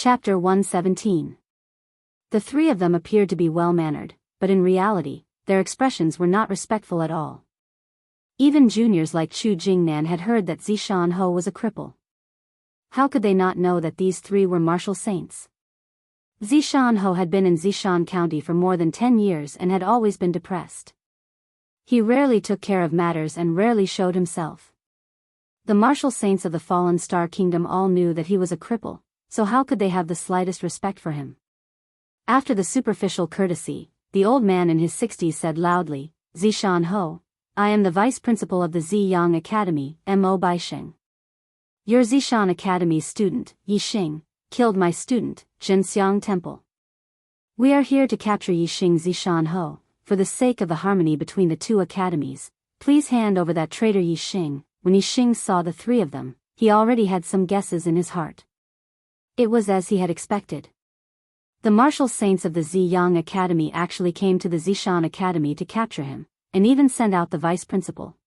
Chapter 117. The three of them appeared to be well-mannered, but in reality, their expressions were not respectful at all. Even juniors like Chu Jingnan had heard that Zishan Ho was a cripple. How could they not know that these three were martial saints? Zishan Ho had been in Zishan County for more than 10 years and had always been depressed. He rarely took care of matters and rarely showed himself. The martial saints of the Fallen Star Kingdom all knew that he was a cripple, so how could they have the slightest respect for him? After the superficial courtesy, the old man in his 60s said loudly, "Zishan Ho, I am the vice principal of the Ziyang Academy, Mo Baisheng. Your Zishan Academy student, Yixing, killed my student, Jinxiang Temple. We are here to capture Yixing Zishan Ho. For the sake of the harmony between the two academies, please hand over that traitor Yixing." When Yixing saw the three of them, he already had some guesses in his heart. It was as he had expected. The martial saints of the Ziyang Academy actually came to the Zishan Academy to capture him, and even send out the vice principal.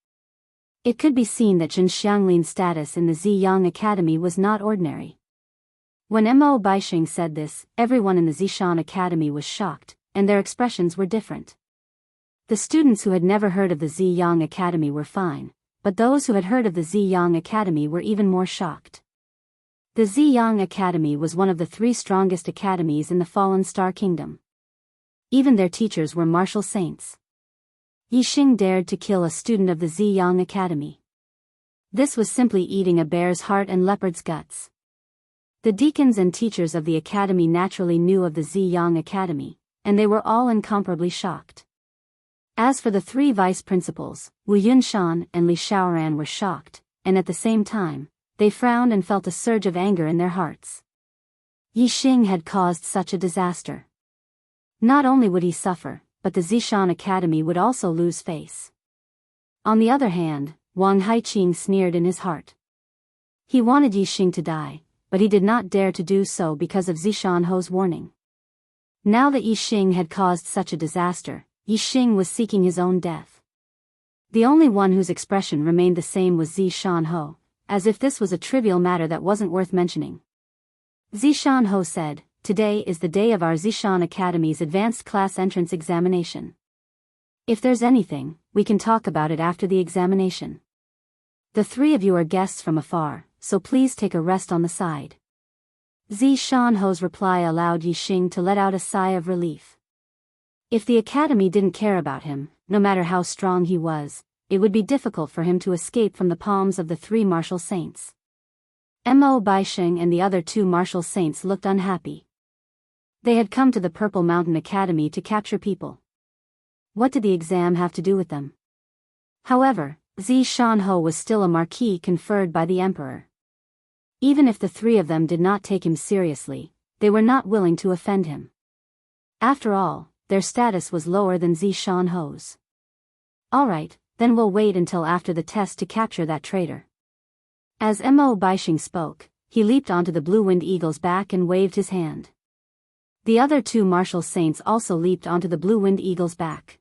It could be seen that Jin Xianglin's status in the Ziyang Academy was not ordinary. When Mo Baisheng said this, everyone in the Zishan Academy was shocked, and their expressions were different. The students who had never heard of the Ziyang Academy were fine, but those who had heard of the Ziyang Academy were even more shocked. The Ziyang Academy was one of the three strongest academies in the Fallen Star Kingdom. Even their teachers were martial saints. Yixing dared to kill a student of the Ziyang Academy. This was simply eating a bear's heart and leopard's guts. The deacons and teachers of the academy naturally knew of the Ziyang Academy, and they were all incomparably shocked. As for the three vice principals, Wu Yunshan and Li Shaoran were shocked, and at the same time, they frowned and felt a surge of anger in their hearts. Yixing had caused such a disaster. Not only would he suffer, but the Zishan Academy would also lose face. On the other hand, Wang Haiqing sneered in his heart. He wanted Yixing to die, but he did not dare to do so because of Zishan Ho's warning. Now that Yixing had caused such a disaster, Yixing was seeking his own death. The only one whose expression remained the same was Zishan Ho, as if this was a trivial matter that wasn't worth mentioning. Zishan Ho said, "Today is the day of our Zishan Academy's advanced class entrance examination. If there's anything, we can talk about it after the examination. The three of you are guests from afar, so please take a rest on the side." Zishan Ho's reply allowed Yixing to let out a sigh of relief. If the academy didn't care about him, no matter how strong he was, it would be difficult for him to escape from the palms of the three martial saints. Mo Baisheng and the other two martial saints looked unhappy. They had come to the Purple Mountain Academy to capture people. What did the exam have to do with them? However, Zishan Ho was still a marquis conferred by the emperor. Even if the three of them did not take him seriously, they were not willing to offend him. After all, their status was lower than Zishan Ho's. Alright, then we'll wait until after the test to capture that traitor. As Mo Baisheng spoke, he leaped onto the Blue-Winged Eagle's back and waved his hand. The other two martial saints also leaped onto the Blue-Winged Eagle's back.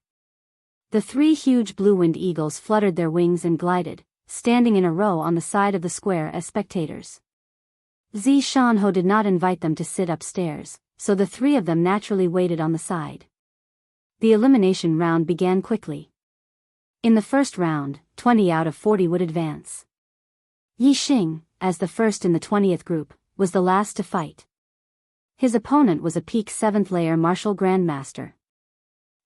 The three huge Blue-Winged Eagles fluttered their wings and glided, standing in a row on the side of the square as spectators. Zishan Ho did not invite them to sit upstairs, so the three of them naturally waited on the side. The elimination round began quickly. In the first round, 20 out of 40 would advance. Yixing, as the first in the 20th group, was the last to fight. His opponent was a peak 7th layer martial grandmaster.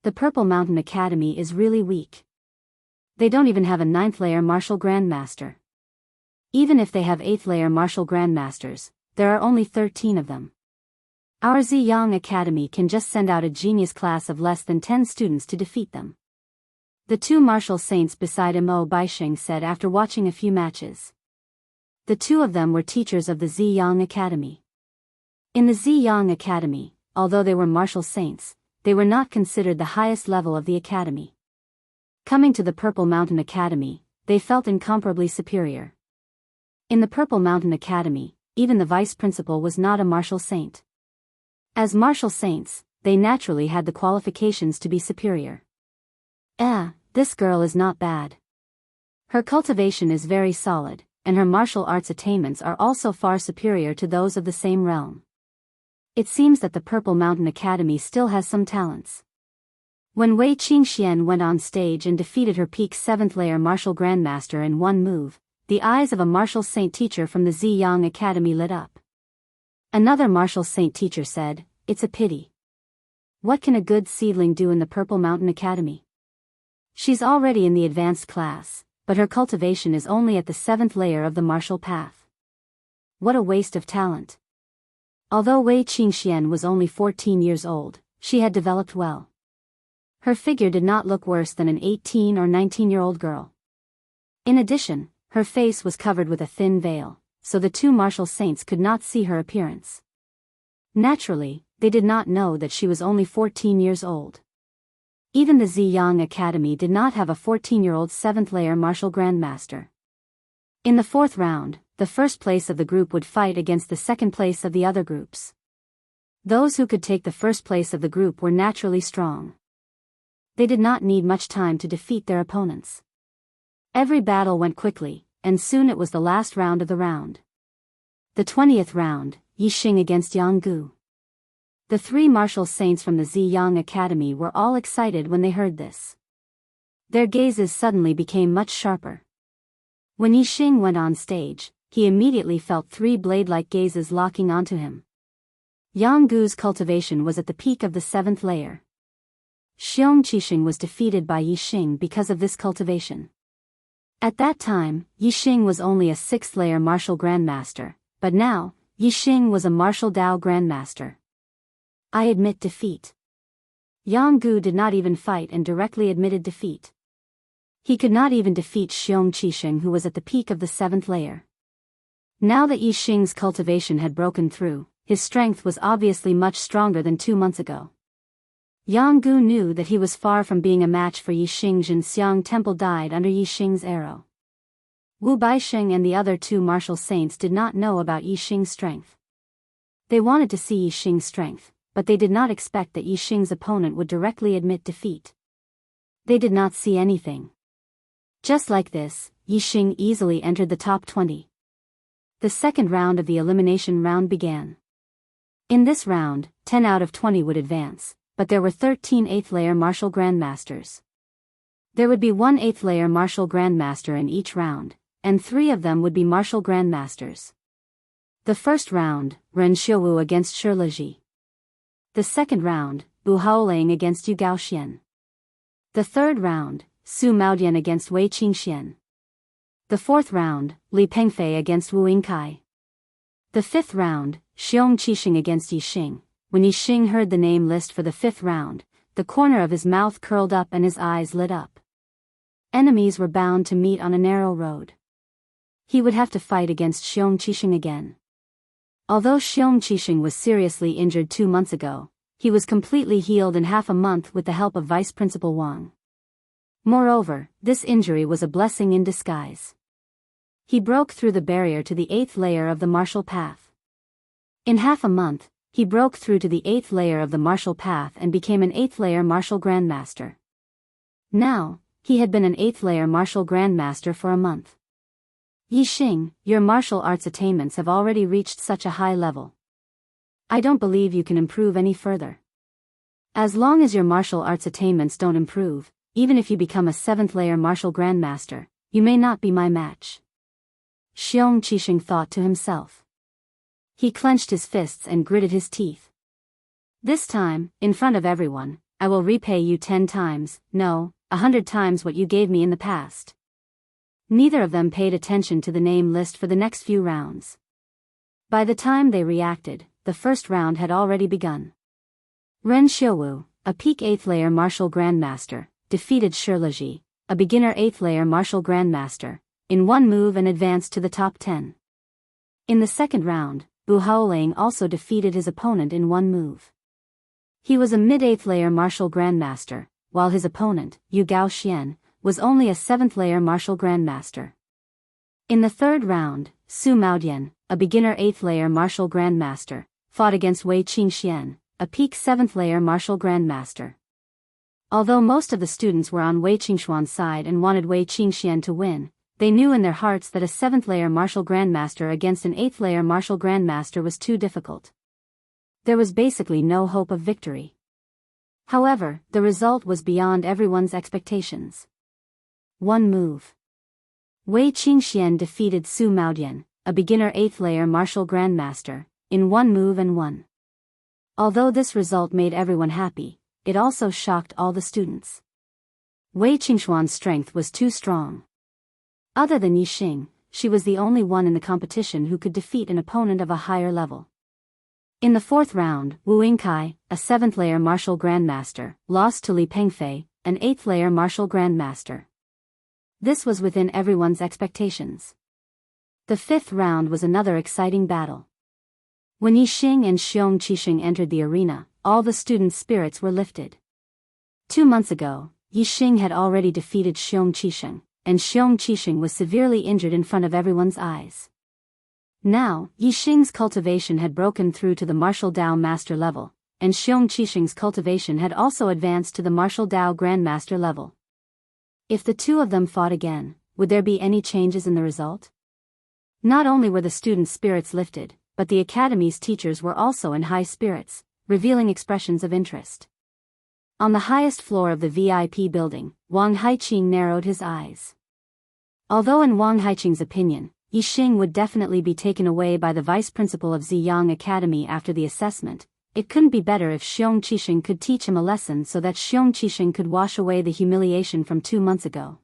The Purple Mountain Academy is really weak. They don't even have a 9th layer martial grandmaster. Even if they have 8th layer martial grandmasters, there are only 13 of them. Our Ziyang Academy can just send out a genius class of less than 10 students to defeat them. The two martial saints beside Mo Baisheng said after watching a few matches. The two of them were teachers of the Ziyang Academy. In the Ziyang Academy, although they were martial saints, they were not considered the highest level of the academy. Coming to the Purple Mountain Academy, they felt incomparably superior. In the Purple Mountain Academy, even the vice principal was not a martial saint. As martial saints, they naturally had the qualifications to be superior. This girl is not bad. Her cultivation is very solid, and her martial arts attainments are also far superior to those of the same realm. It seems that the Purple Mountain Academy still has some talents. When Wei Qingxian went on stage and defeated her peak 7th layer martial grandmaster in one move, the eyes of a martial saint teacher from the Ziyang Academy lit up. Another martial saint teacher said, "It's a pity. What can a good seedling do in the Purple Mountain Academy? She's already in the advanced class, but her cultivation is only at the 7th layer of the martial path. What a waste of talent." Although Wei Qingxian was only 14 years old, she had developed well. Her figure did not look worse than an 18 or 19-year-old girl. In addition, her face was covered with a thin veil, so the two martial saints could not see her appearance. Naturally, they did not know that she was only 14 years old. Even the Ziyang Academy did not have a 14-year-old 7th layer martial grandmaster. In the 4th round, the first place of the group would fight against the second place of the other groups. Those who could take the first place of the group were naturally strong. They did not need much time to defeat their opponents. Every battle went quickly, and soon it was the last round of the round. The 20th round, Yixing against Yang Gu. The three martial saints from the Ziyang Academy were all excited when they heard this. Their gazes suddenly became much sharper. When Yixing went on stage, he immediately felt three blade-like gazes locking onto him. Yang Gu's cultivation was at the peak of the 7th layer. Xiong Qixing was defeated by Yixing because of this cultivation. At that time, Yixing was only a 6th layer martial grandmaster, but now, Yixing was a martial Dao grandmaster. I admit defeat. Yang Gu did not even fight and directly admitted defeat. He could not even defeat Xiong Qixing, who was at the peak of the 7th layer. Now that Yixing's cultivation had broken through, his strength was obviously much stronger than 2 months ago. Yang Gu knew that he was far from being a match for Yixing. Jinxiang Temple died under Yixing's arrow. Wu Baisheng and the other two martial saints did not know about Yixing's strength. They wanted to see Yixing's strength, but they did not expect that Yixing's opponent would directly admit defeat. They did not see anything. Just like this, Yixing easily entered the top 20. The second round of the elimination round began. In this round, 10 out of 20 would advance, but there were 13 8th layer martial grandmasters. There would be one 8th layer martial grandmaster in each round, and 3 of them would be martial grandmasters. The first round, Ren Xiuwu against Shi Leji. The second round, Bu Haoling against Yu Gaoxian. The third round, Su Maodian against Wei Qingxian. The fourth round, Li Pengfei against Wu Yingkai. The fifth round, Xiong Qixing against Yixing. When Yixing heard the name list for the fifth round, the corner of his mouth curled up and his eyes lit up. Enemies were bound to meet on a narrow road. He would have to fight against Xiong Qixing again. Although Xiong Qixing was seriously injured 2 months ago, he was completely healed in half a month with the help of Vice Principal Wang. Moreover, this injury was a blessing in disguise. He broke through the barrier to the 8th layer of the martial path. In half a month, he broke through to the 8th layer of the martial path and became an 8th layer martial grandmaster. Now, he had been an 8th layer martial grandmaster for a month. Yixing, your martial arts attainments have already reached such a high level. I don't believe you can improve any further. As long as your martial arts attainments don't improve, even if you become a 7th layer martial grandmaster, you may not be my match. Xiong Qixing thought to himself. He clenched his fists and gritted his teeth. This time, in front of everyone, I will repay you 10 times, no, 100 times what you gave me in the past. Neither of them paid attention to the name list for the next few rounds. By the time they reacted, the first round had already begun. Ren Xiuwu, a peak 8th layer martial grandmaster, defeated Shi Leji, a beginner 8th layer martial grandmaster, in one move and advanced to the top 10. In the second round, Bu Haoling also defeated his opponent in one move. He was a mid-8th layer martial grandmaster, while his opponent, Yu Gaoxian, was only a 7th layer martial grandmaster. In the third round, Su Maodian, a beginner 8th layer martial grandmaster, fought against Wei Qingxian, a peak 7th layer martial grandmaster. Although most of the students were on Wei Qingxuan's side and wanted Wei Qingxian to win, they knew in their hearts that a 7th layer martial grandmaster against an 8th layer martial grandmaster was too difficult. There was basically no hope of victory. However, the result was beyond everyone's expectations. One move. Wei Qingxian defeated Su Maodian, a beginner 8th layer martial grandmaster, in one move and won. Although this result made everyone happy, it also shocked all the students. Wei Qingxuan's strength was too strong. Other than Yixing, she was the only one in the competition who could defeat an opponent of a higher level. In the 4th round, Wu Yingkai, a 7th layer martial grandmaster, lost to Li Pengfei, an 8th layer martial grandmaster. This was within everyone's expectations. The 5th round was another exciting battle. When Yixing and Xiong Qixing entered the arena, all the students' spirits were lifted. 2 months ago, Yixing had already defeated Xiong Qixing, and Xiong Qixing was severely injured in front of everyone's eyes. Now, Yixing's cultivation had broken through to the martial Dao master level, and Xiong Qixing's cultivation had also advanced to the martial Dao grandmaster level. If the two of them fought again, would there be any changes in the result? Not only were the students' spirits lifted, but the academy's teachers were also in high spirits, revealing expressions of interest. On the highest floor of the VIP building, Wang Haiqing narrowed his eyes. Although in Wang Haiqing's opinion, Yixing would definitely be taken away by the vice principal of Ziyang Academy after the assessment, it couldn't be better if Xiong Qixing could teach him a lesson so that Xiong Qixing could wash away the humiliation from 2 months ago.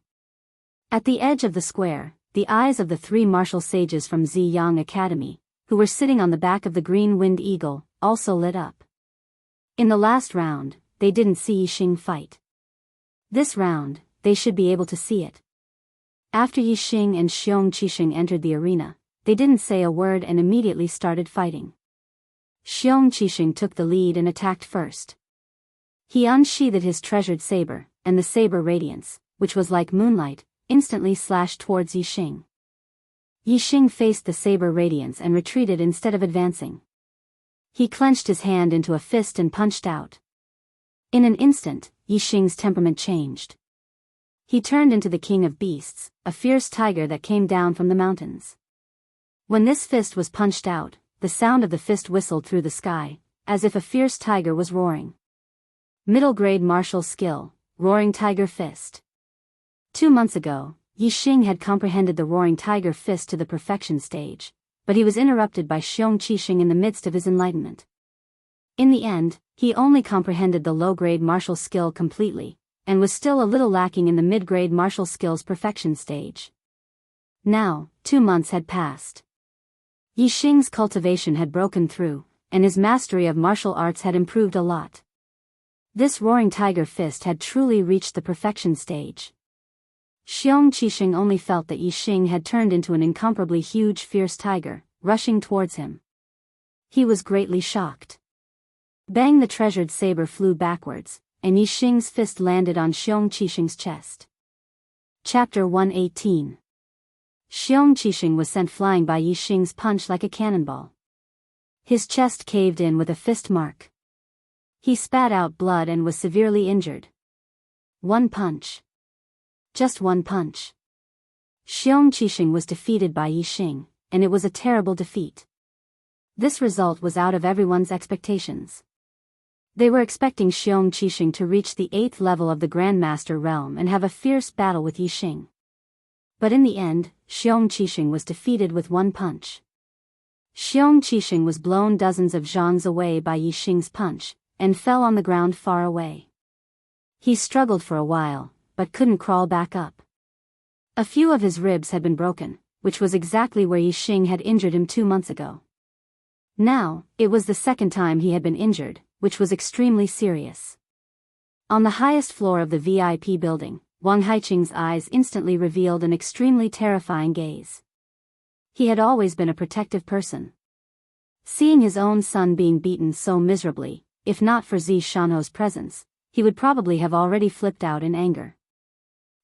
At the edge of the square, the eyes of the 3 martial sages from Ziyang Academy, who were sitting on the back of the green-winged eagle, also lit up. In the last round, they didn't see Yixing fight. This round, they should be able to see it. After Yixing and Xiong Qixing entered the arena, they didn't say a word and immediately started fighting. Xiong Qixing took the lead and attacked first. He unsheathed his treasured saber, and the saber radiance, which was like moonlight, instantly slashed towards Yixing. Yixing faced the saber radiance and retreated instead of advancing. He clenched his hand into a fist and punched out. In an instant, Yixing's temperament changed. He turned into the king of beasts, a fierce tiger that came down from the mountains. When this fist was punched out, the sound of the fist whistled through the sky, as if a fierce tiger was roaring. Middle-grade martial skill, Roaring Tiger Fist. 2 months ago, Yixing had comprehended the Roaring Tiger Fist to the perfection stage, but he was interrupted by Xiong Qixing in the midst of his enlightenment. In the end, he only comprehended the low-grade martial skill completely, and was still a little lacking in the mid-grade martial skill's perfection stage. Now, 2 months had passed. Yixing's cultivation had broken through, and his mastery of martial arts had improved a lot. This Roaring Tiger Fist had truly reached the perfection stage. Xiong Qixing only felt that Yixing had turned into an incomparably huge fierce tiger, rushing towards him. He was greatly shocked. Bang! The treasured saber flew backwards, and Yixing's fist landed on Xiong Qixing's chest. Chapter 118. Xiong Qixing was sent flying by Yixing's punch like a cannonball. His chest caved in with a fist mark. He spat out blood and was severely injured. One punch. Just one punch. Xiong Qixing was defeated by Yixing, and it was a terrible defeat. This result was out of everyone's expectations. They were expecting Xiong Qixing to reach the 8th level of the Grandmaster realm and have a fierce battle with Yixing. But in the end, Xiong Qixing was defeated with one punch. Xiong Qixing was blown dozens of zhangs away by Yixing's punch, and fell on the ground far away. He struggled for a while, but couldn't crawl back up. A few of his ribs had been broken, which was exactly where Yixing had injured him 2 months ago. Now, it was the second time he had been injured, which was extremely serious. On the highest floor of the VIP building, Wang Haiqing's eyes instantly revealed an extremely terrifying gaze. He had always been a protective person. Seeing his own son being beaten so miserably, if not for Zi Shanho's presence, he would probably have already flipped out in anger.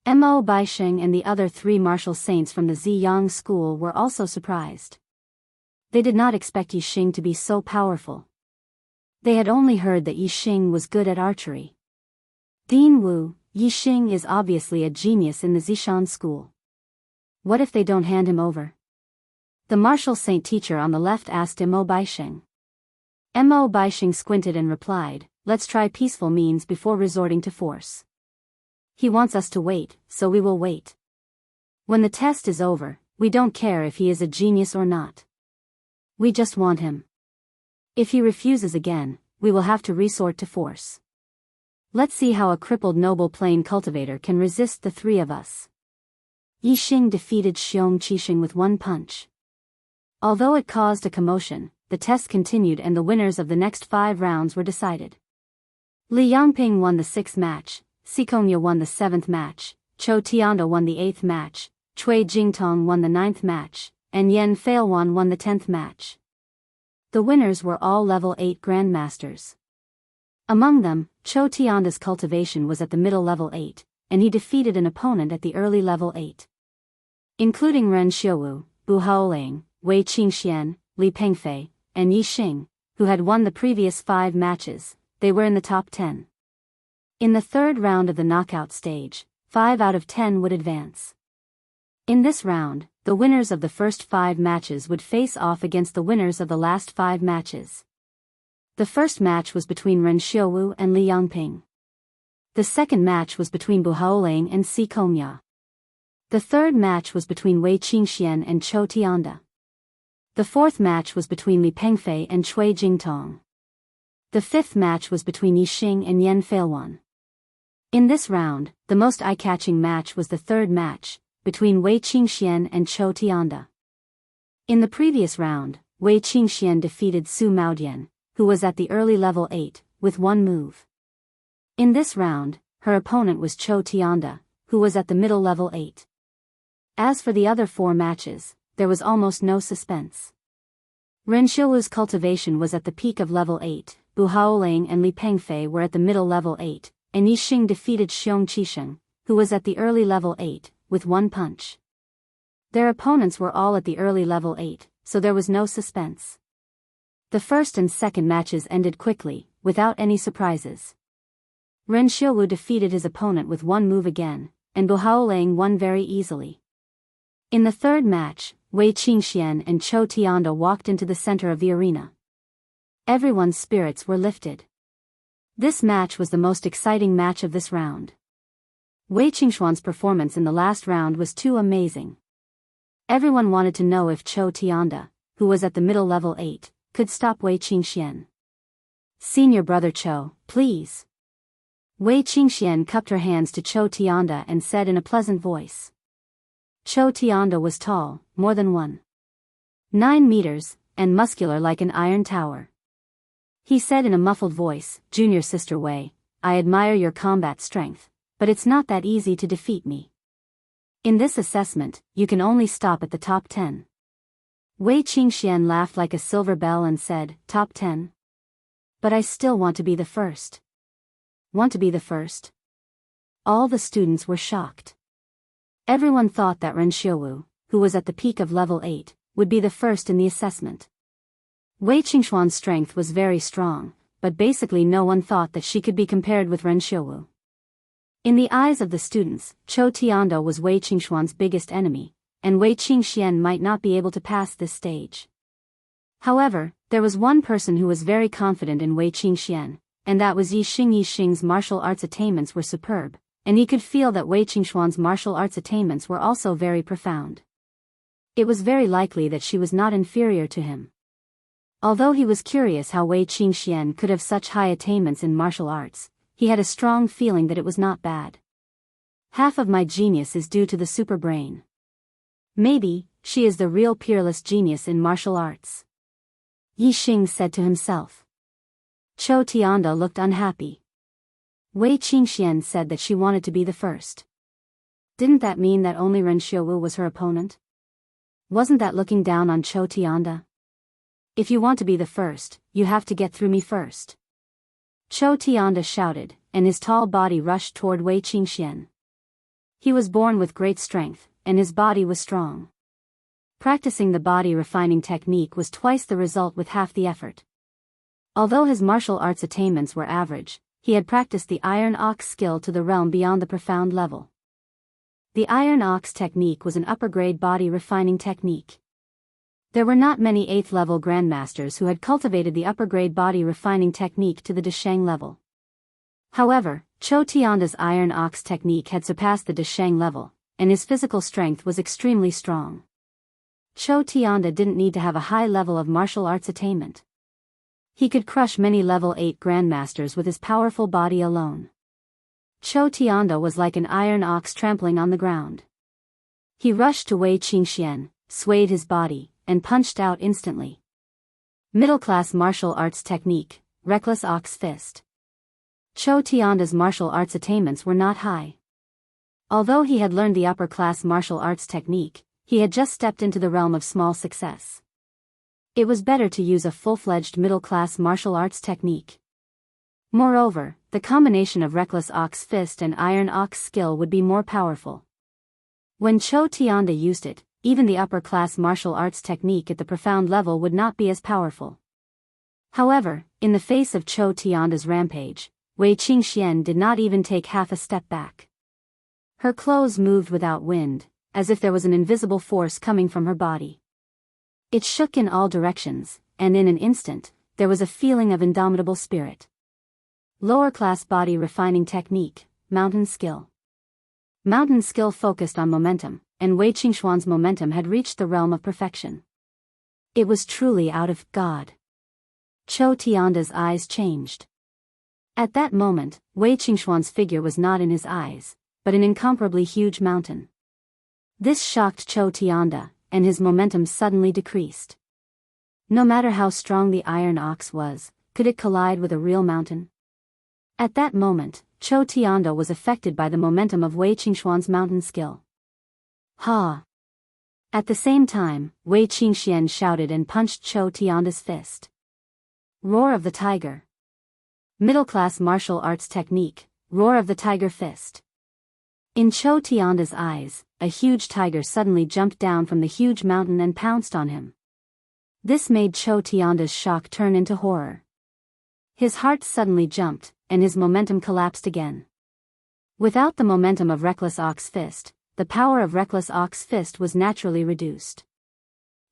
Mo Baisheng and the other 3 martial saints from the Ziyang school were also surprised. They did not expect Yixing to be so powerful. They had only heard that Yixing was good at archery. Dean Wu, Yixing is obviously a genius in the Zishan school. What if they don't hand him over? The martial saint teacher on the left asked Mo Baisheng. Mo Baixing squinted and replied, "Let's try peaceful means before resorting to force. He wants us to wait, so we will wait. When the test is over, we don't care if he is a genius or not. We just want him. If he refuses again, we will have to resort to force. Let's see how a crippled noble plain cultivator can resist the three of us." Yi Xing defeated Xiong Qixing with one punch. Although it caused a commotion, the test continued and the winners of the next 5 rounds were decided. Li Yangping won the 6th match, Xikongya won the 7th match, Chou Tianda won the 8th match, Cui Jingtong won the 9th match, and Yan Failwan won the 10th match. The winners were all level 8 grandmasters. Among them, Chou Tianda's cultivation was at the middle level 8, and he defeated an opponent at the early level 8. Including Ren Xiuwu, Bu Haoling, Wei Qingxian, Li Pengfei, and Yi Xing, who had won the previous 5 matches, they were in the top 10. In the 3rd round of the knockout stage, 5 out of 10 would advance. In this round, the winners of the first 5 matches would face off against the winners of the last 5 matches. The first match was between Ren Xiuwu and Li Yangping. The second match was between Bu Haoling and Xikongya. The third match was between Wei Qingxian and Chou Tianda. The fourth match was between Li Pengfei and Cui Jingtong. The fifth match was between Yi Xing and Yan Failwan. In this round, the most eye-catching match was the third match, between Wei Qingxian and Chou Tianda. In the previous round, Wei Qingxian defeated Su Maodian, who was at the early level 8, with one move. In this round, her opponent was Chou Tianda, who was at the middle level 8. As for the other 4 matches, there was almost no suspense. Ren Xiuwu's cultivation was at the peak of level 8, Bu Haoling and Li Pengfei were at the middle level 8, and Yi Xing defeated Xiong Qixing, who was at the early level 8, with one punch. Their opponents were all at the early level 8, so there was no suspense. The first and second matches ended quickly, without any surprises. Ren Xiuwu defeated his opponent with one move again, and Bu Haoling won very easily. In the third match, Wei Qingxian and Chou Tianda walked into the center of the arena. Everyone's spirits were lifted. This match was the most exciting match of this round. Wei Qingxuan's performance in the last round was too amazing. Everyone wanted to know if Chou Tianda, who was at the middle level 8, could stop Wei Qingxian. "Senior brother Chou, please." Wei Qingxian cupped her hands to Chou Tianda and said in a pleasant voice. Chou Tianda was tall, more than 1.9 meters, and muscular like an iron tower. He said in a muffled voice, "Junior sister Wei, I admire your combat strength, but it's not that easy to defeat me. In this assessment, you can only stop at the top 10. Wei Qingxian laughed like a silver bell and said, "Top 10? But I still want to be the first." "Want to be the first?" All the students were shocked. Everyone thought that Ren Xiuwu, who was at the peak of level 8, would be the first in the assessment. Wei Qingxuan's strength was very strong, but basically no one thought that she could be compared with Ren Xiuwu. In the eyes of the students, Chou Tianda was Wei Qingxuan's biggest enemy, and Wei Qingxian might not be able to pass this stage. However, there was one person who was very confident in Wei Qingxian, and that was Yi Xing. Yi Xing's martial arts attainments were superb, and he could feel that Wei Qingxuan's martial arts attainments were also very profound. It was very likely that she was not inferior to him. Although he was curious how Wei Qingxian could have such high attainments in martial arts, he had a strong feeling that it was not bad. Half of my genius is due to the super brain. Maybe, she is the real peerless genius in martial arts. Yi Xing said to himself. Chou Tianda looked unhappy. Wei Qingxian said that she wanted to be the first. Didn't that mean that only Ren Xiuwu was her opponent? Wasn't that looking down on Chou Tianda? "If you want to be the first, you have to get through me first." Chou Tianda shouted, and his tall body rushed toward Wei Qingxian. He was born with great strength, and his body was strong. Practicing the body refining technique was twice the result with half the effort. Although his martial arts attainments were average, he had practiced the Iron Ox skill to the realm beyond the profound level. The Iron Ox technique was an upper-grade body refining technique. There were not many 8th level grandmasters who had cultivated the upper grade body refining technique to the Desheng level. However, Cho Tianda's Iron Ox technique had surpassed the Desheng level, and his physical strength was extremely strong. Cho Tianda didn't need to have a high level of martial arts attainment. He could crush many level 8 grandmasters with his powerful body alone. Cho Tianda was like an iron ox trampling on the ground. He rushed to Wei Qingxian, swayed his body, and punched out instantly. Middle-class martial arts technique, reckless ox fist. Cho Tianda's martial arts attainments were not high. Although he had learned the upper-class martial arts technique, he had just stepped into the realm of small success. It was better to use a full-fledged middle-class martial arts technique. Moreover, the combination of reckless ox fist and iron ox skill would be more powerful. When Cho Tianda used it, even the upper-class martial arts technique at the profound level would not be as powerful. However, in the face of Cho Tianda's rampage, Wei Qingxian did not even take half a step back. Her clothes moved without wind, as if there was an invisible force coming from her body. It shook in all directions, and in an instant, there was a feeling of indomitable spirit. Lower-class body refining technique, mountain skill. Mountain skill focused on momentum, and Wei Qingxuan's momentum had reached the realm of perfection. It was truly out of God. Cho Tianda's eyes changed. At that moment, Wei Qingxuan's figure was not in his eyes, but an incomparably huge mountain. This shocked Cho Tianda, and his momentum suddenly decreased. No matter how strong the iron ox was, could it collide with a real mountain? At that moment, Cho Tianda was affected by the momentum of Wei Qingxuan's mountain skill. Ha! At the same time, Wei Qingxian shouted and punched Cho Tianda's fist. Roar of the Tiger. Middle-class martial arts technique, Roar of the Tiger fist. In Cho Tianda's eyes, a huge tiger suddenly jumped down from the huge mountain and pounced on him. This made Cho Tianda's shock turn into horror. His heart suddenly jumped, and his momentum collapsed again. Without the momentum of Reckless Ox Fist, the power of Reckless Ox Fist was naturally reduced.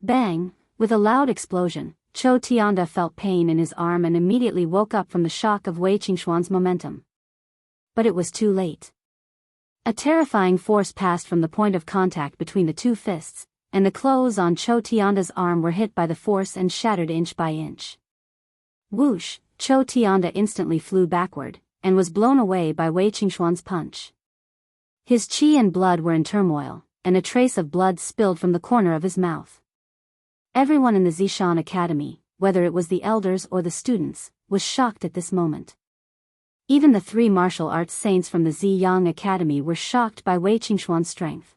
Bang! With a loud explosion, Cho Tianda felt pain in his arm and immediately woke up from the shock of Wei Qingxuan's momentum. But it was too late. A terrifying force passed from the point of contact between the two fists, and the clothes on Cho Tianda's arm were hit by the force and shattered inch by inch. Whoosh! Cho Tianda instantly flew backward, and was blown away by Wei Qingxuan's punch. His qi and blood were in turmoil, and a trace of blood spilled from the corner of his mouth. Everyone in the Zishan Academy, whether it was the elders or the students, was shocked at this moment. Even the 3 martial arts saints from the Ziyang Academy were shocked by Wei Qingxuan's strength.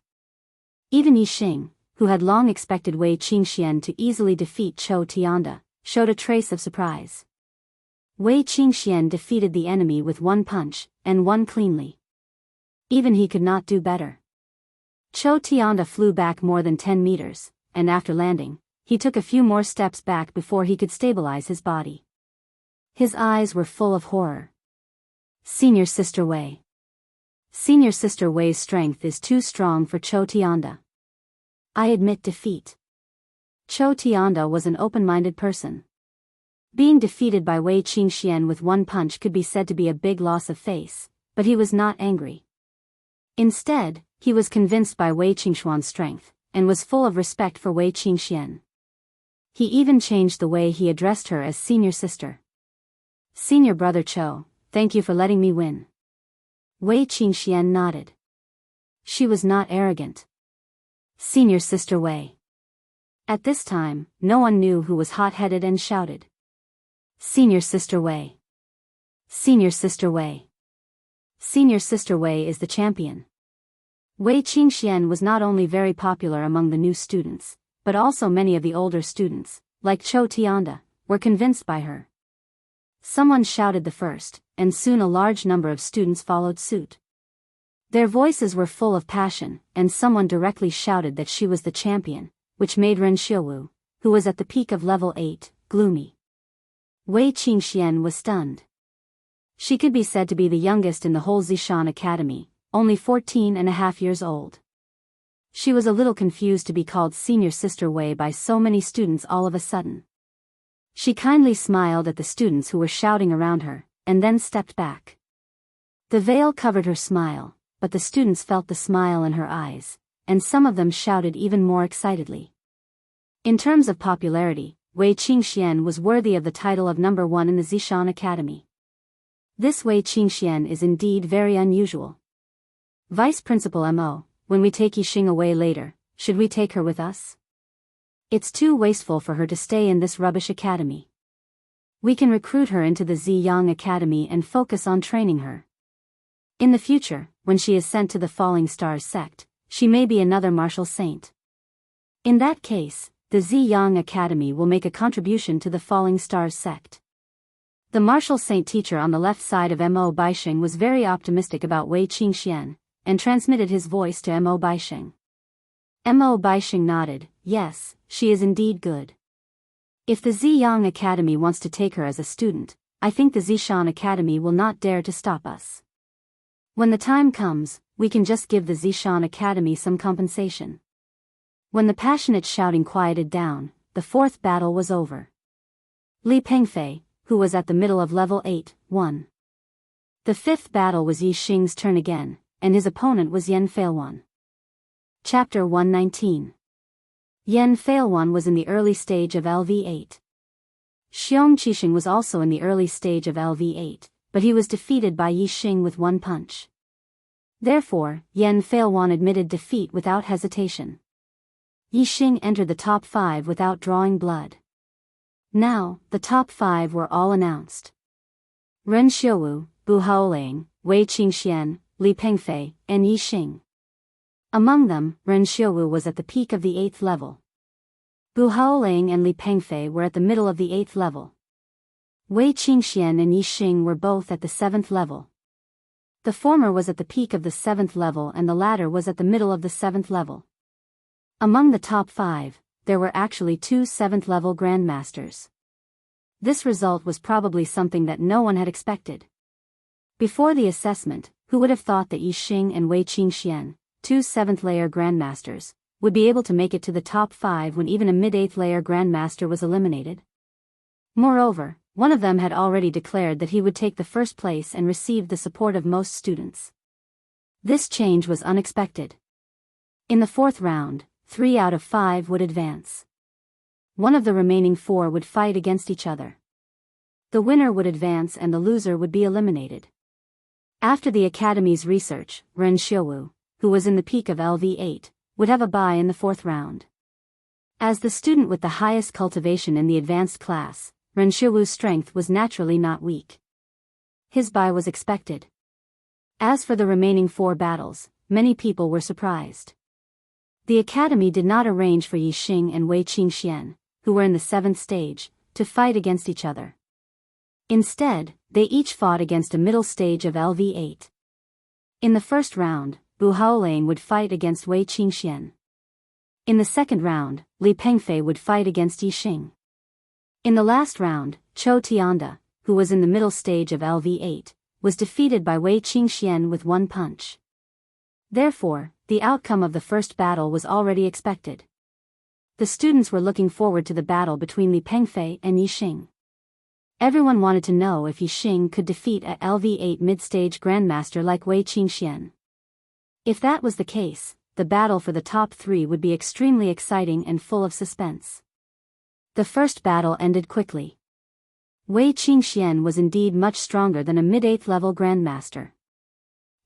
Even Yixing, who had long expected Wei Qingxian to easily defeat Cho Tianda, showed a trace of surprise. Wei Qingxian defeated the enemy with 1 punch, and won cleanly. Even he could not do better. Cho Tianda flew back more than 10 meters, and after landing, he took a few more steps back before he could stabilize his body. His eyes were full of horror. Senior Sister Wei. Senior Sister Wei's strength is too strong for Cho Tianda. I admit defeat. Cho Tianda was an open-minded person. Being defeated by Wei Qingxian with 1 punch could be said to be a big loss of face, but he was not angry. Instead, he was convinced by Wei Qingxuan's strength, and was full of respect for Wei Qingxian. He even changed the way he addressed her as senior sister. Senior brother Cho, thank you for letting me win. Wei Qingxian nodded. She was not arrogant. Senior Sister Wei. At this time, no one knew who was hot-headed and shouted. Senior Sister Wei. Senior Sister Wei. Senior Sister Wei is the champion. Wei Qingxian was not only very popular among the new students, but also many of the older students, like Cho Tianda, were convinced by her. Someone shouted the first, and soon a large number of students followed suit. Their voices were full of passion, and someone directly shouted that she was the champion, which made Ren Xiaowu, who was at the peak of level 8, gloomy. Wei Qingxian was stunned. She could be said to be the youngest in the whole Zishan Academy, only 14.5 years old. She was a little confused to be called senior sister Wei by so many students all of a sudden. She kindly smiled at the students who were shouting around her, and then stepped back. The veil covered her smile, but the students felt the smile in her eyes, and some of them shouted even more excitedly. In terms of popularity, Wei Qingxian was worthy of the title of number 1 in the Zishan Academy. This Wei Qingxian is indeed very unusual. Vice Principal Mo, when we take Yixing away later, should we take her with us? It's too wasteful for her to stay in this rubbish academy. We can recruit her into the Ziyang Academy and focus on training her. In the future, when she is sent to the Falling Stars sect, she may be another martial saint. In that case, the Ziyang Academy will make a contribution to the Falling Stars sect. The martial saint teacher on the left side of Mo Baixing was very optimistic about Wei Qingxian, and transmitted his voice to Mo Baixing. Mo Baixing nodded, yes, she is indeed good. If the Ziyang Academy wants to take her as a student, I think the Zishan Academy will not dare to stop us. When the time comes, we can just give the Zishan Academy some compensation. When the passionate shouting quieted down, the fourth battle was over. Li Pengfei, who was at the middle of level 8, won. The fifth battle was Yi Xing's turn again, and his opponent was Yan Failwan. Chapter 119. Yan Failwan was in the early stage of LV8. Xiong Qixing was also in the early stage of LV8, but he was defeated by Yi Xing with one punch. Therefore, Yan Failwan admitted defeat without hesitation. Yi Xing entered the top 5 without drawing blood. Now, the top 5 were all announced. Ren Xiuwu, Bu Haoling, Wei Qingxian, Li Pengfei, and Yi Xing. Among them, Ren Xiuwu was at the peak of the 8th level. Bu Haoling and Li Pengfei were at the middle of the 8th level. Wei Qingxian and Yi Xing were both at the 7th level. The former was at the peak of the 7th level and the latter was at the middle of the 7th level. Among the top 5, there were actually 2 7th-level grandmasters. This result was probably something that no one had expected. Before the assessment, who would have thought that Yi Xing and Wei Qingxian, 2 7th-layer grandmasters, would be able to make it to the top 5 when even a mid-8th-layer grandmaster was eliminated? Moreover, one of them had already declared that he would take the first place and received the support of most students. This change was unexpected. In the 4th round, 3 out of 5 would advance. One of the remaining 4 would fight against each other. The winner would advance and the loser would be eliminated. After the Academy's research, Ren Xiuwu, who was in the peak of LV8, would have a bye in the 4th round. As the student with the highest cultivation in the advanced class, Ren Xiuwu's strength was naturally not weak. His bye was expected. As for the remaining 4 battles, many people were surprised. The Academy did not arrange for Yi Xing and Wei Qingxian, who were in the 7th stage, to fight against each other. Instead, they each fought against a middle stage of LV8. In the first round, Bu Haoling would fight against Wei Qingxian. In the second round, Li Pengfei would fight against Yi Xing. In the last round, Chou Tianda, who was in the middle stage of LV8, was defeated by Wei Qingxian with one punch. Therefore, the outcome of the first battle was already expected. The students were looking forward to the battle between Li Pengfei and Yi Xing. Everyone wanted to know if Yi Xing could defeat a LV8 mid-stage grandmaster like Wei Qingxian. If that was the case, the battle for the top 3 would be extremely exciting and full of suspense. The first battle ended quickly. Wei Qingxian was indeed much stronger than a mid-8th level grandmaster.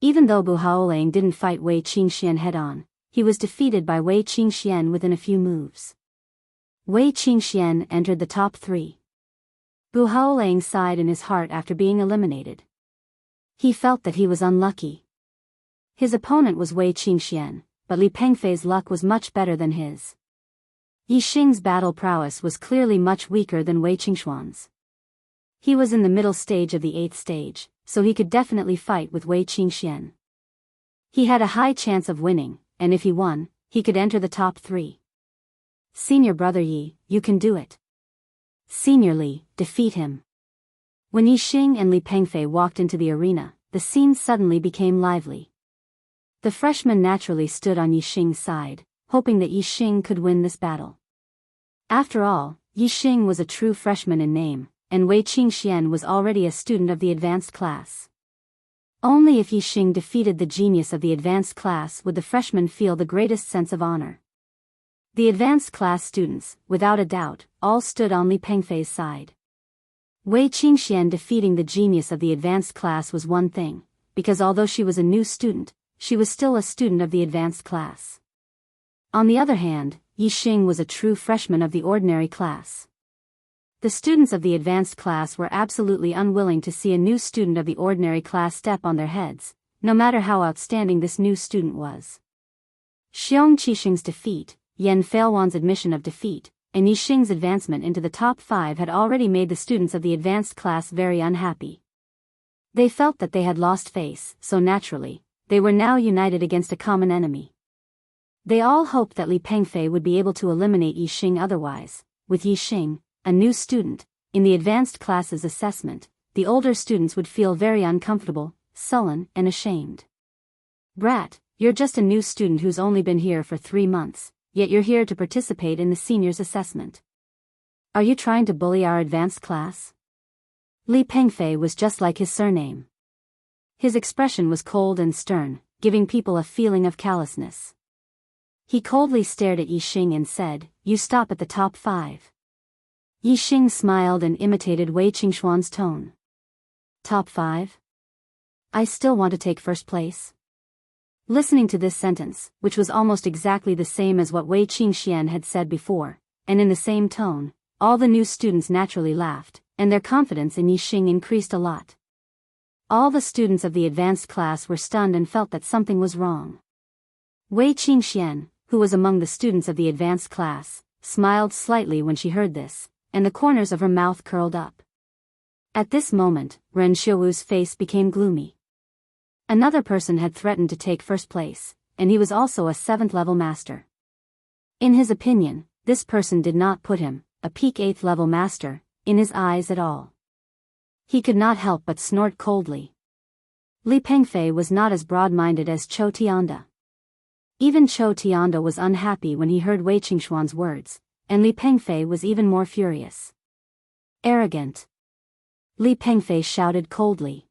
Even though Bu Haoling didn't fight Wei Qingxian head-on, he was defeated by Wei Qingxian within a few moves. Wei Qingxian entered the top 3. Bu Haoling sighed in his heart after being eliminated. He felt that he was unlucky. His opponent was Wei Qingxian, but Li Pengfei's luck was much better than his. Yi Xing's battle prowess was clearly much weaker than Wei Qingxuan's. He was in the middle stage of the 8th stage, so he could definitely fight with Wei Qingxian. He had a high chance of winning, and if he won, he could enter the top 3. Senior brother Yi, you can do it. Senior Li, defeat him. When Yi Xing and Li Pengfei walked into the arena, the scene suddenly became lively. The freshman naturally stood on Yixing's side, hoping that Yixing could win this battle. After all, Yixing was a true freshman in name, and Wei Qingxian was already a student of the advanced class. Only if Yixing defeated the genius of the advanced class would the freshman feel the greatest sense of honor. The advanced class students, without a doubt, all stood on Li Pengfei's side. Wei Qingxian defeating the genius of the advanced class was one thing, because although she was a new student, she was still a student of the advanced class. On the other hand, Yixing was a true freshman of the ordinary class. The students of the advanced class were absolutely unwilling to see a new student of the ordinary class step on their heads, no matter how outstanding this new student was. Xiong Qixing's defeat, Yan Failwan's admission of defeat, and Yixing's advancement into the top 5 had already made the students of the advanced class very unhappy. They felt that they had lost face, so naturally, they were now united against a common enemy. They all hoped that Li Pengfei would be able to eliminate Yixing otherwise. With Yixing, a new student, in the advanced class's assessment, the older students would feel very uncomfortable, sullen, and ashamed. Brat, you're just a new student who's only been here for 3 months, yet you're here to participate in the seniors' assessment. Are you trying to bully our advanced class? Li Pengfei was just like his surname. His expression was cold and stern, giving people a feeling of callousness. He coldly stared at Yixing and said, "You stop at the top 5. Yixing smiled and imitated Wei Qingxuan's tone. Top 5? I still want to take first place? Listening to this sentence, which was almost exactly the same as what Wei Qingxian had said before, and in the same tone, all the new students naturally laughed, and their confidence in Yixing increased a lot. All the students of the advanced class were stunned and felt that something was wrong. Wei Qingxian, who was among the students of the advanced class, smiled slightly when she heard this, and the corners of her mouth curled up. At this moment, Ren Xiuwu's face became gloomy. Another person had threatened to take first place, and he was also a 7th-level master. In his opinion, this person did not put him, a peak 8th-level master, in his eyes at all. He could not help but snort coldly. Li Pengfei was not as broad-minded as Chou Tianda. Even Chou Tianda was unhappy when he heard Wei Qingxuan's words, and Li Pengfei was even more furious. Arrogant. Li Pengfei shouted coldly.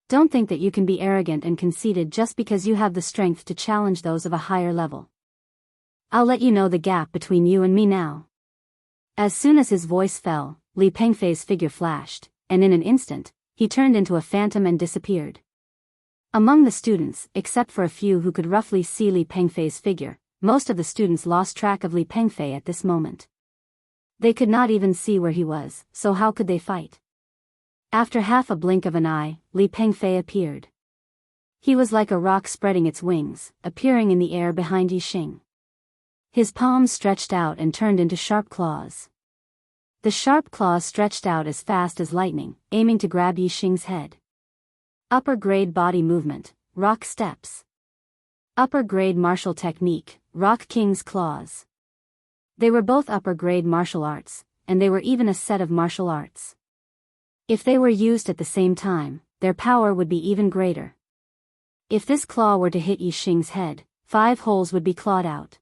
Don't think that you can be arrogant and conceited just because you have the strength to challenge those of a higher level. I'll let you know the gap between you and me now. As soon as his voice fell, Li Pengfei's figure flashed, and in an instant, he turned into a phantom and disappeared. Among the students, except for a few who could roughly see Li Pengfei's figure, most of the students lost track of Li Pengfei at this moment. They could not even see where he was, so how could they fight? After half a blink of an eye, Li Pengfei appeared. He was like a rock spreading its wings, appearing in the air behind Yixing. His palms stretched out and turned into sharp claws. The sharp claws stretched out as fast as lightning, aiming to grab Yixing's head. Upper grade body movement, rock steps. Upper grade martial technique, Rock King's claws. They were both upper grade martial arts, and they were even a set of martial arts. If they were used at the same time, their power would be even greater. If this claw were to hit Yixing's head, 5 holes would be clawed out.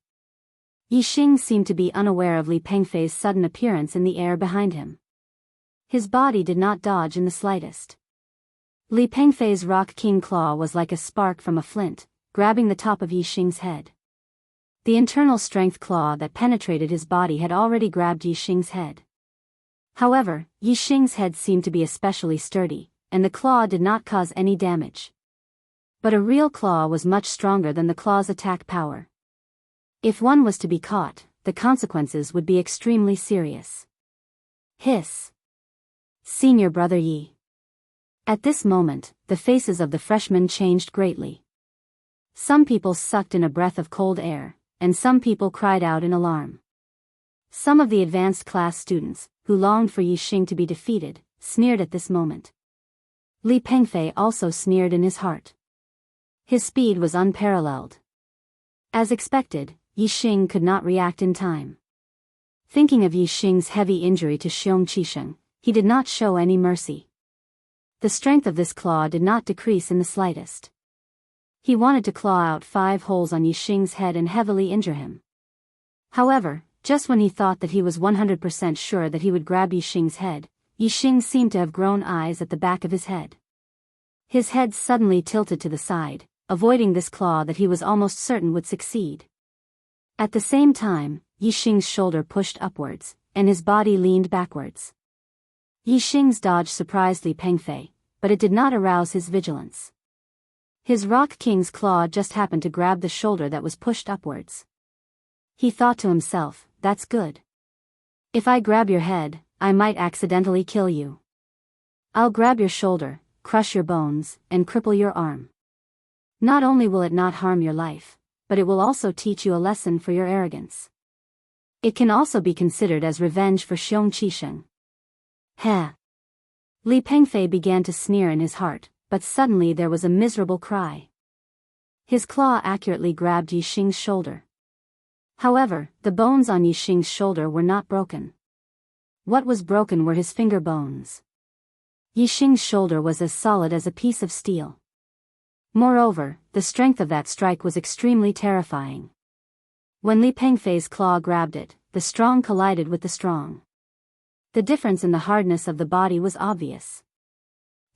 Yixing seemed to be unaware of Li Pengfei's sudden appearance in the air behind him. His body did not dodge in the slightest. Li Pengfei's Rock King claw was like a spark from a flint, grabbing the top of Yixing's head. The internal strength claw that penetrated his body had already grabbed Yixing's head. However, Yixing's head seemed to be especially sturdy, and the claw did not cause any damage. But a real claw was much stronger than the claw's attack power. If one was to be caught, the consequences would be extremely serious. Hiss. Senior Brother Yi. At this moment, the faces of the freshmen changed greatly. Some people sucked in a breath of cold air, and some people cried out in alarm. Some of the advanced class students, who longed for Yixing to be defeated, sneered at this moment. Li Pengfei also sneered in his heart. His speed was unparalleled. As expected, Yixing could not react in time. Thinking of Yixing's heavy injury to Xiong Qisheng, he did not show any mercy. The strength of this claw did not decrease in the slightest. He wanted to claw out 5 holes on Yixing's head and heavily injure him. However, just when he thought that he was 100% sure that he would grab Yixing's head, Yixing seemed to have grown eyes at the back of his head. His head suddenly tilted to the side, avoiding this claw that he was almost certain would succeed. At the same time, Yixing's shoulder pushed upwards, and his body leaned backwards. Yixing's dodge surprised Li Pengfei, but it did not arouse his vigilance. His Rock King's claw just happened to grab the shoulder that was pushed upwards. He thought to himself, "That's good. If I grab your head, I might accidentally kill you. I'll grab your shoulder, crush your bones, and cripple your arm. Not only will it not harm your life, but it will also teach you a lesson for your arrogance. It can also be considered as revenge for Xiong Qisheng." Heh! Li Pengfei began to sneer in his heart, but suddenly there was a miserable cry. His claw accurately grabbed Yixing's shoulder. However, the bones on Yixing's shoulder were not broken. What was broken were his finger bones. Yixing's shoulder was as solid as a piece of steel. Moreover, the strength of that strike was extremely terrifying. When Li Pengfei's claw grabbed it, the strong collided with the strong. The difference in the hardness of the body was obvious.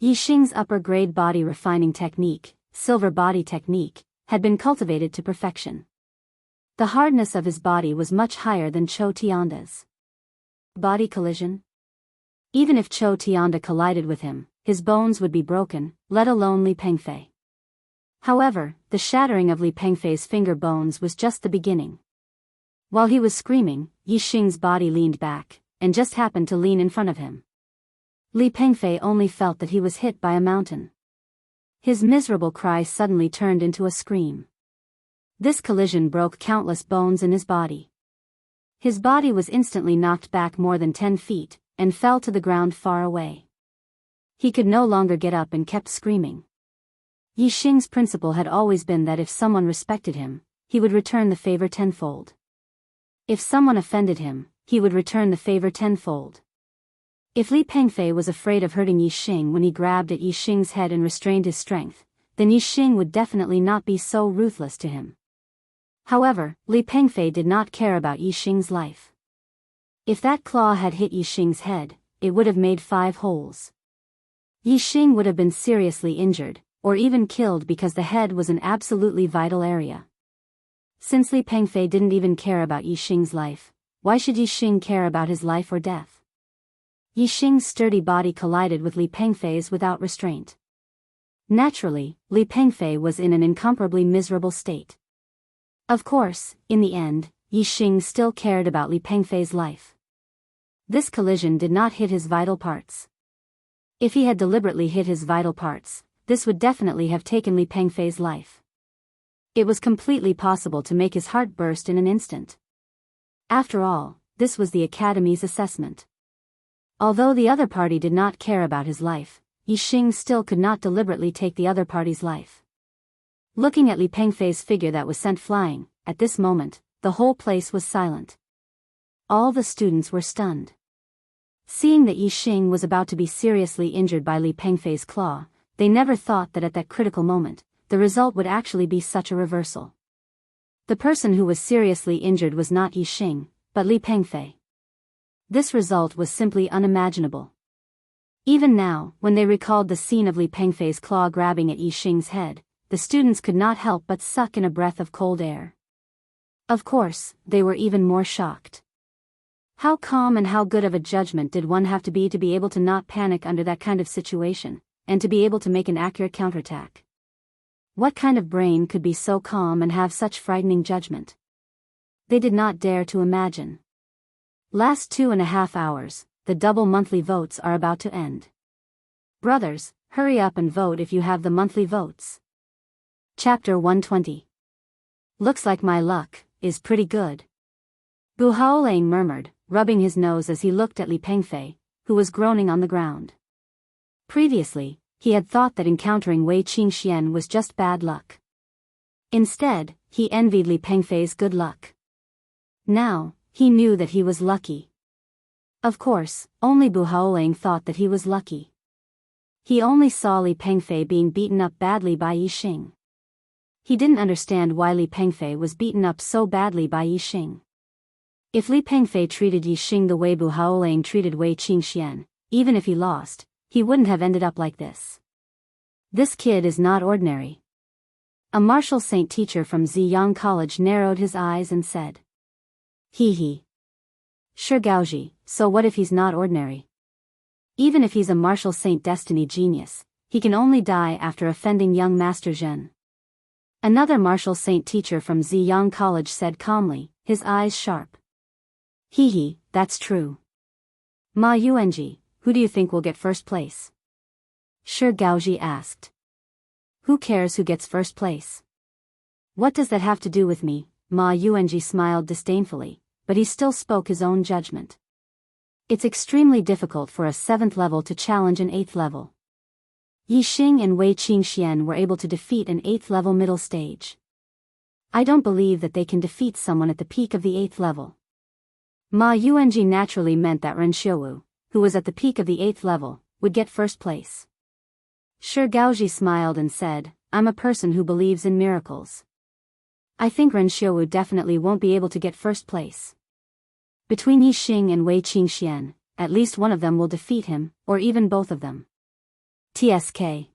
Yixing's upper-grade body refining technique, silver body technique, had been cultivated to perfection. The hardness of his body was much higher than Chou Tianda's. Body collision? Even if Chou Tianda collided with him, his bones would be broken, let alone Li Pengfei. However, the shattering of Li Pengfei's finger bones was just the beginning. While he was screaming, Yixing's body leaned back, and just happened to lean in front of him. Li Pengfei only felt that he was hit by a mountain. His miserable cry suddenly turned into a scream. This collision broke countless bones in his body. His body was instantly knocked back more than 10 feet, and fell to the ground far away. He could no longer get up and kept screaming. Yixing's principle had always been that if someone respected him, he would return the favor tenfold. If someone offended him, he would return the favor tenfold. If Li Pengfei was afraid of hurting Yixing when he grabbed at Yixing's head and restrained his strength, then Yixing would definitely not be so ruthless to him. However, Li Pengfei did not care about Yixing's life. If that claw had hit Yixing's head, it would have made 5 holes. Yixing would have been seriously injured, or even killed because the head was an absolutely vital area. Since Li Pengfei didn't even care about Yixing's life, why should Yixing care about his life or death? Yixing's sturdy body collided with Li Pengfei's without restraint. Naturally, Li Pengfei was in an incomparably miserable state. Of course, in the end, Yixing still cared about Li Pengfei's life. This collision did not hit his vital parts. If he had deliberately hit his vital parts, this would definitely have taken Li Pengfei's life. It was completely possible to make his heart burst in an instant. After all, this was the Academy's assessment. Although the other party did not care about his life, Yixing still could not deliberately take the other party's life. Looking at Li Pengfei's figure that was sent flying, at this moment, the whole place was silent. All the students were stunned. Seeing that Yixing was about to be seriously injured by Li Pengfei's claw, they never thought that at that critical moment, the result would actually be such a reversal. The person who was seriously injured was not Yixing, but Li Pengfei. This result was simply unimaginable. Even now, when they recalled the scene of Li Pengfei's claw grabbing at Yixing's head, the students could not help but suck in a breath of cold air. Of course, they were even more shocked. How calm and how good of a judgment did one have to be able to not panic under that kind of situation, and to be able to make an accurate counterattack? What kind of brain could be so calm and have such frightening judgment? They did not dare to imagine. Last 2.5 hours, the double monthly votes are about to end. Brothers, hurry up and vote if you have the monthly votes. Chapter 120. Looks like my luck is pretty good. Bu Haolang murmured, rubbing his nose as he looked at Li Pengfei, who was groaning on the ground. Previously, he had thought that encountering Wei Qingxian was just bad luck. Instead, he envied Li Pengfei's good luck. Now, he knew that he was lucky. Of course, only Bu Haolang thought that he was lucky. He only saw Li Pengfei being beaten up badly by Yixing. He didn't understand why Li Pengfei was beaten up so badly by Yi Xing. If Li Pengfei treated Yi Xing the way Bu Haolang treated Wei Qingxian, even if he lost, he wouldn't have ended up like this. This kid is not ordinary. A martial saint teacher from Ziyang College narrowed his eyes and said. He. Sure Gaoji, so what if he's not ordinary? Even if he's a martial saint destiny genius, he can only die after offending young Master Zhen. Another martial saint teacher from Ziyang College said calmly, his eyes sharp. That's true. Ma Yuanji, who do you think will get first place? Sure Gaoji asked. Who cares who gets first place? What does that have to do with me? Ma Yuanji smiled disdainfully, but he still spoke his own judgment. It's extremely difficult for a 7th level to challenge an 8th level. Yi Xing and Wei Qingxian were able to defeat an 8th level middle stage. I don't believe that they can defeat someone at the peak of the 8th level. Ma Yuanji naturally meant that Ren Xiuwu, who was at the peak of the 8th level, would get first place. Sure Gaoji smiled and said, I'm a person who believes in miracles. I think Ren Xiuwu definitely won't be able to get first place. Between Yi Xing and Wei Qingxian, at least one of them will defeat him, or even both of them. TSK.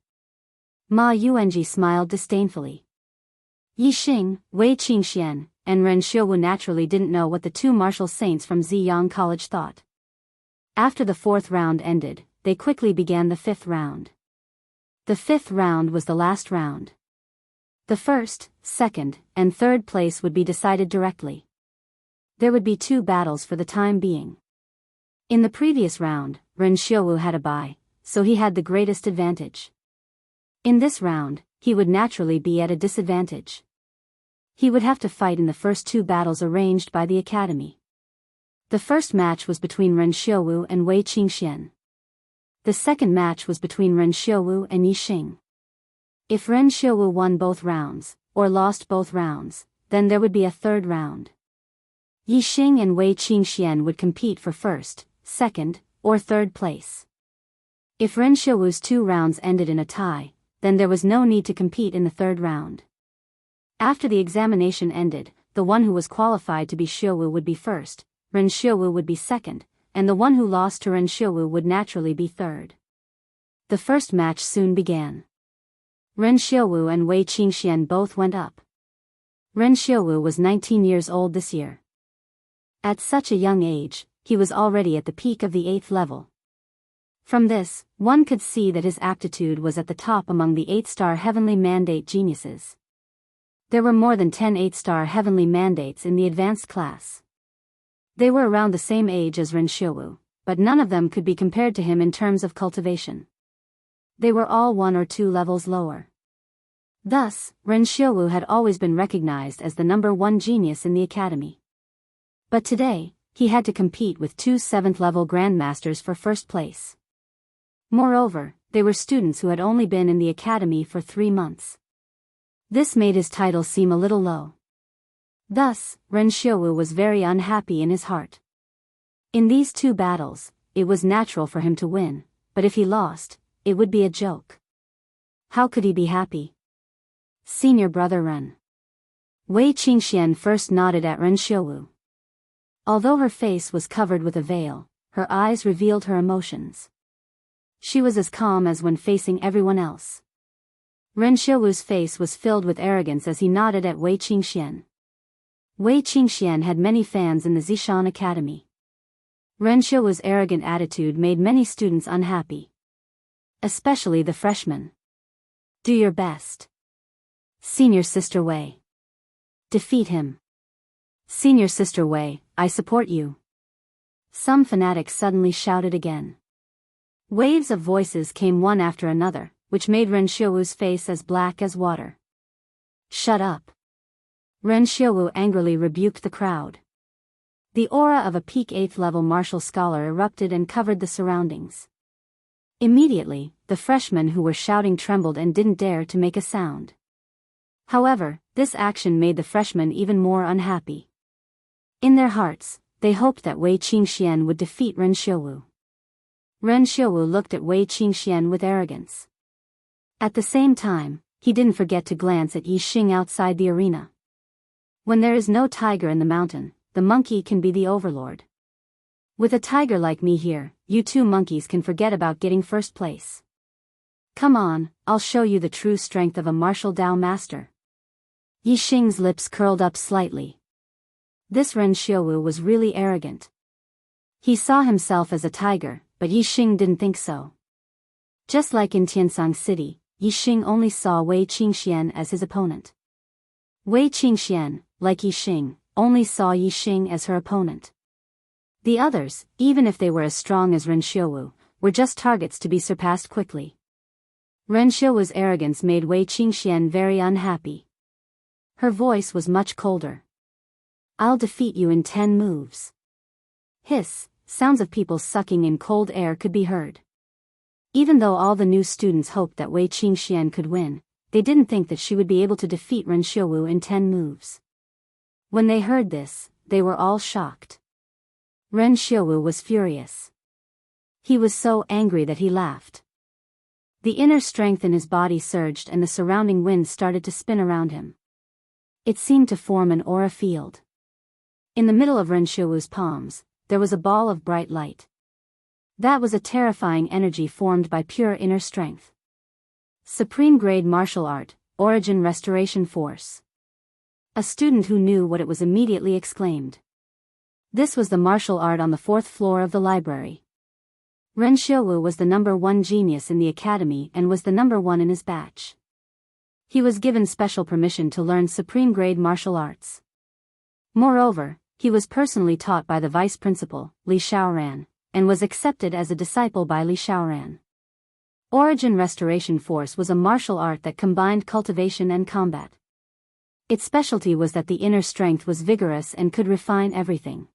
Ma Yuanji smiled disdainfully. Yi Xing, Wei Qingxian, and Ren Xiuwu naturally didn't know what the two martial saints from Ziyang College thought. After the 4th round ended, they quickly began the 5th round. The 5th round was the last round. The 1st, 2nd, and 3rd place would be decided directly. There would be 2 battles for the time being. In the previous round, Ren Xiuwu had a bye, so he had the greatest advantage. In this round, he would naturally be at a disadvantage. He would have to fight in the first 2 battles arranged by the academy. The first match was between Ren Xiuwu and Wei Qingxian. The second match was between Ren Xiuwu and Yi Xing. If Ren Xiuwu won both rounds, or lost both rounds, then there would be a 3rd round. Yi Xing and Wei Qingxian would compete for 1st, 2nd, or 3rd place. If Ren Xiuwu's 2 rounds ended in a tie, then there was no need to compete in the 3rd round. After the examination ended, the one who was qualified to be Xiuwu would be 1st, Ren Xiuwu would be 2nd, and the one who lost to Ren Xiuwu would naturally be 3rd. The first match soon began. Ren Xiuwu and Wei Qingxian both went up. Ren Xiuwu was 19 years old this year. At such a young age, he was already at the peak of the 8th level. From this, one could see that his aptitude was at the top among the 8-star heavenly mandate geniuses. There were more than 10 8-star heavenly mandates in the advanced class. They were around the same age as Ren Xiuwu, but none of them could be compared to him in terms of cultivation. They were all 1 or 2 levels lower. Thus, Ren Xiuwu had always been recognized as the number 1 genius in the academy. But today, he had to compete with 2 7th-level grandmasters for first place. Moreover, they were students who had only been in the academy for 3 months. This made his title seem a little low. Thus, Ren Xiuwu was very unhappy in his heart. In these 2 battles, it was natural for him to win, but if he lost, it would be a joke. How could he be happy? Senior brother Ren. Wei Qingxian first nodded at Ren Xiuwu. Although her face was covered with a veil, her eyes revealed her emotions. She was as calm as when facing everyone else. Ren Xiuwu's face was filled with arrogance as he nodded at Wei Qingxian. Wei Qingxian had many fans in the Zishan Academy. Ren Xiuwu's arrogant attitude made many students unhappy. Especially the freshmen. Do your best. Senior Sister Wei. Defeat him. Senior Sister Wei, I support you. Some fanatics suddenly shouted again. Waves of voices came one after another, which made Ren Xiuwu's face as black as water. Shut up. Ren Xiuwu angrily rebuked the crowd. The aura of a peak 8th-level martial scholar erupted and covered the surroundings. Immediately, the freshmen who were shouting trembled and didn't dare to make a sound. However, this action made the freshmen even more unhappy. In their hearts, they hoped that Wei Qingxian would defeat Ren Xiuwu. Ren Xiuwu looked at Wei Qingxian with arrogance. At the same time, he didn't forget to glance at Yi Xing outside the arena. When there is no tiger in the mountain, the monkey can be the overlord. With a tiger like me here, you two monkeys can forget about getting first place. Come on, I'll show you the true strength of a martial Dao master. Yi Xing's lips curled up slightly. This Ren Xiaowu was really arrogant. He saw himself as a tiger, but Yi Xing didn't think so. Just like in Tiansang City, Yi Xing only saw Wei Qingxian as his opponent. Wei Qingxian, like Yi Xing, only saw Yi Xing as her opponent. The others, even if they were as strong as Ren Xiaowu, were just targets to be surpassed quickly. Ren Xiaowu's arrogance made Wei Qingxian very unhappy. Her voice was much colder. I'll defeat you in 10 moves. Hiss, sounds of people sucking in cold air could be heard. Even though all the new students hoped that Wei Qingxian could win, they didn't think that she would be able to defeat Ren Xiaowu in 10 moves. When they heard this, they were all shocked. Ren Xiaowu was furious. He was so angry that he laughed. The inner strength in his body surged and the surrounding wind started to spin around him. It seemed to form an aura field. In the middle of Ren Xiaowu's palms, there was a ball of bright light. That was a terrifying energy formed by pure inner strength. Supreme grade martial art, origin restoration force. A student who knew what it was immediately exclaimed. This was the martial art on the 4th floor of the library. Ren Xiaowu was the #1 genius in the academy and was the #1 in his batch. He was given special permission to learn supreme grade martial arts. Moreover, he was personally taught by the vice principal, Li Xiaoran, and was accepted as a disciple by Li Xiaoran. Origin Restoration Force was a martial art that combined cultivation and combat. Its specialty was that the inner strength was vigorous and could refine everything.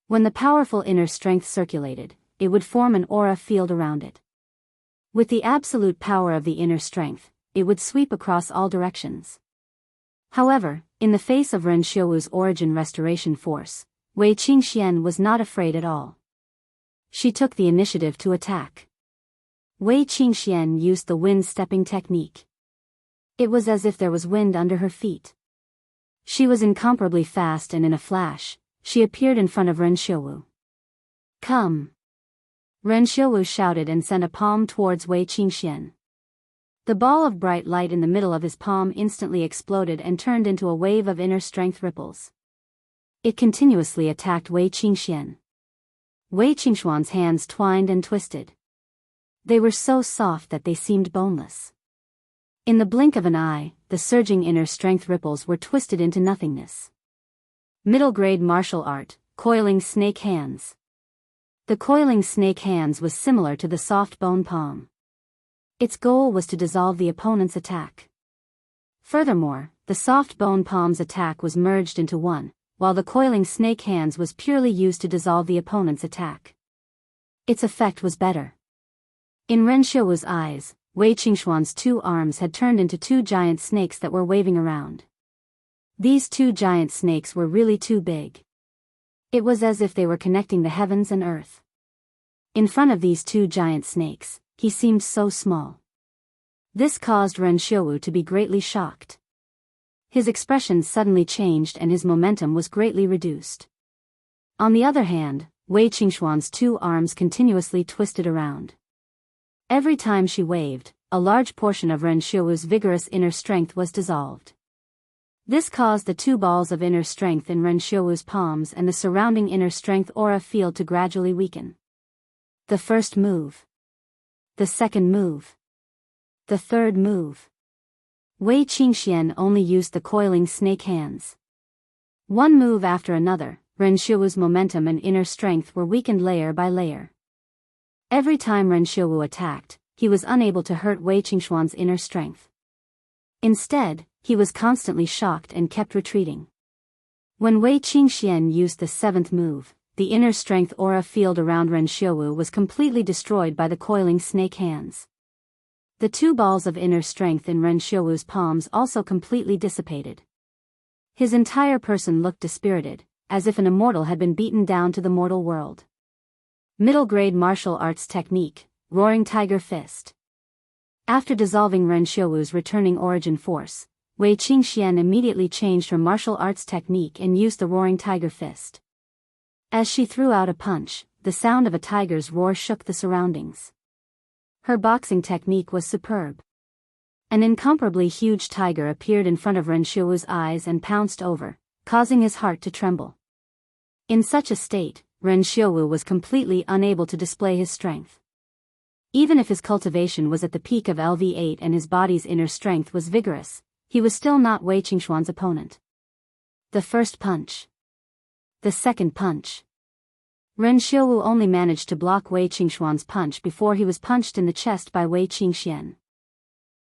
When the powerful inner strength circulated, it would form an aura field around it. With the absolute power of the inner strength, it would sweep across all directions. However, in the face of Ren Xiaowu's origin restoration force, Wei Qingxian was not afraid at all. She took the initiative to attack. Wei Qingxian used the wind-stepping technique. It was as if there was wind under her feet. She was incomparably fast and in a flash, she appeared in front of Ren Xiaowu. Come! Ren Xiaowu shouted and sent a palm towards Wei Qingxian. The ball of bright light in the middle of his palm instantly exploded and turned into a wave of inner strength ripples. It continuously attacked Wei Qingxian. Wei Qingxuan's hands twined and twisted. They were so soft that they seemed boneless. In the blink of an eye, the surging inner strength ripples were twisted into nothingness. Middle grade martial art, coiling snake hands. The coiling snake hands was similar to the soft bone palm. Its goal was to dissolve the opponent's attack. Furthermore, the soft bone palm's attack was merged into one, while the coiling snake hands was purely used to dissolve the opponent's attack. Its effect was better. In Ren Xiaowu's eyes, Wei Qingxuan's 2 arms had turned into 2 giant snakes that were waving around. These 2 giant snakes were really too big. It was as if they were connecting the heavens and earth. In front of these 2 giant snakes, he seemed so small. This caused Ren Xiaowu to be greatly shocked. His expression suddenly changed and his momentum was greatly reduced. On the other hand, Wei Qingxuan's 2 arms continuously twisted around. Every time she waved, a large portion of Ren Xiaowu's vigorous inner strength was dissolved. This caused the 2 balls of inner strength in Ren Xiaowu's palms and the surrounding inner strength aura field to gradually weaken. The first move. The second move. The third move. Wei Qingxian only used the coiling snake hands. One move after another, Ren Xiaowu's momentum and inner strength were weakened layer by layer. Every time Ren Xiaowu attacked, he was unable to hurt Wei Qingxuan's inner strength. Instead, he was constantly shocked and kept retreating. When Wei Qingxian used the 7th move, the inner strength aura field around Ren Xiaowu was completely destroyed by the coiling snake hands. The 2 balls of inner strength in Ren Xiaowu's palms also completely dissipated. His entire person looked dispirited, as if an immortal had been beaten down to the mortal world. Middle grade martial arts technique, Roaring Tiger Fist. After dissolving Ren Xiaowu's returning origin force, Wei Qingxian immediately changed her martial arts technique and used the roaring tiger fist. As she threw out a punch, the sound of a tiger's roar shook the surroundings. Her boxing technique was superb. An incomparably huge tiger appeared in front of Ren Xiaowu's eyes and pounced over, causing his heart to tremble. In such a state, Ren Xiaowu was completely unable to display his strength. Even if his cultivation was at the peak of LV8 and his body's inner strength was vigorous, he was still not Wei Qingxuan's opponent. The first punch. The second punch. Ren Xiaowu only managed to block Wei Qingxuan's punch before he was punched in the chest by Wei Qingxian.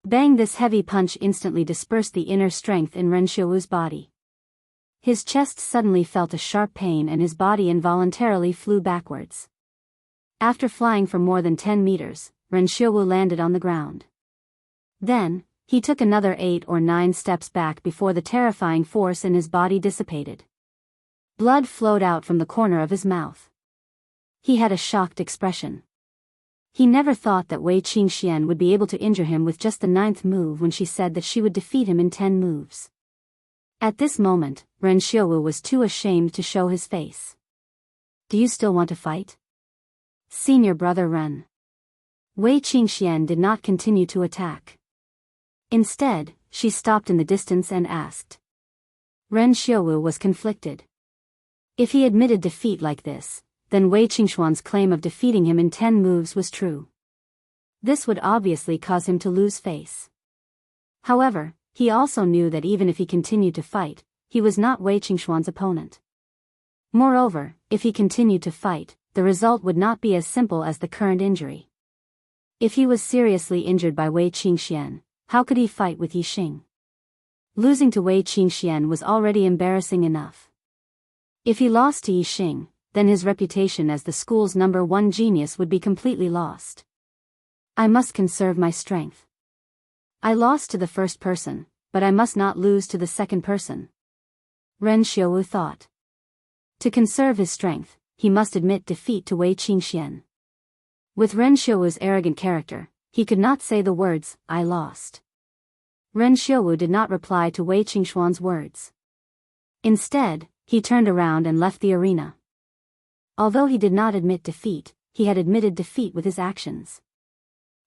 Bang! This heavy punch instantly dispersed the inner strength in Ren Xiaowu's body. His chest suddenly felt a sharp pain and his body involuntarily flew backwards. After flying for more than 10 meters, Ren Xiaowu landed on the ground. Then, he took another 8 or 9 steps back before the terrifying force in his body dissipated. Blood flowed out from the corner of his mouth. He had a shocked expression. He never thought that Wei Qingxian would be able to injure him with just the 9th move when she said that she would defeat him in 10 moves. At this moment, Ren Xiaowu was too ashamed to show his face. Do you still want to fight? Senior brother Ren. Wei Qingxian did not continue to attack. Instead, she stopped in the distance and asked. Ren Xiaowu was conflicted. If he admitted defeat like this, then Wei Qingxuan's claim of defeating him in 10 moves was true. This would obviously cause him to lose face. However, he also knew that even if he continued to fight, he was not Wei Qingxuan's opponent. Moreover, if he continued to fight, the result would not be as simple as the current injury. If he was seriously injured by Wei Qingxian, how could he fight with Yixing? Losing to Wei Qingxian was already embarrassing enough. If he lost to Yixing, then his reputation as the school's #1 genius would be completely lost. I must conserve my strength. I lost to the first person, but I must not lose to the second person. Ren Xiaowu thought. To conserve his strength, he must admit defeat to Wei Qingxian. With Ren Xiaowu's arrogant character, he could not say the words, I lost. Ren Xiaowu did not reply to Wei Qingxuan's words. Instead, he turned around and left the arena. Although he did not admit defeat, he had admitted defeat with his actions.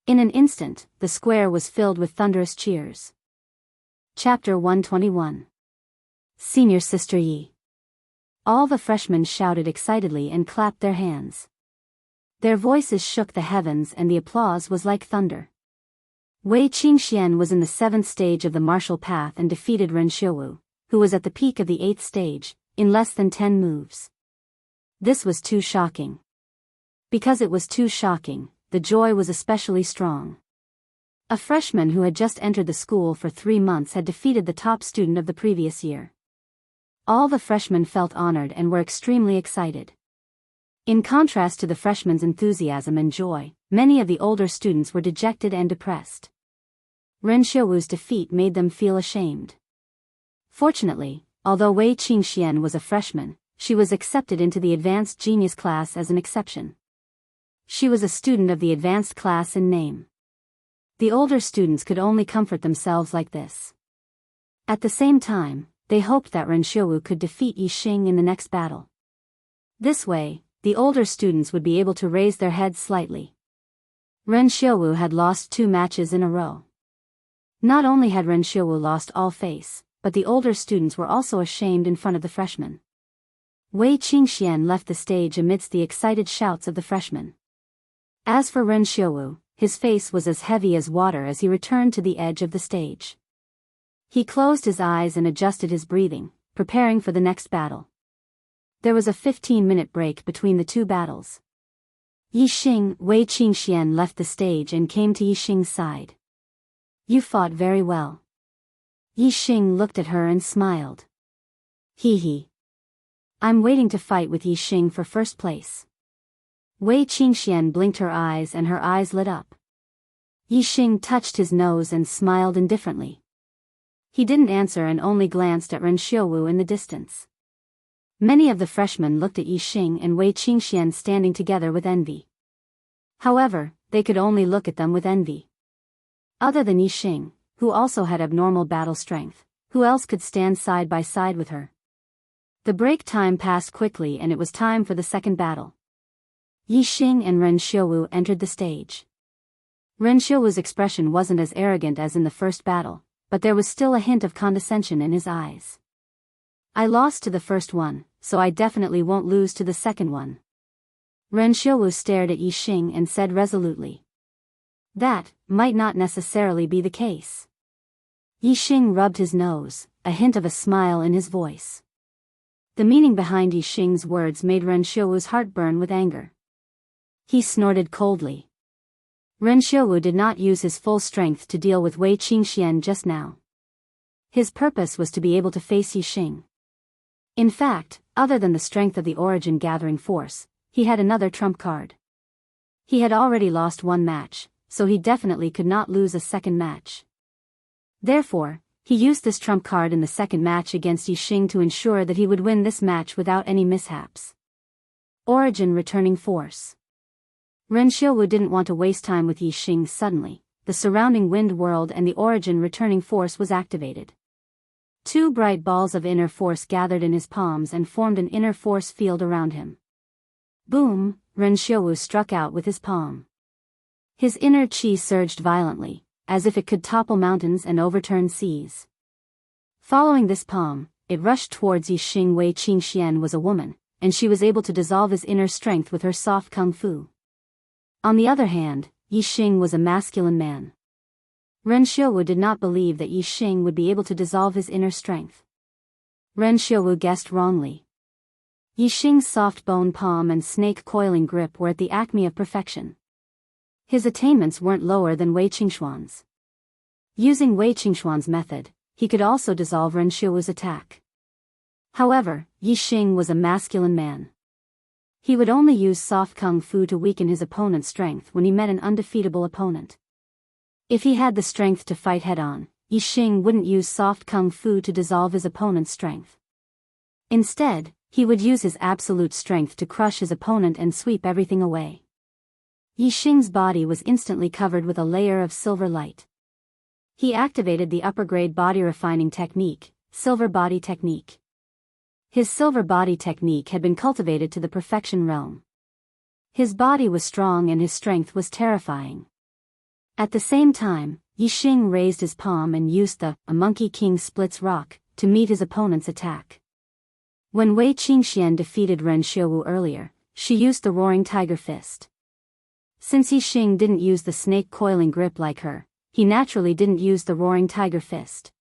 In an instant, the square was filled with thunderous cheers. Chapter 121. Senior Sister Yi. All the freshmen shouted excitedly and clapped their hands. Their voices shook the heavens and the applause was like thunder. Wei Qingxian was in the 7th stage of the martial path and defeated Ren Xiaowu, who was at the peak of the 8th stage, in less than 10 moves. This was too shocking. Because it was too shocking, the joy was especially strong. A freshman who had just entered the school for 3 months had defeated the top student of the previous year. All the freshmen felt honored and were extremely excited. In contrast to the freshmen's enthusiasm and joy, many of the older students were dejected and depressed. Ren Xiaowu's defeat made them feel ashamed. Fortunately, although Wei Qingxian was a freshman, she was accepted into the advanced genius class as an exception. She was a student of the advanced class in name. The older students could only comfort themselves like this. At the same time, they hoped that Ren Xiaowu could defeat Yixing in the next battle. This way, the older students would be able to raise their heads slightly. Ren Xiaowu had lost 2 matches in a row. Not only had Ren Xiaowu lost all face, but the older students were also ashamed in front of the freshmen. Wei Qingxian left the stage amidst the excited shouts of the freshmen. As for Ren Xiaowu, his face was as heavy as water as he returned to the edge of the stage. He closed his eyes and adjusted his breathing, preparing for the next battle. There was a 15-minute break between the 2 battles. Yixing, Wei Qingxian left the stage and came to Yixing's side. You fought very well. Yixing looked at her and smiled. Hee. I'm waiting to fight with Yixing for first place. Wei Qingxian blinked her eyes and her eyes lit up. Yixing touched his nose and smiled indifferently. He didn't answer and only glanced at Ren Xiaowu in the distance. Many of the freshmen looked at Yixing and Wei Qingxian standing together with envy. However, they could only look at them with envy. Other than Yixing, who also had abnormal battle strength, who else could stand side by side with her? The break time passed quickly and it was time for the second battle. Yixing and Ren Xiaowu entered the stage. Ren Xiaowu's expression wasn't as arrogant as in the first battle, but there was still a hint of condescension in his eyes. I lost to the first one, so I definitely won't lose to the second one. Ren Xiaowu stared at Yixing and said resolutely. That might not necessarily be the case. Yixing rubbed his nose, a hint of a smile in his voice. The meaning behind Yixing's words made Ren Xiaowu's heart burn with anger. He snorted coldly. Ren Xiaowu did not use his full strength to deal with Wei Qingxian just now. His purpose was to be able to face Yixing. In fact, other than the strength of the origin gathering force, he had another trump card. He had already lost one match, so he definitely could not lose a second match. Therefore, he used this trump card in the second match against Yixing to ensure that he would win this match without any mishaps. Origin returning force. Ren Xiaowu didn't want to waste time with Yixing suddenly. The surrounding wind world and the origin returning force was activated. Two bright balls of inner force gathered in his palms and formed an inner force field around him. Boom, Ren Xiaowu struck out with his palm. His inner chi surged violently, as if it could topple mountains and overturn seas. Following this palm, it rushed towards Yixing. Wei Qingxian was a woman, and she was able to dissolve his inner strength with her soft kung fu. On the other hand, Yixing was a masculine man. Ren Xiaowu did not believe that Yixing would be able to dissolve his inner strength. Ren Xiaowu guessed wrongly. Yixing's soft bone palm and snake coiling grip were at the acme of perfection. His attainments weren't lower than Wei Qingxuan's. Using Wei Qingxuan's method, he could also dissolve Ren Xiaowu's attack. However, Yixing was a masculine man. He would only use soft kung fu to weaken his opponent's strength when he met an undefeatable opponent. If he had the strength to fight head-on, Yixing wouldn't use soft kung fu to dissolve his opponent's strength. Instead, he would use his absolute strength to crush his opponent and sweep everything away. Yixing's body was instantly covered with a layer of silver light. He activated the upper-grade body refining technique, Silver Body Technique. His silver body technique had been cultivated to the perfection realm. His body was strong and his strength was terrifying. At the same time, Yixing raised his palm and used the "A Monkey King Splits Rock" to meet his opponent's attack. When Wei Qingxian defeated Ren Xiaowu earlier, she used the Roaring Tiger Fist. Since Yixing didn't use the snake coiling grip like her, he naturally didn't use the Roaring Tiger Fist.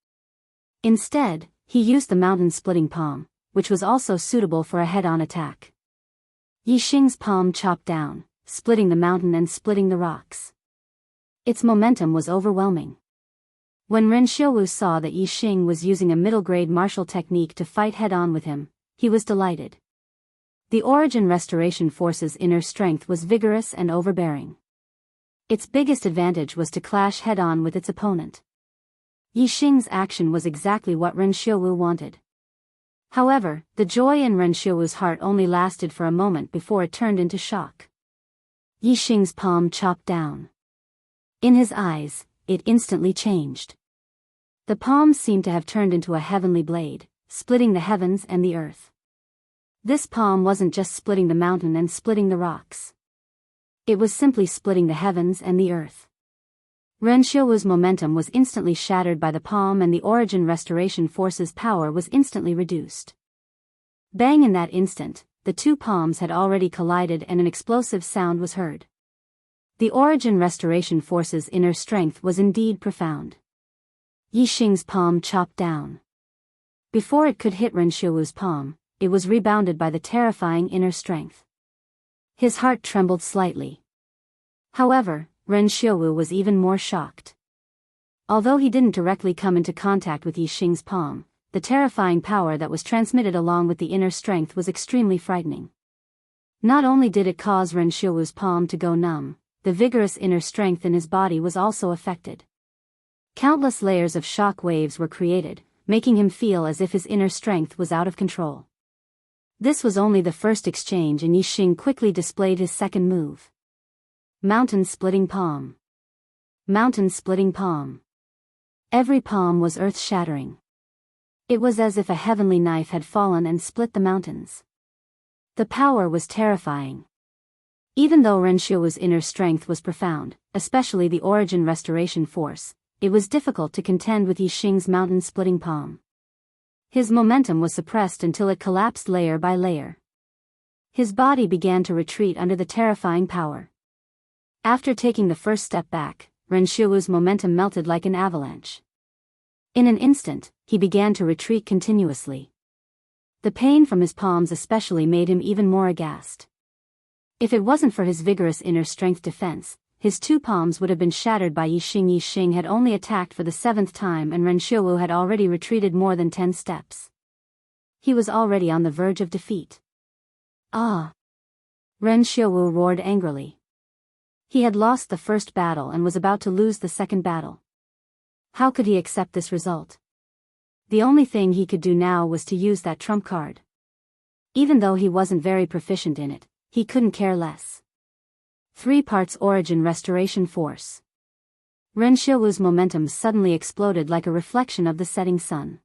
Instead, he used the Mountain Splitting Palm, which was also suitable for a head-on attack. Yixing's palm chopped down, splitting the mountain and splitting the rocks. Its momentum was overwhelming. When Ren Xiaowu saw that Yixing was using a middle-grade martial technique to fight head-on with him, he was delighted. The Origin Restoration Force's inner strength was vigorous and overbearing. Its biggest advantage was to clash head-on with its opponent. Yixing's action was exactly what Ren Xiaowu wanted. However, the joy in Ren Xiaowu's heart only lasted for a moment before it turned into shock. Yixing's palm chopped down. In his eyes, it instantly changed. The palm seemed to have turned into a heavenly blade, splitting the heavens and the earth. This palm wasn't just splitting the mountain and splitting the rocks. It was simply splitting the heavens and the earth. Ren Xiaowu's momentum was instantly shattered by the palm and the Origin Restoration Force's power was instantly reduced. Bang! In that instant, the two palms had already collided and an explosive sound was heard. The Origin Restoration Force's inner strength was indeed profound. Yixing's palm chopped down. Before it could hit Ren Xiaowu's palm, it was rebounded by the terrifying inner strength. His heart trembled slightly. However, Ren Xiaowu was even more shocked. Although he didn't directly come into contact with Yixing's palm, the terrifying power that was transmitted along with the inner strength was extremely frightening. Not only did it cause Ren Xiaowu's palm to go numb, the vigorous inner strength in his body was also affected. Countless layers of shock waves were created, making him feel as if his inner strength was out of control. This was only the first exchange and Yixing quickly displayed his second move. Mountain Splitting Palm. Mountain-splitting palm. Every palm was earth-shattering. It was as if a heavenly knife had fallen and split the mountains. The power was terrifying. Even though Renshio's inner strength was profound, especially the origin restoration force, it was difficult to contend with Yixing's mountain-splitting palm. His momentum was suppressed until it collapsed layer by layer. His body began to retreat under the terrifying power. After taking the first step back, Renshio's momentum melted like an avalanche. In an instant, he began to retreat continuously. The pain from his palms especially made him even more aghast. If it wasn't for his vigorous inner strength defense, his two palms would have been shattered by Yixing. Yixing had only attacked for the 7th time and Renshio had already retreated more than 10 steps. He was already on the verge of defeat. Ah! Renshio roared angrily. He had lost the first battle and was about to lose the second battle. How could he accept this result? The only thing he could do now was to use that trump card. Even though he wasn't very proficient in it, he couldn't care less. 3 parts origin restoration force. Renshio's momentum suddenly exploded like a reflection of the setting sun.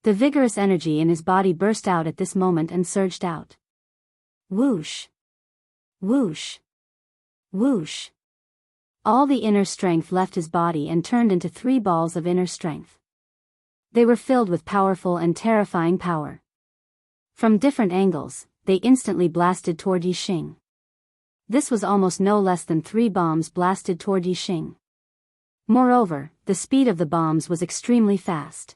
The vigorous energy in his body burst out at this moment and surged out. Whoosh! Whoosh! Whoosh! All the inner strength left his body and turned into 3 balls of inner strength. They were filled with powerful and terrifying power. From different angles, they instantly blasted toward Yixing. This was almost no less than 3 bombs blasted toward Yixing. Moreover, the speed of the bombs was extremely fast.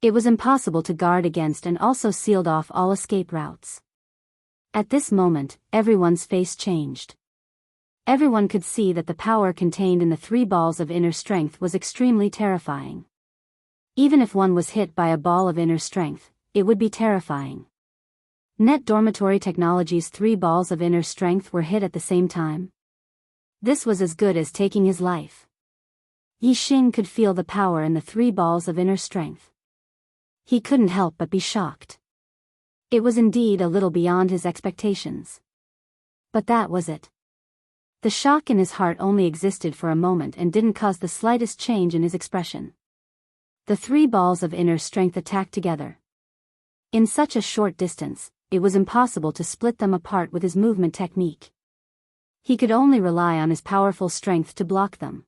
It was impossible to guard against and also sealed off all escape routes. At this moment, everyone's face changed. Everyone could see that the power contained in the 3 balls of inner strength was extremely terrifying. Even if one was hit by a ball of inner strength, it would be terrifying. Net Dormitory Technology's 3 balls of inner strength were hit at the same time. This was as good as taking his life. Yixing could feel the power in the 3 balls of inner strength. He couldn't help but be shocked. It was indeed a little beyond his expectations. But that was it. The shock in his heart only existed for a moment and didn't cause the slightest change in his expression. The 3 balls of inner strength attacked together. In such a short distance, it was impossible to split them apart with his movement technique. He could only rely on his powerful strength to block them.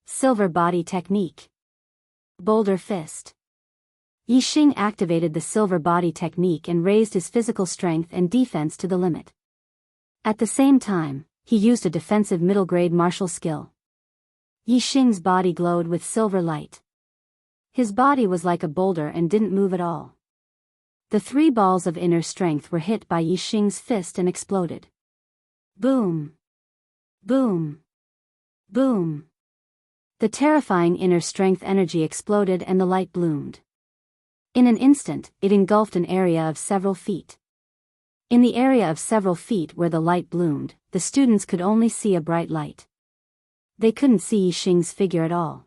Silver Body Technique. Boulder Fist. Yixing activated the Silver Body Technique and raised his physical strength and defense to the limit. At the same time, he used a defensive middle-grade martial skill. Yixing's body glowed with silver light. His body was like a boulder and didn't move at all. The 3 balls of inner strength were hit by Yixing's fist and exploded. Boom! Boom! Boom! The terrifying inner strength energy exploded and the light bloomed. In an instant, it engulfed an area of several feet. In the area of several feet where the light bloomed, the students could only see a bright light. They couldn't see Yixing's figure at all.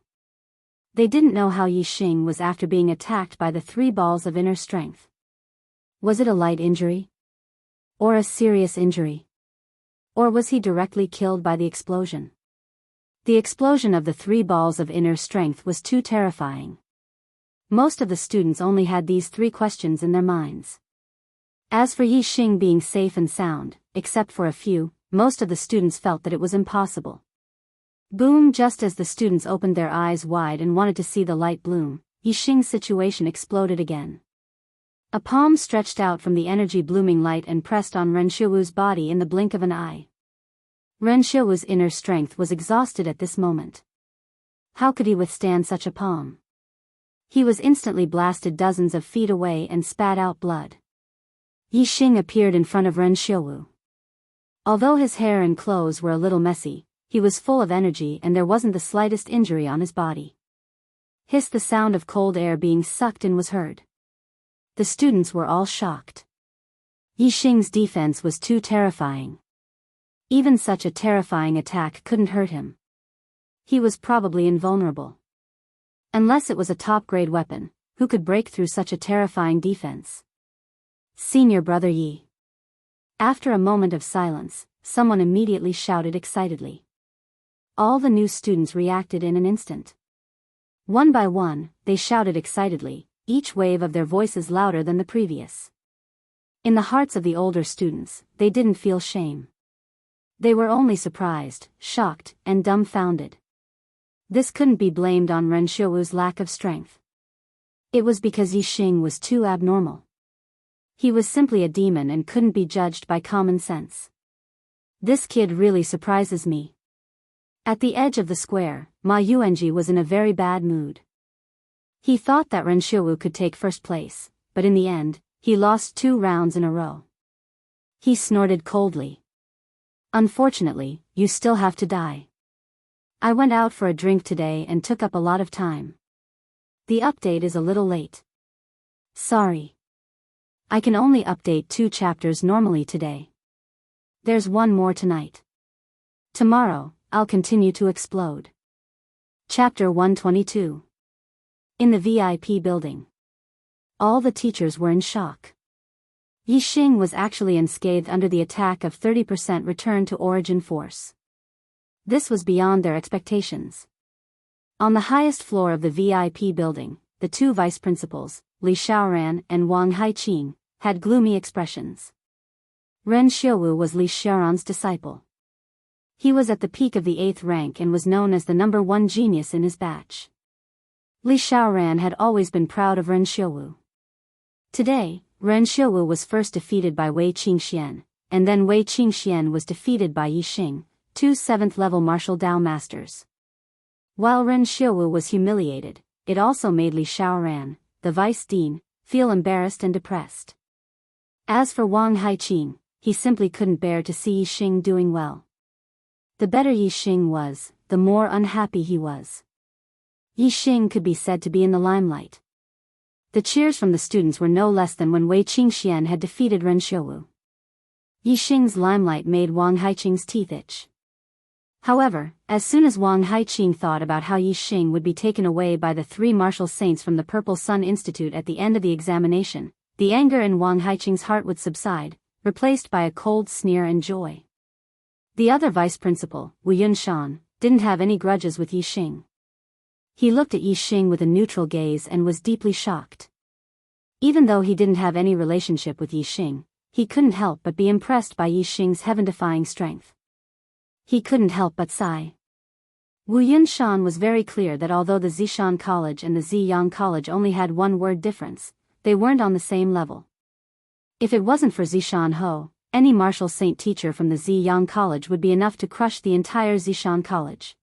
They didn't know how Yixing was after being attacked by the 3 balls of inner strength. Was it a light injury? Or a serious injury? Or was he directly killed by the explosion? The explosion of the 3 balls of inner strength was too terrifying. Most of the students only had these 3 questions in their minds. As for Yixing being safe and sound, except for a few, most of the students felt that it was impossible. Boom! Just as the students opened their eyes wide and wanted to see the light bloom, Yixing's situation exploded again. A palm stretched out from the energy blooming light and pressed on Renshio's body in the blink of an eye. Renshio's inner strength was exhausted at this moment. How could he withstand such a palm? He was instantly blasted dozens of feet away and spat out blood. Yixing appeared in front of Renshio. Although his hair and clothes were a little messy, he was full of energy and there wasn't the slightest injury on his body. Hiss! The sound of cold air being sucked in was heard. The students were all shocked. Yixing's defense was too terrifying. Even such a terrifying attack couldn't hurt him. He was probably invulnerable. Unless it was a top-grade weapon, who could break through such a terrifying defense? Senior Brother Yi. After a moment of silence, someone immediately shouted excitedly. all the new students reacted in an instant. One by one, they shouted excitedly, each wave of their voices louder than the previous. In the hearts of the older students, they didn't feel shame. They were only surprised, shocked, and dumbfounded. This couldn't be blamed on Ren Xiaowu's lack of strength. It was because Yixing was too abnormal. He was simply a demon and couldn't be judged by common sense. This kid really surprises me. At the edge of the square, Ma Yuanji was in a very bad mood. He thought that Ren Xiaowu could take first place, but in the end, he lost 2 rounds in a row. He snorted coldly. Unfortunately, you still have to die. I went out for a drink today and took up a lot of time. The update is a little late. Sorry. I can only update 2 chapters normally today. There's one more tonight. Tomorrow, I'll continue to explode. Chapter 122. In the VIP building. All the teachers were in shock. Yixing was actually unscathed under the attack of 30% return to origin force. This was beyond their expectations. On the highest floor of the VIP building, the 2 vice principals, Li Xiaoran and Wang Haiqing, had gloomy expressions. Ren Xiaowu was Li Xiaoran's disciple. He was at the peak of the 8th rank and was known as the number 1 genius in his batch. Li Xiaoran had always been proud of Ren Xiaowu. Today, Ren Xiaowu was first defeated by Wei Qingxian, and then Wei Qingxian was defeated by Yixing, 2 7th-level martial Dao masters. While Ren Xiaowu was humiliated, it also made Li Xiaoran, the vice dean, feel embarrassed and depressed. As for Wang Haiqing, he simply couldn't bear to see Yixing doing well. The better Yixing was, the more unhappy he was. Yixing could be said to be in the limelight. The cheers from the students were no less than when Wei Qingxian had defeated Ren Xiaowu. Yixing's limelight made Wang Haiqing's teeth itch. However, as soon as Wang Haiqing thought about how Yixing would be taken away by the 3 martial saints from the Purple Sun Institute at the end of the examination, the anger in Wang Haiqing's heart would subside, replaced by a cold sneer and joy. The other vice principal, Wu Yunshan, didn't have any grudges with Yixing. He looked at Yixing with a neutral gaze and was deeply shocked. Even though he didn't have any relationship with Yixing, he couldn't help but be impressed by Yixing's heaven-defying strength. He couldn't help but sigh. Wu Yunshan was very clear that although the Zishan College and the Ziyang College only had 1 word difference, they weren't on the same level. If it wasn't for Zishan Ho, any martial saint teacher from the Ziyang College would be enough to crush the entire Zishan College.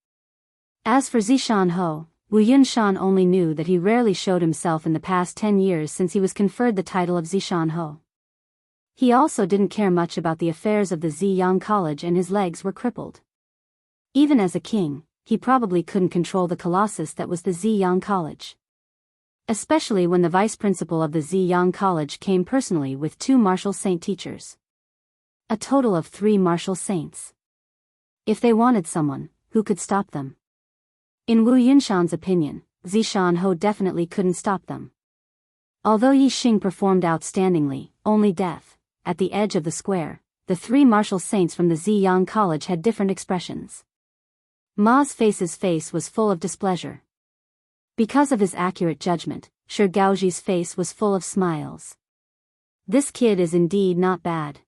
As for Zishan Ho, Wu Yunshan only knew that he rarely showed himself in the past 10 years since he was conferred the title of Zishan Ho. He also didn't care much about the affairs of the Ziyang College and his legs were crippled. Even as a king, he probably couldn't control the colossus that was the Ziyang College. Especially when the vice principal of the Ziyang College came personally with 2 martial saint teachers. A total of 3 martial saints. If they wanted someone, who could stop them? In Wu Yunshan's opinion, Zishan Ho definitely couldn't stop them. Although Yixing performed outstandingly, only death, at the edge of the square, the 3 martial saints from the Ziyang College had different expressions. Ma's face was full of displeasure. Because of his accurate judgment, Shi Gaoji's face was full of smiles. This kid is indeed not bad.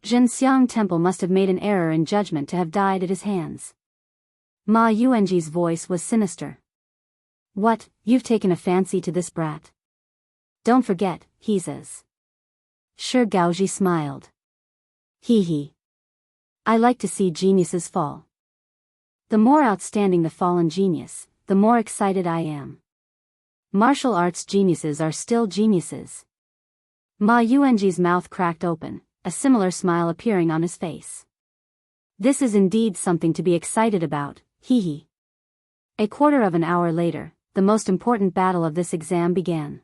Zhenxiang Temple must have made an error in judgment to have died at his hands. Ma Yuanji's voice was sinister. What, you've taken a fancy to this brat? Don't forget, he's as. Shi Gaoji smiled. Hee. I like to see geniuses fall. The more outstanding the fallen genius, the more excited I am. Martial arts geniuses are still geniuses. Ma Yuanji's mouth cracked open, a similar smile appearing on his face. This is indeed something to be excited about, hee. A quarter of an hour later, the most important battle of this exam began.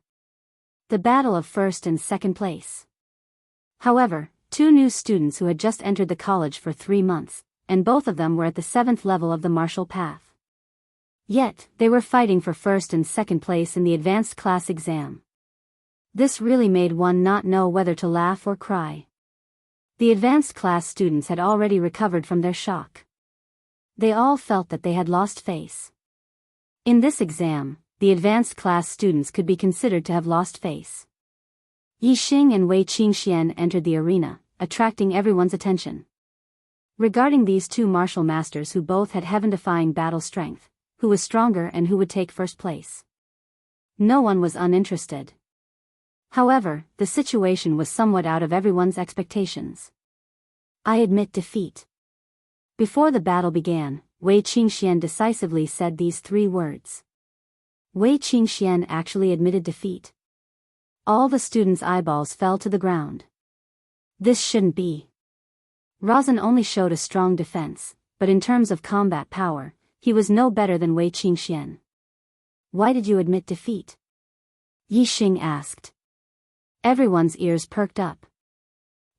The battle of first and second place. However, 2 new students who had just entered the college for 3 months, and both of them were at the 7th level of the martial path. Yet, they were fighting for first and second place in the advanced class exam. This really made one not know whether to laugh or cry. The advanced class students had already recovered from their shock. They all felt that they had lost face. In this exam, the advanced class students could be considered to have lost face. Yi Xing and Wei Qingxian entered the arena, attracting everyone's attention. Regarding these two martial masters who both had heaven-defying battle strength, who was stronger and who would take first place? No one was uninterested. However, the situation was somewhat out of everyone's expectations. I admit defeat. Before the battle began, Wei Qingxian decisively said these three words. Wei Qingxian actually admitted defeat. All the students' eyeballs fell to the ground. This shouldn't be. Razan only showed a strong defense, but in terms of combat power, he was no better than Wei Qingxian. Why did you admit defeat? Yi Xing asked. Everyone's ears perked up.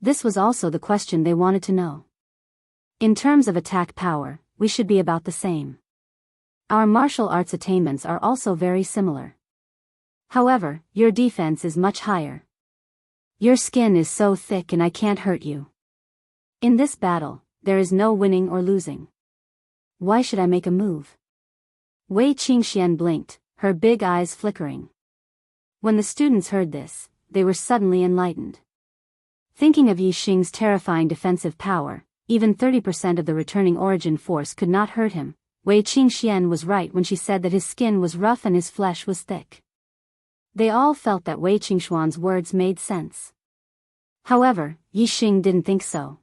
This was also the question they wanted to know. In terms of attack power, we should be about the same. Our martial arts attainments are also very similar. However, your defense is much higher. Your skin is so thick and I can't hurt you. In this battle, there is no winning or losing. Why should I make a move? Wei Qingxian blinked, her big eyes flickering. When the students heard this, they were suddenly enlightened. Thinking of Yi Xing's terrifying defensive power, even 30% of the returning origin force could not hurt him. Wei Qingxian was right when she said that his skin was rough and his flesh was thick. They all felt that Wei Qingxuan's words made sense. However, Yi Xing didn't think so.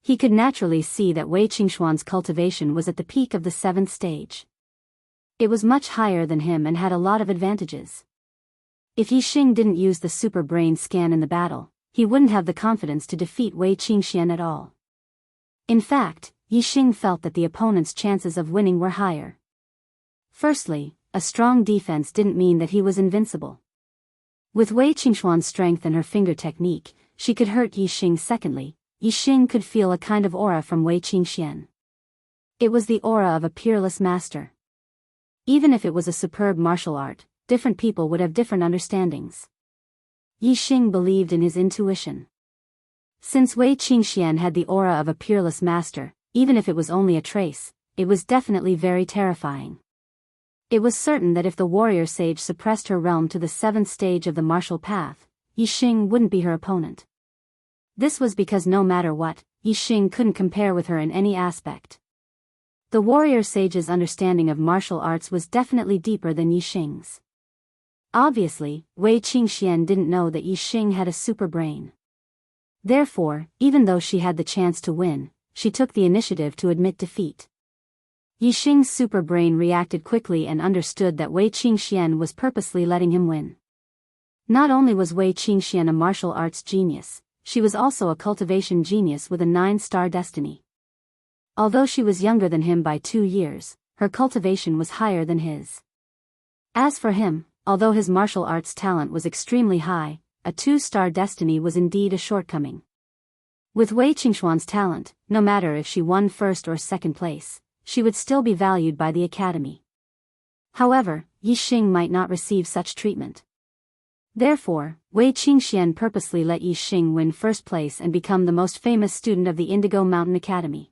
He could naturally see that Wei Qingxuan's cultivation was at the peak of the 7th stage. It was much higher than him and had a lot of advantages. If Yi Xing didn't use the super brain scan in the battle, he wouldn't have the confidence to defeat Wei Qingxian at all. In fact, Yi Xing felt that the opponent's chances of winning were higher. Firstly, a strong defense didn't mean that he was invincible. With Wei Qingxuan's strength and her finger technique, she could hurt Yi Xing. Secondly, Yi Xing could feel a kind of aura from Wei Qingxian. It was the aura of a peerless master. Even if it was a superb martial art, different people would have different understandings. Yi Xing believed in his intuition. Since Wei Qingxian had the aura of a peerless master, even if it was only a trace, it was definitely very terrifying. It was certain that if the warrior sage suppressed her realm to the 7th stage of the martial path, Yi Xing wouldn't be her opponent. This was because no matter what, Yi Xing couldn't compare with her in any aspect. The warrior sage's understanding of martial arts was definitely deeper than Yi Xing's. Obviously, Wei Qingxian didn't know that Yi Xing had a super brain. Therefore, even though she had the chance to win, she took the initiative to admit defeat. Yi Xing's super brain reacted quickly and understood that Wei Qingxian was purposely letting him win. Not only was Wei Qingxian a martial arts genius, she was also a cultivation genius with a 9-star destiny. Although she was younger than him by 2 years, her cultivation was higher than his. As for him, although his martial arts talent was extremely high, a 2-star destiny was indeed a shortcoming. With Wei Qingxuan's talent, no matter if she won 1st or 2nd place, she would still be valued by the academy. However, Yi Xing might not receive such treatment. Therefore, Wei Qingxian purposely let Yi Xing win 1st place and become the most famous student of the Indigo Mountain Academy.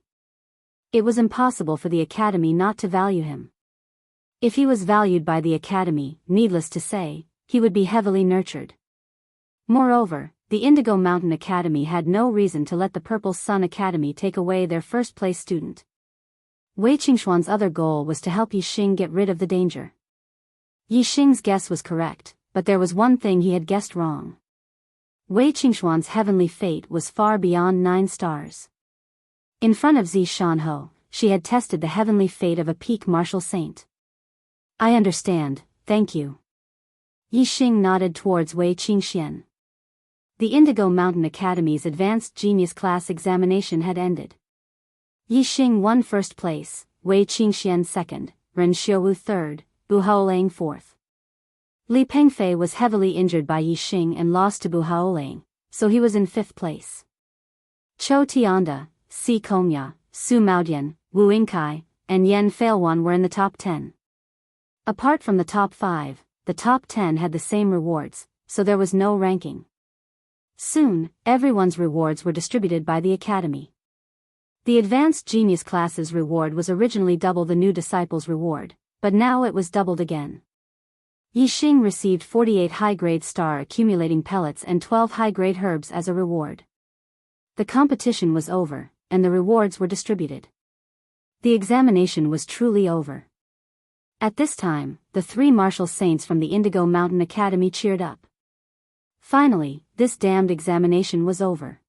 It was impossible for the academy not to value him. If he was valued by the academy, needless to say, he would be heavily nurtured. Moreover, the Indigo Mountain Academy had no reason to let the Purple Sun Academy take away their 1st place student. Wei Qingxuan's other goal was to help Yi Xing get rid of the danger. Yi Xing's guess was correct, but there was one thing he had guessed wrong. Wei Qingxuan's heavenly fate was far beyond 9 stars. In front of Zi Shanho, she had tested the heavenly fate of a peak martial saint. I understand, thank you. Yi Xing nodded towards Wei Qingxian. The Indigo Mountain Academy's Advanced Genius Class examination had ended. Yi Xing won 1st place, Wei Qingxian 2nd, Ren Xiuwu 3rd, Bu Haolang 4th. Li Pengfei was heavily injured by Yi Xing and lost to Bu Haolang, so he was in 5th place. Chou Tianda, Si Kongya, Su Maodian, Wu Yingkai, and Yan Failwan were in the top 10. Apart from the top 5, the top 10 had the same rewards, so there was no ranking. Soon, everyone's rewards were distributed by the academy. The Advanced Genius class's reward was originally double the new disciple's reward, but now it was doubled again. Yixing received 48 high-grade star accumulating pellets and 12 high-grade herbs as a reward. The competition was over, and the rewards were distributed. The examination was truly over. At this time, the 3 martial saints from the Indigo Mountain Academy cheered up. Finally, this damned examination was over.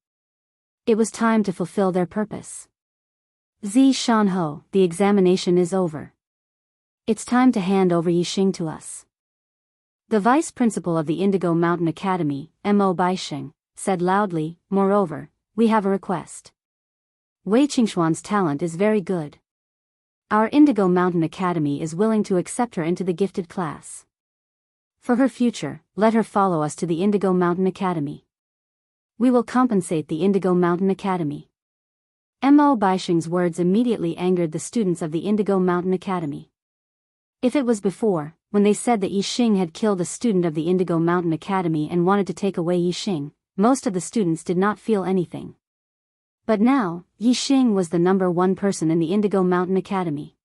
It was time to fulfill their purpose. Zi Shanho, the examination is over. It's time to hand over Yixing to us. The vice principal of the Indigo Mountain Academy, Mo Baixing, said loudly, moreover, we have a request. Wei Qingxuan's talent is very good. Our Indigo Mountain Academy is willing to accept her into the gifted class. For her future, let her follow us to the Indigo Mountain Academy. We will compensate the Indigo Mountain Academy. Mo Baixing's words immediately angered the students of the Indigo Mountain Academy. If it was before, when they said that Yixing had killed a student of the Indigo Mountain Academy and wanted to take away Yixing, most of the students did not feel anything. But now, Yixing was the number 1 person in the Indigo Mountain Academy.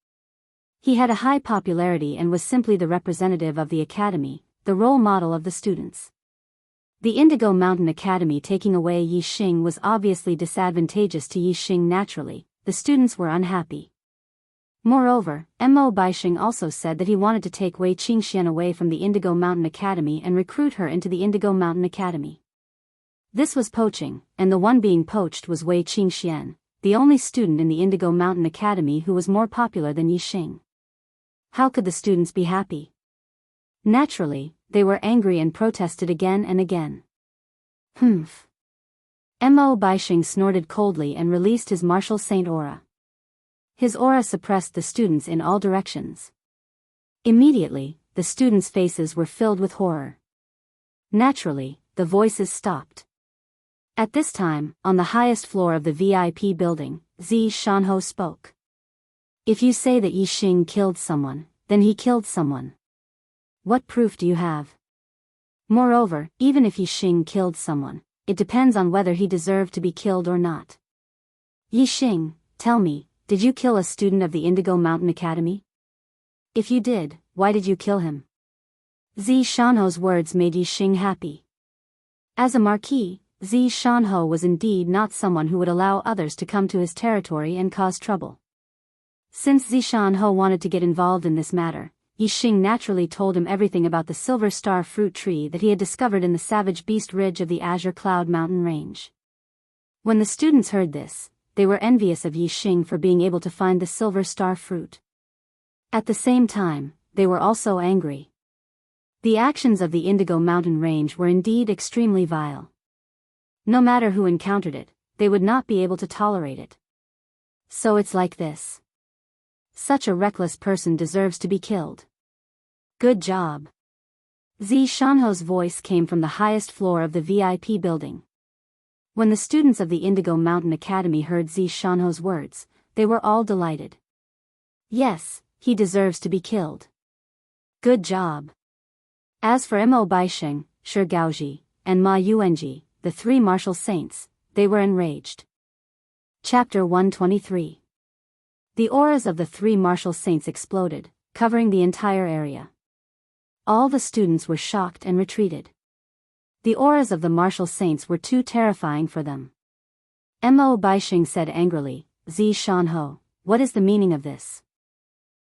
He had a high popularity and was simply the representative of the academy, the role model of the students. The Indigo Mountain Academy taking away Yixing was obviously disadvantageous to Yixing naturally, the students were unhappy. Moreover, Mo Baixing also said that he wanted to take Wei Qingxian away from the Indigo Mountain Academy and recruit her into the Indigo Mountain Academy. This was poaching, and the one being poached was Wei Qingxian, the only student in the Indigo Mountain Academy who was more popular than Yixing. How could the students be happy? Naturally, they were angry and protested again and again. Humph. Mo Baixing snorted coldly and released his martial saint aura. His aura suppressed the students in all directions. Immediately, the students' faces were filled with horror. Naturally, the voices stopped. At this time, on the highest floor of the VIP building, Zi Shanho spoke. If you say that Yixing killed someone, then he killed someone. What proof do you have? Moreover, even if Yixing killed someone, it depends on whether he deserved to be killed or not. Yixing, tell me, did you kill a student of the Indigo Mountain Academy? If you did, why did you kill him? Zi Shanho's words made Yixing happy. As a marquis, Zi Shanho was indeed not someone who would allow others to come to his territory and cause trouble. Since Zi Shanho wanted to get involved in this matter, Yixing naturally told him everything about the Silver Star fruit tree that he had discovered in the Savage Beast Ridge of the Azure Cloud Mountain Range. When the students heard this, they were envious of Yixing for being able to find the Silver Star fruit. At the same time, they were also angry. The actions of the Indigo Mountain Range were indeed extremely vile. No matter who encountered it, they would not be able to tolerate it. So it's like this. Such a reckless person deserves to be killed. Good job. Zi Shanho's voice came from the highest floor of the VIP building. When the students of the Indigo Mountain Academy heard Zi Shanho's words, they were all delighted. Yes, he deserves to be killed. Good job. As for Mo Baixing, Shi Gaoji, and Ma Yuanji, the 3 martial saints, they were enraged. Chapter 123. The auras of the 3 martial saints exploded, covering the entire area. All the students were shocked and retreated. The auras of the martial saints were too terrifying for them. Mo Baixing said angrily, Zi Shanho, what is the meaning of this?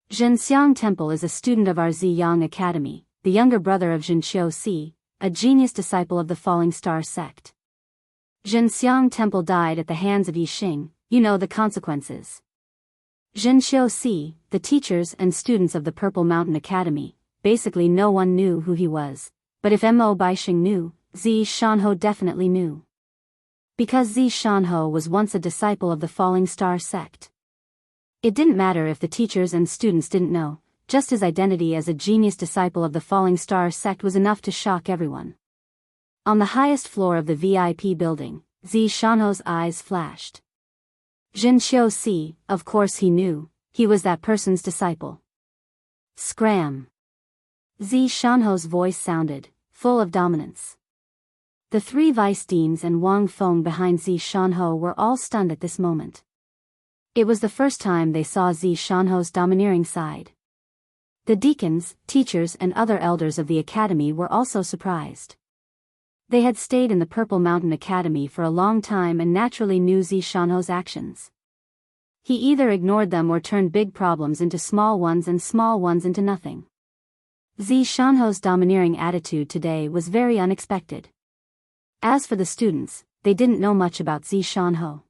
Zhenxiang Temple is a student of our Ziyang Academy, the younger brother of Zhenqiu Si, a genius disciple of the Falling Star sect. Zhenxiang Temple died at the hands of Yixing, you know the consequences. Zhenqiu Si, the teachers and students of the Purple Mountain Academy, basically no one knew who he was, but if Mo Baixing knew, Zi Shanho definitely knew. Because Zi Shanho was once a disciple of the Falling Star sect. It didn't matter if the teachers and students didn't know, just his identity as a genius disciple of the Falling Star sect was enough to shock everyone. On the highest floor of the VIP building, Zi Shanho's eyes flashed. Zhenqiu Si, of course he knew, he was that person's disciple. Scram! Zi Shanho's voice sounded, full of dominance. The 3 vice deans and Wang Feng behind Zi Shanho were all stunned at this moment. It was the first time they saw Zi Shanho's domineering side. The deacons, teachers and other elders of the academy were also surprised. They had stayed in the Purple Mountain Academy for a long time and naturally knew Zi Shanho's actions. He either ignored them or turned big problems into small ones and small ones into nothing. Zi Shanho's domineering attitude today was very unexpected. As for the students, they didn't know much about Zi Shanho.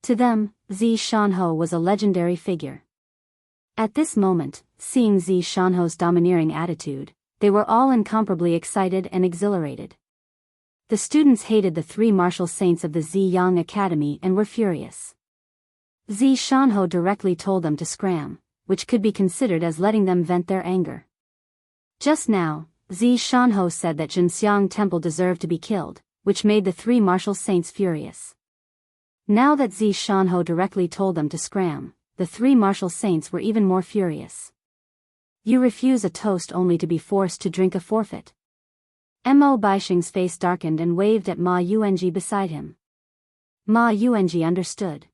To them, Zi Shanho was a legendary figure. At this moment, seeing Zi Shanho's domineering attitude, they were all incomparably excited and exhilarated. The students hated the three martial saints of the Zi Yang Academy and were furious. Zi Shanho directly told them to scram, which could be considered as letting them vent their anger. Just now, Zi Shanho said that Jinxiang Temple deserved to be killed, which made the three martial saints furious. Now that Zi Shanho directly told them to scram, the three martial saints were even more furious. You refuse a toast only to be forced to drink a forfeit. Mo Baixing's face darkened and waved at Ma Yuanji beside him. Ma Yuanji understood.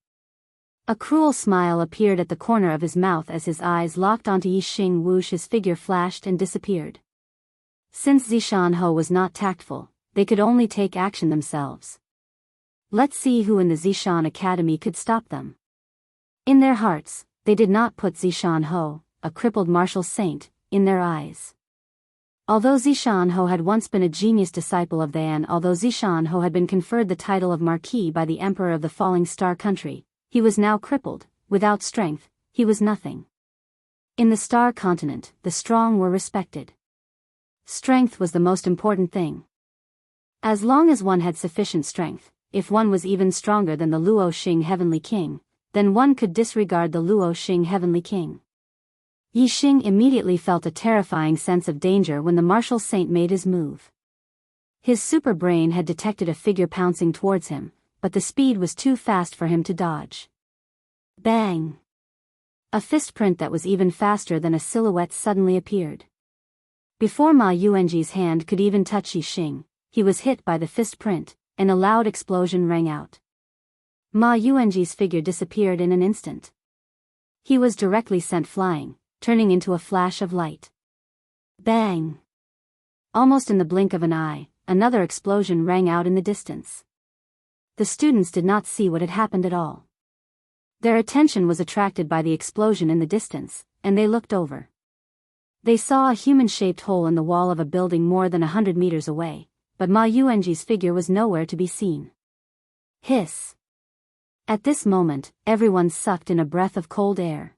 A cruel smile appeared at the corner of his mouth as his eyes locked onto Yixing Wu's. His figure flashed and disappeared. Since Zi Shanho was not tactful, they could only take action themselves. Let's see who in the Zishan Academy could stop them. In their hearts, they did not put Zi Shanho, a crippled martial saint, in their eyes. Although Zi Shanho had once been a genius disciple of although Zi Shanho had been conferred the title of Marquis by the Emperor of the Falling Star Country, he was now crippled. Without strength, he was nothing. In the Star Continent, the strong were respected. Strength was the most important thing. As long as one had sufficient strength, if one was even stronger than the Luo Xing Heavenly King, then one could disregard the Luo Xing Heavenly King. Yixing immediately felt a terrifying sense of danger when the martial saint made his move. His super brain had detected a figure pouncing towards him, but the speed was too fast for him to dodge. Bang! A fist print that was even faster than a silhouette suddenly appeared. Before Ma Yuanji's hand could even touch Yixing, he was hit by the fist print, and a loud explosion rang out. Ma Yuanji's figure disappeared in an instant. He was directly sent flying, turning into a flash of light. Bang! Almost in the blink of an eye, another explosion rang out in the distance. The students did not see what had happened at all. Their attention was attracted by the explosion in the distance, and they looked over. They saw a human-shaped hole in the wall of a building more than 100 meters away, but Ma Yuanji's figure was nowhere to be seen. Hiss! At this moment, everyone sucked in a breath of cold air.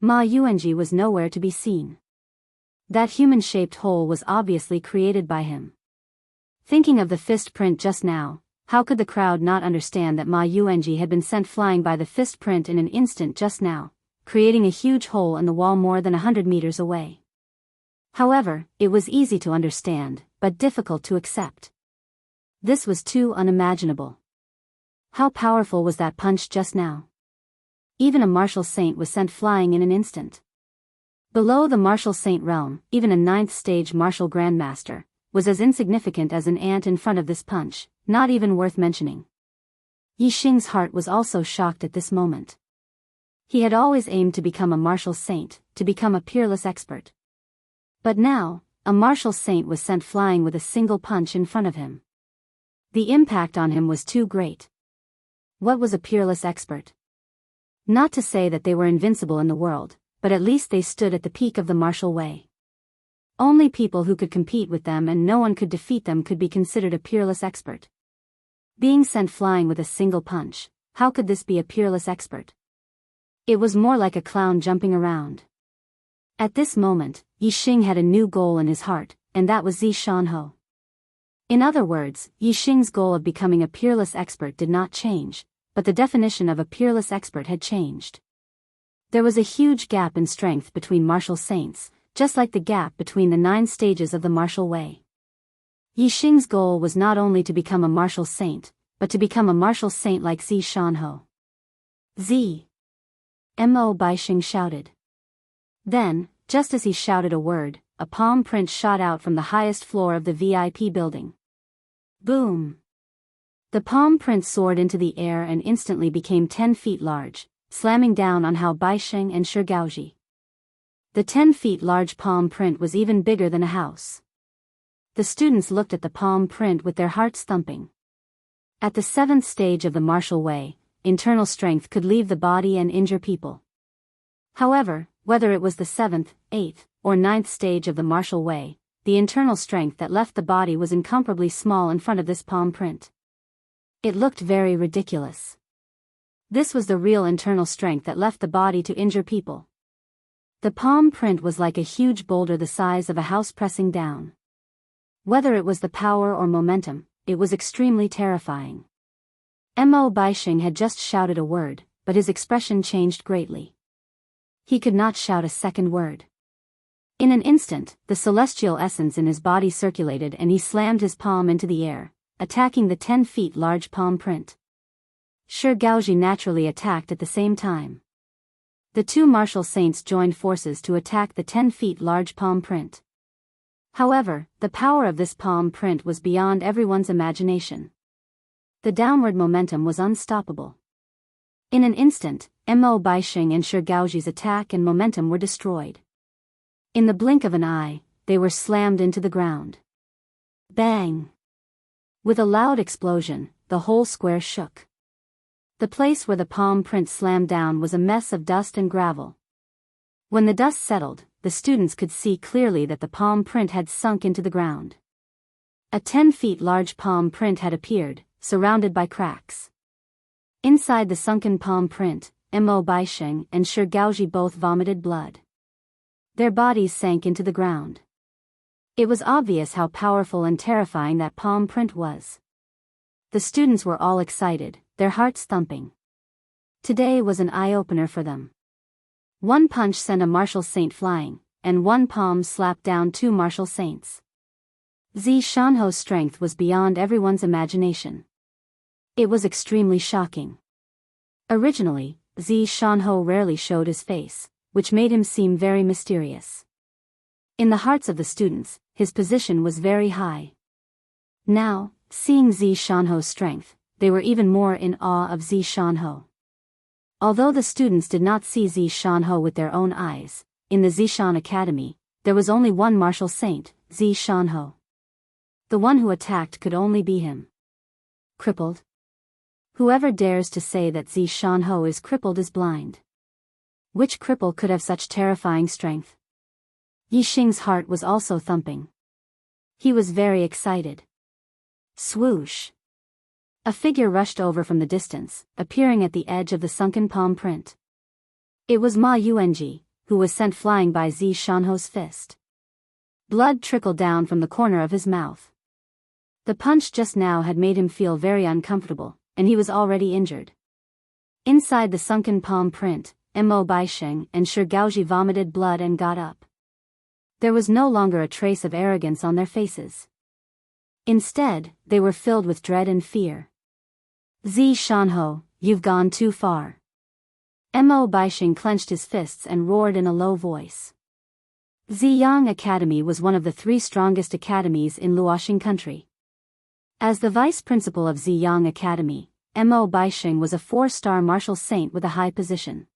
Ma Yuanji was nowhere to be seen. That human-shaped hole was obviously created by him. Thinking of the fist print just now, how could the crowd not understand that Ma Yuanji had been sent flying by the fist print in an instant just now, creating a huge hole in the wall more than 100 meters away? However, it was easy to understand, but difficult to accept. This was too unimaginable. How powerful was that punch just now? Even a martial saint was sent flying in an instant. Below the martial saint realm, even a 9th stage martial grandmaster was as insignificant as an ant in front of this punch, not even worth mentioning. Yixing's heart was also shocked at this moment. He had always aimed to become a martial saint, to become a peerless expert. But now, a martial saint was sent flying with a single punch in front of him. The impact on him was too great. What was a peerless expert? Not to say that they were invincible in the world, but at least they stood at the peak of the martial way. Only people who could compete with them and no one could defeat them could be considered a peerless expert. Being sent flying with a single punch, how could this be a peerless expert? It was more like a clown jumping around. At this moment, Yixing had a new goal in his heart, and that was Zi Shanho. In other words, Yixing's goal of becoming a peerless expert did not change, but the definition of a peerless expert had changed. There was a huge gap in strength between martial saints, just like the gap between the 9 stages of the martial way. Yixing's goal was not only to become a martial saint, but to become a martial saint like Zi Shanho. Zi! Mo Baixing shouted. Then, just as he shouted a word, a palm print shot out from the highest floor of the VIP building. Boom! The palm print soared into the air and instantly became 10 feet large, slamming down on Hao Baisheng and Shi Gaoji. The 10 feet large palm print was even bigger than a house. The students looked at the palm print with their hearts thumping. At the 7th stage of the martial way, internal strength could leave the body and injure people. However, whether it was the 7th, 8th, or 9th stage of the martial way, the internal strength that left the body was incomparably small in front of this palm print. It looked very ridiculous. This was the real internal strength that left the body to injure people. The palm print was like a huge boulder the size of a house pressing down. Whether it was the power or momentum, it was extremely terrifying. Mo Baisheng had just shouted a word, but his expression changed greatly. He could not shout a second word. In an instant, the celestial essence in his body circulated and he slammed his palm into the air, attacking the 10 feet large palm print. Shi Gaoji naturally attacked at the same time. The two martial saints joined forces to attack the 10 feet large palm print. However, the power of this palm print was beyond everyone's imagination. The downward momentum was unstoppable. In an instant, Mo Baisheng and Shi Gaoji's attack and momentum were destroyed. In the blink of an eye, they were slammed into the ground. Bang! With a loud explosion, the whole square shook. The place where the palm print slammed down was a mess of dust and gravel. When the dust settled, the students could see clearly that the palm print had sunk into the ground. A 10 feet large palm print had appeared, surrounded by cracks. Inside the sunken palm print, Mo Baisheng and Shi Gaoji both vomited blood. Their bodies sank into the ground. It was obvious how powerful and terrifying that palm print was. The students were all excited, their hearts thumping. Today was an eye-opener for them. One punch sent a martial saint flying, and one palm slapped down two martial saints. Zi Shanho's strength was beyond everyone's imagination. It was extremely shocking. Originally, Zi Shanho rarely showed his face, which made him seem very mysterious. In the hearts of the students, his position was very high. Now, seeing Zi Shanho's strength, they were even more in awe of Zi Shanho. Although the students did not see Zi Shanho with their own eyes, in the Zishan Academy, there was only one martial saint, Zi Shanho. The one who attacked could only be him. Crippled? Whoever dares to say that Zi Shanho is crippled is blind. Which cripple could have such terrifying strength? Yixing's heart was also thumping. He was very excited. Swoosh! A figure rushed over from the distance, appearing at the edge of the sunken palm print. It was Ma Yuanji, who was sent flying by Zi Shanho's fist. Blood trickled down from the corner of his mouth. The punch just now had made him feel very uncomfortable, and he was already injured. Inside the sunken palm print, Mo Baisheng and Shi Gaoji vomited blood and got up. There was no longer a trace of arrogance on their faces. Instead, they were filled with dread and fear. Zi Shanho, you've gone too far. Mo Baisheng clenched his fists and roared in a low voice. Ziyang Academy was one of the 3 strongest academies in Luoxing country. As the vice principal of Ziyang Academy, Mo Baisheng was a 4-star martial saint with a high position.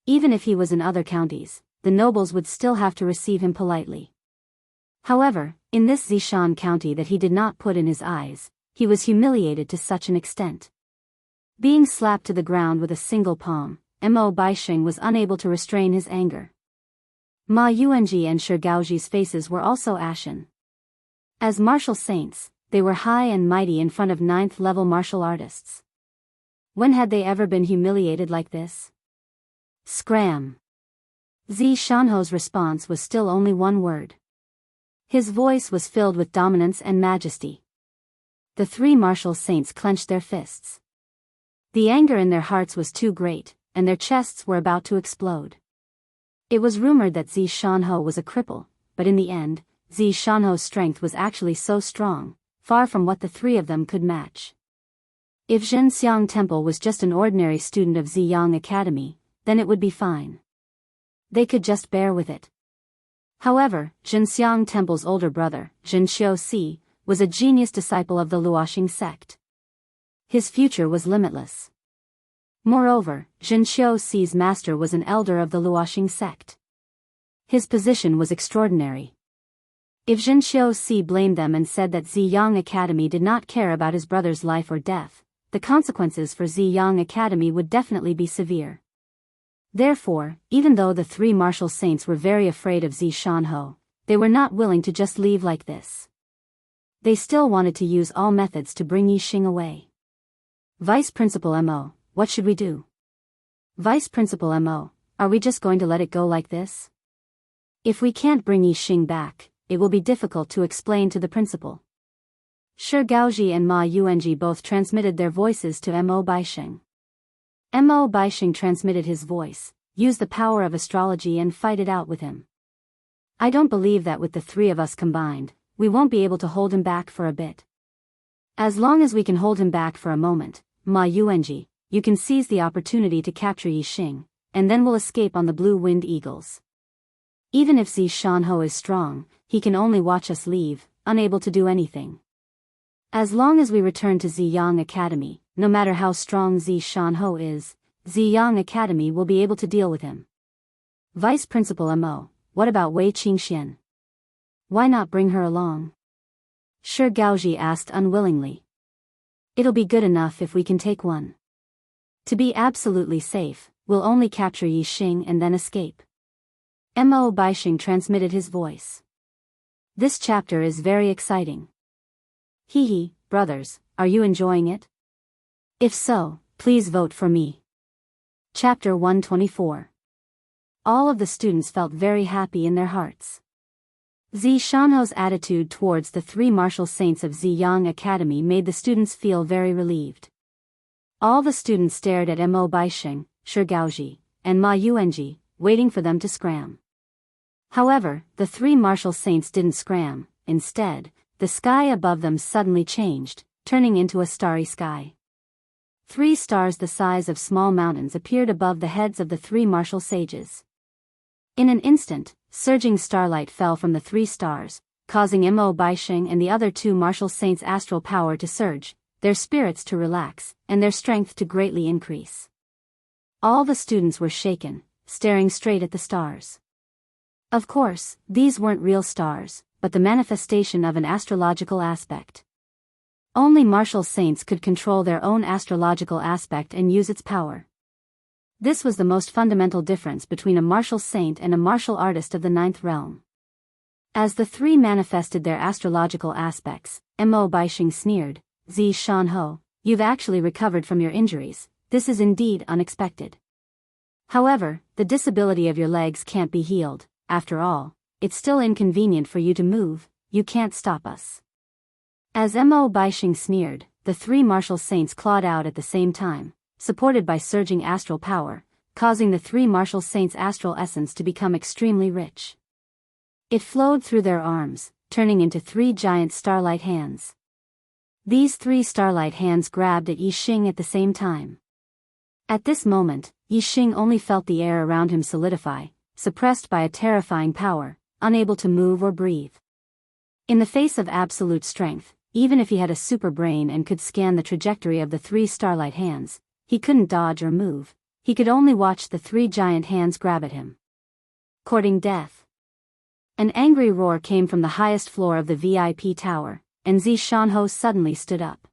Even if he was in other counties, the nobles would still have to receive him politely. However, in this Zishan county that he did not put in his eyes, he was humiliated to such an extent. Being slapped to the ground with a single palm, Mo Baisheng was unable to restrain his anger. Ma Yuanji and Shi Gaoji's faces were also ashen. As martial saints, they were high and mighty in front of 9th-level martial artists. When had they ever been humiliated like this? Scram! Zi Shanho's response was still only one word. His voice was filled with dominance and majesty. The 3 martial saints clenched their fists. The anger in their hearts was too great, and their chests were about to explode. It was rumored that Zi Shanho was a cripple, but in the end, Zi Shanho's strength was actually so strong, far from what the 3 of them could match. If Zhenxiang Temple was just an ordinary student of Ziyang Academy, then it would be fine. They could just bear with it. However, Zhenxiang Temple's older brother, Zhenxiu Si, was a genius disciple of the Luoxing sect. His future was limitless. Moreover, Zhenqiu Si's master was an elder of the Luoxing sect. His position was extraordinary. If Zhenqiu Si blamed them and said that Ziyang Academy did not care about his brother's life or death, the consequences for Ziyang Academy would definitely be severe. Therefore, even though the three martial saints were very afraid of Zi Shanhou, they were not willing to just leave like this. They still wanted to use all methods to bring Yixing away. Vice Principal Mo, what should we do? Vice Principal Mo, are we just going to let it go like this? If we can't bring Yixing back, it will be difficult to explain to the principal. Shi Gaoji and Ma Yuanji both transmitted their voices to Mo Baixing. Mo Baixing transmitted his voice, use the power of astrology and fight it out with him. I don't believe that with the three of us combined, we won't be able to hold him back for a bit. As long as we can hold him back for a moment, Ma Yuanji, you can seize the opportunity to capture Yixing, and then we'll escape on the blue-winged eagles. Even if Zi Shanhou is strong, he can only watch us leave, unable to do anything. As long as we return to Ziyang Academy, no matter how strong Zi Shanhou is, Ziyang Academy will be able to deal with him. Vice Principal Mo, what about Wei Qingxian? Why not bring her along? Shi Gaoji asked unwillingly. It'll be good enough if we can take one. To be absolutely safe, we'll only capture Yixing and then escape. Mo Baixing transmitted his voice. This chapter is very exciting. Hee, brothers, are you enjoying it? If so, please vote for me. Chapter 124. All of the students felt very happy in their hearts. Zi Shanhou's attitude towards the three martial saints of Ziyang Academy made the students feel very relieved. All the students stared at Mo Baixing, Shi Gaoji, and Ma Yuanji, waiting for them to scram. However, the three martial saints didn't scram. Instead, the sky above them suddenly changed, turning into a starry sky. 3 stars the size of small mountains appeared above the heads of the 3 martial sages. In an instant, surging starlight fell from the 3 stars, causing Mo Baixing and the other 2 martial saints' astral power to surge, their spirits to relax, and their strength to greatly increase. All the students were shaken, staring straight at the stars. Of course, these weren't real stars, but the manifestation of an astrological aspect. Only martial saints could control their own astrological aspect and use its power. This was the most fundamental difference between a martial saint and a martial artist of the 9th realm. As the 3 manifested their astrological aspects, Mo Baixing sneered, "Zi Shanhou, you've actually recovered from your injuries, this is indeed unexpected. However, the disability of your legs can't be healed, after all, it's still inconvenient for you to move, you can't stop us." As Mo Baixing sneered, the 3 martial saints clawed out at the same time, supported by surging astral power, causing the 3 martial saints' astral essence to become extremely rich. It flowed through their arms, turning into 3 giant starlight hands. These 3 starlight hands grabbed at Yixing at the same time. At this moment, Yixing only felt the air around him solidify, suppressed by a terrifying power, unable to move or breathe. In the face of absolute strength, even if he had a super brain and could scan the trajectory of the 3 starlight hands, he couldn't dodge or move, he could only watch the 3 giant hands grab at him. Courting death. An angry roar came from the highest floor of the VIP tower, and Zi Shanhou suddenly stood up.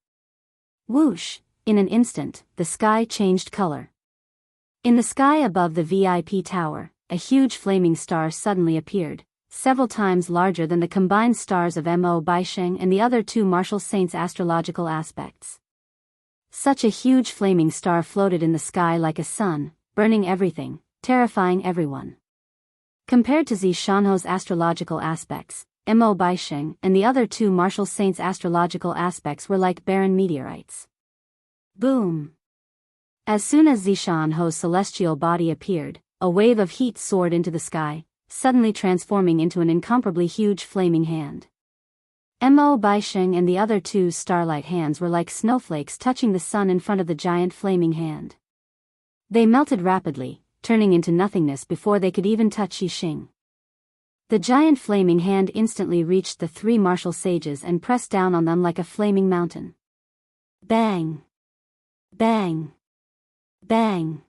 Whoosh! In an instant, the sky changed color. In the sky above the VIP tower, a huge flaming star suddenly appeared, several times larger than the combined stars of Mo Baixing and the other 2 martial saints' astrological aspects. Such a huge flaming star floated in the sky like a sun, burning everything, terrifying everyone. Compared to Zi Shanhou's astrological aspects, Mo Baixing and the other 2 martial saints' astrological aspects were like barren meteorites. Boom! As soon as Zi Shanhou's celestial body appeared, a wave of heat soared into the sky, suddenly transforming into an incomparably huge flaming hand. Mo Baixing and the other 2 starlight hands were like snowflakes touching the sun in front of the giant flaming hand. They melted rapidly, turning into nothingness before they could even touch Yixing. The giant flaming hand instantly reached the 3 martial sages and pressed down on them like a flaming mountain. Bang! Bang! Bang!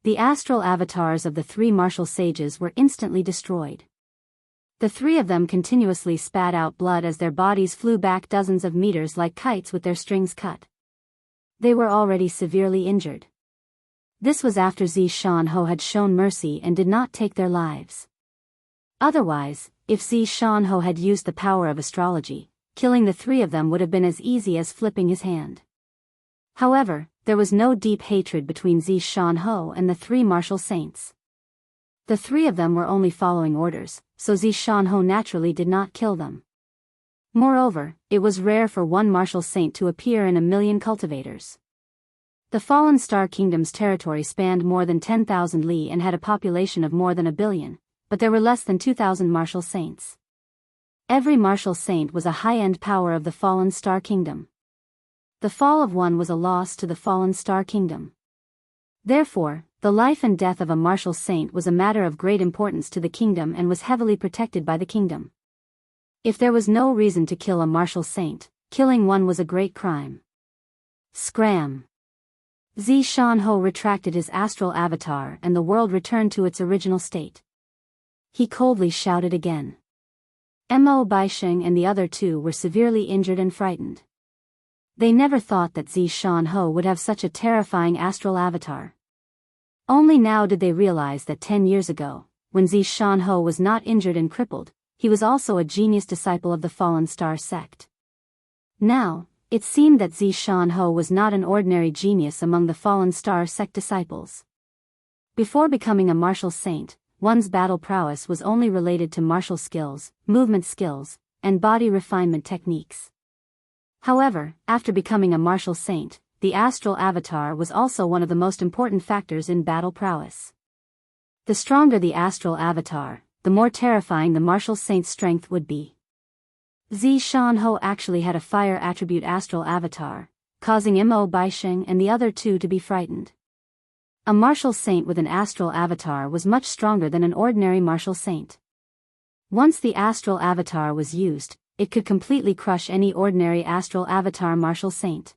The astral avatars of the three martial sages were instantly destroyed. The three of them continuously spat out blood as their bodies flew back dozens of meters like kites with their strings cut. They were already severely injured. This was after Zishan Ho had shown mercy and did not take their lives. Otherwise, if Zishan Ho had used the power of astrology, killing the three of them would have been as easy as flipping his hand. However, there was no deep hatred between Zishan Ho and the three martial saints. The three of them were only following orders, so Zishan Ho naturally did not kill them. Moreover, it was rare for one martial saint to appear in 1,000,000 cultivators. The Fallen Star Kingdom's territory spanned more than 10,000 li and had a population of more than 1,000,000,000, but there were less than 2,000 martial saints. Every martial saint was a high-end power of the Fallen Star Kingdom. The fall of one was a loss to the Fallen Star Kingdom. Therefore, the life and death of a martial saint was a matter of great importance to the kingdom and was heavily protected by the kingdom. If there was no reason to kill a martial saint, killing one was a great crime. Scram! Zishan Ho retracted his astral avatar and the world returned to its original state. He coldly shouted again. Mo Baisheng and the other two were severely injured and frightened. They never thought that Zishan Ho would have such a terrifying astral avatar. Only now did they realize that 10 years ago, when Zishan Ho was not injured and crippled, he was also a genius disciple of the Fallen Star sect. Now, it seemed that Zishan Ho was not an ordinary genius among the Fallen Star sect disciples. Before becoming a martial saint, one's battle prowess was only related to martial skills, movement skills, and body refinement techniques. However, after becoming a martial saint, the astral avatar was also one of the most important factors in battle prowess. The stronger the astral avatar, the more terrifying the martial saint's strength would be. Zishan Ho actually had a fire attribute astral avatar, causing Mo Baisheng and the other two to be frightened. A martial saint with an astral avatar was much stronger than an ordinary martial saint. Once the astral avatar was used, it could completely crush any ordinary astral avatar martial saint.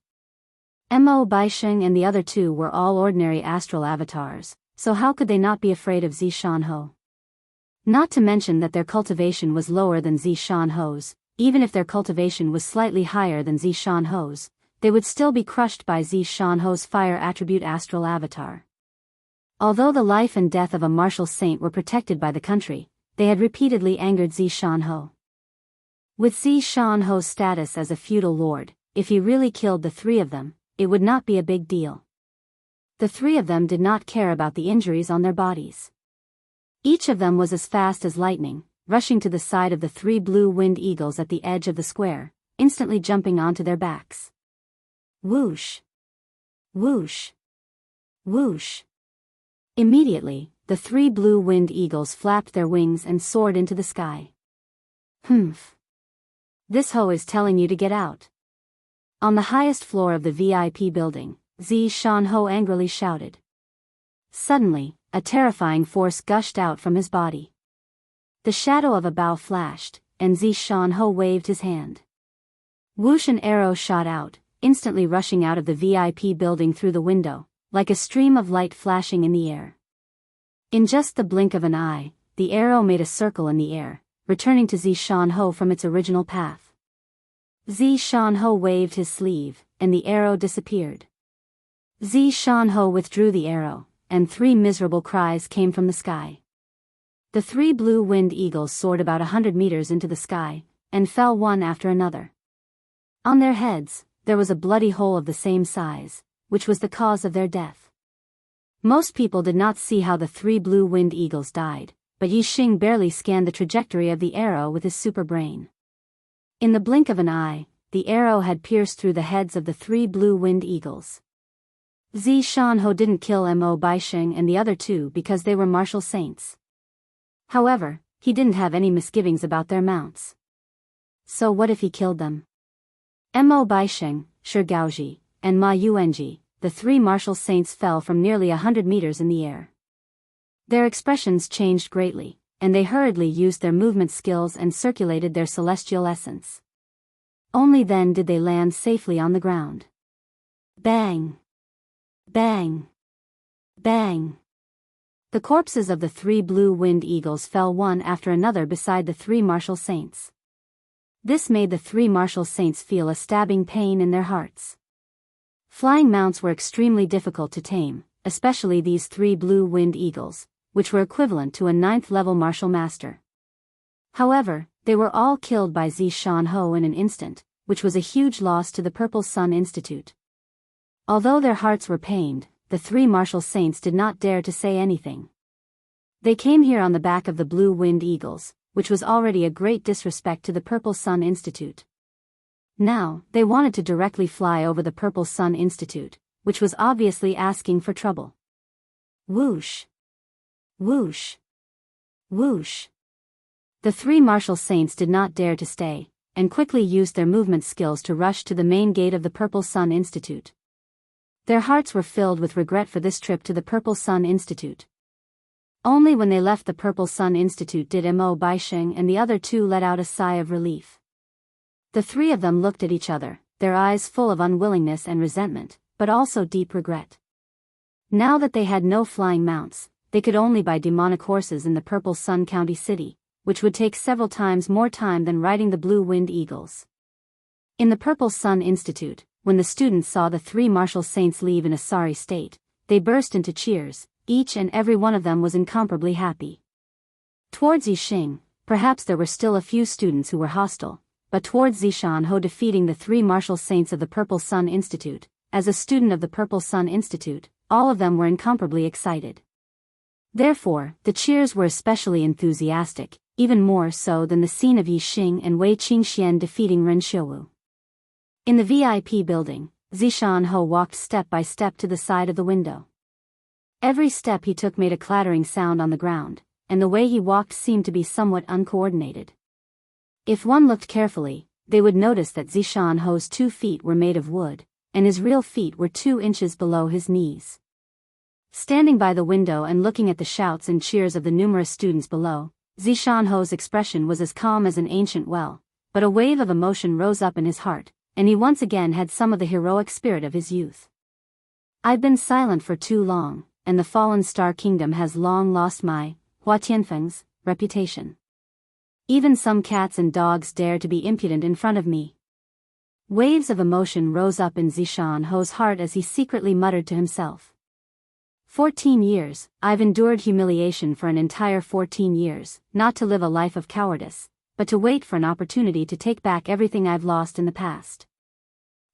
Mo Baisheng and the other two were all ordinary astral avatars, so how could they not be afraid of Zishan Ho? Not to mention that their cultivation was lower than Zishan Ho's. Even if their cultivation was slightly higher than Zishan Ho's, they would still be crushed by Zishan Ho's fire attribute astral avatar. Although the life and death of a martial saint were protected by the country, they had repeatedly angered Zishan Ho. With Zishan Ho's status as a feudal lord, if he really killed the three of them, it would not be a big deal. The three of them did not care about the injuries on their bodies. Each of them was as fast as lightning, rushing to the side of the three blue-winged eagles at the edge of the square, instantly jumping onto their backs. Whoosh! Whoosh! Whoosh! Immediately, the three blue-winged eagles flapped their wings and soared into the sky. Humph! This Ho is telling you to get out. On the highest floor of the VIP building, Zishan Ho angrily shouted. Suddenly, a terrifying force gushed out from his body. The shadow of a bow flashed, and Zishan Ho waved his hand. Whoosh! An arrow shot out, instantly rushing out of the VIP building through the window, like a stream of light flashing in the air. In just the blink of an eye, the arrow made a circle in the air, returning to Zishan Ho from its original path. Zishan Ho waved his sleeve, and the arrow disappeared. Zishan Ho withdrew the arrow, and three miserable cries came from the sky. The three blue-winged eagles soared about 100 meters into the sky, and fell one after another. On their heads, there was a bloody hole of the same size, which was the cause of their death. Most people did not see how the three blue-winged eagles died, but Yi Xing barely scanned the trajectory of the arrow with his super brain. In the blink of an eye, the arrow had pierced through the heads of the three blue-winged eagles. Zishan Ho didn't kill Mo Baisheng and the other two because they were martial saints. However, he didn't have any misgivings about their mounts. So what if he killed them? Mo Baisheng, Shi Gaoji, and Ma Yuanji, the three martial saints fell from nearly 100 meters in the air. Their expressions changed greatly, and they hurriedly used their movement skills and circulated their celestial essence. Only then did they land safely on the ground. Bang! Bang! Bang! The corpses of the 3 blue-winged eagles fell one after another beside the 3 martial saints. This made the 3 martial saints feel a stabbing pain in their hearts. Flying mounts were extremely difficult to tame, especially these 3 blue-winged eagles, which were equivalent to a 9th-level martial master. However, they were all killed by Zishan Ho in an instant, which was a huge loss to the Purple Sun Institute. Although their hearts were pained, the 3 martial saints did not dare to say anything. They came here on the back of the blue-winged eagles, which was already a great disrespect to the Purple Sun Institute. Now, they wanted to directly fly over the Purple Sun Institute, which was obviously asking for trouble. Whoosh! Whoosh! Whoosh! The 3 martial saints did not dare to stay, and quickly used their movement skills to rush to the main gate of the Purple Sun Institute. Their hearts were filled with regret for this trip to the Purple Sun Institute. Only when they left the Purple Sun Institute did Mo Baisheng and the other 2 let out a sigh of relief. The 3 of them looked at each other, their eyes full of unwillingness and resentment, but also deep regret. Now that they had no flying mounts, they could only buy demonic horses in the Purple Sun County City, which would take several times more time than riding the blue-winged eagles. In the Purple Sun Institute, when the students saw the 3 martial saints leave in a sorry state, they burst into cheers. Each and every one of them was incomparably happy. Towards Yixing, perhaps there were still a few students who were hostile, but towards Zishan Ho defeating the 3 martial saints of the Purple Sun Institute, as a student of the Purple Sun Institute, all of them were incomparably excited. Therefore, the cheers were especially enthusiastic, even more so than the scene of Yixing and Wei Qingxian defeating Ren Xiuwu. In the VIP building, Zishan Ho walked step by step to the side of the window. Every step he took made a clattering sound on the ground, and the way he walked seemed to be somewhat uncoordinated. If one looked carefully, they would notice that Zishan Ho's 2 feet were made of wood, and his real feet were 2 inches below his knees. Standing by the window and looking at the shouts and cheers of the numerous students below, Zishan Ho's expression was as calm as an ancient well, but a wave of emotion rose up in his heart, and he once again had some of the heroic spirit of his youth. I've been silent for too long, and the Fallen Star Kingdom has long lost my, Hua Tianfeng's, reputation. Even some cats and dogs dare to be impudent in front of me. Waves of emotion rose up in Zishan Ho's heart as he secretly muttered to himself. 14 years, I've endured humiliation for an entire 14 years, not to live a life of cowardice, but to wait for an opportunity to take back everything I've lost in the past.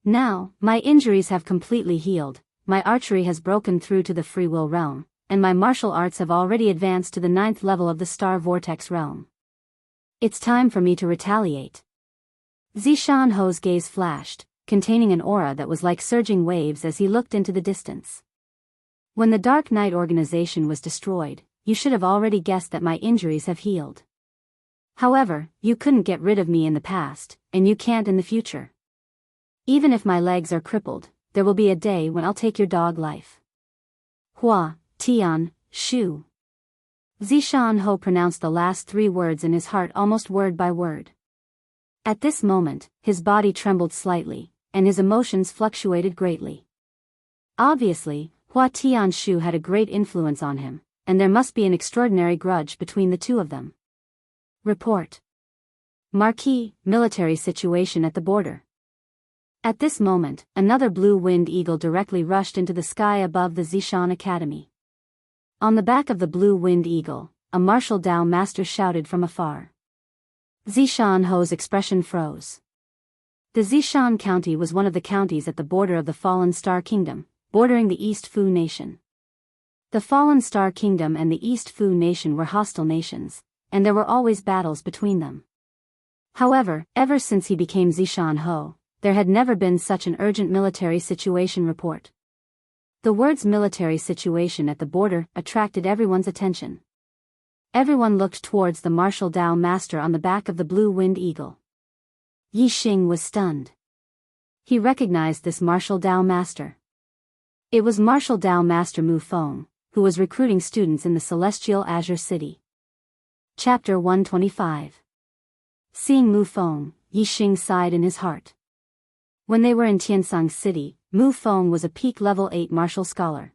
Now, my injuries have completely healed, my archery has broken through to the free will realm, and my martial arts have already advanced to the 9th level of the Star Vortex realm. It's time for me to retaliate. Zishan Ho's gaze flashed, containing an aura that was like surging waves as he looked into the distance. When the Dark Knight organization was destroyed, you should have already guessed that my injuries have healed. However, you couldn't get rid of me in the past, and you can't in the future. Even if my legs are crippled, there will be a day when I'll take your dog life. Hua, Tian, Shu. Zishan Ho pronounced the last 3 words in his heart almost word by word. At this moment, his body trembled slightly, and his emotions fluctuated greatly. Obviously, Hua Tian Shu had a great influence on him, and there must be an extraordinary grudge between the 2 of them. Report. Marquis, military situation at the border. At this moment, another blue-winged eagle directly rushed into the sky above the Zishan Academy. On the back of the blue-winged eagle, a martial Dao master shouted from afar. Zishan Ho's expression froze. The Zishan County was one of the counties at the border of the Fallen Star Kingdom, bordering the East Fu Nation. The Fallen Star Kingdom and the East Fu Nation were hostile nations, and there were always battles between them. However, ever since he became Zishan Ho, there had never been such an urgent military situation report. The words military situation at the border attracted everyone's attention. Everyone looked towards the martial Dao master on the back of the blue-winged eagle. Yixing was stunned. He recognized this martial Dao master. It was martial Dao master Mu Feng, who was recruiting students in the Celestial Azure City. Chapter 125. Seeing Mu Feng, Yixing sighed in his heart. When they were in Tiansang City, Mu Feng was a peak level 8 martial scholar.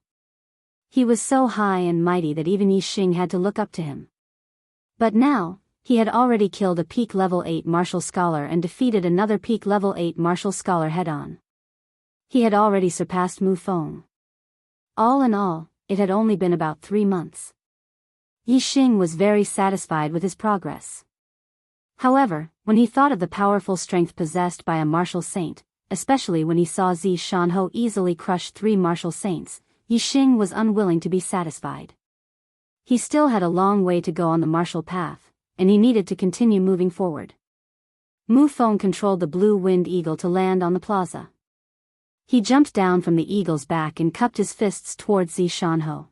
He was so high and mighty that even Yi Xing had to look up to him. But now, he had already killed a peak level 8 martial scholar and defeated another peak level 8 martial scholar head-on. He had already surpassed Mu Feng. All in all, it had only been about 3 months. Yi Xing was very satisfied with his progress. However, when he thought of the powerful strength possessed by a martial saint, especially when he saw Zi Shanhou easily crush 3 martial saints, Yi Xing was unwilling to be satisfied. He still had a long way to go on the martial path, and he needed to continue moving forward. Mu Feng controlled the blue winged eagle to land on the plaza. He jumped down from the eagle's back and cupped his fists towards Zi Shanhou.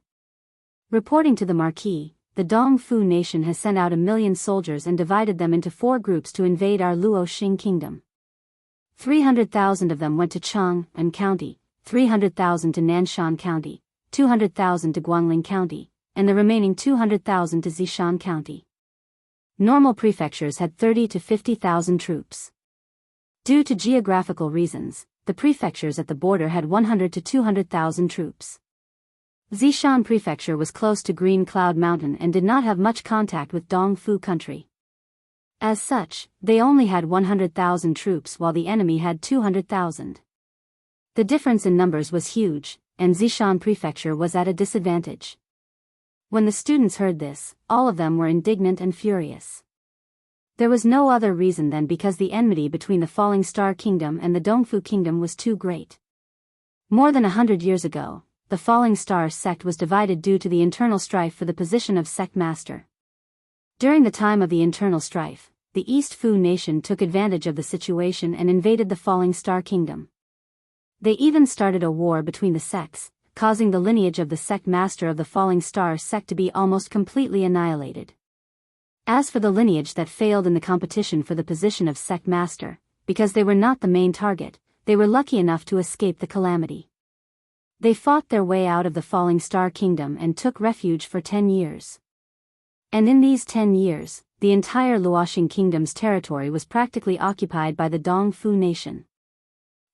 Reporting to the Marquis, the Dongfu nation has sent out 1,000,000 soldiers and divided them into 4 groups to invade our Luoxing kingdom. 300,000 of them went to Chang'an County, 300,000 to Nanshan County, 200,000 to Guangling County, and the remaining 200,000 to Zishan County. Normal prefectures had 30 to 50,000 troops. Due to geographical reasons, the prefectures at the border had 100 to 200,000 troops. Zishan Prefecture was close to Green Cloud Mountain and did not have much contact with Dongfu country. As such, they only had 100,000 troops while the enemy had 200,000. The difference in numbers was huge, and Zishan Prefecture was at a disadvantage. When the students heard this, all of them were indignant and furious. There was no other reason than because the enmity between the Falling Star Kingdom and the Dongfu Kingdom was too great. More than 100 years ago, the Falling Star sect was divided due to the internal strife for the position of sect master. During the time of the internal strife, the East Fu nation took advantage of the situation and invaded the Falling Star Kingdom. They even started a war between the sects, causing the lineage of the sect master of the Falling Star sect to be almost completely annihilated. As for the lineage that failed in the competition for the position of sect master, because they were not the main target, they were lucky enough to escape the calamity. They fought their way out of the Falling Star Kingdom and took refuge for 10 years. And in these 10 years, the entire Luoxing Kingdom's territory was practically occupied by the Dongfu nation.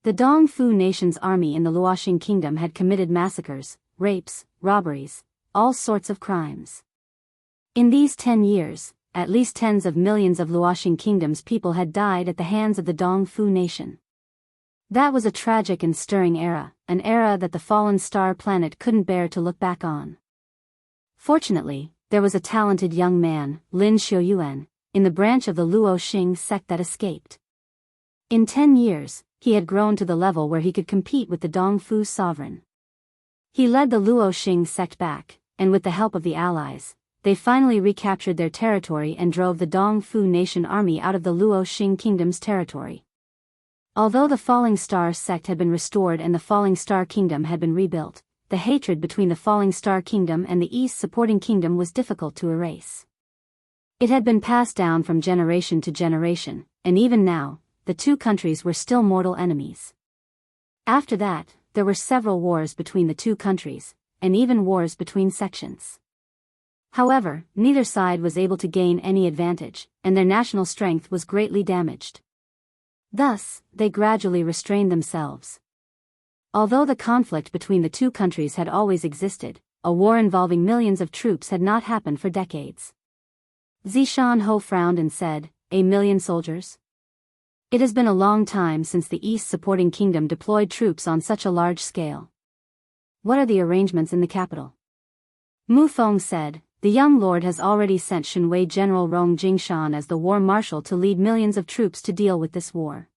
The Dongfu nation's army in the Luoxing Kingdom had committed massacres, rapes, robberies, all sorts of crimes. In these 10 years, at least tens of millions of Luoxing Kingdom's people had died at the hands of the Dongfu nation. That was a tragic and stirring era, an era that the fallen star planet couldn't bear to look back on. Fortunately, there was a talented young man, Lin Xiuyuan, in the branch of the Luoxing sect that escaped. In 10 years, he had grown to the level where he could compete with the Dongfu sovereign. He led the Luoxing sect back, and with the help of the allies, they finally recaptured their territory and drove the Dongfu nation army out of the Luoxing kingdom's territory. Although the Falling Star sect had been restored and the Falling Star Kingdom had been rebuilt, the hatred between the Falling Star Kingdom and the East Supporting Kingdom was difficult to erase. It had been passed down from generation to generation, and even now, the two countries were still mortal enemies. After that, there were several wars between the two countries, and even wars between sections. However, neither side was able to gain any advantage, and their national strength was greatly damaged. Thus, they gradually restrained themselves. Although the conflict between the two countries had always existed, a war involving millions of troops had not happened for decades. Zishan Ho frowned and said, "A million soldiers? It has been a long time since the East Supporting Kingdom deployed troops on such a large scale. What are the arrangements in the capital?" Mu Feng said, "The young lord has already sent Shenwei General Rong Jingshan as the war marshal to lead millions of troops to deal with this war.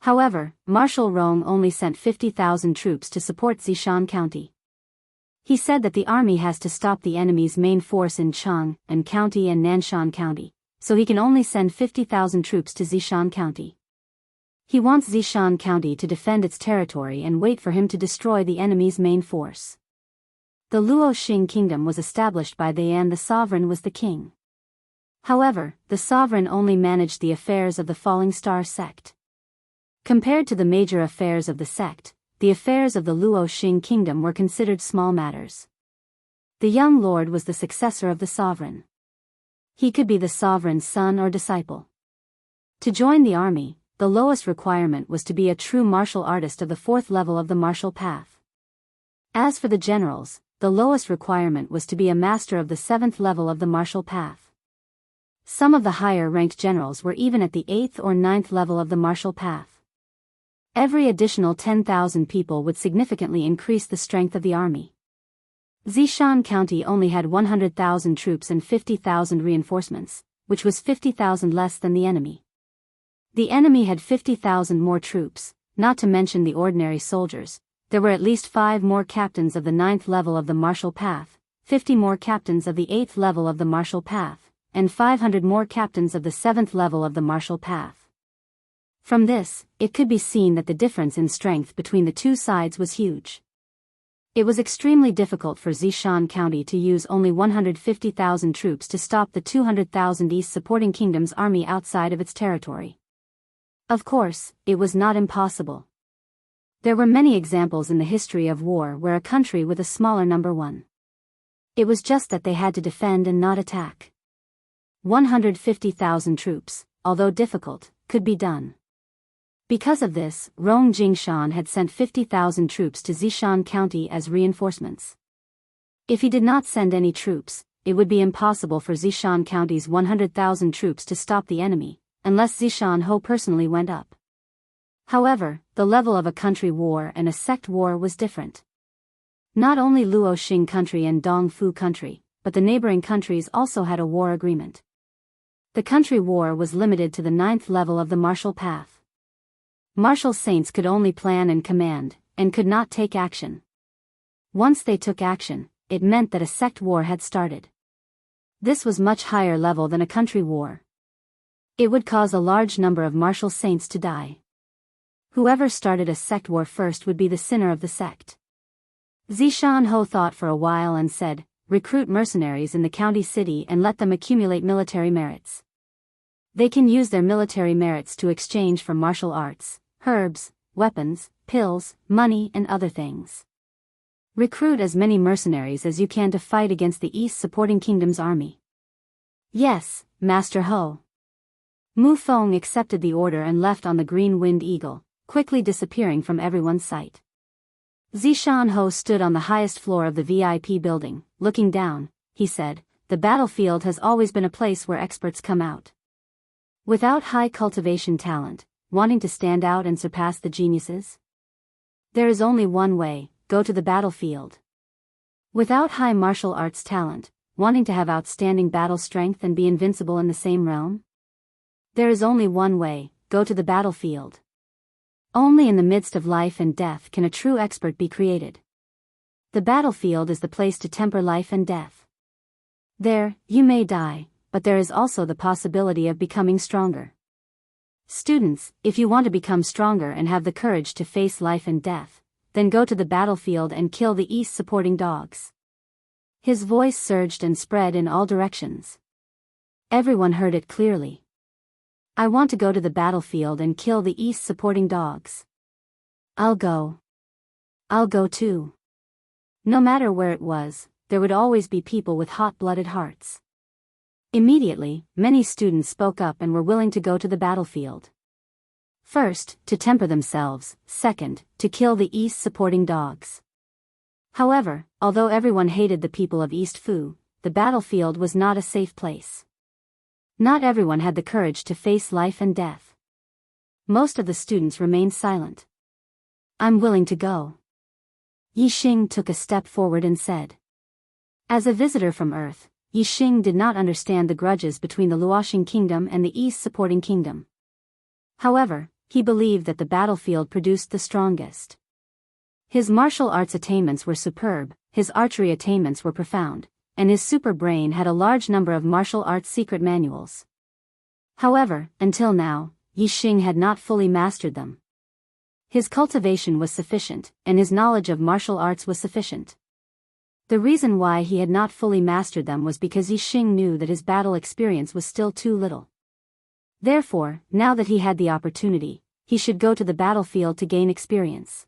However, Marshal Rong only sent 50,000 troops to support Zishan County. He said that the army has to stop the enemy's main force in Chang'an County and Nanshan County, so he can only send 50,000 troops to Zishan County. He wants Zishan County to defend its territory and wait for him to destroy the enemy's main force." The Luoxing kingdom was established by they and the sovereign was the king. However, the sovereign only managed the affairs of the Falling Star sect. Compared to the major affairs of the sect, the affairs of the Luoxing kingdom were considered small matters. The young lord was the successor of the sovereign. He could be the sovereign's son or disciple. To join the army, the lowest requirement was to be a true martial artist of the 4th level of the martial path. As for the generals, the lowest requirement was to be a master of the 7th level of the martial path. Some of the higher-ranked generals were even at the 8th or 9th level of the martial path. Every additional 10,000 people would significantly increase the strength of the army. Zishan County only had 100,000 troops and 50,000 reinforcements, which was 50,000 less than the enemy. The enemy had 50,000 more troops, not to mention the ordinary soldiers. There were at least 5 more captains of the 9th level of the martial path, 50 more captains of the 8th level of the martial path, and 500 more captains of the 7th level of the martial path. From this, it could be seen that the difference in strength between the two sides was huge. It was extremely difficult for Zishan County to use only 150,000 troops to stop the 200,000 East supporting kingdom's army outside of its territory. Of course, it was not impossible. There were many examples in the history of war where a country with a smaller number won. It was just that they had to defend and not attack. 150,000 troops, although difficult, could be done. Because of this, Rong Jingshan had sent 50,000 troops to Zishan County as reinforcements. If he did not send any troops, it would be impossible for Zishan County's 100,000 troops to stop the enemy, unless Zishan Ho personally went up. However, the level of a country war and a sect war was different. Not only Luoxing country and Dongfu country, but the neighboring countries also had a war agreement. The country war was limited to the 9th level of the martial path. Martial saints could only plan and command, and could not take action. Once they took action, it meant that a sect war had started. This was much higher level than a country war. It would cause a large number of martial saints to die. Whoever started a sect war first would be the sinner of the sect. Zishan Ho thought for a while and said, recruit mercenaries in the county city and let them accumulate military merits. They can use their military merits to exchange for martial arts, herbs, weapons, pills, money and other things. Recruit as many mercenaries as you can to fight against the East supporting kingdom's army. Yes, Master Ho. Mu Feng accepted the order and left on the Green Wind Eagle, quickly disappearing from everyone's sight. Zishan Ho stood on the highest floor of the VIP building. Looking down, he said, the battlefield has always been a place where experts come out. Without high cultivation talent, wanting to stand out and surpass the geniuses? There is only one way, go to the battlefield. Without high martial arts talent, wanting to have outstanding battle strength and be invincible in the same realm? There is only one way, go to the battlefield. Only in the midst of life and death can a true expert be created. The battlefield is the place to temper life and death. There, you may die, but there is also the possibility of becoming stronger. Students, if you want to become stronger and have the courage to face life and death, then go to the battlefield and kill the East supporting dogs. His voice surged and spread in all directions. Everyone heard it clearly. I want to go to the battlefield and kill the East supporting dogs. I'll go. I'll go too. No matter where it was, there would always be people with hot-blooded hearts. Immediately, many students spoke up and were willing to go to the battlefield. First, to temper themselves, second, to kill the East supporting dogs. However, although everyone hated the people of East Fu, the battlefield was not a safe place. Not everyone had the courage to face life and death. Most of the students remained silent. I'm willing to go. Yixing took a step forward and said. As a visitor from Earth, Yixing did not understand the grudges between the Luoxing kingdom and the East supporting kingdom. However, he believed that the battlefield produced the strongest. His martial arts attainments were superb, his archery attainments were profound, and his super brain had a large number of martial arts secret manuals. However, until now, Yixing had not fully mastered them. His cultivation was sufficient, and his knowledge of martial arts was sufficient. The reason why he had not fully mastered them was because Yixing knew that his battle experience was still too little. Therefore, now that he had the opportunity, he should go to the battlefield to gain experience.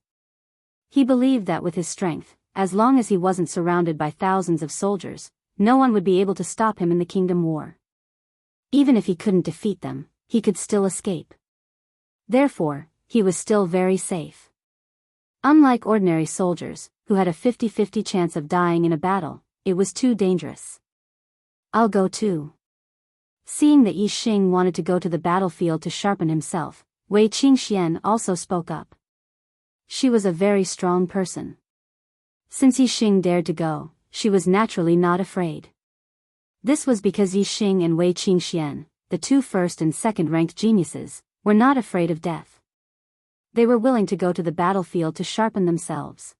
He believed that with his strength, as long as he wasn't surrounded by thousands of soldiers, no one would be able to stop him in the kingdom war. Even if he couldn't defeat them, he could still escape. Therefore, he was still very safe. Unlike ordinary soldiers, who had a 50-50 chance of dying in a battle, it was too dangerous. I'll go too. Seeing that Yi Xing wanted to go to the battlefield to sharpen himself, Wei Qingxian also spoke up. She was a very strong person. Since Yi Xing dared to go, she was naturally not afraid. This was because Yi Xing and Wei Qingxian, the two first and second-ranked geniuses, were not afraid of death. They were willing to go to the battlefield to sharpen themselves.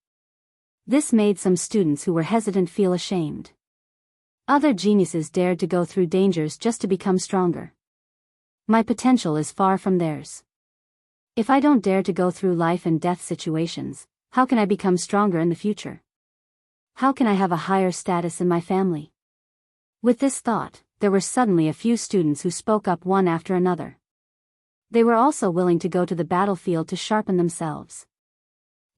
This made some students who were hesitant feel ashamed. Other geniuses dared to go through dangers just to become stronger. My potential is far from theirs. If I don't dare to go through life and death situations, how can I become stronger in the future? How can I have a higher status in my family? With this thought, there were suddenly a few students who spoke up one after another. They were also willing to go to the battlefield to sharpen themselves.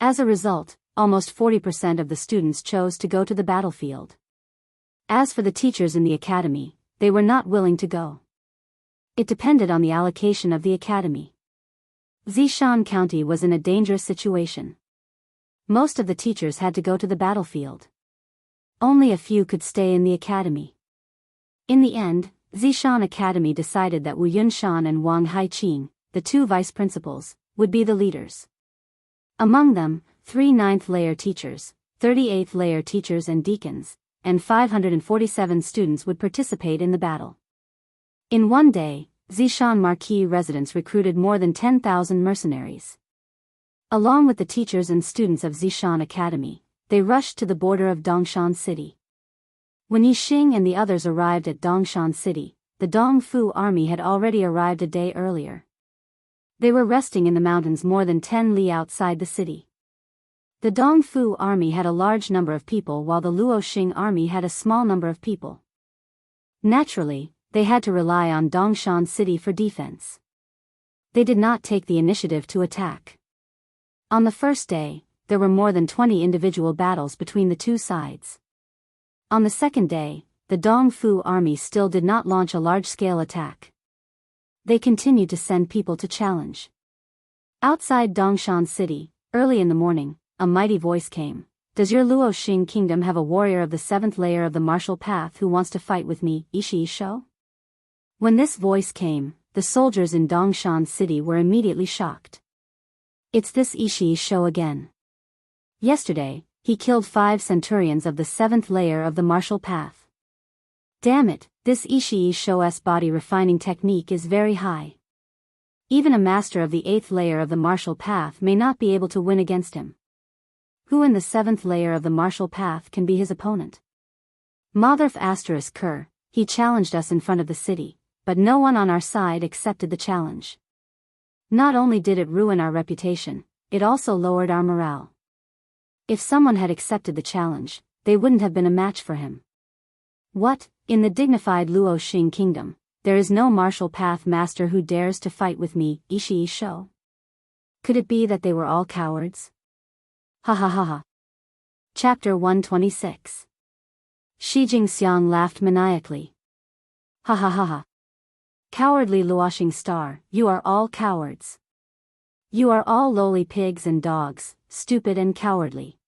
As a result, almost 40% of the students chose to go to the battlefield. As for the teachers in the academy, they were not willing to go. It depended on the allocation of the academy. Zishan County was in a dangerous situation. Most of the teachers had to go to the battlefield. Only a few could stay in the academy. In the end, Zishan Academy decided that Wu Yunshan and Wang Haiqing, the two vice principals, would be the leaders. Among them, 3 ninth-layer teachers, 38th-layer teachers and deacons, and 547 students would participate in the battle. In one day, Zishan Marquis residents recruited more than 10,000 mercenaries. Along with the teachers and students of Zishan Academy, they rushed to the border of Dongshan City. When Yi Xing and the others arrived at Dongshan City, the Dongfu army had already arrived a day earlier. They were resting in the mountains more than 10 li outside the city. The Dongfu army had a large number of people while the Luoxing army had a small number of people. Naturally, they had to rely on Dongshan City for defense. They did not take the initiative to attack. On the first day, there were more than 20 individual battles between the two sides. On the second day, the Dongfu army still did not launch a large-scale attack. They continued to send people to challenge. Outside Dongshan City, early in the morning, a mighty voice came. Does your Luoxing kingdom have a warrior of the 7th layer of the martial path who wants to fight with me, Ishii Shou? When this voice came, the soldiers in Dongshan City were immediately shocked. It's this Ishii Shou again. Yesterday, he killed 5 centurions of the 7th layer of the martial path. Damn it, this Ishii Shou's body refining technique is very high. Even a master of the 8th layer of the martial path may not be able to win against him. Who in the 7th layer of the martial path can be his opponent? Motherf ***, he challenged us in front of the city, but no one on our side accepted the challenge. Not only did it ruin our reputation, it also lowered our morale. If someone had accepted the challenge, they wouldn't have been a match for him. What, in the dignified Luoxing kingdom, there is no martial path master who dares to fight with me, Ishii Shou? Could it be that they were all cowards? Ha ha ha ha. Chapter 126. Shi Jingxiang laughed maniacally. Ha ha ha ha. Cowardly Luoxing star, you are all cowards. You are all lowly pigs and dogs, stupid and cowardly.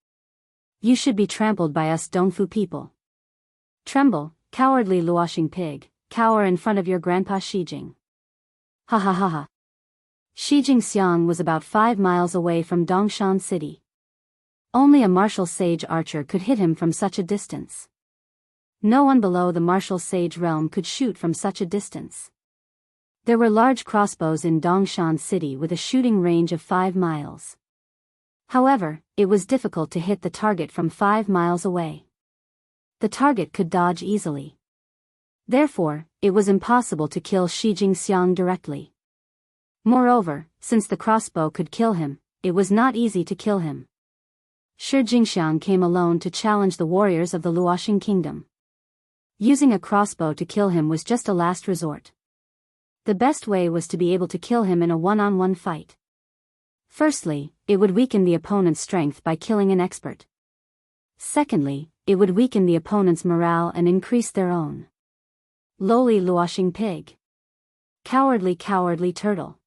You should be trampled by us Dongfu people. Tremble, cowardly Luoxing pig, cower in front of your grandpa Shi Jing. Ha ha ha ha. Shi Jingxiang was about 5 miles away from Dongshan City. Only a martial sage archer could hit him from such a distance. No one below the martial sage realm could shoot from such a distance. There were large crossbows in Dongshan City with a shooting range of 5 miles. However, it was difficult to hit the target from 5 miles away. The target could dodge easily. Therefore, it was impossible to kill Shi Jingxiang directly. Moreover, since the crossbow could kill him, it was not easy to kill him. Shi Jingxiang came alone to challenge the warriors of the Luoxing kingdom. Using a crossbow to kill him was just a last resort. The best way was to be able to kill him in a one-on-one fight. Firstly, it would weaken the opponent's strength by killing an expert. Secondly, it would weaken the opponent's morale and increase their own. Lowly Luoxing pig. Cowardly turtle.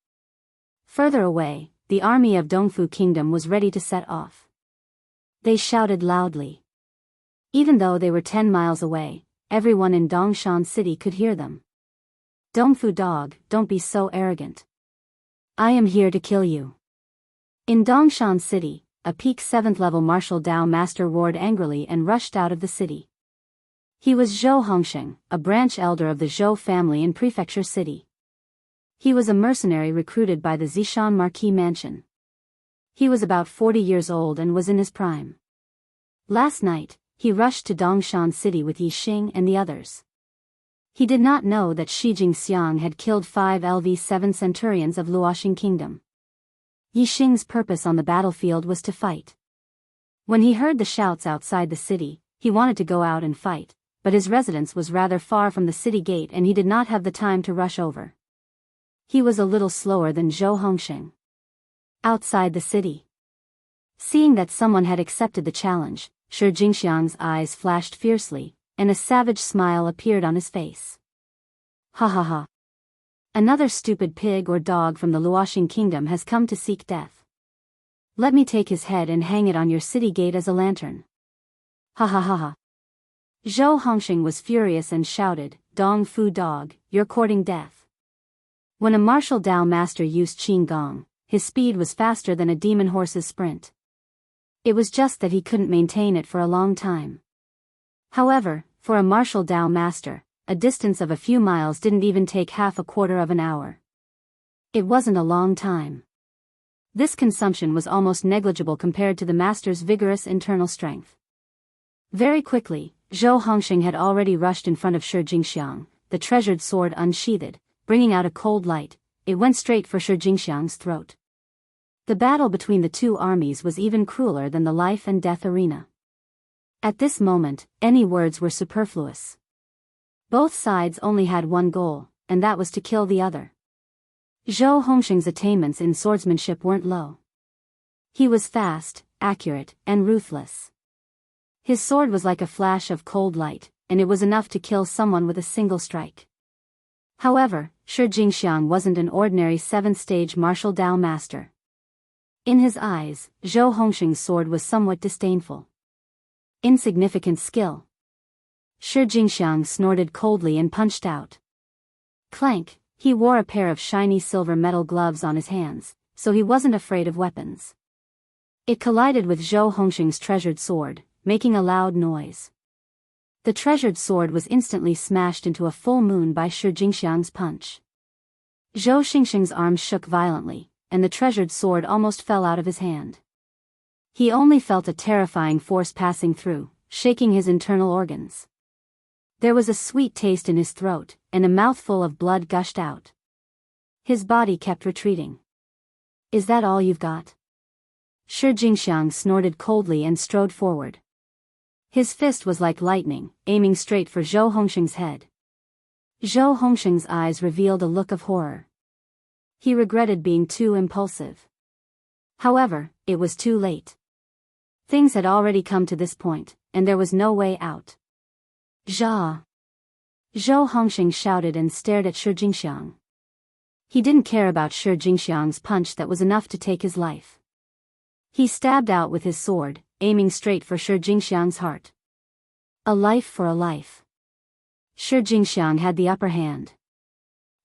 Further away, the army of Dongfu Kingdom was ready to set off. They shouted loudly. Even though they were 10 miles away, everyone in Dongshan City could hear them. Dongfu dog, don't be so arrogant. I am here to kill you. In Dongshan City, a peak 7th level martial Dao master roared angrily and rushed out of the city. He was Zhou Hongsheng, a branch elder of the Zhou family in Prefecture City. He was a mercenary recruited by the Zishan Marquis Mansion. He was about 40 years old and was in his prime. Last night, he rushed to Dongshan City with Yi Xing and the others. He did not know that Shi Jingxiang had killed 5 LV7 centurions of Luoxing Kingdom. Yi Xing's purpose on the battlefield was to fight. When he heard the shouts outside the city, he wanted to go out and fight, but his residence was rather far from the city gate and he did not have the time to rush over. He was a little slower than Zhou Hongsheng. Outside the city. Seeing that someone had accepted the challenge, Shi Jingxiang's eyes flashed fiercely, and a savage smile appeared on his face. Ha ha ha. Another stupid pig or dog from the Luoxing Kingdom has come to seek death. Let me take his head and hang it on your city gate as a lantern. Ha ha ha ha. Zhou Hongsheng was furious and shouted, Dong Fu dog, you're courting death. When a martial Dao master used Qin Gong, his speed was faster than a demon horse's sprint. It was just that he couldn't maintain it for a long time. However, for a martial Dao master, a distance of a few miles didn't even take half a quarter of an hour. It wasn't a long time. This consumption was almost negligible compared to the master's vigorous internal strength. Very quickly, Zhou Hongsheng had already rushed in front of Shi Jingxiang, the treasured sword unsheathed, bringing out a cold light. It went straight for Shi Jingxiang's throat. The battle between the two armies was even crueler than the life and death arena. At this moment, any words were superfluous. Both sides only had one goal, and that was to kill the other. Zhou Hongsheng's attainments in swordsmanship weren't low. He was fast, accurate, and ruthless. His sword was like a flash of cold light, and it was enough to kill someone with a single strike. However, Shi Jingxiang wasn't an ordinary 7th-stage martial Dao master. In his eyes, Zhou Hongsheng's sword was somewhat disdainful. Insignificant skill. Shi Jingxiang snorted coldly and punched out. Clank, he wore a pair of shiny silver metal gloves on his hands, so he wasn't afraid of weapons. It collided with Zhou Hongsheng's treasured sword, making a loud noise. The treasured sword was instantly smashed into a full moon by Shi Jingxiang's punch. Zhou Hongsheng's arms shook violently, and the treasured sword almost fell out of his hand. He only felt a terrifying force passing through, shaking his internal organs. There was a sweet taste in his throat, and a mouthful of blood gushed out. His body kept retreating. Is that all you've got? Shi Jingxiang snorted coldly and strode forward. His fist was like lightning, aiming straight for Zhou Hongsheng's head. Zhou Hongsheng's eyes revealed a look of horror. He regretted being too impulsive. However, it was too late. Things had already come to this point, and there was no way out. Zha! Zhou Hongsheng shouted and stared at Shi Jingxiang. He didn't care about Shi Jingxiang's punch that was enough to take his life. He stabbed out with his sword, aiming straight for Shi Jingxiang's heart. A life for a life. Shi Jingxiang had the upper hand.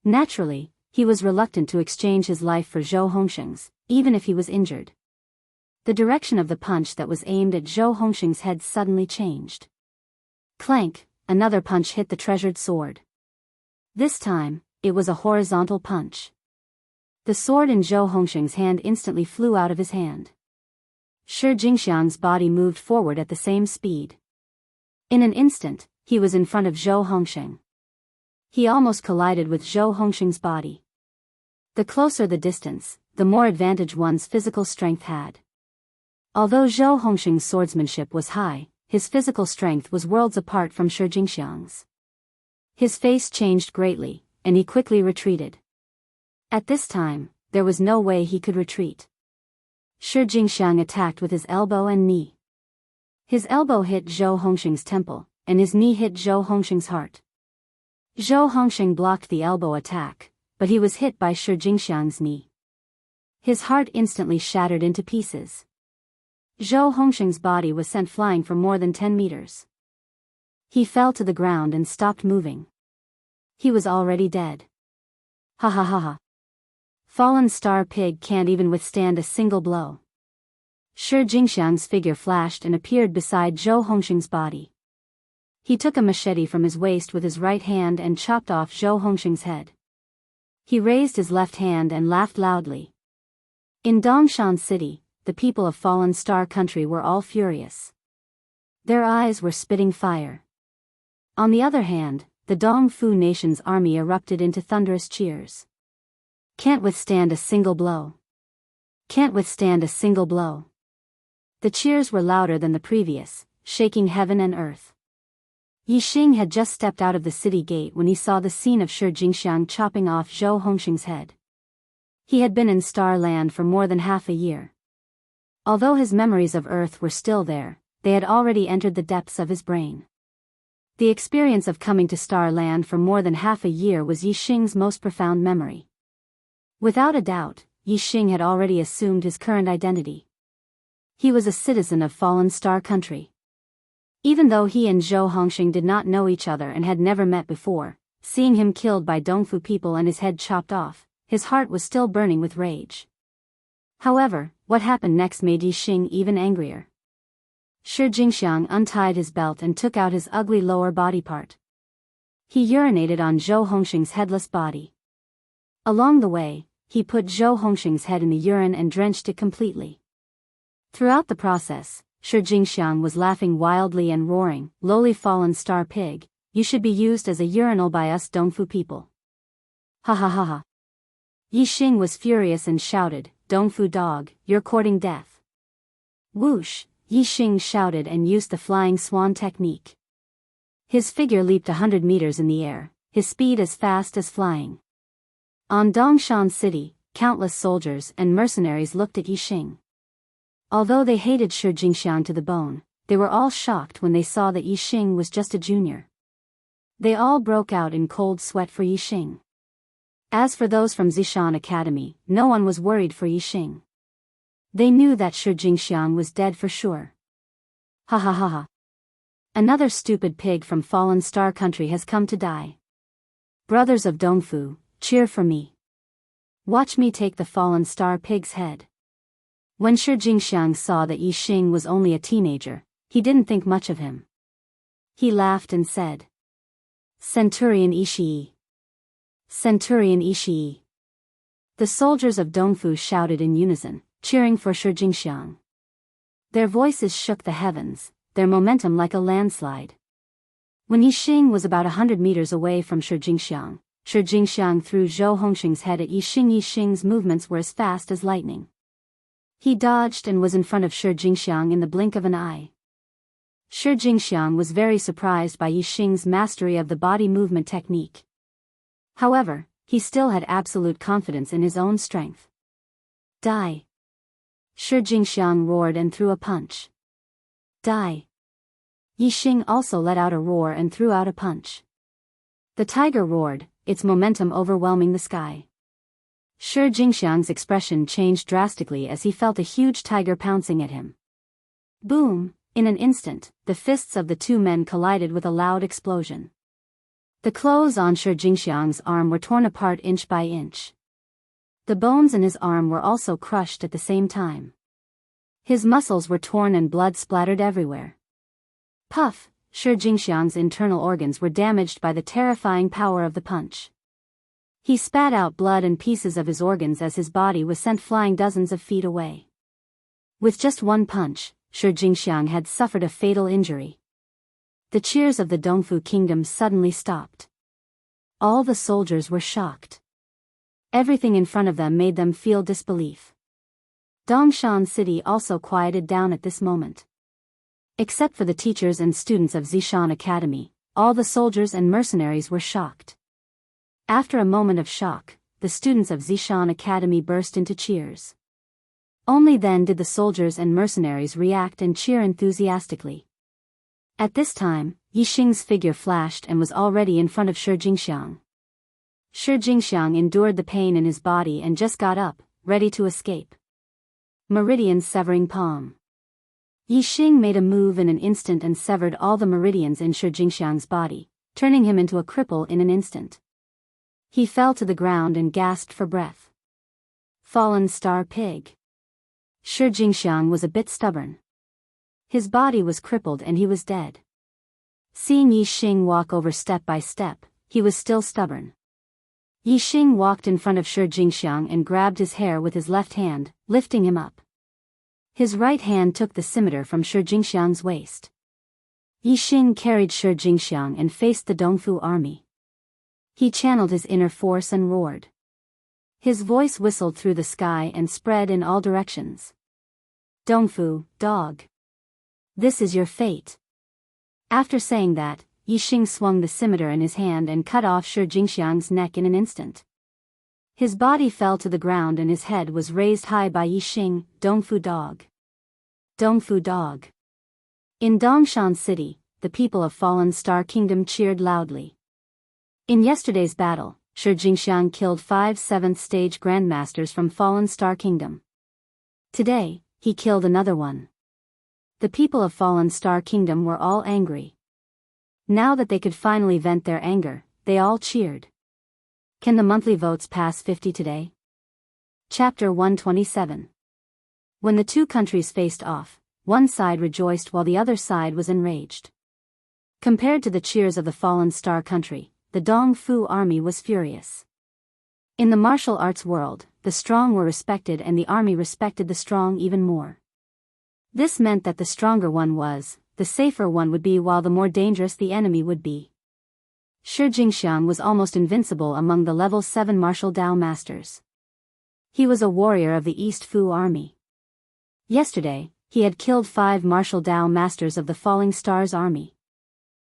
Naturally, he was reluctant to exchange his life for Zhou Hongsheng's, even if he was injured. The direction of the punch that was aimed at Zhou Hongsheng's head suddenly changed. Clank, another punch hit the treasured sword. This time, it was a horizontal punch. The sword in Zhou Hongsheng's hand instantly flew out of his hand. Shi Jingxiang's body moved forward at the same speed. In an instant, he was in front of Zhou Hongsheng. He almost collided with Zhou Hongsheng's body. The closer the distance, the more advantage one's physical strength had. Although Zhou Hongsheng's swordsmanship was high, his physical strength was worlds apart from Shi Jingxiang's. His face changed greatly, and he quickly retreated. At this time, there was no way he could retreat. Shi Jingxiang attacked with his elbow and knee. His elbow hit Zhou Hongsheng's temple, and his knee hit Zhou Hongsheng's heart. Zhou Hongsheng blocked the elbow attack, but he was hit by Shi Jingxiang's knee. His heart instantly shattered into pieces. Zhou Hongxing's body was sent flying for more than 10 meters. He fell to the ground and stopped moving. He was already dead. Ha ha ha ha. Fallen star pig can't even withstand a single blow. Shi Jingxiang's figure flashed and appeared beside Zhou Hongxing's body. He took a machete from his waist with his right hand and chopped off Zhou Hongxing's head. He raised his left hand and laughed loudly. In Dongshan City, the people of Fallen Star Country were all furious. Their eyes were spitting fire. On the other hand, the Dongfu nation's army erupted into thunderous cheers. Can't withstand a single blow. Can't withstand a single blow. The cheers were louder than the previous, shaking heaven and earth. Yi Xing had just stepped out of the city gate when he saw the scene of Shi Jingxiang chopping off Zhou Hongxing's head. He had been in Star Land for more than half a year. Although his memories of Earth were still there, they had already entered the depths of his brain. The experience of coming to Star Land for more than half a year was Yi Xing's most profound memory. Without a doubt, Yi Xing had already assumed his current identity. He was a citizen of Fallen Star Country. Even though he and Zhou Hongxing did not know each other and had never met before, seeing him killed by Dongfu people and his head chopped off, his heart was still burning with rage. However, what happened next made Yi Xing even angrier. Shi Jingxiang untied his belt and took out his ugly lower body part. He urinated on Zhou Hongxing's headless body. Along the way, he put Zhou Hongxing's head in the urine and drenched it completely. Throughout the process, Shi Jingxiang was laughing wildly and roaring, "Lowly fallen star pig, you should be used as a urinal by us Dongfu people." Ha ha ha ha. Yi Xing was furious and shouted, "Dongfu dog, you're courting death." Whoosh, Yi Xing shouted and used the flying swan technique. His figure leaped 100 meters in the air, his speed as fast as flying. On Dongshan City, countless soldiers and mercenaries looked at Yi Xing. Although they hated Shi Jingxiang to the bone, they were all shocked when they saw that Yi Xing was just a junior. They all broke out in cold sweat for Yi Xing. As for those from Zishan Academy, no one was worried for Yi Xing. They knew that Shi Jingxiang was dead for sure. Ha ha ha ha. Another stupid pig from Fallen Star Country has come to die. Brothers of Dongfu, cheer for me. Watch me take the Fallen Star pig's head. When Shi Jingxiang saw that Yi Xing was only a teenager, he didn't think much of him. He laughed and said, "Centurion Ishii. Centurion Ishii." The soldiers of Dongfu shouted in unison, cheering for Shi Jingxiang. Their voices shook the heavens, their momentum like a landslide. When Yi Xing was about 100 meters away from Shi Jingxiang threw Zhou Hongxing's head at Yi Xing. Yi Xing's movements were as fast as lightning. He dodged and was in front of Shi Jingxiang in the blink of an eye. Shi Jingxiang was very surprised by Yi Xing's mastery of the body movement technique. However, he still had absolute confidence in his own strength. Die! Shi Jingxiang roared and threw a punch. Die! Yi Xing also let out a roar and threw out a punch. The tiger roared, its momentum overwhelming the sky. Shi Jingxiang's expression changed drastically as he felt a huge tiger pouncing at him. Boom! In an instant, the fists of the two men collided with a loud explosion. The clothes on Shi Jingxiang's arm were torn apart inch by inch. The bones in his arm were also crushed at the same time. His muscles were torn and blood splattered everywhere. Puff! Shi Jingxiang's internal organs were damaged by the terrifying power of the punch. He spat out blood and pieces of his organs as his body was sent flying dozens of feet away. With just one punch, Shi Jingxiang had suffered a fatal injury. The cheers of the Dongfu kingdom suddenly stopped. All the soldiers were shocked. Everything in front of them made them feel disbelief. Dongshan City also quieted down at this moment. Except for the teachers and students of Zishan Academy, all the soldiers and mercenaries were shocked. After a moment of shock, the students of Zishan Academy burst into cheers. Only then did the soldiers and mercenaries react and cheer enthusiastically. At this time, Yi Xing's figure flashed and was already in front of Shi Jingxiang. Shi Jingxiang endured the pain in his body and just got up, ready to escape. Meridians severing palm. Yixing made a move in an instant and severed all the meridians in Shi Jingxiang's body, turning him into a cripple in an instant. He fell to the ground and gasped for breath. Fallen star pig. Shi Jingxiang was a bit stubborn. His body was crippled and he was dead. Seeing Yixing walk over step by step, he was still stubborn. Yixing walked in front of Shi Jingxiang and grabbed his hair with his left hand, lifting him up. His right hand took the scimitar from Shi Jingxiang's waist. Yixing carried Shi Jingxiang and faced the Dongfu army. He channeled his inner force and roared. His voice whistled through the sky and spread in all directions. Dongfu, dog. This is your fate. After saying that, Yixing swung the scimitar in his hand and cut off Shi Jingxiang's neck in an instant. His body fell to the ground and his head was raised high by Yixing, Dongfu dog. Dongfu dog. In Dongshan City, the people of Fallen Star Kingdom cheered loudly. In yesterday's battle, Shi Jingxiang killed 5 7th stage grandmasters from Fallen Star Kingdom. Today, he killed another one. The people of Fallen Star Kingdom were all angry. Now that they could finally vent their anger, they all cheered. Can the monthly votes pass 50 today? Chapter 127. When the two countries faced off, one side rejoiced while the other side was enraged. Compared to the cheers of the Fallen Star country, the Dongfu army was furious. In the martial arts world, the strong were respected and the army respected the strong even more. This meant that the stronger one was, the safer one would be, while the more dangerous the enemy would be. Shi Jingxiang was almost invincible among the level 7 martial Dao masters. He was a warrior of the East Fu army. Yesterday, he had killed 5 martial Dao masters of the Falling Stars army.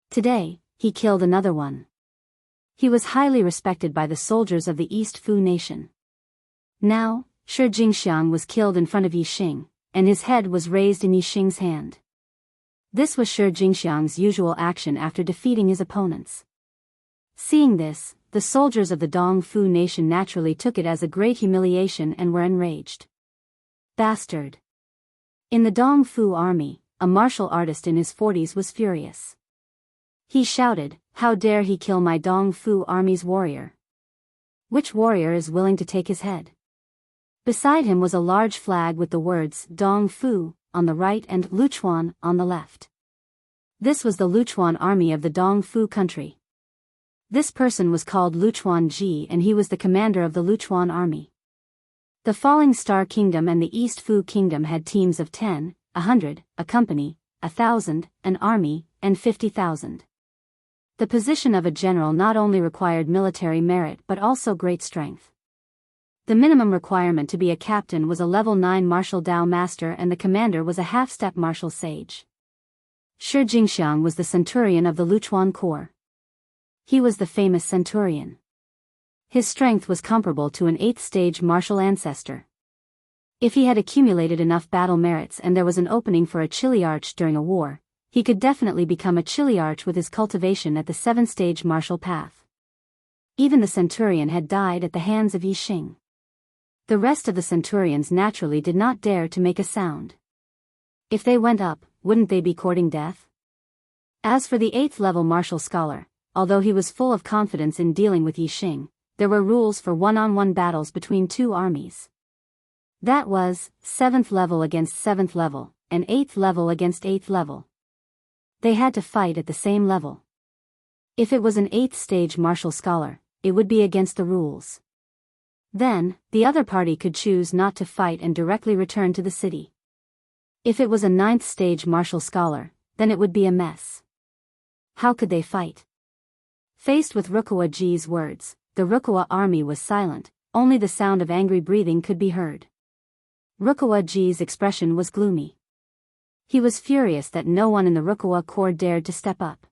Today, he killed another one. He was highly respected by the soldiers of the East Fu nation. Now, Shi Jingxiang was killed in front of Yixing, and his head was raised in Yixing's hand. This was Shi Jingxiang's usual action after defeating his opponents. Seeing this, the soldiers of the Dongfu nation naturally took it as a great humiliation and were enraged. Bastard! In the Dongfu army, a martial artist in his 40s was furious. He shouted, "How dare he kill my Dongfu army's warrior? Which warrior is willing to take his head?" Beside him was a large flag with the words Dongfu on the right and Luchuan on the left. This was the Luchuan army of the Dongfu country. This person was called Luchuan Ji and he was the commander of the Luchuan army. The Falling Star Kingdom and the East Fu Kingdom had teams of 10, 100, a company, 1,000, an army, and 50,000. The position of a general not only required military merit but also great strength. The minimum requirement to be a captain was a level 9 martial Dao master and the commander was a half-step martial sage. Shi Jingxiang was the centurion of the Luchuan Corps. He was the famous centurion. His strength was comparable to an 8th stage martial ancestor. If he had accumulated enough battle merits and there was an opening for a chiliarch during a war, he could definitely become a chiliarch with his cultivation at the 7th stage martial path. Even the centurion had died at the hands of Yixing. The rest of the centurions naturally did not dare to make a sound. If they went up, wouldn't they be courting death? As for the 8th level martial scholar, although he was full of confidence in dealing with Yixing, there were rules for one-on-one battles between two armies. That was, 7th level against 7th level, and 8th level against 8th level. They had to fight at the same level. If it was an 8th stage martial scholar, it would be against the rules. Then, the other party could choose not to fight and directly return to the city. If it was a 9th stage martial scholar, then it would be a mess. How could they fight? Faced with Rukawa Ji's words, the Rukawa army was silent, only the sound of angry breathing could be heard. Rukawa Ji's expression was gloomy. He was furious that no one in the Rukawa Corps dared to step up.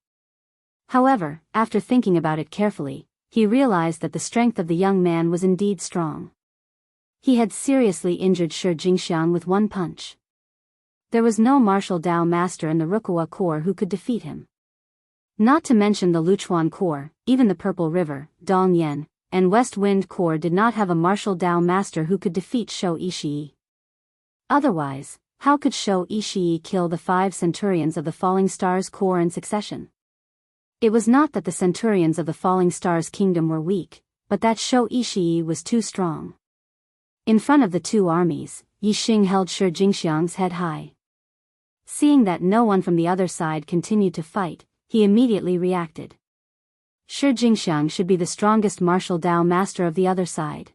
However, after thinking about it carefully, he realized that the strength of the young man was indeed strong. He had seriously injured Shi Jingxiang with one punch. There was no martial Dao master in the Rukawa Corps who could defeat him. Not to mention the Luchuan Corps, even the Purple River, Dongyan, and West Wind Corps did not have a martial Dao master who could defeat Shou Ishii. Otherwise, how could Shou Ishii kill the 5 centurions of the Falling Stars Corps in succession? It was not that the centurions of the Falling Stars Kingdom were weak, but that Shou Ishii was too strong. In front of the 2 armies, Yi Xing held Shi Jingxiang's head high. Seeing that no one from the other side continued to fight, he immediately reacted. Shi Jingxiang should be the strongest martial Dao master of the other side.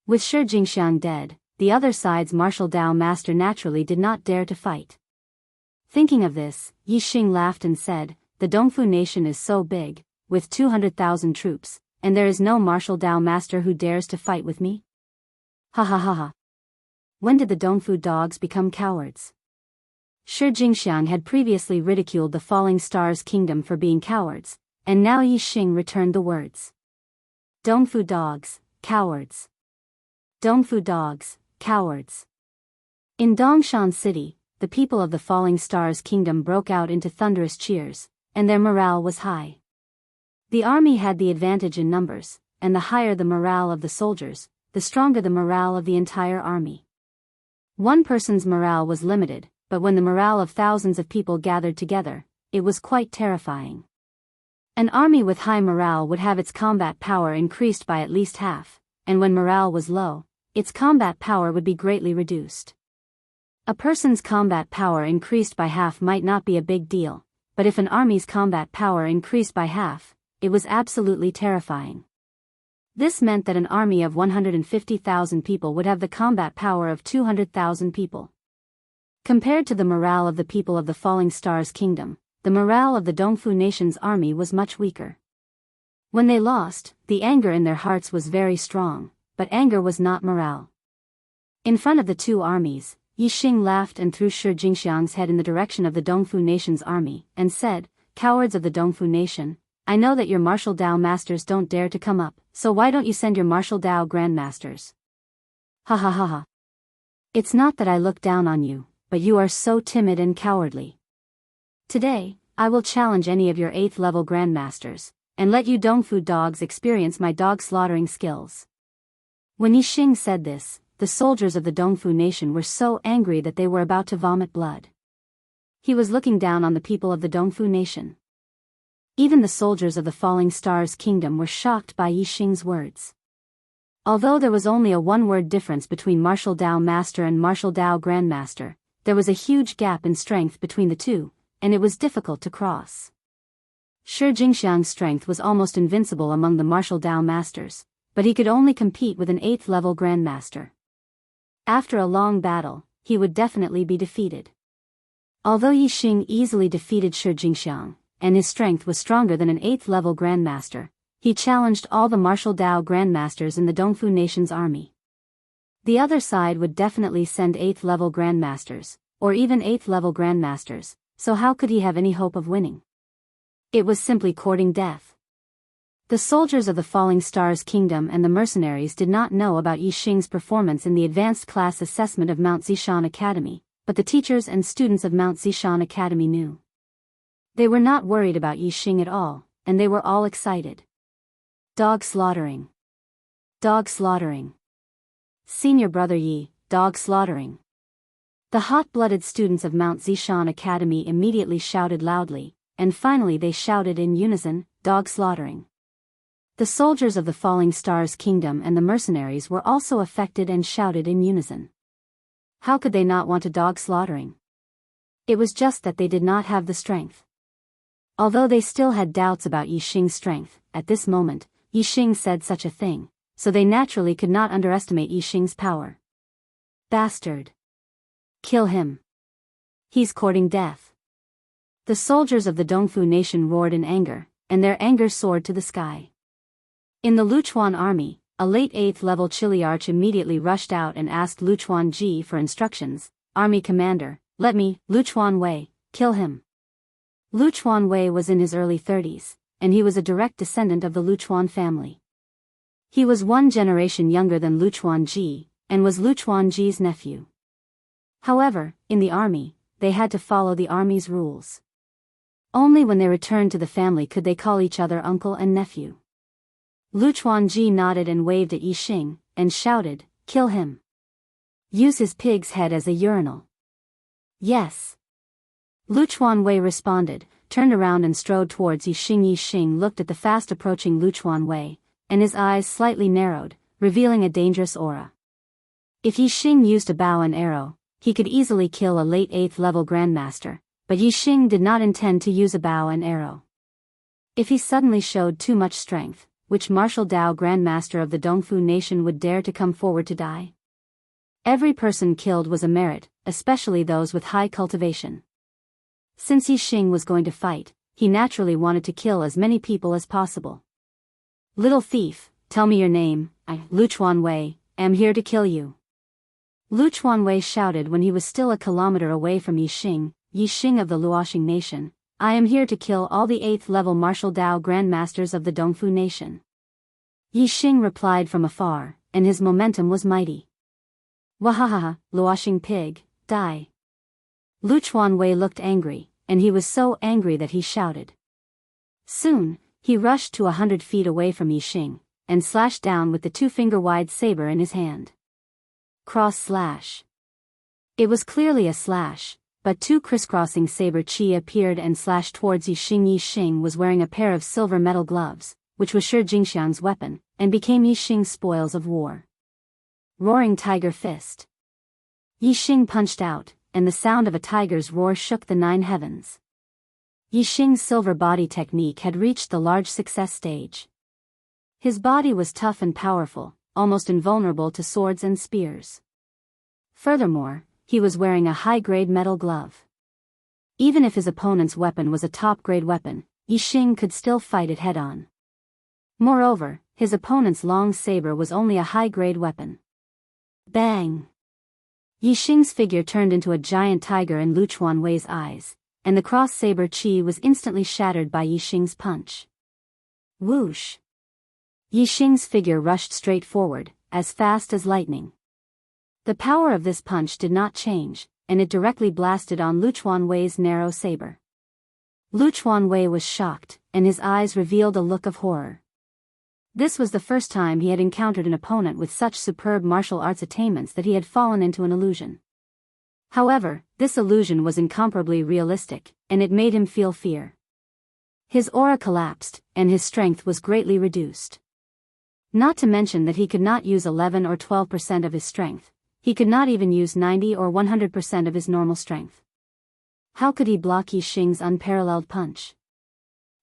With Shi Jingxiang dead, the other side's martial Dao master naturally did not dare to fight. Thinking of this, Yi Xing laughed and said, "The Dongfu nation is so big, with 200,000 troops, and there is no martial Dao master who dares to fight with me? Ha ha ha ha. When did the Dongfu dogs become cowards?" Shi Jingxiang had previously ridiculed the Falling Stars Kingdom for being cowards, and now Yi Xing returned the words. Dongfu dogs, cowards. Dongfu dogs, cowards. In Dongshan City, the people of the Falling Stars Kingdom broke out into thunderous cheers, and their morale was high. The army had the advantage in numbers, and the higher the morale of the soldiers, the stronger the morale of the entire army. One person's morale was limited, but when the morale of thousands of people gathered together, it was quite terrifying. An army with high morale would have its combat power increased by at least half, and when morale was low, its combat power would be greatly reduced. A person's combat power increased by half might not be a big deal, but if an army's combat power increased by half, it was absolutely terrifying. This meant that an army of 150,000 people would have the combat power of 200,000 people. Compared to the morale of the people of the Falling Stars Kingdom, the morale of the Dongfu nation's army was much weaker. When they lost, the anger in their hearts was very strong, but anger was not morale. In front of the 2 armies, Yi Xing laughed and threw Shi Jingxiang's head in the direction of the Dongfu nation's army, and said, "Cowards of the Dongfu nation, I know that your martial Dao masters don't dare to come up, so why don't you send your martial Dao grandmasters? Ha ha ha ha. It's not that I look down on you, but you are so timid and cowardly. Today, I will challenge any of your 8th level grandmasters, and let you Dongfu dogs experience my dog slaughtering skills." When Yi Xing said this, the soldiers of the Dongfu nation were so angry that they were about to vomit blood. He was looking down on the people of the Dongfu nation. Even the soldiers of the Falling Stars Kingdom were shocked by Yi Xing's words. Although there was only a 1-word difference between martial Dao master and martial Dao grandmaster, there was a huge gap in strength between the two, and it was difficult to cross. Shi Jingxiang's strength was almost invincible among the martial Dao masters, but he could only compete with an 8th level grandmaster. After a long battle, he would definitely be defeated. Although Yi Xing easily defeated Shi Jingxiang, and his strength was stronger than an 8th level grandmaster, he challenged all the martial Dao grandmasters in the Dongfu nation's army. The other side would definitely send 8th level grandmasters, or even 8th level grandmasters, so how could he have any hope of winning? It was simply courting death. The soldiers of the Falling Stars Kingdom and the mercenaries did not know about Yi Xing's performance in the advanced class assessment of Mount Zishan Academy, but the teachers and students of Mount Zishan Academy knew. They were not worried about Yi Xing at all, and they were all excited. Dog slaughtering. Dog slaughtering. Senior Brother Yi, dog slaughtering. The hot-blooded students of Mount Zishan Academy immediately shouted loudly, and finally they shouted in unison, dog slaughtering. The soldiers of the Falling Stars Kingdom and the mercenaries were also affected and shouted in unison. How could they not want a dog slaughtering? It was just that they did not have the strength. Although they still had doubts about Yi Xing's strength, at this moment, Yi Xing said such a thing, so they naturally could not underestimate Yi Xing's power. Bastard! Kill him! He's courting death! The soldiers of the Dongfu nation roared in anger, and their anger soared to the sky. In the Luchuan army, a late 8th level Chiliarch immediately rushed out and asked Luchuan Ji for instructions. Army commander, let me, Luchuan Wei, kill him. Luchuan Wei was in his early 30s, and he was a direct descendant of the Luchuan family. He was 1 generation younger than Luchuan Ji, and was Luchuan Ji's nephew. However, in the army, they had to follow the army's rules. Only when they returned to the family could they call each other uncle and nephew. Lu Chuanji nodded and waved at Yixing, and shouted, "Kill him. Use his pig's head as a urinal." "Yes." Lu Chuanwei responded, turned around and strode towards Yixing. Yixing looked at the fast-approaching Lu Chuanwei, and his eyes slightly narrowed, revealing a dangerous aura. If Yixing used a bow and arrow, he could easily kill a late 8th level Grandmaster, but Yixing did not intend to use a bow and arrow. If he suddenly showed too much strength, which martial Dao Grandmaster of the Dongfu nation would dare to come forward to die? Every person killed was a merit, especially those with high cultivation. Since Yixing was going to fight, he naturally wanted to kill as many people as possible. "Little thief, tell me your name." "I, Lu Chuanwei, am here to kill you." Lu Chuanwei shouted when he was still a kilometer away from Yixing. "Yixing of the Luoxing nation, I am here to kill all the 8th level martial Dao Grandmasters of the Dongfu nation." Yixing replied from afar, and his momentum was mighty. "Wahahaha, Luoxing pig, die." Lu Chuanwei looked angry, and he was so angry that he shouted. Soon, he rushed to 100 feet away from Yixing, and slashed down with the 2-finger-wide saber in his hand. Cross slash. It was clearly a slash, but 2 crisscrossing saber chi appeared and slashed towards Yixing. Yixing was wearing a pair of silver metal gloves, which was Shi Jingxiang's weapon, and became Yixing's spoils of war. Roaring Tiger Fist. Yixing punched out, and the sound of a tiger's roar shook the 9 heavens. Yixing's silver body technique had reached the large success stage. His body was tough and powerful, almost invulnerable to swords and spears. Furthermore, he was wearing a high-grade metal glove. Even if his opponent's weapon was a top-grade weapon, Yixing could still fight it head-on. Moreover, his opponent's long saber was only a high-grade weapon. Bang! Yixing's figure turned into a giant tiger in Lu Chuanwei's eyes, and the cross-saber chi was instantly shattered by Yixing's punch. Whoosh! Yixing's figure rushed straight forward, as fast as lightning. The power of this punch did not change, and it directly blasted on Lu Chuanwei's narrow saber. Lu Chuanwei was shocked, and his eyes revealed a look of horror. This was the first time he had encountered an opponent with such superb martial arts attainments that he had fallen into an illusion. However, this illusion was incomparably realistic, and it made him feel fear. His aura collapsed, and his strength was greatly reduced. Not to mention that he could not use 11 or 12% of his strength. He could not even use 90 or 100% of his normal strength. How could he block Yixing's unparalleled punch?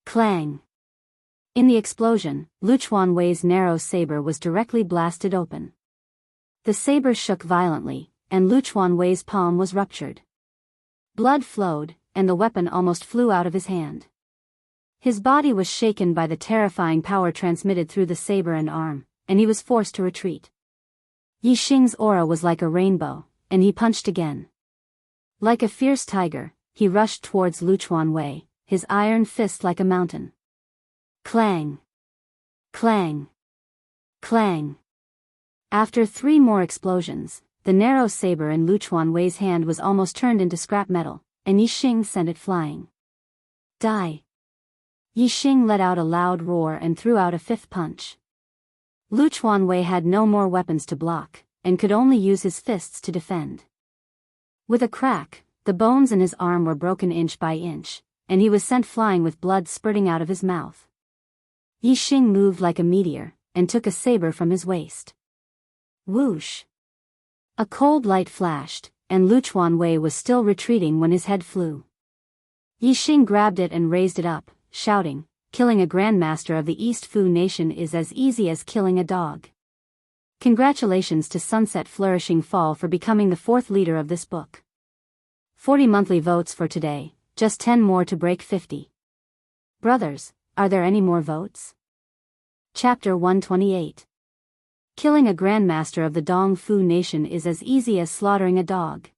Clang! In the explosion, Lu Chuanwei's narrow saber was directly blasted open. The saber shook violently, and Lu Chuanwei's palm was ruptured. Blood flowed, and the weapon almost flew out of his hand. His body was shaken by the terrifying power transmitted through the saber and arm, and he was forced to retreat. Yixing's aura was like a rainbow, and he punched again. Like a fierce tiger, he rushed towards Lu Chuanwei, his iron fist like a mountain. Clang! Clang! Clang! After 3 more explosions, the narrow saber in Lu Chuanwei's hand was almost turned into scrap metal, and Yixing sent it flying. Die! Yixing let out a loud roar and threw out a 5th punch. Lu Chuanwei had no more weapons to block, and could only use his fists to defend. With a crack, the bones in his arm were broken inch by inch, and he was sent flying with blood spurting out of his mouth. Yixing moved like a meteor, and took a saber from his waist. Whoosh! A cold light flashed, and Lu Chuanwei was still retreating when his head flew. Yixing grabbed it and raised it up, shouting, "Killing a Grandmaster of the East Fu Nation is as easy as killing a dog." Congratulations to Sunset Flourishing Fall for becoming the 4th leader of this book. 40 monthly votes for today, just 10 more to break 50. Brothers, are there any more votes? Chapter 128. Killing a Grandmaster of the Dong Fu Nation is as easy as slaughtering a dog.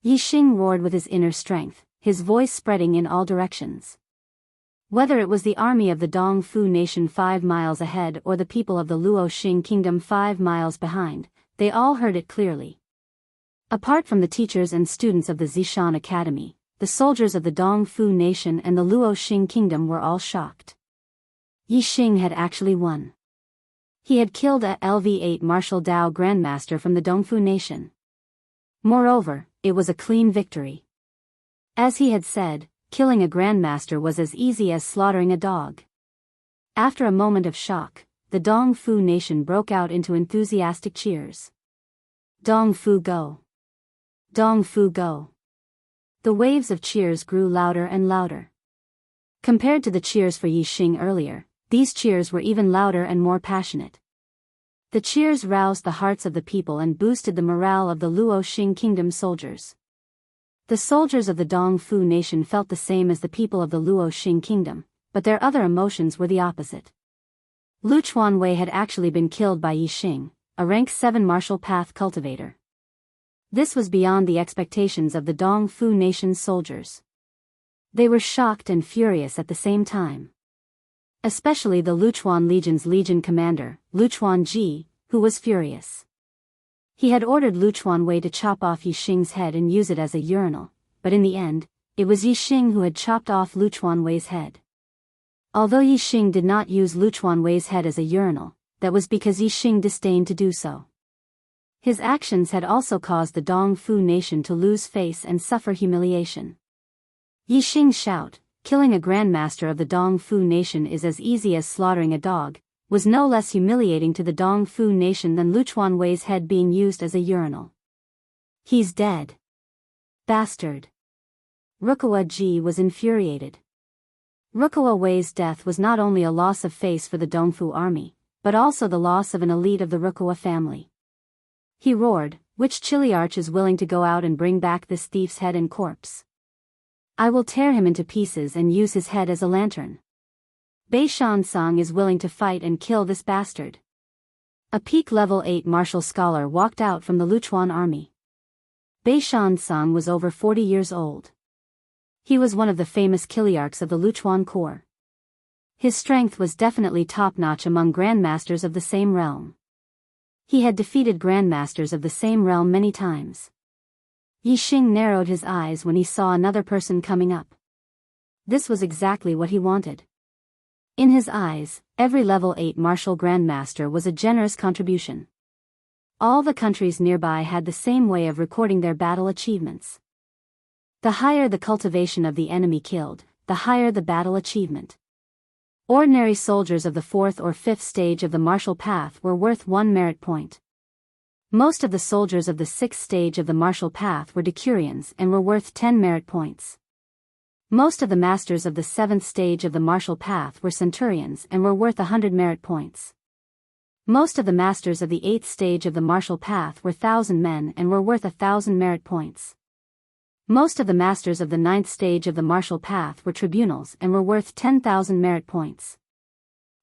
Yixing roared with his inner strength, his voice spreading in all directions. Whether it was the army of the Dong Fu Nation 5 miles ahead or the people of the Luoxing Kingdom 5 miles behind, they all heard it clearly. Apart from the teachers and students of the Zishan Academy, the soldiers of the Dong Fu Nation and the Luoxing Kingdom were all shocked. Yixing had actually won. He had killed a LV8 martial Dao grandmaster from the Dongfu nation. Moreover, it was a clean victory. As he had said, killing a grandmaster was as easy as slaughtering a dog. After a moment of shock, the Dongfu nation broke out into enthusiastic cheers. Dongfu go! Dongfu go! The waves of cheers grew louder and louder. Compared to the cheers for Yixing earlier, these cheers were even louder and more passionate. The cheers roused the hearts of the people and boosted the morale of the Luoxing kingdom soldiers. The soldiers of the Dongfu nation felt the same as the people of the Luoxing kingdom, but their other emotions were the opposite. Lu Chuanwei had actually been killed by Yixing, a rank 7 martial path cultivator. This was beyond the expectations of the Dongfu nation's soldiers. They were shocked and furious at the same time. Especially the Luchuan Legion's legion commander, Lu Chuanji, who was furious. He had ordered Lu Chuanwei to chop off Yixing's head and use it as a urinal, but in the end, it was Yixing who had chopped off Lu Chuanwei's head. Although Yixing did not use Lu Chuanwei's head as a urinal, that was because Yixing disdained to do so. His actions had also caused the Dongfu nation to lose face and suffer humiliation. Yixing's shout, "Killing a grandmaster of the Dongfu nation is as easy as slaughtering a dog," was no less humiliating to the Dongfu nation than Lu Chuanwei's head being used as a urinal. "He's dead. Bastard." Rukawa Ji was infuriated. Rukawa Wei's death was not only a loss of face for the Dongfu army, but also the loss of an elite of the Rukawa family. He roared, "Which Chiliarch is willing to go out and bring back this thief's head and corpse? I will tear him into pieces and use his head as a lantern. Bei Shansang is willing to fight and kill this bastard." A peak level 8 martial scholar walked out from the Luchuan army. Bei Shansang was over 40 years old. He was one of the famous Chiliarchs of the Luchuan Corps. His strength was definitely top-notch among grandmasters of the same realm. He had defeated grandmasters of the same realm many times. Yixing narrowed his eyes when he saw another person coming up. This was exactly what he wanted. In his eyes, every level 8 martial grandmaster was a generous contribution. All the countries nearby had the same way of recording their battle achievements. The higher the cultivation of the enemy killed, the higher the battle achievement. Ordinary soldiers of the 4th or 5th stage of the martial path were worth 1 merit point. Most of the soldiers of the 6th stage of the martial path were decurions and were worth 10 merit points. Most of the masters of the 7th stage of the martial path were centurions and were worth 100 merit points. Most of the masters of the 8th stage of the martial path were 1,000 men and were worth 1,000 merit points. Most of the masters of the 9th stage of the martial path were tribunals and were worth 10,000 merit points.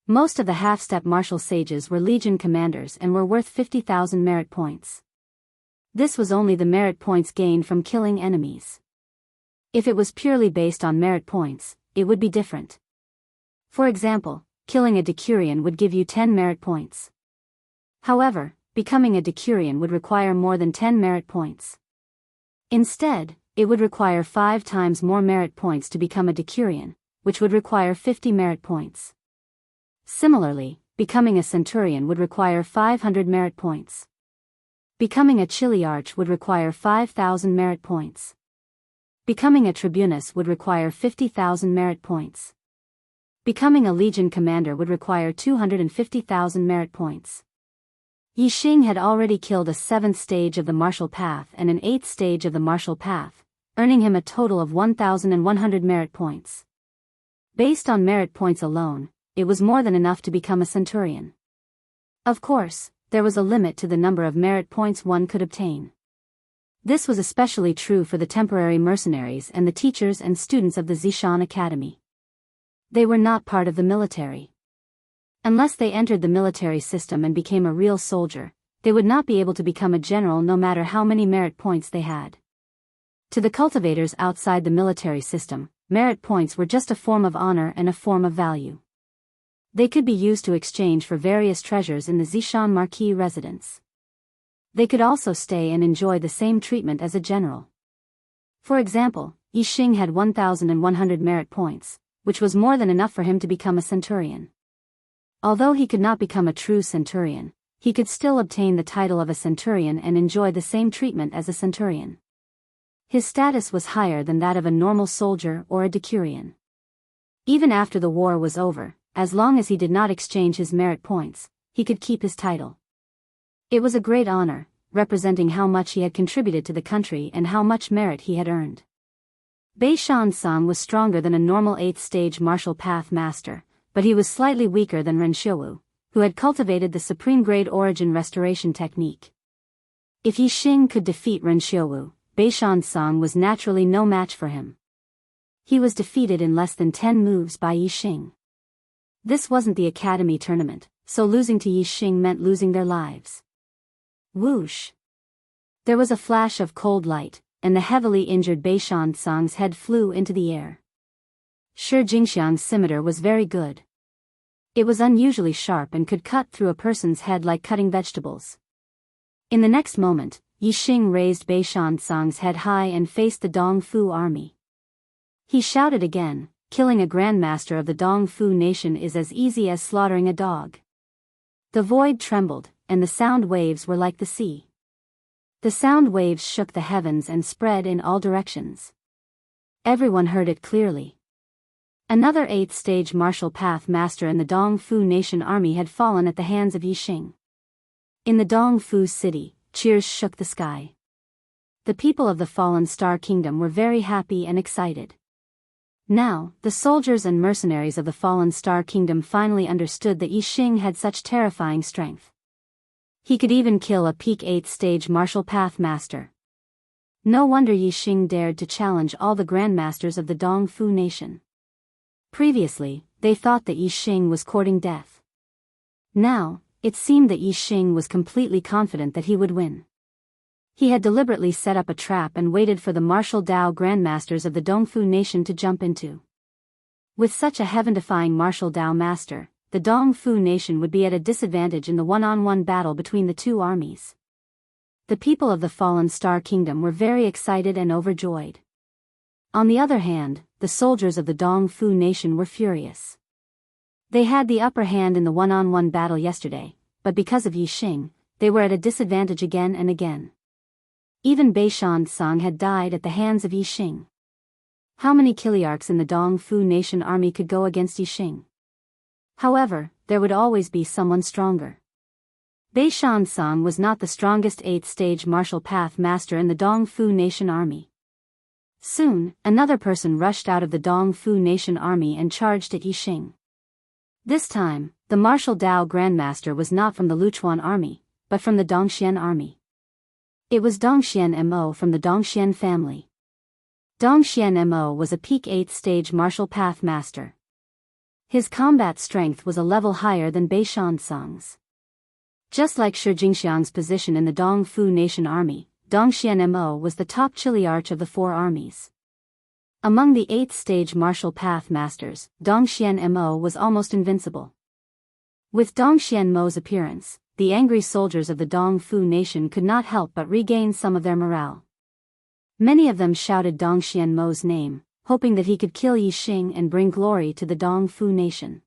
Most of the half-step martial sages were legion commanders and were worth 50,000 merit points. This was only the merit points gained from killing enemies. If it was purely based on merit points, it would be different. For example, killing a decurion would give you 10 merit points. However, becoming a decurion would require more than 10 merit points. Instead, it would require 5 times more merit points to become a decurion, which would require 50 merit points. Similarly, becoming a centurion would require 500 merit points. Becoming a Chiliarch would require 5,000 merit points. Becoming a tribunus would require 50,000 merit points. Becoming a legion commander would require 250,000 merit points. Yixing had already killed a 7th stage of the martial path and an 8th stage of the martial path, earning him a total of 1,100 merit points. Based on merit points alone, it was more than enough to become a centurion. Of course, there was a limit to the number of merit points one could obtain. This was especially true for the temporary mercenaries and the teachers and students of the Zishan Academy. They were not part of the military. Unless they entered the military system and became a real soldier, they would not be able to become a general no matter how many merit points they had. To the cultivators outside the military system, merit points were just a form of honor and a form of value. They could be used to exchange for various treasures in the Zishan Marquis residence. They could also stay and enjoy the same treatment as a general. For example, Yixing had 1,100 merit points, which was more than enough for him to become a centurion. Although he could not become a true centurion, he could still obtain the title of a centurion and enjoy the same treatment as a centurion. His status was higher than that of a normal soldier or a decurion. Even after the war was over, as long as he did not exchange his merit points, he could keep his title. It was a great honor, representing how much he had contributed to the country and how much merit he had earned. Bei Shan-sung was stronger than a normal 8th stage martial path master, but he was slightly weaker than Ren Xiuwu, who had cultivated the supreme grade origin restoration technique. If Yi Xing could defeat Ren Xiuwu, Bei Shan-sung was naturally no match for him. He was defeated in less than 10 moves by Yi Xing. This wasn't the academy tournament, so losing to Yi Xing meant losing their lives. Whoosh! There was a flash of cold light, and the heavily injured Bei Shan-sung's head flew into the air. Shi Jingxiang's scimitar was very good. It was unusually sharp and could cut through a person's head like cutting vegetables. In the next moment, Yi Xing raised Bei Shan-sung's head high and faced the Dongfu army. He shouted again, "Killing a grandmaster of the Dongfu nation is as easy as slaughtering a dog." The void trembled, and the sound waves were like the sea. The sound waves shook the heavens and spread in all directions. Everyone heard it clearly. Another 8th stage martial path master in the Dongfu nation army had fallen at the hands of Yi Xing. In the Dongfu city, cheers shook the sky. The people of the fallen star kingdom were very happy and excited. Now, the soldiers and mercenaries of the fallen star kingdom finally understood that Yi Xing had such terrifying strength. He could even kill a peak 8th stage martial path master. No wonder Yi Xing dared to challenge all the grandmasters of the Dongfu nation. Previously, they thought that Yi Xing was courting death. Now, it seemed that Yi Xing was completely confident that he would win. He had deliberately set up a trap and waited for the martial Dao grandmasters of the Dongfu nation to jump into. With such a heaven-defying martial Dao master, the Dongfu nation would be at a disadvantage in the one-on-one battle between the two armies. The people of the Fallen Star Kingdom were very excited and overjoyed. On the other hand, the soldiers of the Dongfu nation were furious. They had the upper hand in the one-on-one battle yesterday, but because of Yi Xing, they were at a disadvantage again and again. Even Bei Shan-sung had died at the hands of Yi Xing. How many Kiliarchs in the Dongfu nation army could go against Yi Xing? However, there would always be someone stronger. Bei Shan-sung was not the strongest 8th stage martial path master in the Dongfu nation army. Soon, another person rushed out of the Dongfu nation army and charged at Yi Xing. This time, the martial Dao grandmaster was not from the Luchuan army, but from the Dongxian army. It was Dongxian Mo from the Dongxian family. Dongxian Mo was a peak 8th stage martial path master. His combat strength was a level higher than Bei Shan-sung's. Just like Shi Jingxiang's position in the Dongfu nation army, Dongxian Mo was the top chiliarch of the four armies. Among the 8th stage martial path masters, Dongxian Mo was almost invincible. With Dongxian Mo's appearance, the angry soldiers of the Dongfu nation could not help but regain some of their morale. Many of them shouted Dongxian Mo's name, hoping that he could kill Yi Xing and bring glory to the Dongfu nation.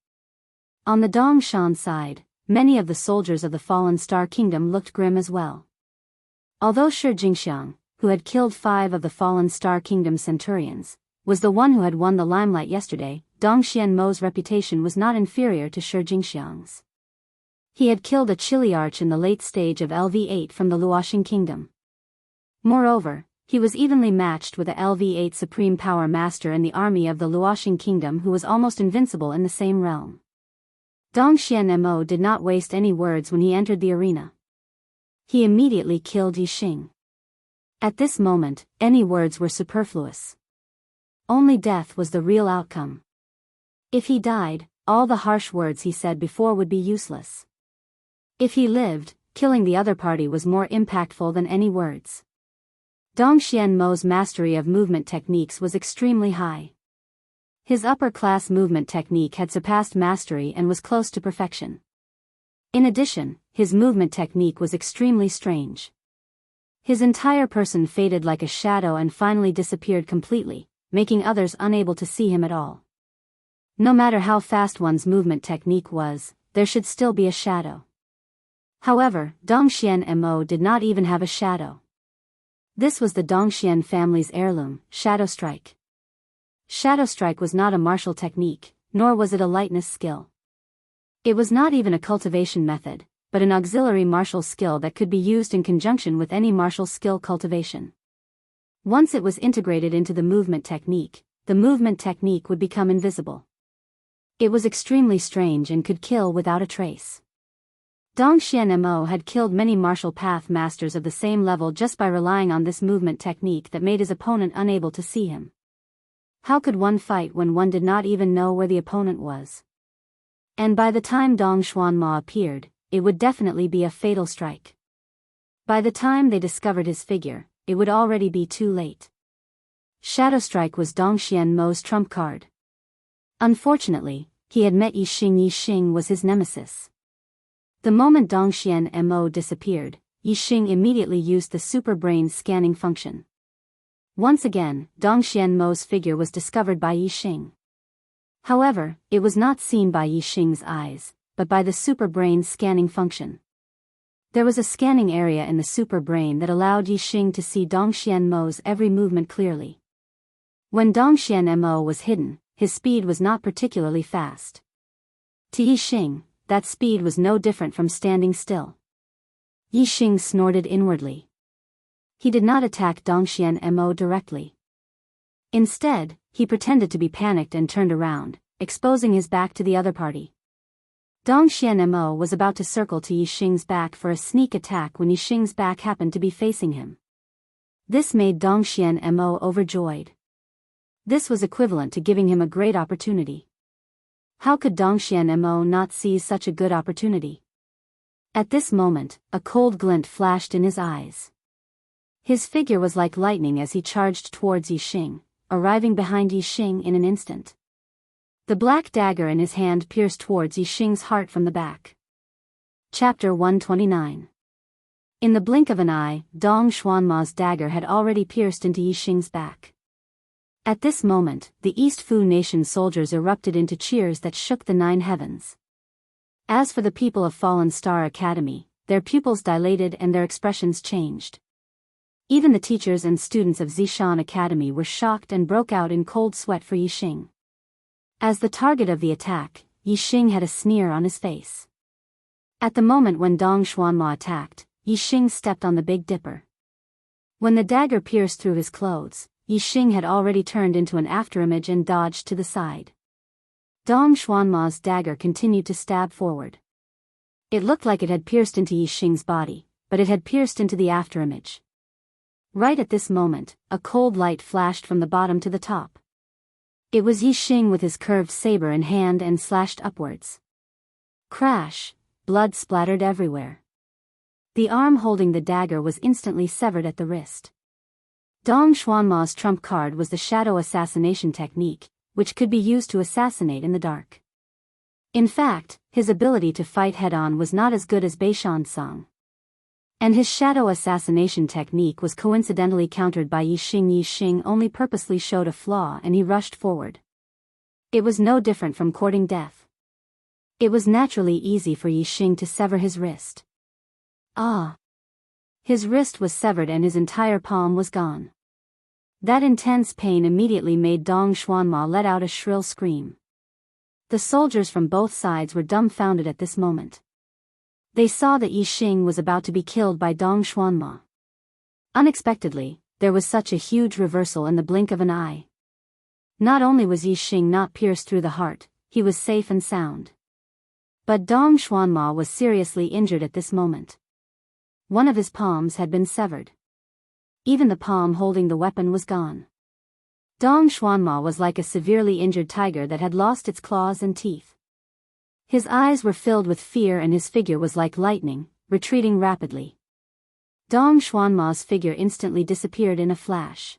On the Dongshan side, many of the soldiers of the Fallen Star Kingdom looked grim as well. Although Shi Jingxiang, who had killed 5 of the Fallen Star Kingdom centurions, was the one who had won the limelight yesterday, Dongxian Mo's reputation was not inferior to Shi Jingxiang's. He had killed a chiliarch in the late stage of LV8 from the Luoxing Kingdom. Moreover, he was evenly matched with a LV8 Supreme Power Master in the army of the Luoxing Kingdom who was almost invincible in the same realm. Dongxian Mo did not waste any words when he entered the arena. He immediately killed Yi Xing. At this moment, any words were superfluous. Only death was the real outcome. If he died, all the harsh words he said before would be useless. If he lived, killing the other party was more impactful than any words. Dongxian Mo's mastery of movement techniques was extremely high. His upper-class movement technique had surpassed mastery and was close to perfection. In addition, his movement technique was extremely strange. His entire person faded like a shadow and finally disappeared completely, making others unable to see him at all. No matter how fast one's movement technique was, there should still be a shadow. However, Dongxian Mo did not even have a shadow. This was the Dongxian family's heirloom, Shadow Strike. Shadow Strike was not a martial technique, nor was it a lightness skill. It was not even a cultivation method, but an auxiliary martial skill that could be used in conjunction with any martial skill cultivation. Once it was integrated into the movement technique would become invisible. It was extremely strange and could kill without a trace. Dongxian Mo had killed many martial path masters of the same level just by relying on this movement technique that made his opponent unable to see him. How could one fight when one did not even know where the opponent was? And by the time Dong Xuanma appeared, it would definitely be a fatal strike. By the time they discovered his figure, it would already be too late. Shadow Strike was Dongxian Mo's trump card. Unfortunately, he had met Yixing. Yixing was his nemesis. The moment Dongxian Mo disappeared, Yixing immediately used the super brain scanning function. Once again, Dongxian Mo's figure was discovered by Yixing. However, it was not seen by Yixing's eyes, but by the super brain scanning function. There was a scanning area in the super brain that allowed Yixing to see Dongxian Mo's every movement clearly. When Dongxian Mo was hidden, his speed was not particularly fast. To Yixing, that speed was no different from standing still. Yixing snorted inwardly. He did not attack Dongxian Mo directly. Instead, he pretended to be panicked and turned around, exposing his back to the other party. Dongxian Mo was about to circle to Yixing's back for a sneak attack when Yixing's back happened to be facing him. This made Dongxian Mo overjoyed. This was equivalent to giving him a great opportunity. How could Dongxian Mo not seize such a good opportunity? At this moment, a cold glint flashed in his eyes. His figure was like lightning as he charged towards Yixing, arriving behind Yixing in an instant. The black dagger in his hand pierced towards Yixing's heart from the back. Chapter 129. In the blink of an eye, Dong Xuanma's dagger had already pierced into Yixing's back. At this moment, the East Fu Nation soldiers erupted into cheers that shook the 9 heavens. As for the people of Fallen Star Academy, their pupils dilated and their expressions changed. Even the teachers and students of Zishan Academy were shocked and broke out in cold sweat for Yixing. As the target of the attack, Yixing had a sneer on his face. At the moment when Dong Xuanma attacked, Yixing stepped on the Big Dipper. When the dagger pierced through his clothes, Yixing had already turned into an afterimage and dodged to the side. Dong Xuanma's dagger continued to stab forward. It looked like it had pierced into Yixing's body, but it had pierced into the afterimage. Right at this moment, a cold light flashed from the bottom to the top. It was Yixing with his curved saber in hand and slashed upwards. Crash! Blood splattered everywhere. The arm holding the dagger was instantly severed at the wrist. Dong Xuanma's trump card was the shadow assassination technique, which could be used to assassinate in the dark. In fact, his ability to fight head-on was not as good as Beishan Song. And his shadow assassination technique was coincidentally countered by Yixing. Yixing only purposely showed a flaw and he rushed forward. It was no different from courting death. It was naturally easy for Yixing to sever his wrist. Ah! His wrist was severed and his entire palm was gone. That intense pain immediately made Dong Xuanma let out a shrill scream. The soldiers from both sides were dumbfounded at this moment. They saw that Yixing was about to be killed by Dong Xuanma. Unexpectedly, there was such a huge reversal in the blink of an eye. Not only was Yixing not pierced through the heart, he was safe and sound. But Dong Xuanma was seriously injured at this moment. One of his palms had been severed. Even the palm holding the weapon was gone. Dong Xuanma was like a severely injured tiger that had lost its claws and teeth. His eyes were filled with fear and his figure was like lightning, retreating rapidly. Dong Xuanma's figure instantly disappeared in a flash.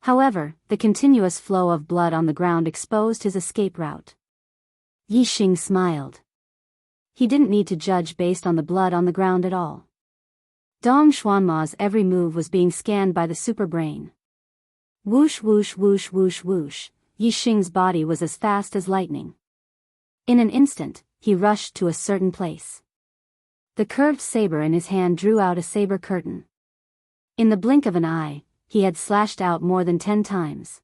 However, the continuous flow of blood on the ground exposed his escape route. Yixing smiled. He didn't need to judge based on the blood on the ground at all. Dong Xuanma's every move was being scanned by the super brain. Whoosh whoosh whoosh whoosh whoosh, Yixing's body was as fast as lightning. In an instant, he rushed to a certain place. The curved saber in his hand drew out a saber curtain. In the blink of an eye, he had slashed out more than 10 times.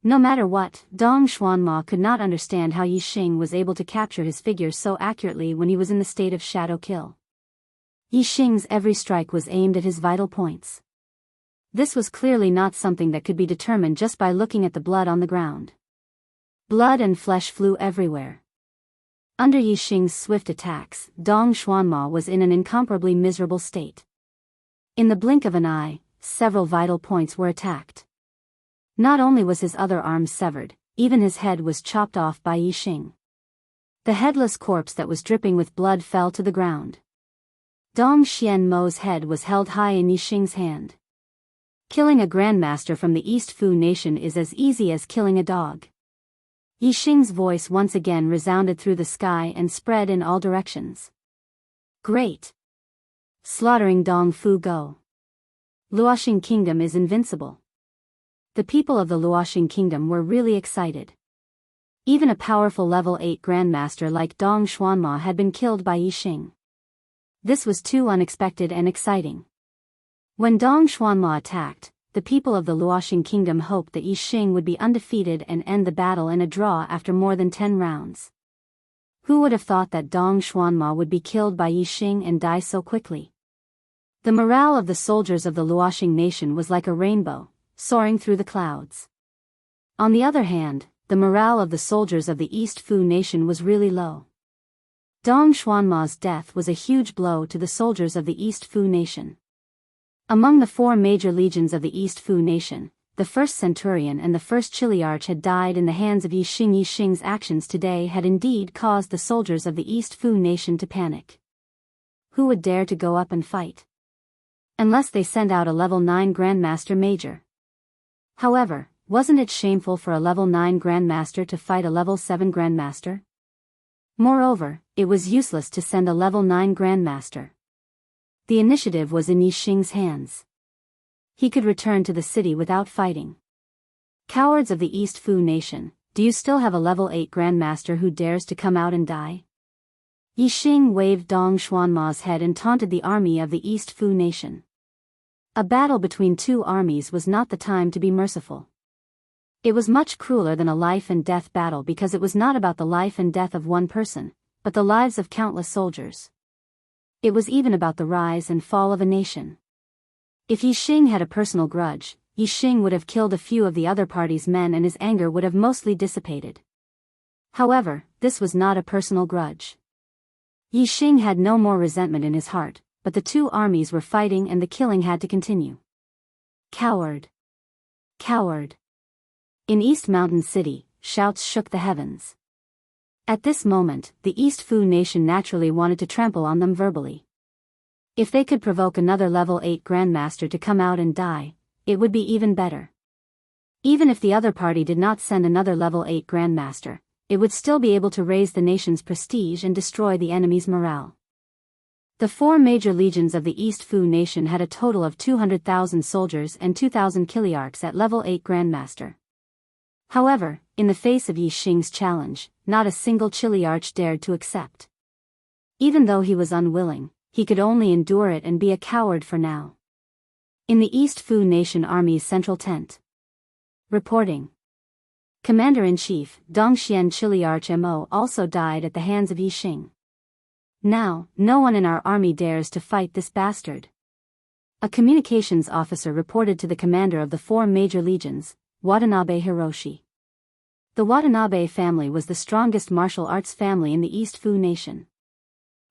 No matter what, Dong Xuanma could not understand how Yi Xing was able to capture his figure so accurately when he was in the state of shadow kill. Yi Xing's every strike was aimed at his vital points. This was clearly not something that could be determined just by looking at the blood on the ground. Blood and flesh flew everywhere. Under Yi Xing's swift attacks, Dong Xuanma was in an incomparably miserable state. In the blink of an eye, several vital points were attacked. Not only was his other arm severed, even his head was chopped off by Yi Xing. The headless corpse that was dripping with blood fell to the ground. Dong Xianmo's head was held high in Yi Xing's hand. Killing a grandmaster from the East Fu nation is as easy as killing a dog. Yi Xing's voice once again resounded through the sky and spread in all directions. Great! Slaughtering Dong Fu Go. Luoxing Kingdom is invincible. The people of the Luoxing Kingdom were really excited. Even a powerful level 8 grandmaster like Dong Xuanma had been killed by Yi Xing. This was too unexpected and exciting. When Dong Xuanma attacked, the people of the Luoxing Kingdom hoped that Yi Xing would be undefeated and end the battle in a draw after more than 10 rounds. Who would have thought that Dong Xuanma would be killed by Yi Xing and die so quickly? The morale of the soldiers of the Luoxing nation was like a rainbow, soaring through the clouds. On the other hand, the morale of the soldiers of the East Fu nation was really low. Dong Xuanma's death was a huge blow to the soldiers of the East Fu nation. Among the 4 major legions of the East Fu nation, the first centurion and the first Chiliarch had died in the hands of Yi Xing. Yi Xing's actions today had indeed caused the soldiers of the East Fu nation to panic. Who would dare to go up and fight? Unless they send out a level 9 Grandmaster Major. However, wasn't it shameful for a level 9 Grandmaster to fight a level 7 Grandmaster? Moreover, it was useless to send a level 9 Grandmaster. The initiative was in Yi Xing's hands. He could return to the city without fighting. Cowards of the East Fu nation, do you still have a level 8 Grandmaster who dares to come out and die? Yi Xing waved Dong Xuanma's head and taunted the army of the East Fu nation. A battle between 2 armies was not the time to be merciful. It was much crueler than a life and death battle because it was not about the life and death of one person, but the lives of countless soldiers. It was even about the rise and fall of a nation. If Yi Xing had a personal grudge, Yi Xing would have killed a few of the other party's men and his anger would have mostly dissipated. However, this was not a personal grudge. Yi Xing had no more resentment in his heart, but the 2 armies were fighting and the killing had to continue. Coward! Coward! In East Mountain City, shouts shook the heavens. At this moment, the East Fu nation naturally wanted to trample on them verbally. If they could provoke another level 8 Grandmaster to come out and die, it would be even better. Even if the other party did not send another level 8 Grandmaster, it would still be able to raise the nation's prestige and destroy the enemy's morale. The 4 major legions of the East Fu nation had a total of 200,000 soldiers and 2,000 Chiliarchs at level 8 Grandmaster. However, in the face of Yi Xing's challenge, not a single Chiliarch dared to accept. Even though he was unwilling, he could only endure it and be a coward for now. In the East Fu nation army's central tent. Reporting. Commander-in-Chief, Dongxian Chiliarch Mo also died at the hands of Yi Xing. Now, no one in our army dares to fight this bastard. A communications officer reported to the commander of the 4 major legions, Watanabe Hiroshi. The Watanabe family was the strongest martial arts family in the East Fu nation.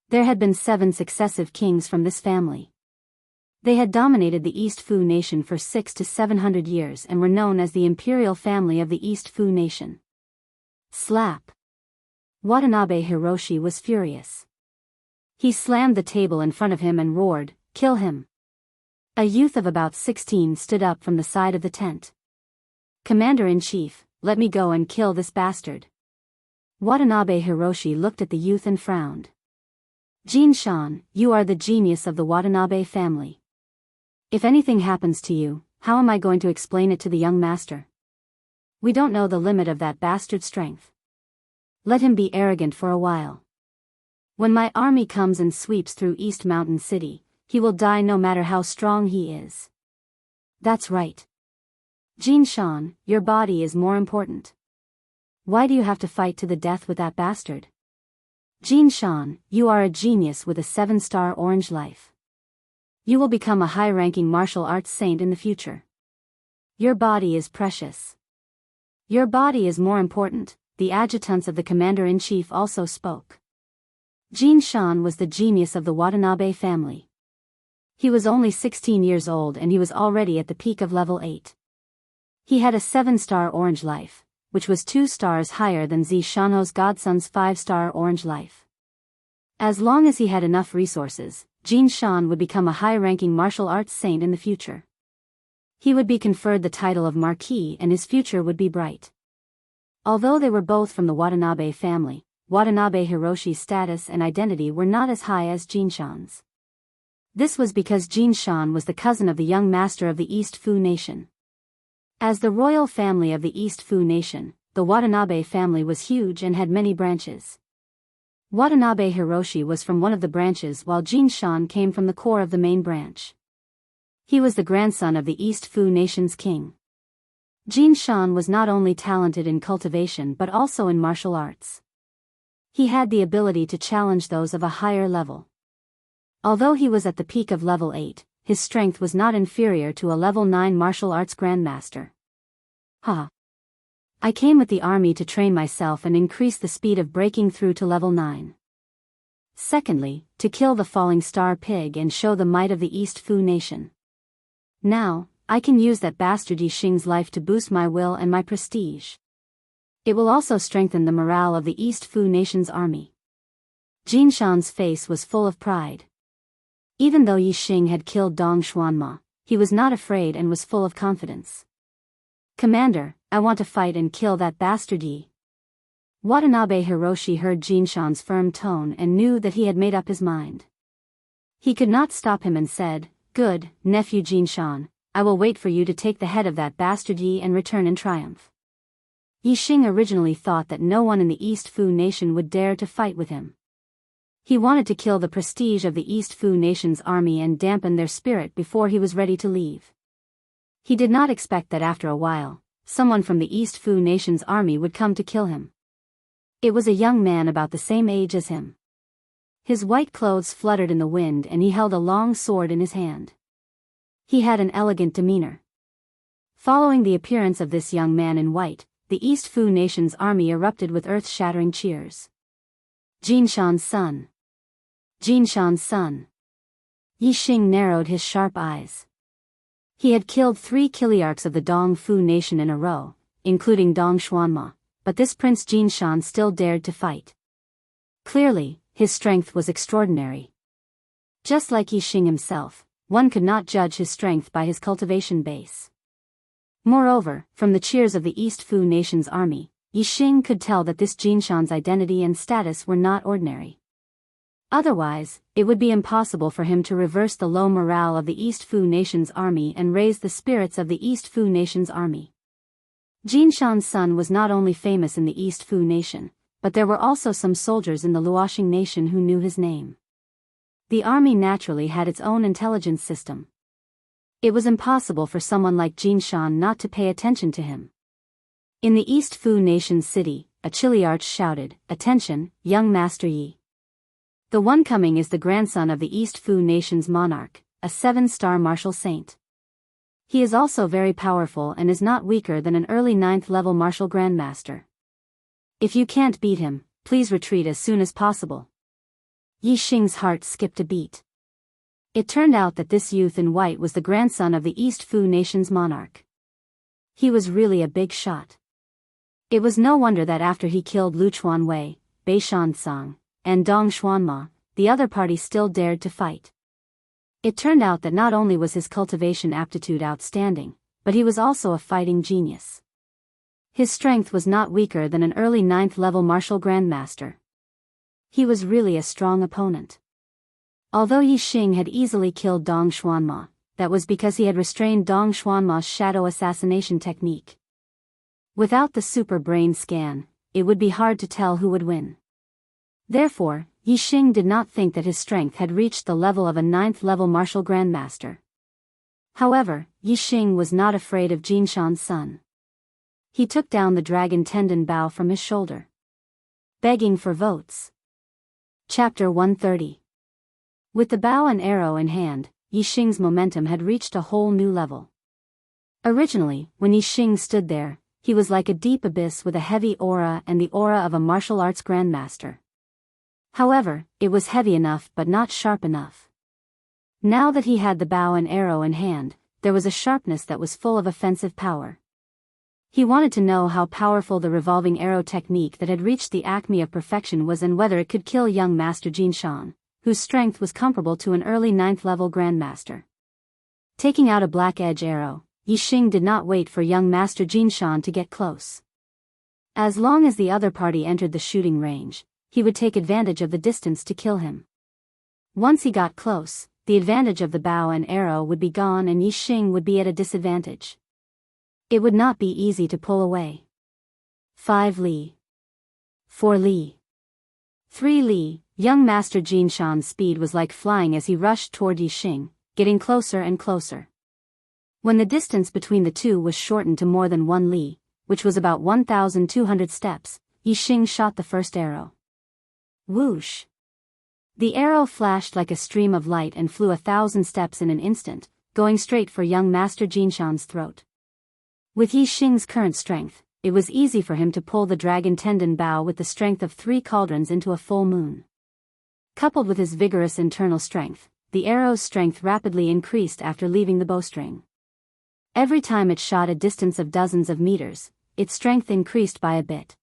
There had been 7 successive kings from this family. They had dominated the East Fu nation for 600 to 700 years and were known as the imperial family of the East Fu nation. Slap! Watanabe Hiroshi was furious. He slammed the table in front of him and roared, "Kill him!" A youth of about 16 stood up from the side of the tent. "Commander-in-Chief, let me go and kill this bastard." Watanabe Hiroshi looked at the youth and frowned. "Jin-shan, you are the genius of the Watanabe family. If anything happens to you, how am I going to explain it to the young master? We don't know the limit of that bastard's strength. Let him be arrogant for a while. When my army comes and sweeps through East Mountain City, he will die no matter how strong he is. That's right. Jin Shan, your body is more important. Why do you have to fight to the death with that bastard? Jin Shan, you are a genius with a 7-star orange life. You will become a high-ranking martial arts saint in the future. Your body is precious. Your body is more important, the adjutants of the commander-in-chief also spoke. Jin Shan was the genius of the Watanabe family. He was only 16 years old and he was already at the peak of level 8. He had a 7-star orange life, which was 2 stars higher than Zi Shanho's godson's 5-star orange life. As long as he had enough resources, Jin Shan would become a high-ranking martial arts saint in the future. He would be conferred the title of Marquis and his future would be bright. Although they were both from the Watanabe family, Watanabe Hiroshi's status and identity were not as high as Jin Shan's. This was because Jin Shan was the cousin of the young master of the East Fu Nation. As the royal family of the East Fu Nation, the Watanabe family was huge and had many branches. Watanabe Hiroshi was from one of the branches while Jin Shan came from the core of the main branch. He was the grandson of the East Fu Nation's king. Jin Shan was not only talented in cultivation but also in martial arts. He had the ability to challenge those of a higher level. Although he was at the peak of level 8, his strength was not inferior to a level 9 martial arts grandmaster. I came with the army to train myself and increase the speed of breaking through to level 9. Secondly, to kill the falling star pig and show the might of the East Fu Nation. Now, I can use that bastard Yi Xing's life to boost my will and my prestige. It will also strengthen the morale of the East Fu Nation's army. Jin Shan's face was full of pride. Even though Yi Xing had killed Dong Xuanma, he was not afraid and was full of confidence. Commander, I want to fight and kill that bastard Yi. Watanabe Hiroshi heard Jin Shan's firm tone and knew that he had made up his mind. He could not stop him and said, "Good, nephew Jin Shan, I will wait for you to take the head of that bastard Yi and return in triumph." Yi Xing originally thought that no one in the East Fu Nation would dare to fight with him. He wanted to kill the prestige of the East Fu Nation's army and dampen their spirit before he was ready to leave. He did not expect that after a while, someone from the East Fu Nation's army would come to kill him. It was a young man about the same age as him. His white clothes fluttered in the wind and he held a long sword in his hand. He had an elegant demeanor. Following the appearance of this young man in white, the East Fu Nation's army erupted with earth-shattering cheers. Jin Shan's son. Jin Shan's son. Yi Xing narrowed his sharp eyes. He had killed 3 Kiliarchs of the Dong Fu Nation in a row, including Dong Xuanma, but this Prince Jin Shan still dared to fight. Clearly, his strength was extraordinary. Just like Yi Xing himself, one could not judge his strength by his cultivation base. Moreover, from the cheers of the East Fu Nation's army, Yi Xing could tell that this Jin Shan's identity and status were not ordinary. Otherwise, it would be impossible for him to reverse the low morale of the East Fu Nation's army and raise the spirits of the East Fu Nation's army. Jin Shan's son was not only famous in the East Fu Nation, but there were also some soldiers in the Luoxing Nation who knew his name. The army naturally had its own intelligence system. It was impossible for someone like Jin Shan not to pay attention to him. In the East Fu Nation's city, a Chiliarch shouted, "Attention, young Master Yi. The one coming is the grandson of the East Fu Nation's monarch, a 7-star martial saint. He is also very powerful and is not weaker than an early 9th level martial grandmaster. If you can't beat him, please retreat as soon as possible." Yi Xing's heart skipped a beat. It turned out that this youth in white was the grandson of the East Fu Nation's monarch. He was really a big shot. It was no wonder that after he killed Lu Chuanwei, Bei Shansang, and Dong Xuanma, the other party still dared to fight. It turned out that not only was his cultivation aptitude outstanding, but he was also a fighting genius. His strength was not weaker than an early 9th level martial grandmaster. He was really a strong opponent. Although Yi Xing had easily killed Dong Xuanma, that was because he had restrained Dong Xuanma's shadow assassination technique. Without the super brain scan, it would be hard to tell who would win. Therefore, Yixing did not think that his strength had reached the level of a 9th-level martial grandmaster. However, Yixing was not afraid of Jinshan's son. He took down the dragon tendon bow from his shoulder. Begging for votes. Chapter 130. With the bow and arrow in hand, Yixing's momentum had reached a whole new level. Originally, when Yixing stood there, he was like a deep abyss with a heavy aura and the aura of a martial arts grandmaster. However, it was heavy enough but not sharp enough. Now that he had the bow and arrow in hand, there was a sharpness that was full of offensive power. He wanted to know how powerful the revolving arrow technique that had reached the acme of perfection was and whether it could kill young Master Jinshan, whose strength was comparable to an early 9th-level grandmaster. Taking out a black edge arrow, Yixing did not wait for young Master Jinshan to get close. As long as the other party entered the shooting range, he would take advantage of the distance to kill him. Once he got close, the advantage of the bow and arrow would be gone and Yixing would be at a disadvantage. It would not be easy to pull away. 5 li. 4 li. 3 li. Young Master Jinshan's speed was like flying as he rushed toward Yixing, getting closer and closer. When the distance between the two was shortened to more than 1 li, which was about 1,200 steps, Yixing shot the first arrow. Whoosh! The arrow flashed like a stream of light and flew 1,000 steps in an instant, going straight for young Master Jinshan's throat. With Yixing's current strength, it was easy for him to pull the dragon tendon bow with the strength of 3 cauldrons into a full moon. Coupled with his vigorous internal strength, the arrow's strength rapidly increased after leaving the bowstring. Every time it shot a distance of dozens of meters, its strength increased by a bit.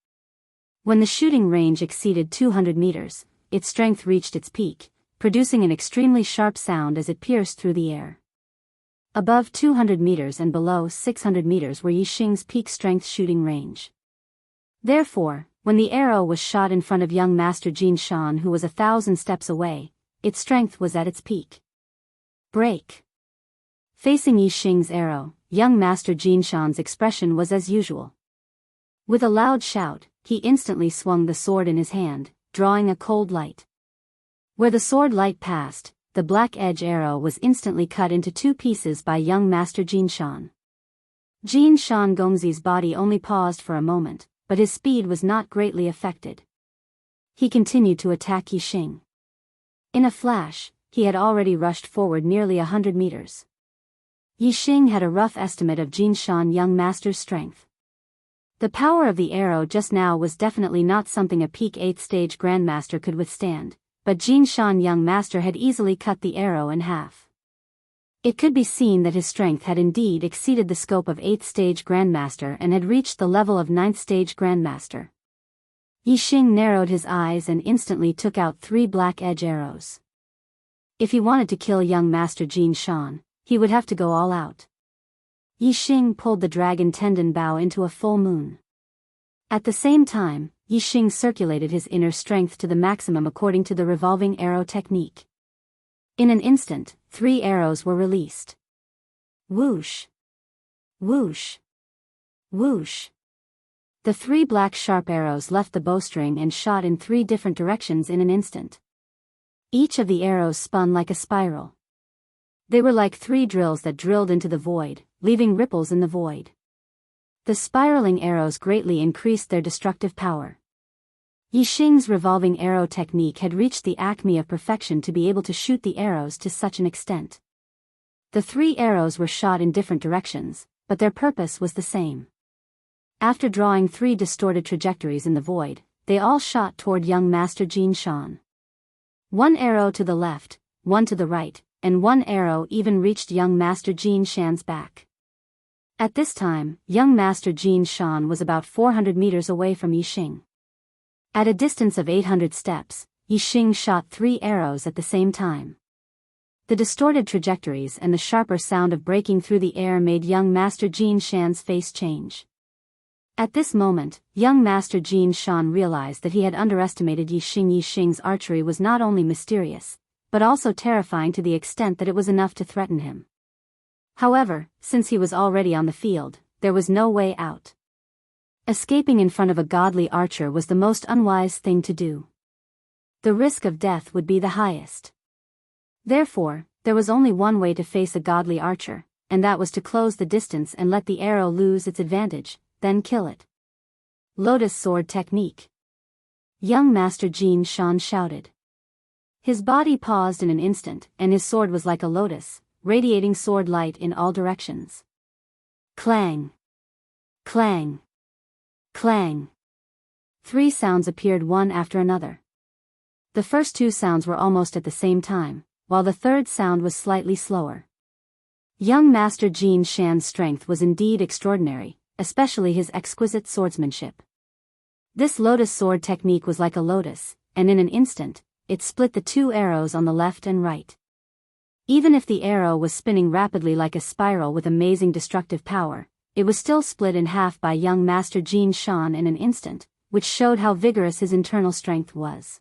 When the shooting range exceeded 200 meters, its strength reached its peak, producing an extremely sharp sound as it pierced through the air. Above 200 meters and below 600 meters were Yixing's peak strength shooting range. Therefore, when the arrow was shot in front of young Master Jinshan, who was 1,000 steps away, its strength was at its peak. Break! Facing Yixing's arrow, young Master Jinshan's expression was as usual. With a loud shout, he instantly swung the sword in his hand, drawing a cold light. Where the sword light passed, the black edge arrow was instantly cut into 2 pieces by young Master Jinshan. Jinshan Gongzi's body only paused for a moment, but his speed was not greatly affected. He continued to attack Yixing. In a flash, he had already rushed forward nearly 100 meters. Yixing had a rough estimate of Jinshan young master's strength. The power of the arrow just now was definitely not something a peak 8th stage grandmaster could withstand, but Jinshan young master had easily cut the arrow in half. It could be seen that his strength had indeed exceeded the scope of 8th stage grandmaster and had reached the level of 9th stage grandmaster. Yixing narrowed his eyes and instantly took out 3 black edge arrows. If he wanted to kill young Master Jinshan, he would have to go all out. Yixing pulled the dragon tendon bow into a full moon. At the same time, Yixing circulated his inner strength to the maximum according to the revolving arrow technique. In an instant, 3 arrows were released. Whoosh! Whoosh! Whoosh! The 3 black sharp arrows left the bowstring and shot in 3 different directions in an instant. Each of the arrows spun like a spiral. They were like 3 drills that drilled into the void, leaving ripples in the void. The spiraling arrows greatly increased their destructive power. Yixing's revolving arrow technique had reached the acme of perfection to be able to shoot the arrows to such an extent. The 3 arrows were shot in different directions, but their purpose was the same. After drawing 3 distorted trajectories in the void, they all shot toward young Master Jinshan. 1 arrow to the left, 1 to the right, and 1 arrow even reached young Master Jinshan's back. At this time, young Master Jinshan was about 400 meters away from Yixing. At a distance of 800 steps, Yixing shot 3 arrows at the same time. The distorted trajectories and the sharper sound of breaking through the air made young Master Jinshan's face change. At this moment, young Master Jinshan realized that he had underestimated Yixing. Yixing's archery was not only mysterious, but also terrifying to the extent that it was enough to threaten him. However, since he was already on the field, there was no way out. Escaping in front of a godly archer was the most unwise thing to do. the risk of death would be the highest. Therefore, there was only one way to face a godly archer, and that was to close the distance and let the arrow lose its advantage, then kill it. Lotus Sword Technique. Young Master Jin Shan shouted. His body paused in an instant, and his sword was like a lotus, radiating sword light in all directions. Clang! Clang! Clang! 3 sounds appeared one after another. The first 2 sounds were almost at the same time, while the third sound was slightly slower. Young Master Jin Shan's strength was indeed extraordinary, especially his exquisite swordsmanship. This lotus sword technique was like a lotus, and in an instant, it split the 2 arrows on the left and right. Even if the arrow was spinning rapidly like a spiral with amazing destructive power, it was still split in half by young Master Jin Shan in an instant, which showed how vigorous his internal strength was.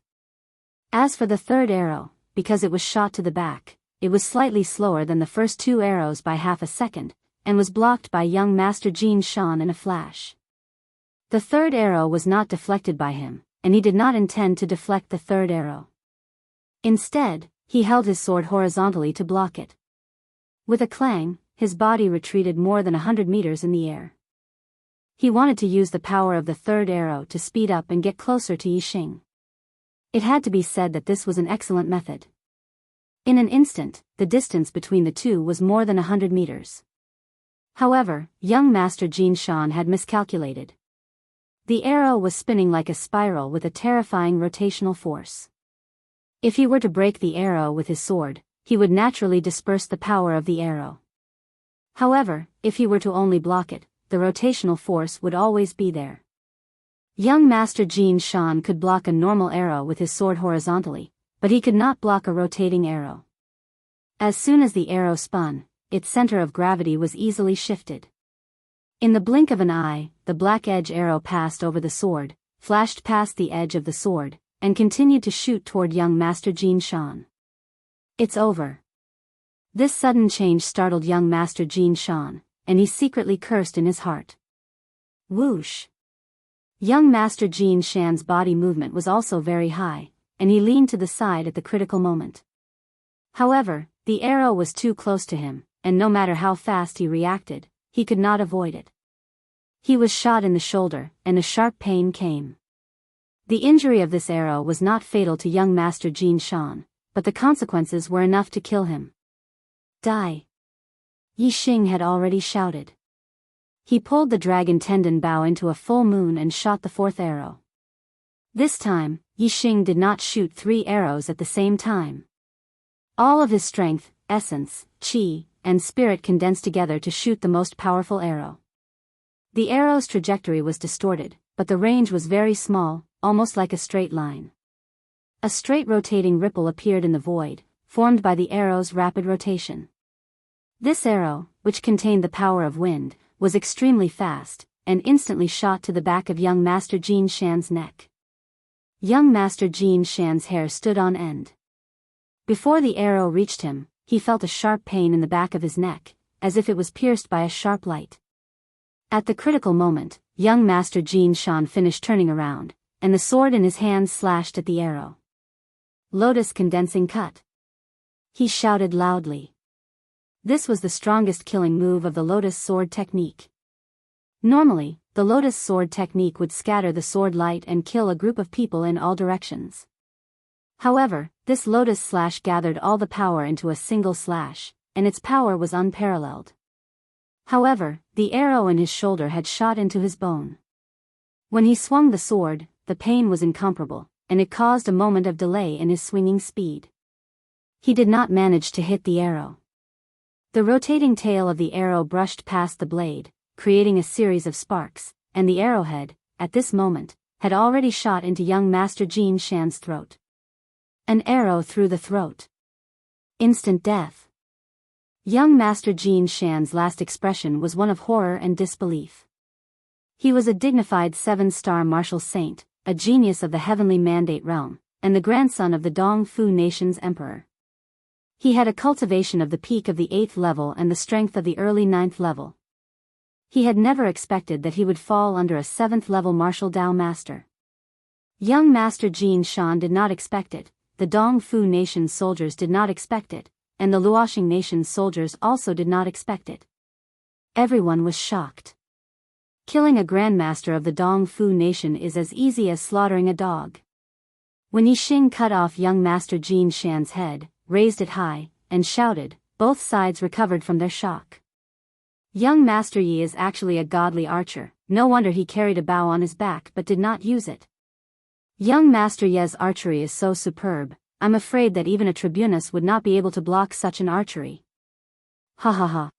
As for the third arrow, because it was shot to the back, it was slightly slower than the first 2 arrows by half a second, and was blocked by young Master Jin Shan in a flash. The third arrow was not deflected by him, and he did not intend to deflect the third arrow. Instead, he held his sword horizontally to block it. With a clang, his body retreated more than 100 meters in the air. He wanted to use the power of the third arrow to speed up and get closer to Yixing. It had to be said that this was an excellent method. In an instant, the distance between the two was more than 100 meters. However, young Master Jin Shan had miscalculated. The arrow was spinning like a spiral with a terrifying rotational force. If he were to break the arrow with his sword, he would naturally disperse the power of the arrow. However, if he were to only block it, the rotational force would always be there. Young Master Jin Shan could block a normal arrow with his sword horizontally, but he could not block a rotating arrow. As soon as the arrow spun, its center of gravity was easily shifted. In the blink of an eye, the black edge arrow passed over the sword, flashed past the edge of the sword, and continued to shoot toward young Master Jin Shan. It's over. This sudden change startled young Master Jin Shan, and he secretly cursed in his heart. Whoosh! Young Master Jin Shan's body movement was also very high, and he leaned to the side at the critical moment. However, the arrow was too close to him, and no matter how fast he reacted, he could not avoid it. He was shot in the shoulder, and a sharp pain came. The injury of this arrow was not fatal to young Master Jin Shan, but the consequences were enough to kill him. Die! Yixing had already shouted. He pulled the dragon tendon bow into a full moon and shot the 4th arrow. This time, Yixing did not shoot 3 arrows at the same time. All of his strength, essence, qi, and spirit condensed together to shoot the most powerful arrow. The arrow's trajectory was distorted, but the range was very small, almost like a straight line. A straight rotating ripple appeared in the void, formed by the arrow's rapid rotation. This arrow, which contained the power of wind, was extremely fast, and instantly shot to the back of young Master Jin Shan's neck. Young Master Jin Shan's hair stood on end. Before the arrow reached him, he felt a sharp pain in the back of his neck, as if it was pierced by a sharp light. At the critical moment, young Master Jin Shan finished turning around, and the sword in his hand slashed at the arrow. Lotus condensing cut. He shouted loudly. This was the strongest killing move of the lotus sword technique. Normally, the lotus sword technique would scatter the sword light and kill a group of people in all directions. However, this lotus slash gathered all the power into a single slash, and its power was unparalleled. However, the arrow in his shoulder had shot into his bone. When he swung the sword, the pain was incomparable, and it caused a moment of delay in his swinging speed. He did not manage to hit the arrow. The rotating tail of the arrow brushed past the blade, creating a series of sparks, and the arrowhead, at this moment, had already shot into young Master Jin Shan's throat. An arrow through the throat. Instant death. Young Master Jin Shan's last expression was one of horror and disbelief. He was a dignified 7-star martial saint, a genius of the heavenly mandate realm, and the grandson of the Dong Fu nation's emperor. He had a cultivation of the peak of the 8th level and the strength of the early 9th level. He had never expected that he would fall under a 7th level martial Dao master. Young Master Jin Shan did not expect it, the Dongfu Nation's soldiers did not expect it, and the Luoxing Nation's soldiers also did not expect it. Everyone was shocked. Killing a grandmaster of the Dongfu Nation is as easy as slaughtering a dog. When Yixing cut off young Master Jin Shan's head, raised it high, and shouted, both sides recovered from their shock. Young Master Yi is actually a godly archer, no wonder he carried a bow on his back but did not use it. Young Master Ye's archery is so superb, I'm afraid that even a tribunus would not be able to block such an archery. Ha ha ha.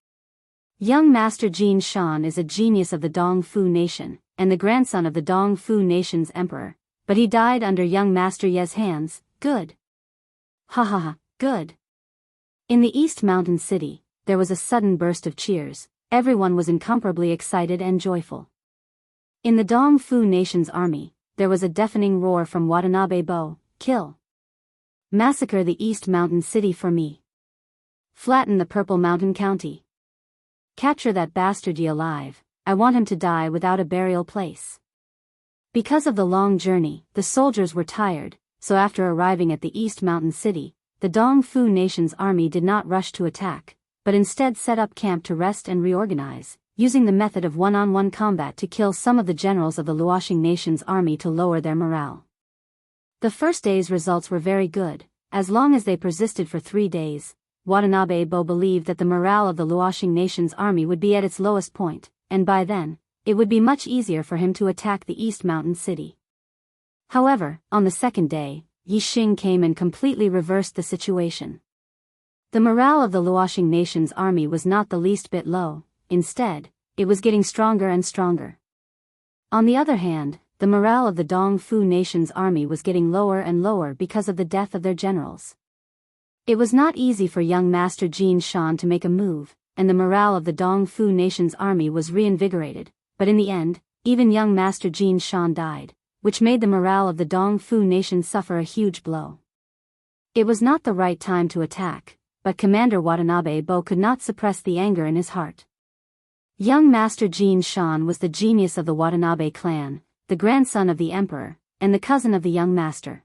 Young Master Jin Shan is a genius of the Dongfu Nation, and the grandson of the Dongfu Nation's emperor, but he died under young Master Ye's hands, good. Ha ha ha, good. In the East Mountain City, there was a sudden burst of cheers, everyone was incomparably excited and joyful. In the Dongfu Nation's army, there was a deafening roar from Watanabe Bo, kill. Massacre the East Mountain City for me. Flatten the Purple Mountain County. Capture that bastard Yi alive, I want him to die without a burial place. Because of the long journey, the soldiers were tired, so after arriving at the East Mountain City, the Dongfu Nation's army did not rush to attack, but instead set up camp to rest and reorganize, using the method of one-on-one combat to kill some of the generals of the Luoxing Nation's army to lower their morale. The first day's results were very good, as long as they persisted for 3 days. Watanabe Bo believed that the morale of the Luoxing Nation's army would be at its lowest point, and by then, it would be much easier for him to attack the East Mountain City. However, on the second day, Yixing came and completely reversed the situation. The morale of the Luoxing Nation's army was not the least bit low, instead, it was getting stronger and stronger. On the other hand, the morale of the Dongfu Nation's army was getting lower and lower because of the death of their generals. It was not easy for young Master Jin Shan to make a move, and the morale of the Dongfu Nation's army was reinvigorated, but in the end, even young Master Jin Shan died, which made the morale of the Dongfu Nation suffer a huge blow. It was not the right time to attack, but Commander Watanabe Bo could not suppress the anger in his heart. Young Master Jin Shan was the genius of the Watanabe clan, the grandson of the emperor, and the cousin of the young master.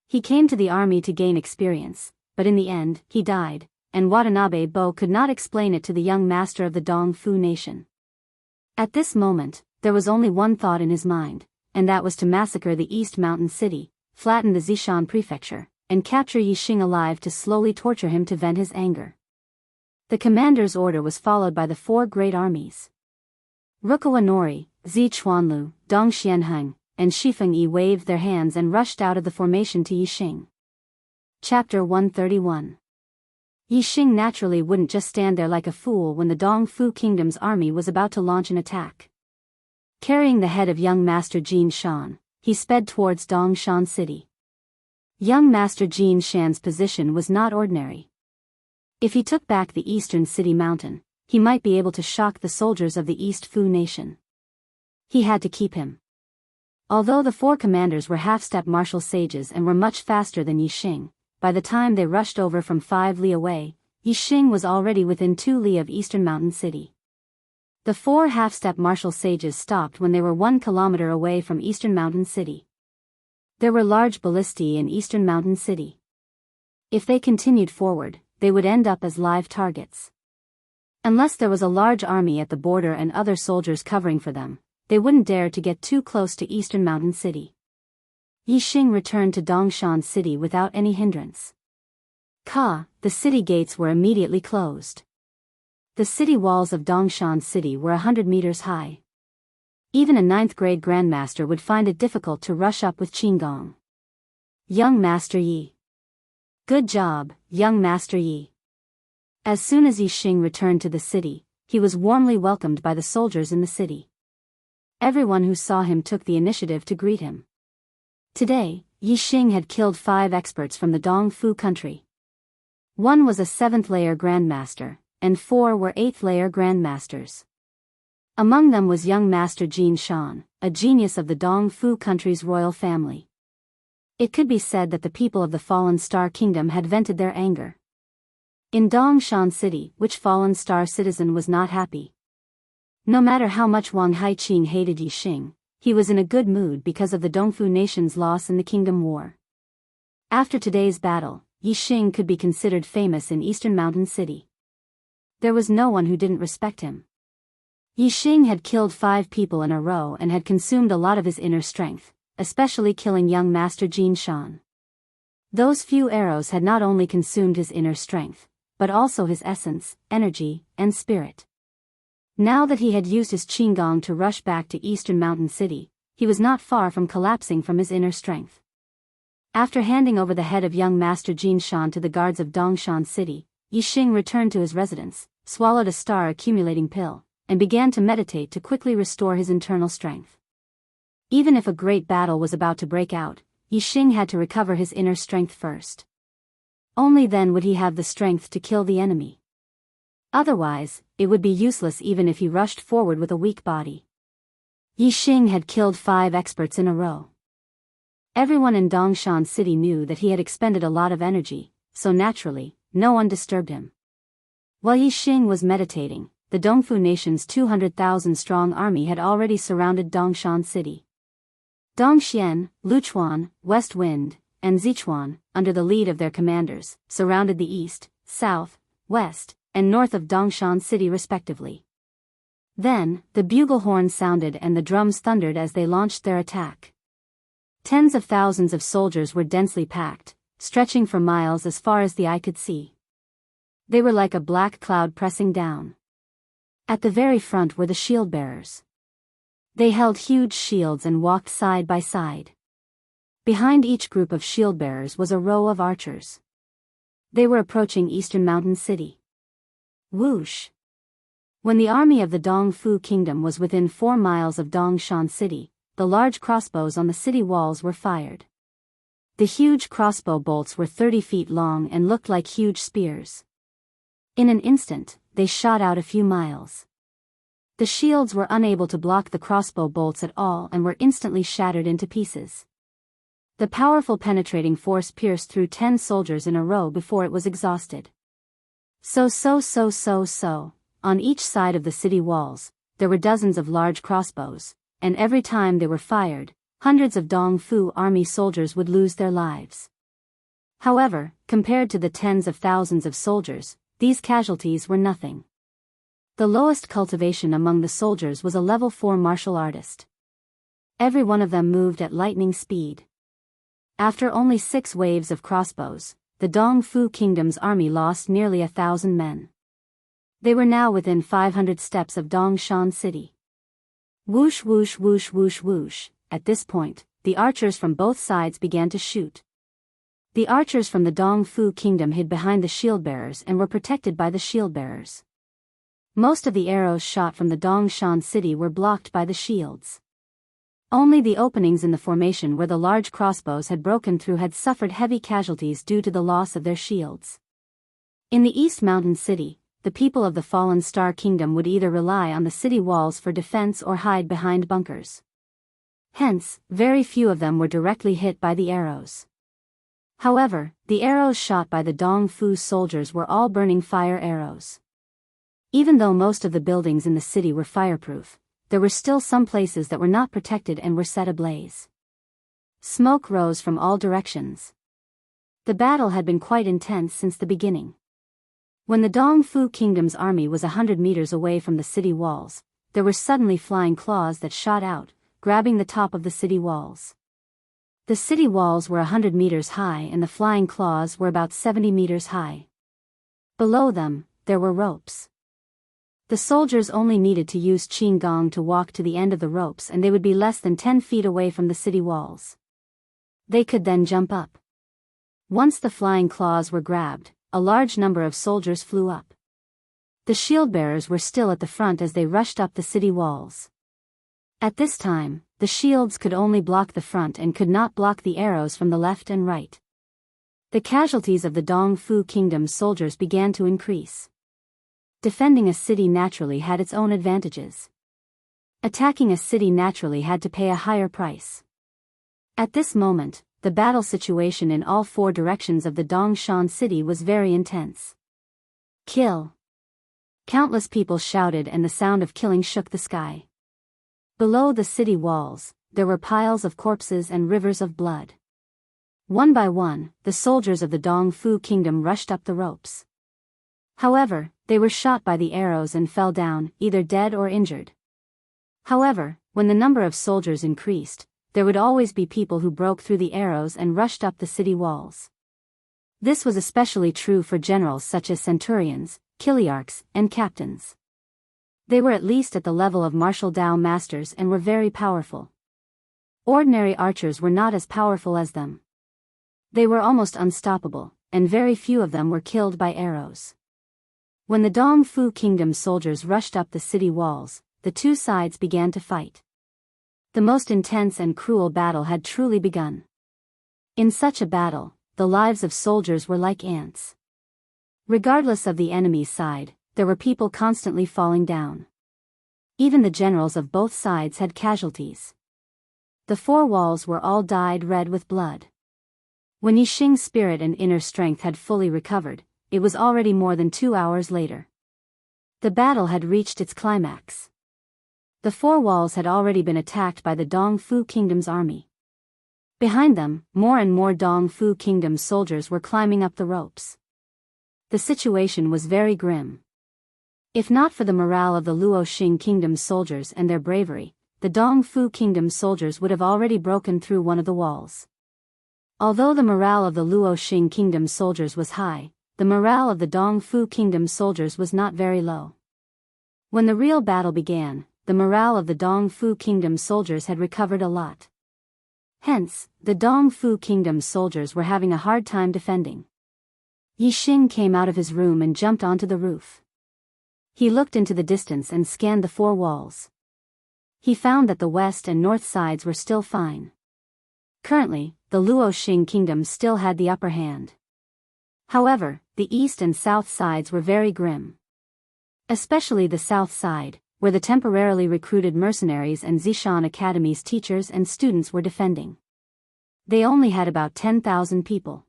He came to the army to gain experience, but in the end, he died, and Watanabe Bo could not explain it to the young master of the Dongfu Nation. At this moment, there was only one thought in his mind, and that was to massacre the East Mountain City, flatten the Zishan Prefecture, and capture Yixing alive to slowly torture him to vent his anger. The commander's order was followed by the 4 great armies. Rukawa Nori, Zi Chuanlu, Dong Xianheng, and Shifeng Yi waved their hands and rushed out of the formation to Yixing. Chapter 131. Yixing naturally wouldn't just stand there like a fool when the Dongfu Kingdom's army was about to launch an attack. Carrying the head of young Master Jin Shan, he sped towards Dongshan City. Young Master Jin Shan's position was not ordinary. If he took back the eastern city mountain, he might be able to shock the soldiers of the East Fu Nation. He had to keep him. Although the 4 commanders were half-step martial sages and were much faster than Yixing, by the time they rushed over from 5 li away, Yixing was already within 2 li of Eastern Mountain City. The 4 half-step martial sages stopped when they were 1 kilometer away from Eastern Mountain City. There were large ballistae in Eastern Mountain City. If they continued forward, they would end up as live targets. Unless there was a large army at the border and other soldiers covering for them, they wouldn't dare to get too close to Eastern Mountain City. Yixing returned to Dongshan City without any hindrance. The city gates were immediately closed. The city walls of Dongshan City were 100 meters high. Even a 9th grade grandmaster would find it difficult to rush up with Qinggong. Young Master Yi. Good job, young Master Yi. As soon as Yixing returned to the city, he was warmly welcomed by the soldiers in the city. Everyone who saw him took the initiative to greet him. Today, Yixing had killed 5 experts from the Dongfu country. 1 was a 7th layer grandmaster, and 4 were 8th layer grandmasters. Among them was young Master Jin Shan, a genius of the Dongfu country's royal family. It could be said that the people of the Fallen Star Kingdom had vented their anger. In Dongshan City, which Fallen Star citizen was not happy? No matter how much Wang Haiqing hated Yixing, he was in a good mood because of the Dongfu nation's loss in the Kingdom War. After today's battle, Yixing could be considered famous in Eastern Mountain City. There was no one who didn't respect him. Yixing had killed 5 people in a row and had consumed a lot of his inner strength, especially killing young Master Jin Shan. Those few arrows had not only consumed his inner strength, but also his essence, energy, and spirit. Now that he had used his Qinggong to rush back to Eastern Mountain City, he was not far from collapsing from his inner strength. After handing over the head of young Master Jin Shan to the guards of Dongshan City, Yixing returned to his residence, swallowed a star-accumulating pill, and began to meditate to quickly restore his internal strength. Even if a great battle was about to break out, Yixing had to recover his inner strength first. Only then would he have the strength to kill the enemy. Otherwise, it would be useless even if he rushed forward with a weak body. Yixing had killed 5 experts in a row. Everyone in Dongshan City knew that he had expended a lot of energy, so naturally, no one disturbed him. While Yixing was meditating, the Dongfu nation's 200,000-strong army had already surrounded Dongshan City. Dongxian, Luchuan, West Wind, and Zichuan, under the lead of their commanders, surrounded the east, south, west, and north of Dongshan City respectively. Then, the bugle horn sounded and the drums thundered as they launched their attack. Tens of thousands of soldiers were densely packed, stretching for miles as far as the eye could see. They were like a black cloud pressing down. At the very front were the shield-bearers. They held huge shields and walked side by side. Behind each group of shield-bearers was a row of archers. They were approaching Eastern Mountain City. Whoosh! When the army of the Dongfu Kingdom was within 4 miles of Dongshan City, the large crossbows on the city walls were fired. The huge crossbow bolts were 30 feet long and looked like huge spears. In an instant, they shot out a few miles. The shields were unable to block the crossbow bolts at all and were instantly shattered into pieces. The powerful penetrating force pierced through 10 soldiers in a row before it was exhausted. On each side of the city walls, there were dozens of large crossbows, and every time they were fired, hundreds of Dongfu army soldiers would lose their lives. However, compared to the tens of thousands of soldiers, these casualties were nothing. The lowest cultivation among the soldiers was a level 4 martial artist. Every one of them moved at lightning speed. After only 6 waves of crossbows, the Dongfu Kingdom's army lost nearly 1,000 men. They were now within 500 steps of Dongshan City. Whoosh whoosh whoosh whoosh whoosh. At this point, the archers from both sides began to shoot. The archers from the Dongfu Kingdom hid behind the shield-bearers and were protected by the shield-bearers. Most of the arrows shot from the Dongshan City were blocked by the shields. Only the openings in the formation where the large crossbows had broken through had suffered heavy casualties due to the loss of their shields. In the East Mountain City, the people of the Fallen Star Kingdom would either rely on the city walls for defense or hide behind bunkers. Hence, very few of them were directly hit by the arrows. However, the arrows shot by the Dongfu soldiers were all burning fire arrows. Even though most of the buildings in the city were fireproof, there were still some places that were not protected and were set ablaze. Smoke rose from all directions. The battle had been quite intense since the beginning. When the Dongfu Kingdom's army was 100 meters away from the city walls, there were suddenly flying claws that shot out, grabbing the top of the city walls. The city walls were 100 meters high and the flying claws were about 70 meters high. Below them, there were ropes. The soldiers only needed to use Qinggong to walk to the end of the ropes and they would be less than 10 feet away from the city walls. They could then jump up. Once the flying claws were grabbed, a large number of soldiers flew up. The shield-bearers were still at the front as they rushed up the city walls. At this time, the shields could only block the front and could not block the arrows from the left and right. The casualties of the Dongfu Kingdom's soldiers began to increase. Defending a city naturally had its own advantages. Attacking a city naturally had to pay a higher price. At this moment, the battle situation in all 4 directions of the Dongshan City was very intense. Kill! Countless people shouted and the sound of killing shook the sky. Below the city walls, there were piles of corpses and rivers of blood. One by one, the soldiers of the Dongfu kingdom rushed up the ropes. However, they were shot by the arrows and fell down, either dead or injured. However, when the number of soldiers increased, there would always be people who broke through the arrows and rushed up the city walls. This was especially true for generals such as centurions, chiliarchs, and captains. They were at least at the level of martial Dao masters and were very powerful. Ordinary archers were not as powerful as them. They were almost unstoppable, and very few of them were killed by arrows. When the Dongfu kingdom soldiers rushed up the city walls, the two sides began to fight. The most intense and cruel battle had truly begun. In such a battle, the lives of soldiers were like ants. Regardless of the enemy's side, there were people constantly falling down. Even the generals of both sides had casualties. The four walls were all dyed red with blood. When Yixing's spirit and inner strength had fully recovered, it was already more than 2 hours later. The battle had reached its climax. The four walls had already been attacked by the Dongfu kingdom's army. Behind them, more and more Dongfu kingdom soldiers were climbing up the ropes. The situation was very grim. If not for the morale of the Luoxing kingdom soldiers and their bravery, the Dongfu kingdom soldiers would have already broken through one of the walls. Although the morale of the Luoxing kingdom soldiers was high, the morale of the Dongfu kingdom soldiers was not very low. When the real battle began, the morale of the Dongfu kingdom soldiers had recovered a lot. Hence, the Dongfu kingdom soldiers were having a hard time defending. Yixing came out of his room and jumped onto the roof. He looked into the distance and scanned the four walls. He found that the west and north sides were still fine. Currently, the Luoxing kingdom still had the upper hand. However, the east and south sides were very grim. Especially the south side, where the temporarily recruited mercenaries and Zishan Academy's teachers and students were defending. They only had about 10,000 people.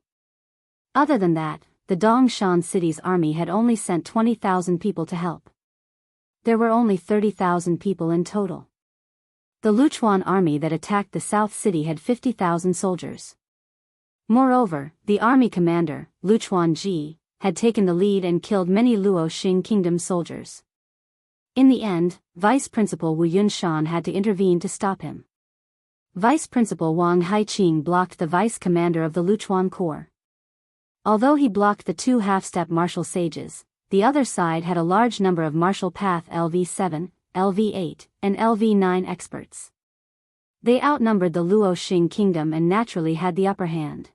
Other than that, the Dongshan city's army had only sent 20,000 people to help. There were only 30,000 people in total. The Luchuan army that attacked the south city had 50,000 soldiers. Moreover, the army commander, Luchuan Ji, had taken the lead and killed many Luoxing kingdom soldiers. In the end, Vice Principal Wu Yunshan had to intervene to stop him. Vice Principal Wang Haiqing blocked the vice commander of the Luchuan Corps. Although he blocked the two half-step martial sages, the other side had a large number of martial path LV7, LV8, and LV9 experts. They outnumbered the Luoxing kingdom and naturally had the upper hand.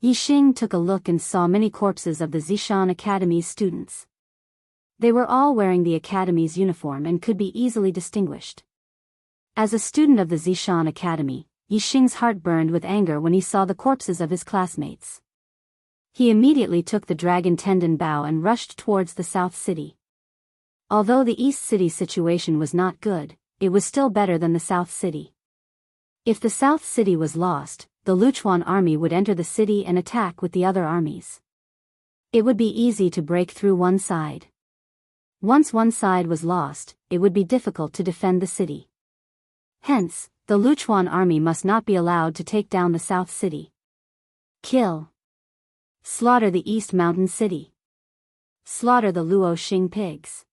Yixing took a look and saw many corpses of the Zishan Academy's students. They were all wearing the Academy's uniform and could be easily distinguished. As a student of the Zishan Academy, Yixing's heart burned with anger when he saw the corpses of his classmates. He immediately took the dragon tendon bow and rushed towards the south city. Although the east city situation was not good, it was still better than the south city. If the south city was lost, the Luchuan army would enter the city and attack with the other armies. It would be easy to break through one side. Once one side was lost, it would be difficult to defend the city. Hence, the Luchuan army must not be allowed to take down the south city. Kill. Slaughter the East Mountain City. Slaughter the Luoxing pigs.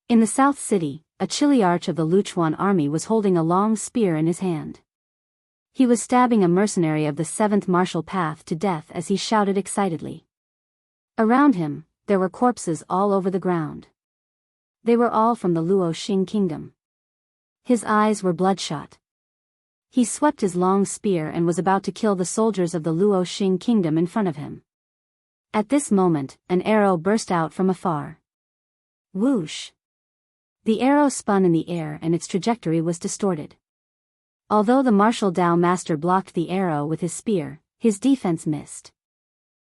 In the south city, a chiliarch of the Luchuan army was holding a long spear in his hand. He was stabbing a mercenary of the 7th martial path to death as he shouted excitedly. Around him, there were corpses all over the ground. They were all from the Luoxing kingdom. His eyes were bloodshot. He swept his long spear and was about to kill the soldiers of the Luoxing kingdom in front of him. At this moment, an arrow burst out from afar. Whoosh! The arrow spun in the air and its trajectory was distorted. Although the martial Dao master blocked the arrow with his spear, his defense missed.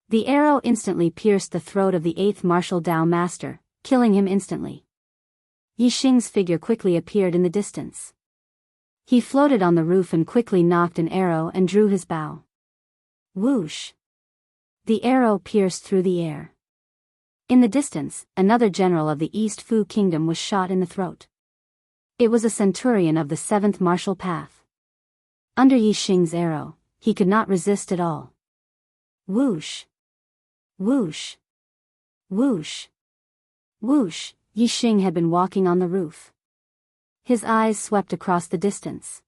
The arrow instantly pierced the throat of the 8th martial Dao master, killing him instantly. Yixing's figure quickly appeared in the distance. He floated on the roof and quickly knocked an arrow and drew his bow. Whoosh! The arrow pierced through the air. In the distance, another general of the East Fu kingdom was shot in the throat. It was a centurion of the 7th martial path. Under Yi Xing's arrow, he could not resist at all. Whoosh! Whoosh! Whoosh! Whoosh! Yi Xing had been walking on the roof. His eyes swept across the distance.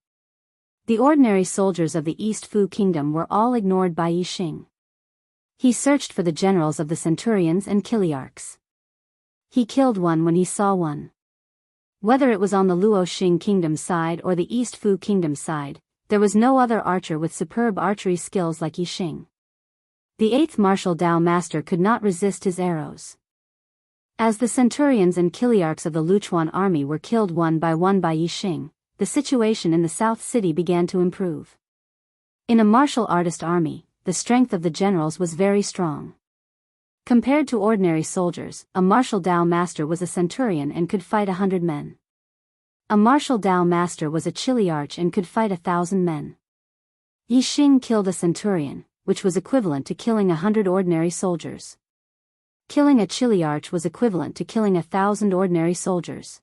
The ordinary soldiers of the East Fu Kingdom were all ignored by Yi Xing. He searched for the generals of the centurions and chiliarchs. He killed one when he saw one. Whether it was on the Luo Xing Kingdom side or the East Fu Kingdom side, there was no other archer with superb archery skills like Yi Xing. The 8th martial Dao master could not resist his arrows. As the centurions and chiliarchs of the Luchuan army were killed one by Yi Xing, the situation in the South City began to improve. In a martial artist army, the strength of the generals was very strong. Compared to ordinary soldiers, a martial Dao master was a centurion and could fight 100 men. A martial Dao master was a chiliarch and could fight 1,000 men. Yi Xing killed a centurion, which was equivalent to killing 100 ordinary soldiers. Killing a chiliarch was equivalent to killing 1,000 ordinary soldiers.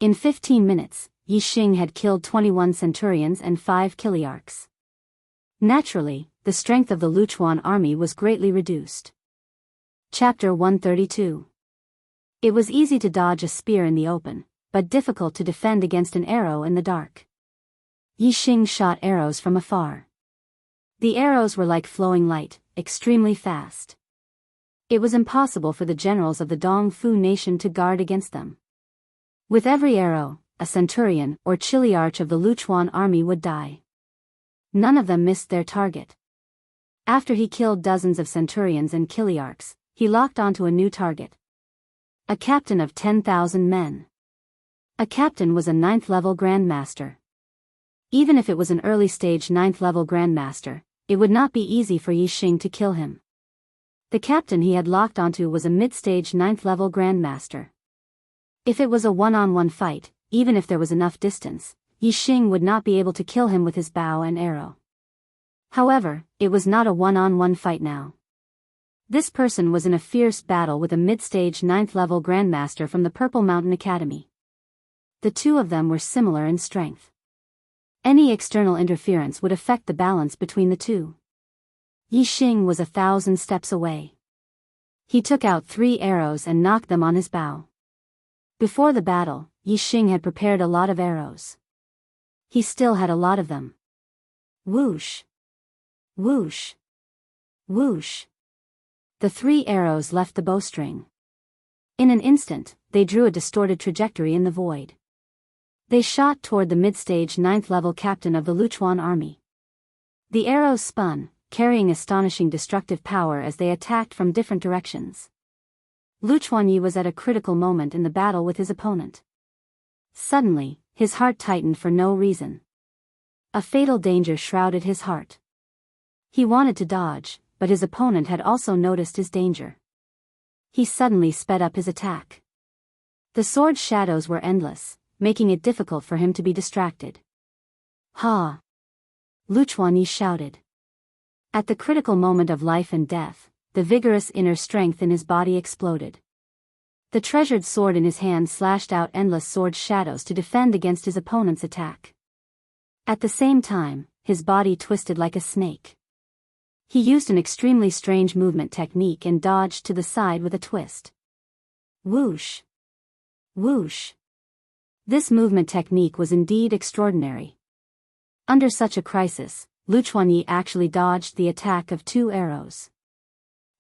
In 15 minutes, Yi Xing had killed 21 centurions and 5 chiliarchs. Naturally, the strength of the Luchuan army was greatly reduced. Chapter 132. It was easy to dodge a spear in the open, but difficult to defend against an arrow in the dark. Yi Xing shot arrows from afar. The arrows were like flowing light, extremely fast. It was impossible for the generals of the Dong Fu nation to guard against them. With every arrow, a centurion or chiliarch of the Luchuan army would die. None of them missed their target. After he killed dozens of centurions and chiliarchs, he locked onto a new target. A captain of 10,000 men. A captain was a 9th level grandmaster. Even if it was an early stage 9th level grandmaster, it would not be easy for Yi Xing to kill him. The captain he had locked onto was a mid-stage 9th level grandmaster. If it was a one-on-one fight, even if there was enough distance, Yi Xing would not be able to kill him with his bow and arrow. However, it was not a one-on-one fight now. This person was in a fierce battle with a mid-stage 9th level grandmaster from the Purple Mountain Academy. The two of them were similar in strength. Any external interference would affect the balance between the two. Yi Xing was 1,000 steps away. He took out 3 arrows and knocked them on his bow. Before the battle, Yi Xing had prepared a lot of arrows. He still had a lot of them. Whoosh! Whoosh! Whoosh! The 3 arrows left the bowstring. In an instant, they drew a distorted trajectory in the void. They shot toward the mid-stage 9th level captain of the Luchuan army. The arrows spun, carrying astonishing destructive power as they attacked from different directions. Luchuan Yi was at a critical moment in the battle with his opponent. Suddenly, his heart tightened for no reason. A fatal danger shrouded his heart. He wanted to dodge, but his opponent had also noticed his danger. He suddenly sped up his attack. The sword shadows were endless, making it difficult for him to be distracted. Ha! Luchuan Yi shouted. At the critical moment of life and death, the vigorous inner strength in his body exploded. The treasured sword in his hand slashed out endless sword shadows to defend against his opponent's attack. At the same time, his body twisted like a snake. He used an extremely strange movement technique and dodged to the side with a twist. Whoosh! Whoosh! This movement technique was indeed extraordinary. Under such a crisis, Luchuan Yi actually dodged the attack of 2 arrows.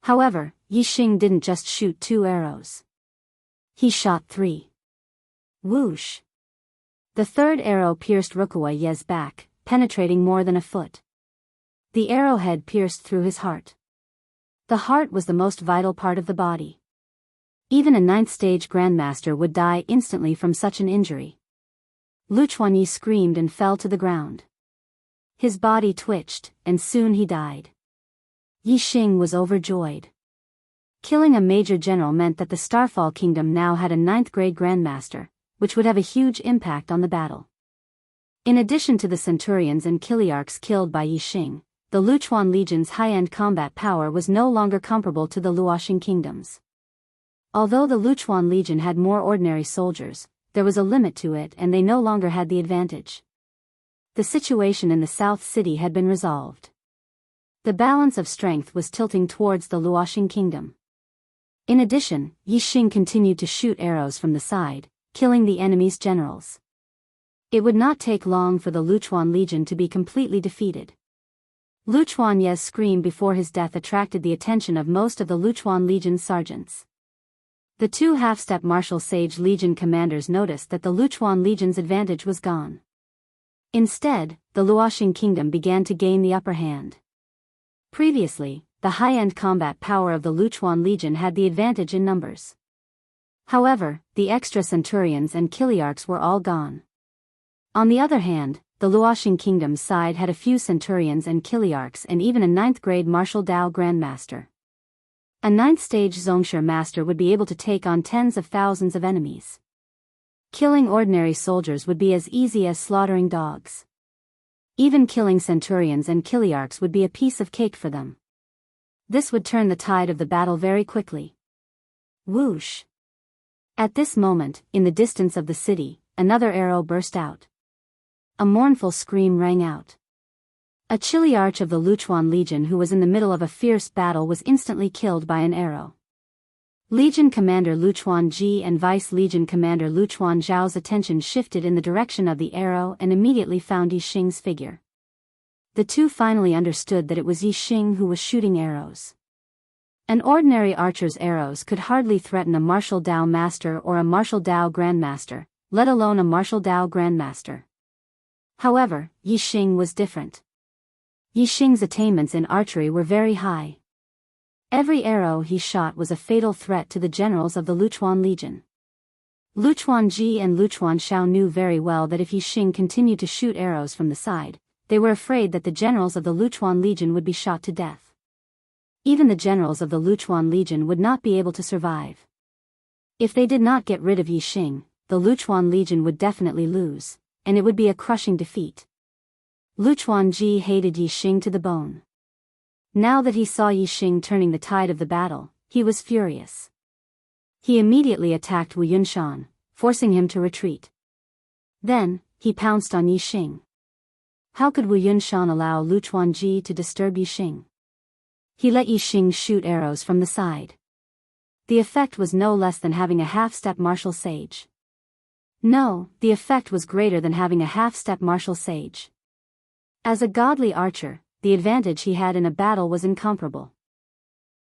However, Yi Xing didn't just shoot 2 arrows. He shot 3. Whoosh! The 3rd arrow pierced Rukawa Ye's back, penetrating more than a foot. The arrowhead pierced through his heart. The heart was the most vital part of the body. Even a 9th stage grandmaster would die instantly from such an injury. Luchuan Yi screamed and fell to the ground. His body twitched, and soon he died. Yi Xing was overjoyed. Killing a major general meant that the Starfall Kingdom now had a 9th grade grandmaster, which would have a huge impact on the battle. In addition to the centurions and chiliarchs killed by Yi Xing, the Luchuan Legion's high-end combat power was no longer comparable to the Luoxing Kingdom's. Although the Luchuan Legion had more ordinary soldiers, there was a limit to it and they no longer had the advantage. The situation in the South City had been resolved. The balance of strength was tilting towards the Luoxing kingdom. In addition, Yi Xing continued to shoot arrows from the side, killing the enemy's generals. It would not take long for the Luchuan Legion to be completely defeated. Luchuan Ye's scream before his death attracted the attention of most of the Luchuan Legion's sergeants. The two half-step martial sage legion commanders noticed that the Luchuan Legion's advantage was gone. Instead, the Luoxing kingdom began to gain the upper hand. Previously, the high-end combat power of the Luchuan Legion had the advantage in numbers. However, the extra centurions and kiliarchs were all gone. On the other hand, the Luoxing kingdom's side had a few centurions and kiliarchs and even a 9th-grade martial Dao grandmaster. A 9th-stage Zongshi master would be able to take on tens of thousands of enemies. Killing ordinary soldiers would be as easy as slaughtering dogs. Even killing centurions and kiliarchs would be a piece of cake for them. This would turn the tide of the battle very quickly. Whoosh! At this moment, in the distance of the city, another arrow burst out. A mournful scream rang out. A kiliarch of the Luchuan Legion who was in the middle of a fierce battle was instantly killed by an arrow. Legion Commander Luchuan Ji and Vice Legion Commander Luchuan Zhao's attention shifted in the direction of the arrow and immediately found Yi Xing's figure. The two finally understood that it was Yi Xing who was shooting arrows. An ordinary archer's arrows could hardly threaten a martial Dao master or a martial Dao grandmaster, let alone a martial Dao grandmaster. However, Yi Xing was different. Yi Xing's attainments in archery were very high. Every arrow he shot was a fatal threat to the generals of the Luchuan Legion. Luchuan Ji and Luchuan Xiao knew very well that if Yi Xing continued to shoot arrows from the side, they were afraid that the generals of the Luchuan Legion would be shot to death. Even the generals of the Luchuan Legion would not be able to survive. If they did not get rid of Yi Xing, the Luchuan Legion would definitely lose, and it would be a crushing defeat. Luchuan Ji hated Yi Xing to the bone. Now that he saw Yi Xing turning the tide of the battle, he was furious. He immediately attacked Wu Yunshan, forcing him to retreat. Then, he pounced on Yi Xing. How could Wu Yunshan allow Luchuan Ji to disturb Yi Xing? He let Yi Xing shoot arrows from the side. The effect was no less than having a half-step martial sage. No, the effect was greater than having a half-step martial sage. As a godly archer, the advantage he had in a battle was incomparable.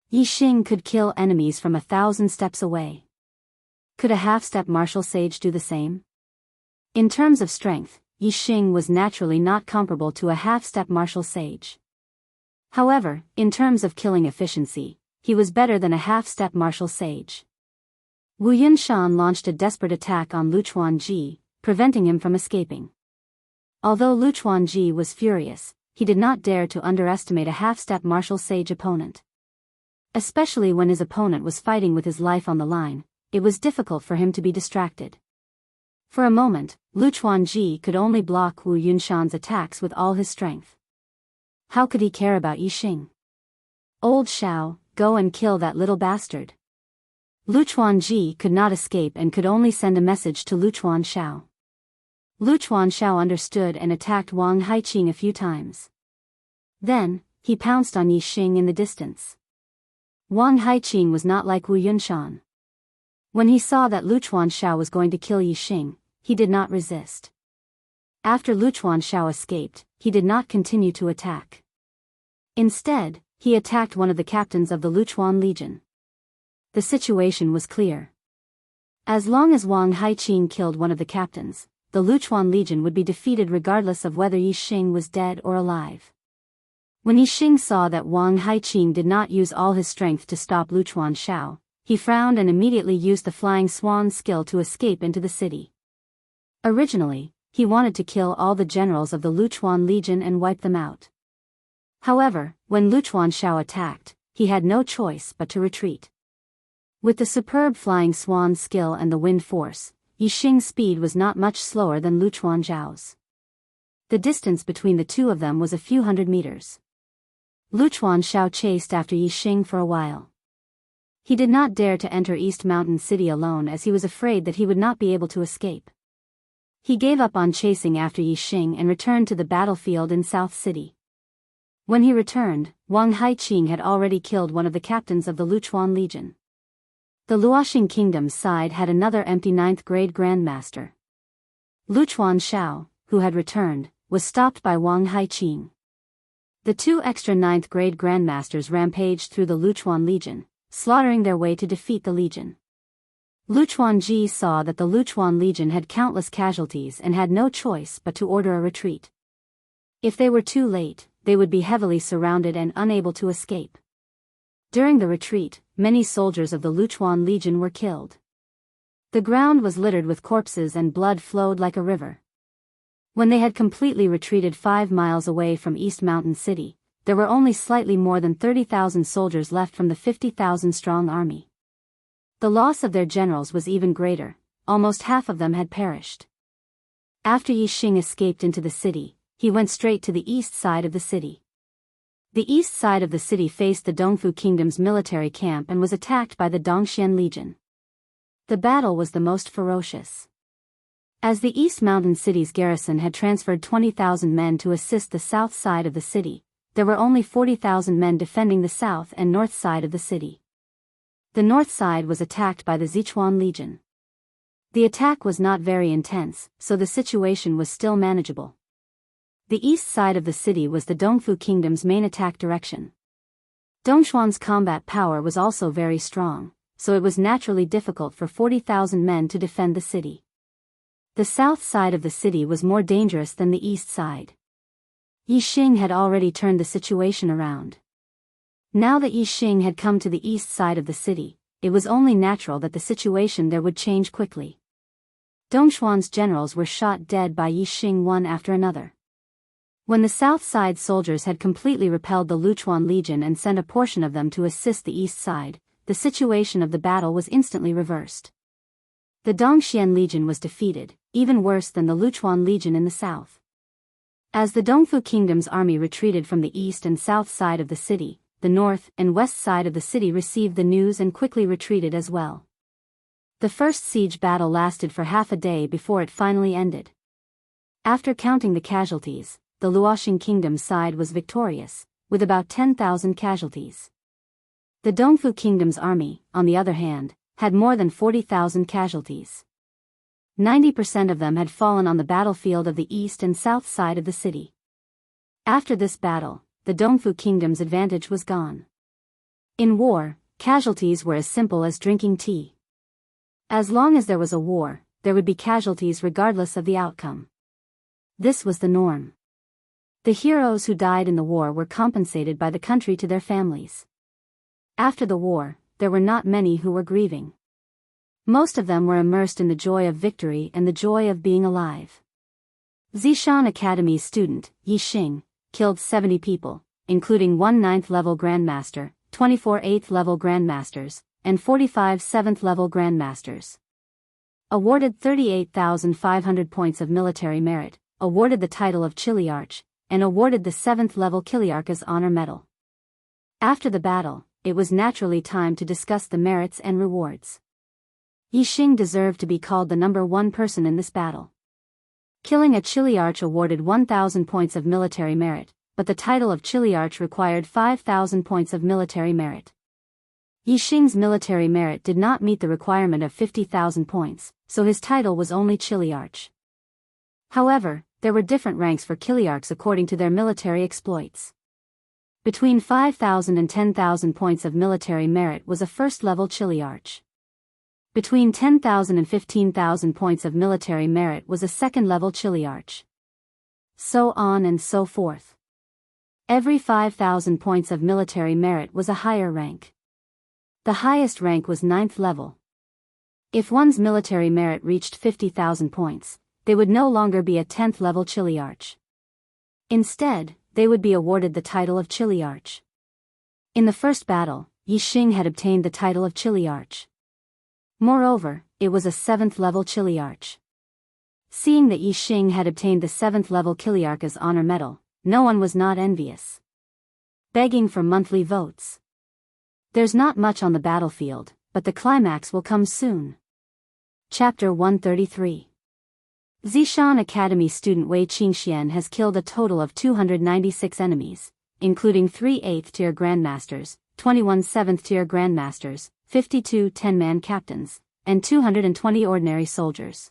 Yi Xing could kill enemies from 1,000 steps away. Could a half-step martial sage do the same? In terms of strength, Yi Xing was naturally not comparable to a half-step martial sage. However, in terms of killing efficiency, he was better than a half-step martial sage. Wu Yunshan launched a desperate attack on Luchuan Ji, preventing him from escaping. Although Luchuan Ji was furious, he did not dare to underestimate a half-step martial sage opponent. Especially when his opponent was fighting with his life on the line, it was difficult for him to be distracted. For a moment, Luchuan Ji could only block Wu Yunshan's attacks with all his strength. How could he care about Yi Xing? Old Xiao, go and kill that little bastard. Luchuan Ji could not escape and could only send a message to Luchuan Xiao. Luchuan Xiao understood and attacked Wang Haiqing a few times. Then, he pounced on Yi Xing in the distance. Wang Haiqing was not like Wu Yunshan. When he saw that Luchuan Xiao was going to kill Yi Xing, he did not resist. After Luchuan Xiao escaped, he did not continue to attack. Instead, he attacked one of the captains of the Luchuan Legion. The situation was clear. As long as Wang Haiqing killed one of the captains, the Luchuan Legion would be defeated regardless of whether Yi Xing was dead or alive. When Yi Xing saw that Wang Haiqing did not use all his strength to stop Luchuan Xiao, he frowned and immediately used the flying swan skill to escape into the city. Originally, he wanted to kill all the generals of the Luchuan Legion and wipe them out. However, when Luchuan Xiao attacked, he had no choice but to retreat. With the superb flying swan skill and the wind force, Yi Xing's speed was not much slower than Luchuan Zhao's. The distance between the two of them was a few hundred meters. Luchuan Xiao chased after Yi Xing for a while. He did not dare to enter East Mountain City alone as he was afraid that he would not be able to escape. He gave up on chasing after Yi Xing and returned to the battlefield in South City. When he returned, Wang Haiqing had already killed one of the captains of the Luchuan Legion. The Luoxing Kingdom's side had another empty 9th grade Grandmaster. Luchuan Xiao, who had returned, was stopped by Wang Haiqing. The 2 extra 9th grade Grandmasters rampaged through the Luchuan Legion, slaughtering their way to defeat the Legion. Luchuan Ji saw that the Luchuan Legion had countless casualties and had no choice but to order a retreat. If they were too late, they would be heavily surrounded and unable to escape. During the retreat, many soldiers of the Luchuan Legion were killed. The ground was littered with corpses and blood flowed like a river. When they had completely retreated 5 miles away from East Mountain City, there were only slightly more than 30,000 soldiers left from the 50,000-strong army. The loss of their generals was even greater, almost half of them had perished. After Yi Xing escaped into the city, he went straight to the east side of the city. The east side of the city faced the Dongfu Kingdom's military camp and was attacked by the Dongxian Legion. The battle was the most ferocious. As the East Mountain City's garrison had transferred 20,000 men to assist the south side of the city, there were only 40,000 men defending the south and north side of the city. The north side was attacked by the Sichuan Legion. The attack was not very intense, so the situation was still manageable. The east side of the city was the Dongfu Kingdom's main attack direction. Dongxuan's combat power was also very strong, so it was naturally difficult for 40,000 men to defend the city. The south side of the city was more dangerous than the east side. Yi Xing had already turned the situation around. Now that Yi Xing had come to the east side of the city, it was only natural that the situation there would change quickly. Dongxuan's generals were shot dead by Yi Xing one after another. When the south side soldiers had completely repelled the Luchuan Legion and sent a portion of them to assist the east side, the situation of the battle was instantly reversed. The Dongxian Legion was defeated, even worse than the Luchuan Legion in the south. As the Dongfu Kingdom's army retreated from the east and south side of the city, the north and west side of the city received the news and quickly retreated as well. The first siege battle lasted for half a day before it finally ended. After counting the casualties, the Luoxing Kingdom's side was victorious, with about 10,000 casualties. The Dongfu Kingdom's army, on the other hand, had more than 40,000 casualties. 90% of them had fallen on the battlefield of the east and south side of the city. After this battle, the Dongfu Kingdom's advantage was gone. In war, casualties were as simple as drinking tea. As long as there was a war, there would be casualties regardless of the outcome. This was the norm. The heroes who died in the war were compensated by the country to their families. After the war, there were not many who were grieving. Most of them were immersed in the joy of victory and the joy of being alive. Zishan Academy's student, Yi Xing, killed 70 people, including 1 9th-level Grandmaster, 24 8th-level Grandmasters, and 45 7th-level Grandmasters. Awarded 38,500 points of military merit, awarded the title of Chiliarch, and awarded the 7th-level Kiliarch's honor medal. After the battle, it was naturally time to discuss the merits and rewards. Yi Xing deserved to be called the number 1 person in this battle. Killing a Chiliarch awarded 1,000 points of military merit, but the title of Chiliarch required 5,000 points of military merit. Yi Xing's military merit did not meet the requirement of 50,000 points, so his title was only Chiliarch. However, there were different ranks for Kiliarchs according to their military exploits. Between 5,000 and 10,000 points of military merit was a first-level Chiliarch. Between 10,000 and 15,000 points of military merit was a second-level Chiliarch. So on and so forth. Every 5,000 points of military merit was a higher rank. The highest rank was 9th level. If one's military merit reached 50,000 points, they would no longer be a 10th-level Chiliarch. Instead, they would be awarded the title of Chiliarch. In the first battle, Yi Xing had obtained the title of Chiliarch. Moreover, it was a 7th-level Chiliarch. Seeing that Yi Xing had obtained the 7th-level Kiliarch's honor medal, no one was not envious. Begging for monthly votes. There's not much on the battlefield, but the climax will come soon. Chapter 133. Zishan Academy student Wei Qingxian has killed a total of 296 enemies, including 3 8th-tier grandmasters, 21 7th-tier grandmasters, 52 10-man captains, and 220 ordinary soldiers.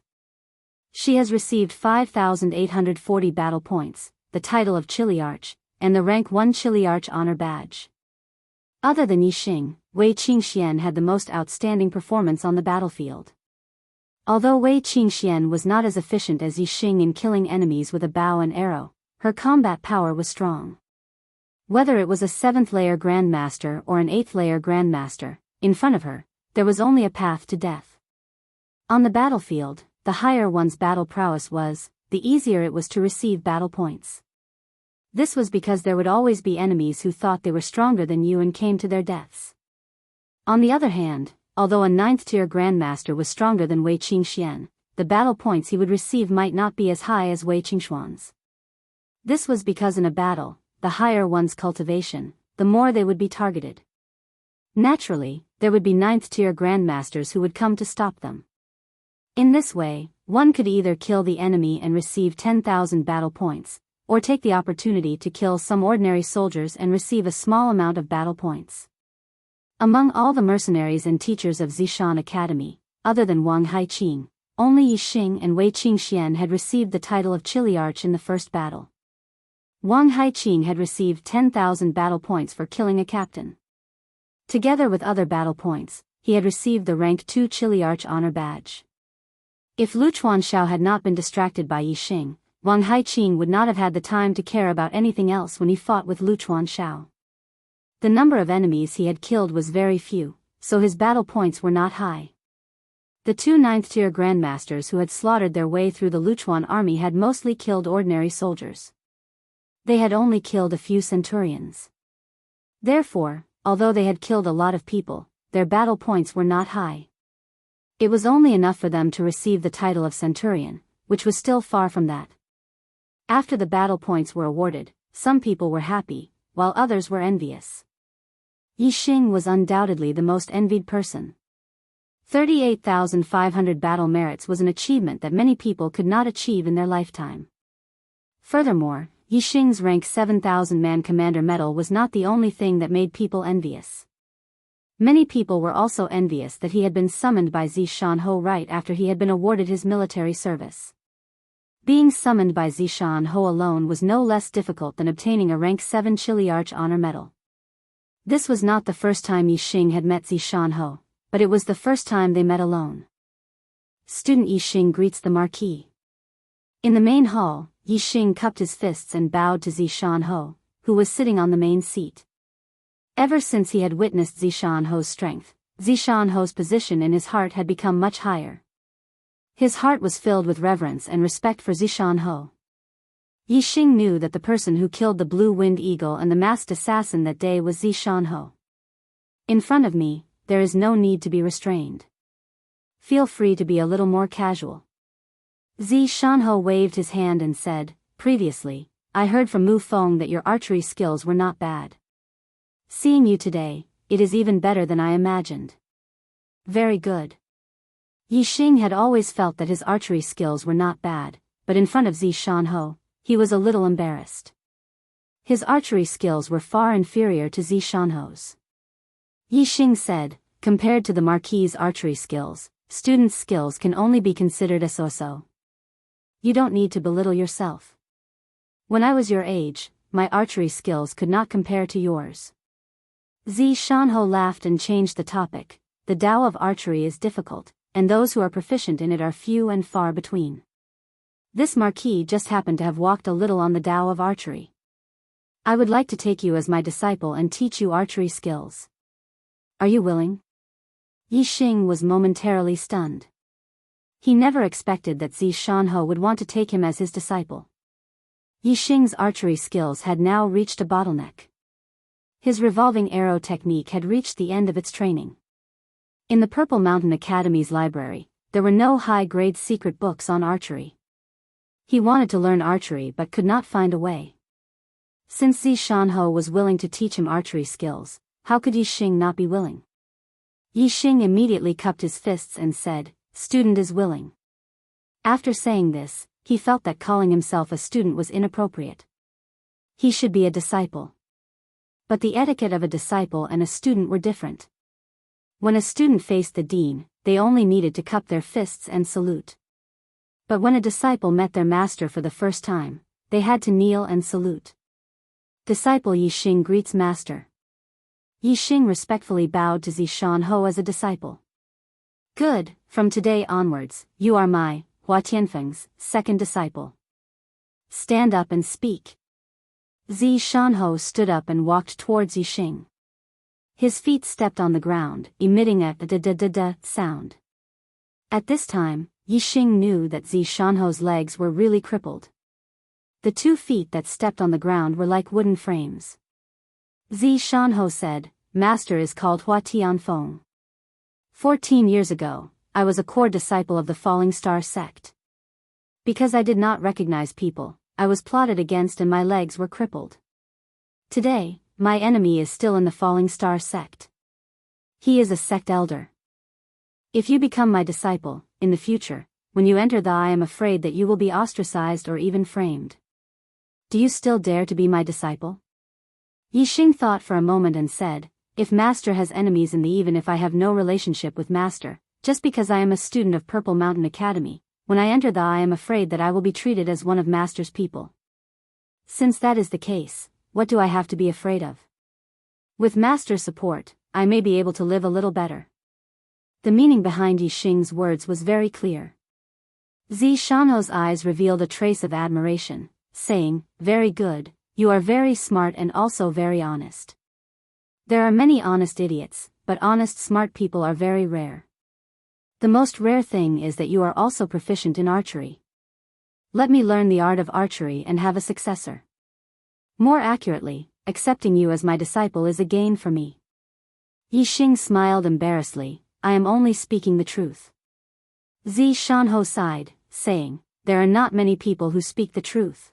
She has received 5,840 battle points, the title of Chiliarch, and the rank 1 Chiliarch honor badge. Other than Yixing, Wei Qingxian had the most outstanding performance on the battlefield. Although Wei Qingxian was not as efficient as Yixing in killing enemies with a bow and arrow, her combat power was strong. Whether it was a 7th-layer grandmaster or an 8th-layer grandmaster, in front of her, there was only a path to death. On the battlefield, the higher one's battle prowess was, the easier it was to receive battle points. This was because there would always be enemies who thought they were stronger than you and came to their deaths. On the other hand, although a 9th-tier grandmaster was stronger than Wei Qingxian, the battle points he would receive might not be as high as Wei Qingxuan's. This was because in a battle, the higher one's cultivation, the more they would be targeted. Naturally, there would be 9th-tier grandmasters who would come to stop them. In this way, one could either kill the enemy and receive 10,000 battle points, or take the opportunity to kill some ordinary soldiers and receive a small amount of battle points. Among all the mercenaries and teachers of Zishan Academy, other than Wang Haiqing, only Yixing and Wei Qingxian had received the title of Chiliarch in the first battle. Wang Haiqing had received 10,000 battle points for killing a captain. Together with other battle points, he had received the rank 2 Chiliarch honor badge. If Luchuan Xiao had not been distracted by Yixing, Wang Haiqing would not have had the time to care about anything else when he fought with Luchuan Xiao. The number of enemies he had killed was very few, so his battle points were not high. The 2 9th-tier grandmasters who had slaughtered their way through the Luchuan army had mostly killed ordinary soldiers. They had only killed a few centurions. Therefore, although they had killed a lot of people, their battle points were not high. It was only enough for them to receive the title of centurion, which was still far from that. After the battle points were awarded, some people were happy, while others were envious. Yixing was undoubtedly the most envied person. 38,500 battle merits was an achievement that many people could not achieve in their lifetime. Furthermore, Yixing's rank 7,000 man commander medal was not the only thing that made people envious. Many people were also envious that he had been summoned by Zishan Ho right after he had been awarded his military service. Being summoned by Zishan Ho alone was no less difficult than obtaining a rank 7 Chiliarch honor medal. This was not the first time Yixing had met Zishan Ho, but it was the first time they met alone. Student Yixing greets the Marquis. In the main hall, Yixing cupped his fists and bowed to Zishan Ho, who was sitting on the main seat. Ever since he had witnessed Zishan Ho's strength, Zishan Ho's position in his heart had become much higher. His heart was filled with reverence and respect for Zishan Ho. Yixing knew that the person who killed the blue-winged eagle and the masked assassin that day was Zishan Ho. In front of me, there is no need to be restrained. Feel free to be a little more casual. Zishan Ho waved his hand and said, "Previously, I heard from Mu Feng that your archery skills were not bad. Seeing you today, it is even better than I imagined." Very good. Yixing had always felt that his archery skills were not bad, but in front of Zishan Ho, he was a little embarrassed. His archery skills were far inferior to Zishan Ho's. Yixing said, "Compared to the Marquis's archery skills, students' skills can only be considered a so-so. You don't need to belittle yourself. When I was your age, my archery skills could not compare to yours." Zishan Ho laughed and changed the topic. The Tao of archery is difficult, and those who are proficient in it are few and far between. This Marquis just happened to have walked a little on the Tao of archery. I would like to take you as my disciple and teach you archery skills. Are you willing? Yixing was momentarily stunned. He never expected that Zishan Ho would want to take him as his disciple. Yixing's archery skills had now reached a bottleneck. His revolving arrow technique had reached the end of its training. In the Purple Mountain Academy's library, there were no high-grade secret books on archery. He wanted to learn archery but could not find a way. Since Zishan Ho was willing to teach him archery skills, how could Yi Xing not be willing? Yi Xing immediately cupped his fists and said, "Student is willing." After saying this, he felt that calling himself a student was inappropriate. He should be a disciple. But the etiquette of a disciple and a student were different. When a student faced the dean, they only needed to cup their fists and salute. But when a disciple met their master for the first time, they had to kneel and salute. Disciple Yi Xing greets master. Yi Xing respectfully bowed to Zishan Ho as a disciple. Good, from today onwards, you are my, Hua Tianfeng's, second disciple. Stand up and speak. Zishan Ho stood up and walked towards Yi Xing. His feet stepped on the ground, emitting a da-da-da-da sound. At this time, Yi Xing knew that Zishan Ho's legs were really crippled. The 2 feet that stepped on the ground were like wooden frames. Zishan Ho said, "Master is called Hua Tianfeng. 14 years ago, I was a core disciple of the Falling Star sect. Because I did not recognize people, I was plotted against and my legs were crippled. Today, my enemy is still in the Falling Star sect. He is a sect elder. If you become my disciple, in the future, when you enter I am afraid that you will be ostracized or even framed. Do you still dare to be my disciple?" Yi Xing thought for a moment and said, "If master has enemies even if I have no relationship with master, just because I am a student of Purple Mountain Academy, when I enter I am afraid that I will be treated as one of master's people. Since that is the case, what do I have to be afraid of? With master's support, I may be able to live a little better." The meaning behind Yi Xing's words was very clear. Zishan Ho's eyes revealed a trace of admiration, saying, "Very good, you are very smart and also very honest. There are many honest idiots, but honest smart people are very rare. The most rare thing is that you are also proficient in archery. Let me learn the art of archery and have a successor. More accurately, accepting you as my disciple is a gain for me." Yi Xing smiled embarrassedly, "I am only speaking the truth." Zishan Ho sighed, saying, "There are not many people who speak the truth."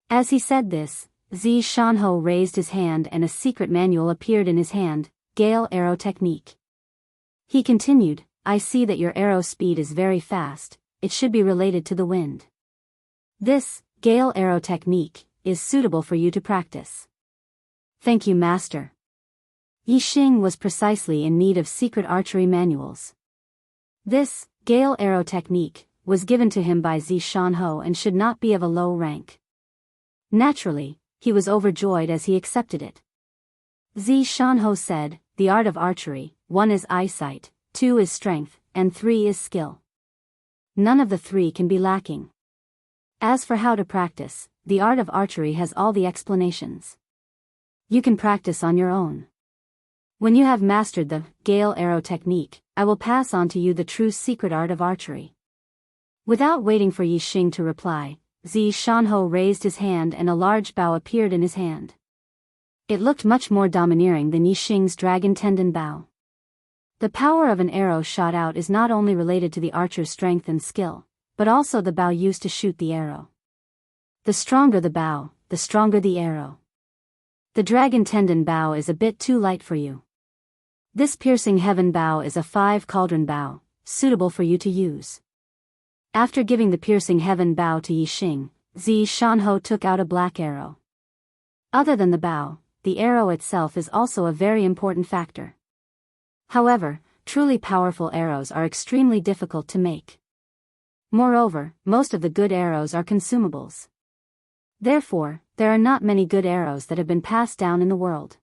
As he said this, Zishan Ho raised his hand and a secret manual appeared in his hand, Gale Arrow Technique. He continued, "I see that your arrow speed is very fast, it should be related to the wind. This, Gale Arrow Technique, is suitable for you to practice." "Thank you, master." Yi Xing was precisely in need of secret archery manuals. This, Gale Arrow Technique, was given to him by Zishan Ho and should not be of a low rank. Naturally, he was overjoyed as he accepted it. Zishan Ho said, "The art of archery, 1 is eyesight, 2 is strength, and 3 is skill. None of the 3 can be lacking. As for how to practice, the art of archery has all the explanations. You can practice on your own. When you have mastered the Gale Arrow Technique, I will pass on to you the true secret art of archery." Without waiting for Yi Xing to reply, Zishan Ho raised his hand and a large bow appeared in his hand. It looked much more domineering than Yi Xing's dragon tendon bow. The power of an arrow shot out is not only related to the archer's strength and skill, but also the bow used to shoot the arrow. The stronger the bow, the stronger the arrow. The dragon tendon bow is a bit too light for you. This piercing heaven bow is a 5 cauldron bow, suitable for you to use. After giving the piercing heaven bow to Yi Xing, Zishan Ho took out a black arrow. Other than the bow, the arrow itself is also a very important factor. However, truly powerful arrows are extremely difficult to make. Moreover, most of the good arrows are consumables. Therefore, there are not many good arrows that have been passed down in the world.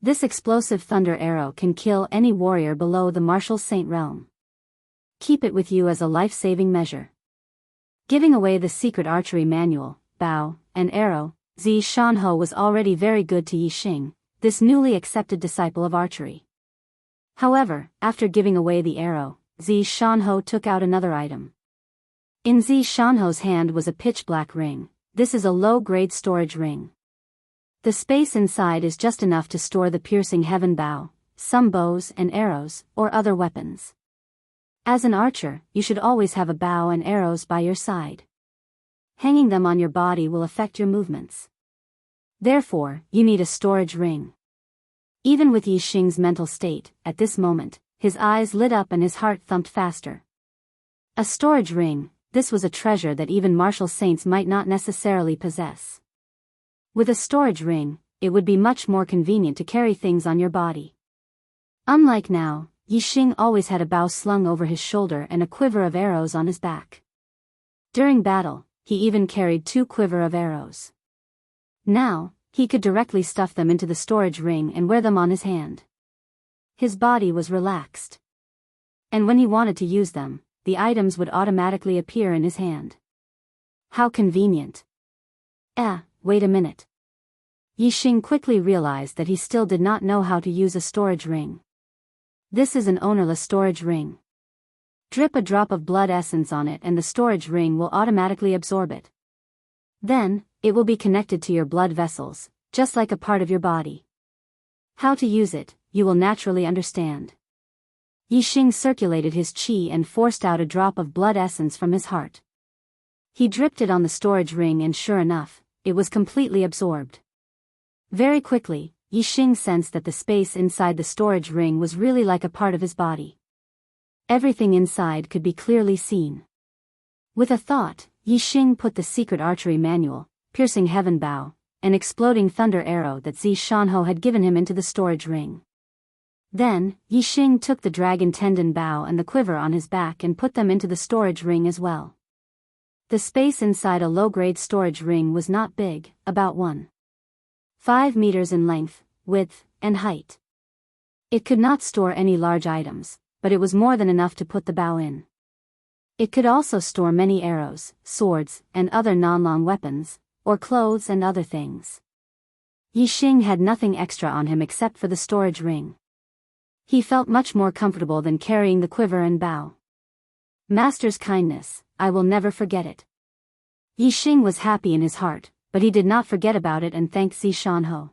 This explosive thunder arrow can kill any warrior below the martial saint realm. Keep it with you as a life-saving measure. Giving away the secret archery manual, bow, and arrow, Zishan Ho was already very good to Yi Xing, this newly accepted disciple of archery. However, after giving away the arrow, Zishan Ho took out another item. In Zishan Ho's hand was a pitch-black ring. This is a low-grade storage ring. The space inside is just enough to store the piercing heaven bow, some bows and arrows, or other weapons. As an archer, you should always have a bow and arrows by your side. Hanging them on your body will affect your movements. Therefore, you need a storage ring. Even with Yi Xing's mental state, at this moment, his eyes lit up and his heart thumped faster. A storage ring, this was a treasure that even martial saints might not necessarily possess. With a storage ring, it would be much more convenient to carry things on your body. Unlike now, Yi Xing always had a bow slung over his shoulder and a quiver of arrows on his back. During battle, he even carried 2 quiver of arrows. Now, he could directly stuff them into the storage ring and wear them on his hand. His body was relaxed. And when he wanted to use them, the items would automatically appear in his hand. How convenient. Wait a minute. Yi Xing quickly realized that he still did not know how to use a storage ring. This is an ownerless storage ring. Drip a drop of blood essence on it and the storage ring will automatically absorb it. Then, it will be connected to your blood vessels, just like a part of your body. How to use it, you will naturally understand. Yi Xing circulated his qi and forced out a drop of blood essence from his heart. He dripped it on the storage ring and sure enough, it was completely absorbed. Very quickly, Yi Xing sensed that the space inside the storage ring was really like a part of his body. Everything inside could be clearly seen. With a thought, Yi Xing put the secret archery manual, piercing heaven bow, an exploding thunder arrow that Zi Shanho had given him into the storage ring. Then, Yi Xing took the dragon tendon bow and the quiver on his back and put them into the storage ring as well. The space inside a low-grade storage ring was not big, about 1.5 meters in length, width, and height. It could not store any large items, but it was more than enough to put the bow in. It could also store many arrows, swords, and other non-long weapons, or clothes and other things. Yi Xing had nothing extra on him except for the storage ring. He felt much more comfortable than carrying the quiver and bow. Master's kindness, I will never forget it. Yi Xing was happy in his heart, but he did not forget about it and thanked Zi Shanho.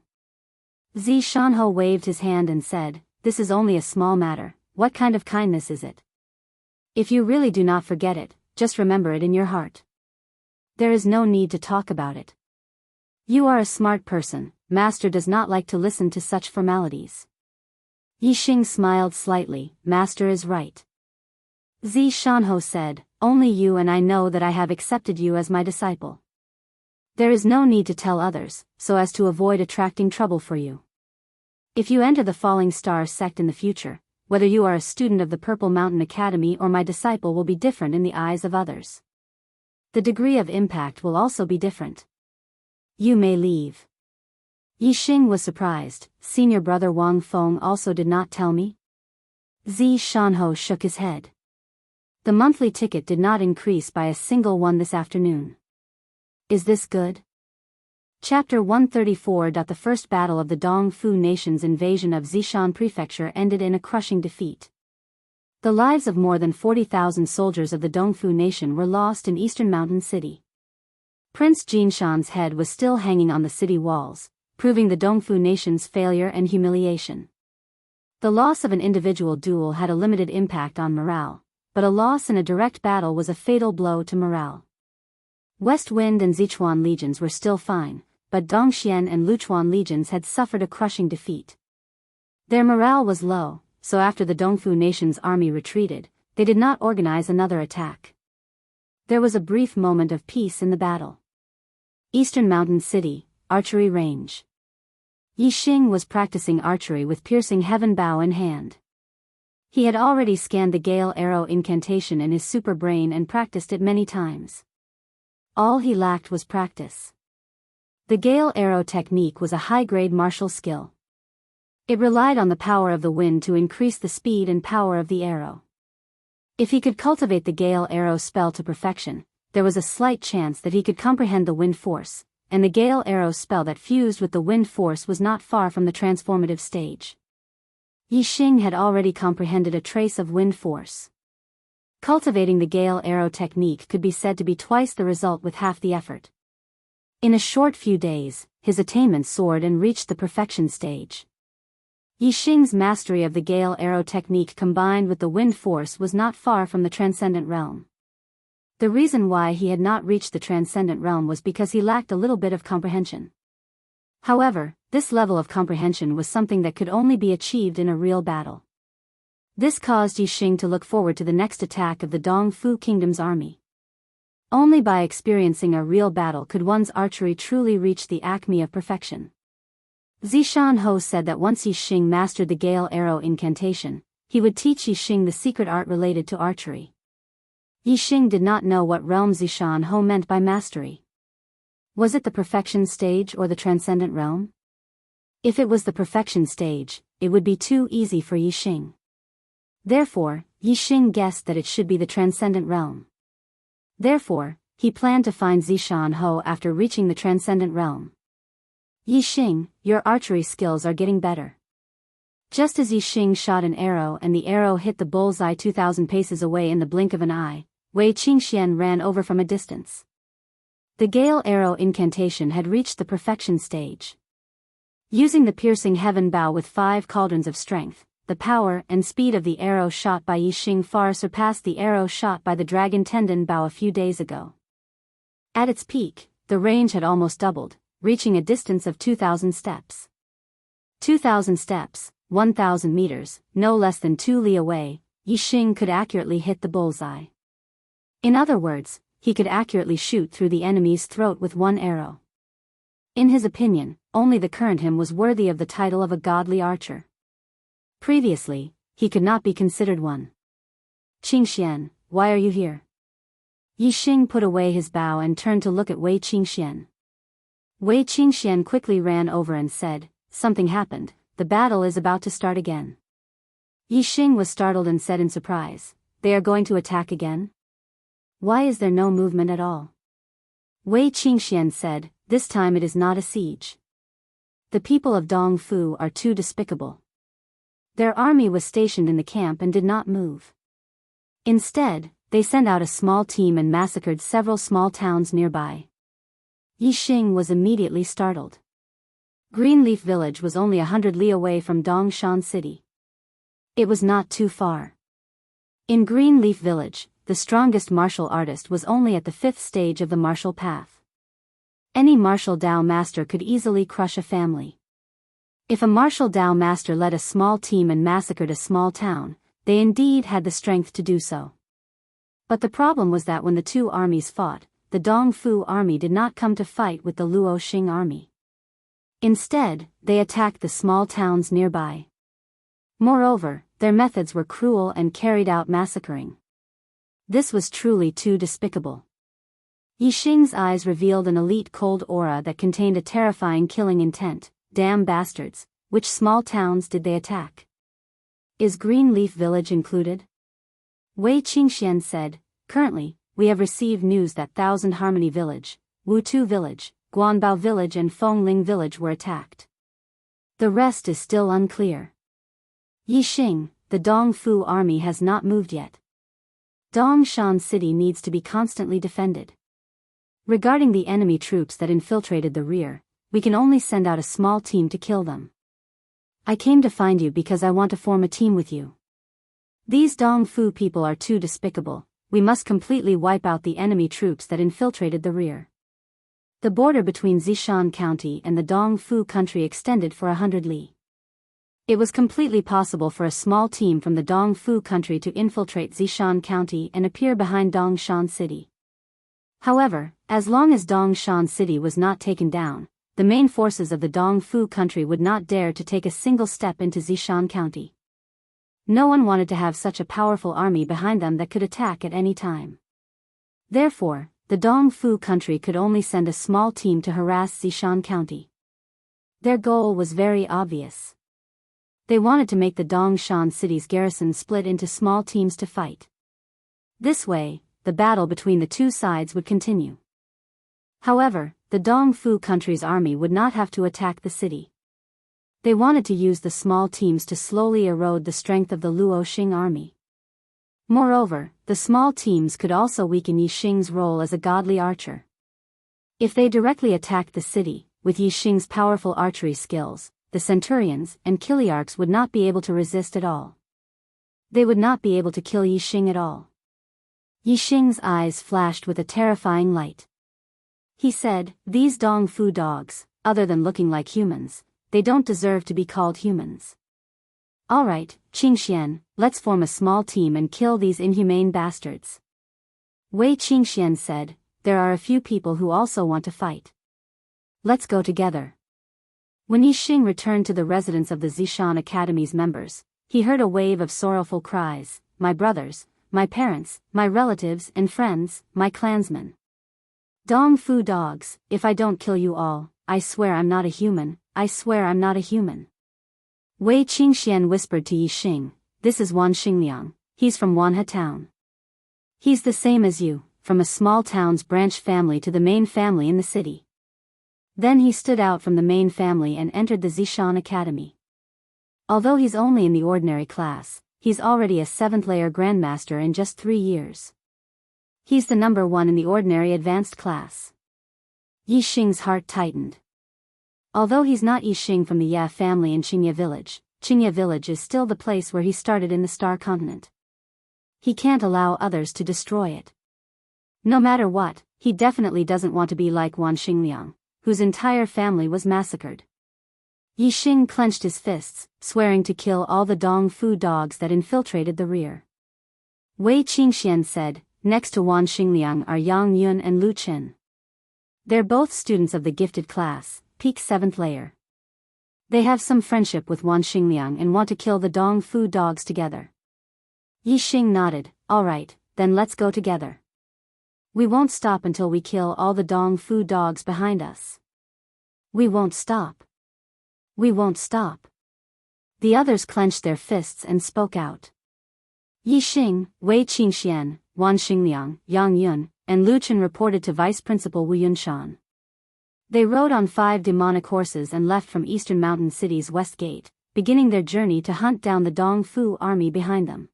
Zi Shanho waved his hand and said, "This is only a small matter, what kind of kindness is it? If you really do not forget it, just remember it in your heart. There is no need to talk about it. You are a smart person, Master does not like to listen to such formalities." Yi Xing smiled slightly, Master is right. Zi Shanho said, "Only you and I know that I have accepted you as my disciple. There is no need to tell others, so as to avoid attracting trouble for you. If you enter the Falling Star sect in the future, whether you are a student of the Purple Mountain Academy or my disciple will be different in the eyes of others. The degree of impact will also be different. You may leave." Yi Xing was surprised, senior brother Wang Feng also did not tell me? Zi Shanho shook his head. The monthly ticket did not increase by a single one this afternoon. Is this good? Chapter 134. The first battle of the Dongfu nation's invasion of Zishan Prefecture ended in a crushing defeat. The lives of more than 40,000 soldiers of the Dongfu nation were lost in eastern Mountain City. Prince Jinshan's head was still hanging on the city walls, proving the Dongfu nation's failure and humiliation. The loss of an individual duel had a limited impact on morale, but a loss in a direct battle was a fatal blow to morale. West Wind and Sichuan legions were still fine, but Dongxian and Luchuan legions had suffered a crushing defeat. Their morale was low, so after the Dongfu nation's army retreated, they did not organize another attack. There was a brief moment of peace in the battle. Eastern Mountain City, Archery Range. Yi Xing was practicing archery with piercing heaven bow in hand. He had already scanned the Gale Arrow incantation in his super brain and practiced it many times. All he lacked was practice. The Gale Arrow technique was a high-grade martial skill. It relied on the power of the wind to increase the speed and power of the arrow. If he could cultivate the Gale Arrow spell to perfection, there was a slight chance that he could comprehend the wind force, and the Gale Arrow spell that fused with the wind force was not far from the transformative stage. Yi Xing had already comprehended a trace of wind force. Cultivating the Gale Arrow technique could be said to be twice the result with half the effort. In a short few days, his attainment soared and reached the perfection stage. Yi Xing's mastery of the Gale Arrow technique combined with the wind force was not far from the transcendent realm. The reason why he had not reached the transcendent realm was because he lacked a little bit of comprehension. However, this level of comprehension was something that could only be achieved in a real battle. This caused Yi Xing to look forward to the next attack of the Dongfu Kingdom's army. Only by experiencing a real battle could one's archery truly reach the acme of perfection. Zishan Ho said that once Yi Xing mastered the Gale Arrow incantation, he would teach Yi Xing the secret art related to archery. Yi Xing did not know what realm Zishan Ho meant by mastery. Was it the perfection stage or the transcendent realm? If it was the perfection stage, it would be too easy for Yi Xing. Therefore, Yi Xing guessed that it should be the transcendent realm. Therefore, he planned to find Zishan Ho after reaching the transcendent realm. Yi Xing, your archery skills are getting better. Just as Yi Xing shot an arrow and the arrow hit the bullseye 2,000 paces away in the blink of an eye, Wei Qingxian ran over from a distance. The Gale Arrow incantation had reached the perfection stage. Using the piercing heaven bow with 5 cauldrons of strength, the power and speed of the arrow shot by Yi Xing far surpassed the arrow shot by the dragon tendon bow a few days ago. At its peak, the range had almost doubled, reaching a distance of 2,000 steps. 2,000 steps, 1,000 meters, no less than 2 li away, Yi Xing could accurately hit the bullseye. In other words, he could accurately shoot through the enemy's throat with one arrow. In his opinion, only the current him was worthy of the title of a godly archer. Previously, he could not be considered one. Qingxian, why are you here? Yi Xing put away his bow and turned to look at Wei Qingxian. Wei Qingxian quickly ran over and said, something happened, the battle is about to start again. Yi Xing was startled and said in surprise, they are going to attack again? Why is there no movement at all? Wei Qingxian said, this time it is not a siege. The people of Dongfu are too despicable. Their army was stationed in the camp and did not move. Instead, they sent out a small team and massacred several small towns nearby. Yi Xing was immediately startled. Greenleaf Village was only 100 li away from Dongshan City. It was not too far. In Greenleaf Village, the strongest martial artist was only at the 5th stage of the martial path. Any martial Dao master could easily crush a family. If a martial Dao master led a small team and massacred a small town, they indeed had the strength to do so. But the problem was that when the two armies fought, the Dongfu army did not come to fight with the Luoxing army. Instead, they attacked the small towns nearby. Moreover, their methods were cruel and carried out massacring. This was truly too despicable. Yi Xing's eyes revealed an elite cold aura that contained a terrifying killing intent. Damn bastards, which small towns did they attack? Is Greenleaf Village included? Wei Qingxian said, currently, we have received news that Thousand Harmony Village, Wutu Village, Guanbao Village and Fengling Village were attacked. The rest is still unclear. Yi Xing, the Dongfu army has not moved yet. Dongshan City needs to be constantly defended. Regarding the enemy troops that infiltrated the rear, we can only send out a small team to kill them. I came to find you because I want to form a team with you. These Dongfu people are too despicable, we must completely wipe out the enemy troops that infiltrated the rear. The border between Zishan County and the Dongfu country extended for 100 li. It was completely possible for a small team from the Dongfu country to infiltrate Zishan County and appear behind Dongshan City. However, as long as Dongshan City was not taken down, the main forces of the Dongfu country would not dare to take a single step into Zishan County. No one wanted to have such a powerful army behind them that could attack at any time. Therefore, the Dongfu country could only send a small team to harass Zishan County. Their goal was very obvious. They wanted to make the Dongshan City's garrison split into small teams to fight. This way, the battle between the two sides would continue. However, the Dongfu country's army would not have to attack the city. They wanted to use the small teams to slowly erode the strength of the Luoxing army. Moreover, the small teams could also weaken Yi Xing's role as a godly archer. If they directly attacked the city, with Yi Xing's powerful archery skills, the centurions and Kiliarchs would not be able to resist at all. They would not be able to kill Yi Xing at all. Yi Xing's eyes flashed with a terrifying light. He said, these Dongfu dogs, other than looking like humans, they don't deserve to be called humans. Alright, Qingxian, let's form a small team and kill these inhumane bastards. Wei Qingxian said, there are a few people who also want to fight. Let's go together. When Yixing returned to the residence of the Zishan Academy's members, he heard a wave of sorrowful cries, my brothers, my parents, my relatives and friends, my clansmen. Dong Fu dogs, if I don't kill you all, I swear I'm not a human, I swear I'm not a human. Wei Qingxian whispered to Yixing, this is Wan Xingliang, he's from Wanhe town. He's the same as you, from a small town's branch family to the main family in the city. Then he stood out from the main family and entered the Zishan Academy. Although he's only in the ordinary class, he's already a 7th layer grandmaster in just 3 years. He's the number 1 in the ordinary advanced class. Yixing's heart tightened. Although he's not Yixing from the Ya family in Qingye village is still the place where he started in the Star Continent. He can't allow others to destroy it. No matter what, he definitely doesn't want to be like Wan Xingliang, whose entire family was massacred. Yixing clenched his fists, swearing to kill all the Dong Fu dogs that infiltrated the rear. Wei Qingxian said, next to Wan Xingliang are Yang Yun and Lu Chen. They're both students of the gifted class, peak 7th layer. They have some friendship with Wan Xingliang and want to kill the Dong Fu dogs together. Yixing nodded, alright, then let's go together. We won't stop until we kill all the Dong Fu dogs behind us. We won't stop. We won't stop. The others clenched their fists and spoke out. Yixing, Wei Qingxian, Wan Xingliang, Yang Yun, and Lu Chen reported to Vice Principal Wu Yunshan. They rode on 5 demonic horses and left from Eastern Mountain City's west gate, beginning their journey to hunt down the Dong Fu army behind them.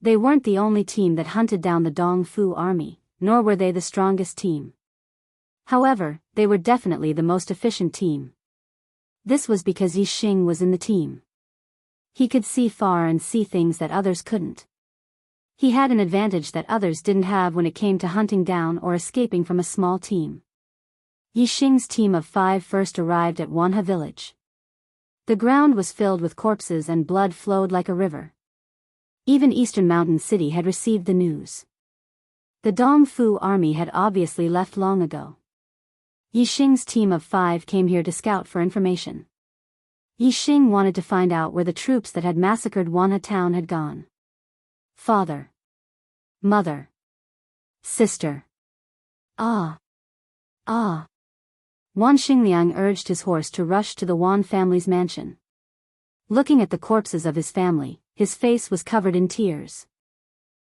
They weren't the only team that hunted down the Dong Fu army, nor were they the strongest team. However, they were definitely the most efficient team. This was because Yixing was in the team. He could see far and see things that others couldn't. He had an advantage that others didn't have when it came to hunting down or escaping from a small team. Yixing's team of 5 first arrived at Wanhe village. The ground was filled with corpses and blood flowed like a river. Even Eastern Mountain City had received the news. The Dong Fu army had obviously left long ago. Yixing's team of 5 came here to scout for information. Yixing wanted to find out where the troops that had massacred Wanhe town had gone. Father. Mother. Sister. Ah. Wan Xingliang urged his horse to rush to the Wan family's mansion. Looking at the corpses of his family, his face was covered in tears.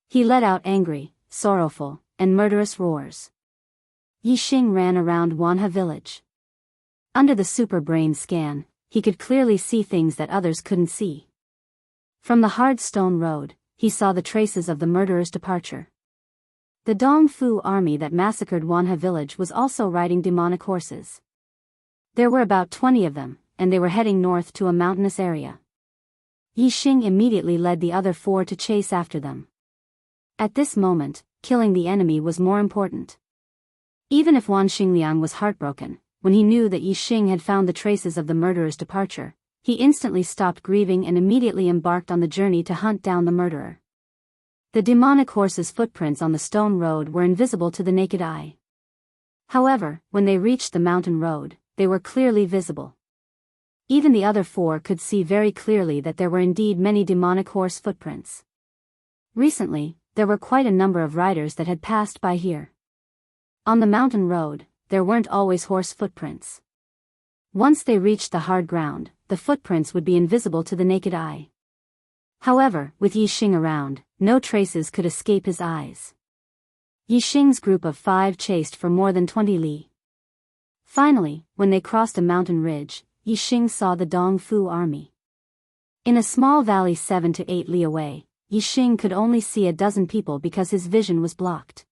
He let out angry, sorrowful, and murderous roars. Yixing ran around Wanhe village. Under the super brain scan, he could clearly see things that others couldn't see. From the hard stone road, he saw the traces of the murderer's departure. The Dong Fu army that massacred Wanhe village was also riding demonic horses. There were about 20 of them, and they were heading north to a mountainous area. Yixing immediately led the other 4 to chase after them. At this moment, killing the enemy was more important. Even if Wan Xingliang was heartbroken, when he knew that Yixing had found the traces of the murderer's departure, he instantly stopped grieving and immediately embarked on the journey to hunt down the murderer. The demonic horse's footprints on the stone road were invisible to the naked eye. However, when they reached the mountain road, they were clearly visible. Even the other 4 could see very clearly that there were indeed many demonic horse footprints. Recently, there were quite a number of riders that had passed by here. On the mountain road, there weren't always horse footprints. Once they reached the hard ground, the footprints would be invisible to the naked eye. However, with Yixing around, no traces could escape his eyes. Yixing's group of 5 chased for more than 20 li. Finally, when they crossed a mountain ridge, Yixing saw the Dong Fu army. In a small valley 7 to 8 li away, Yixing could only see a dozen people because his vision was blocked.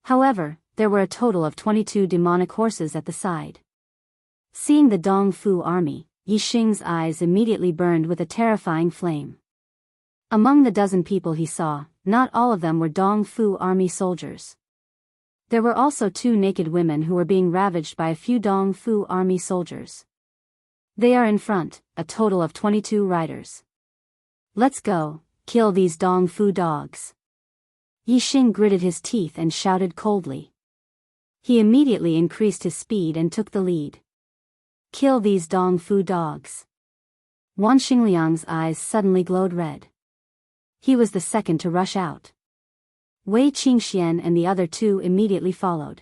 However, there were a total of 22 demonic horses at the side. Seeing the Dong Fu army, Yixing's eyes immediately burned with a terrifying flame. Among the dozen people he saw, not all of them were Dong Fu army soldiers. There were also 2 naked women who were being ravaged by a few Dong Fu army soldiers. They are in front, a total of 22 riders. Let's go, kill these Dong Fu dogs. Yixing gritted his teeth and shouted coldly. He immediately increased his speed and took the lead. Kill these Dong Fu dogs. Wan Xingliang's eyes suddenly glowed red. He was the second to rush out. Wei Qingxian and the other two immediately followed.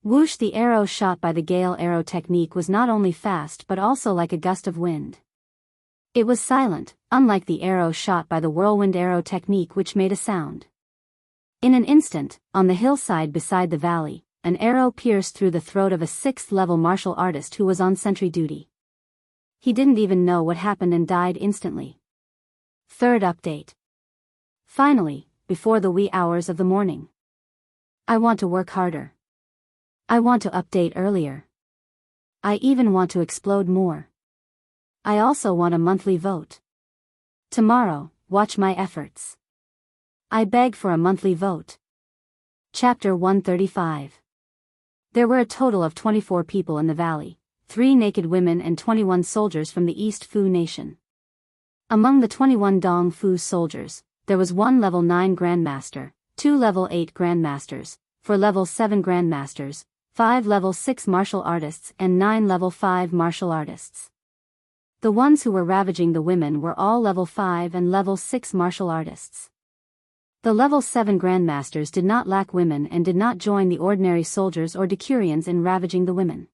Whoosh! The arrow shot by the gale arrow technique was not only fast but also like a gust of wind. It was silent, unlike the arrow shot by the whirlwind arrow technique which made a sound. In an instant, on the hillside beside the valley, an arrow pierced through the throat of a 6th-level martial artist who was on sentry duty. He didn't even know what happened and died instantly. Third update. Finally, before the wee hours of the morning. I want to work harder. I want to update earlier. I even want to explode more. I also want a monthly vote. Tomorrow, watch my efforts. I beg for a monthly vote. Chapter 135. There were a total of 24 people in the valley, 3 naked women and 21 soldiers from the East Fu nation. Among the 21 Dong Fu soldiers, there was 1 level 9 Grandmaster, 2 level 8 Grandmasters, 4 level 7 Grandmasters, 5 level 6 martial artists and 9 level 5 martial artists. The ones who were ravaging the women were all level 5 and level 6 martial artists. The level 7 Grandmasters did not lack women and did not join the ordinary soldiers or Decurions in ravaging the women.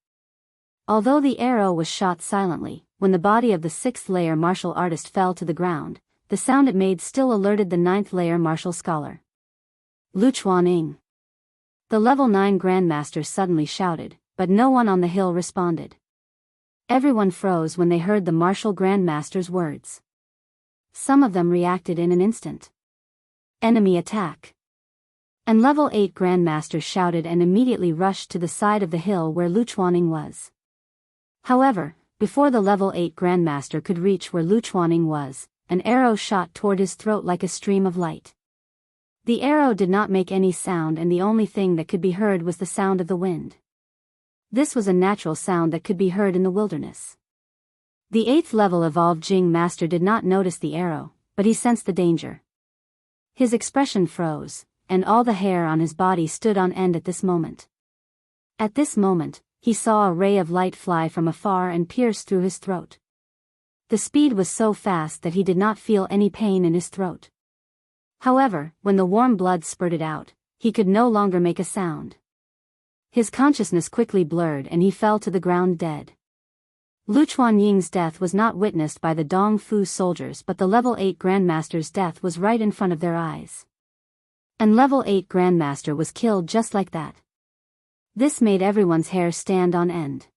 Although the arrow was shot silently, when the body of the 6th layer martial artist fell to the ground, the sound it made still alerted the 9th layer martial scholar. Luchuaning. The level 9 Grandmaster suddenly shouted, but no one on the hill responded. Everyone froze when they heard the martial Grandmaster's words. Some of them reacted in an instant. Enemy attack. And level 8 Grandmaster shouted and immediately rushed to the side of the hill where Luchuaning was. However, before the level 8 Grandmaster could reach where Luchuaning was, an arrow shot toward his throat like a stream of light. The arrow did not make any sound and the only thing that could be heard was the sound of the wind. This was a natural sound that could be heard in the wilderness. The 8th level evolved Jing Master did not notice the arrow, but he sensed the danger. His expression froze, and all the hair on his body stood on end at this moment. At this moment, he saw a ray of light fly from afar and pierce through his throat. The speed was so fast that he did not feel any pain in his throat. However, when the warm blood spurted out, he could no longer make a sound. His consciousness quickly blurred and he fell to the ground dead. Luchuan Ying's death was not witnessed by the Dong Fu soldiers, but the level 8 Grandmaster's death was right in front of their eyes. And level 8 Grandmaster was killed just like that. This made everyone's hair stand on end.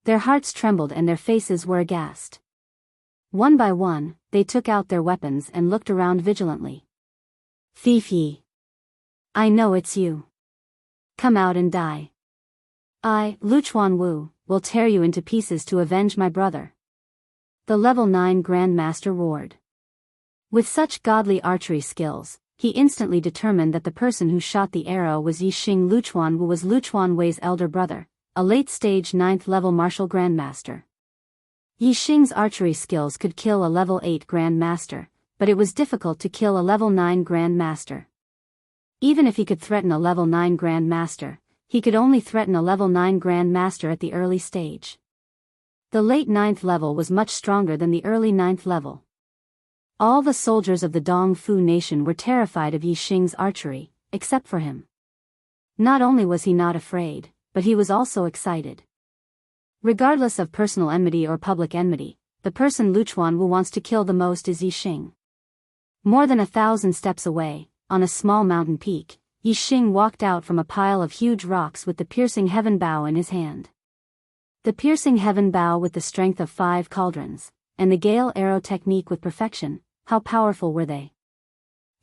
Their hearts trembled and their faces were aghast. One by one, they took out their weapons and looked around vigilantly. Fifi. I know it's you. Come out and die. I, Luchuan Wu, will tear you into pieces to avenge my brother. The level 9 Grandmaster roared. With such godly archery skills, he instantly determined that the person who shot the arrow was Yixing. Luchuan Wu was Luchuan Wei's elder brother, a late-stage 9th level martial Grandmaster. Yixing's archery skills could kill a level 8 Grandmaster, but it was difficult to kill a level 9 Grandmaster. Even if he could threaten a level 9 Grandmaster, he could only threaten a level 9 Grandmaster at the early stage. The late 9th level was much stronger than the early 9th level. All the soldiers of the Dong Fu nation were terrified of Yixing's archery, except for him. Not only was he not afraid, but he was also excited. Regardless of personal enmity or public enmity, the person Luchuan Wu wants to kill the most is Yixing. More than 1,000 steps away, on a small mountain peak, Yixing walked out from a pile of huge rocks with the piercing heaven bow in his hand. The piercing heaven bow with the strength of 5 cauldrons, and the gale arrow technique with perfection, how powerful were they?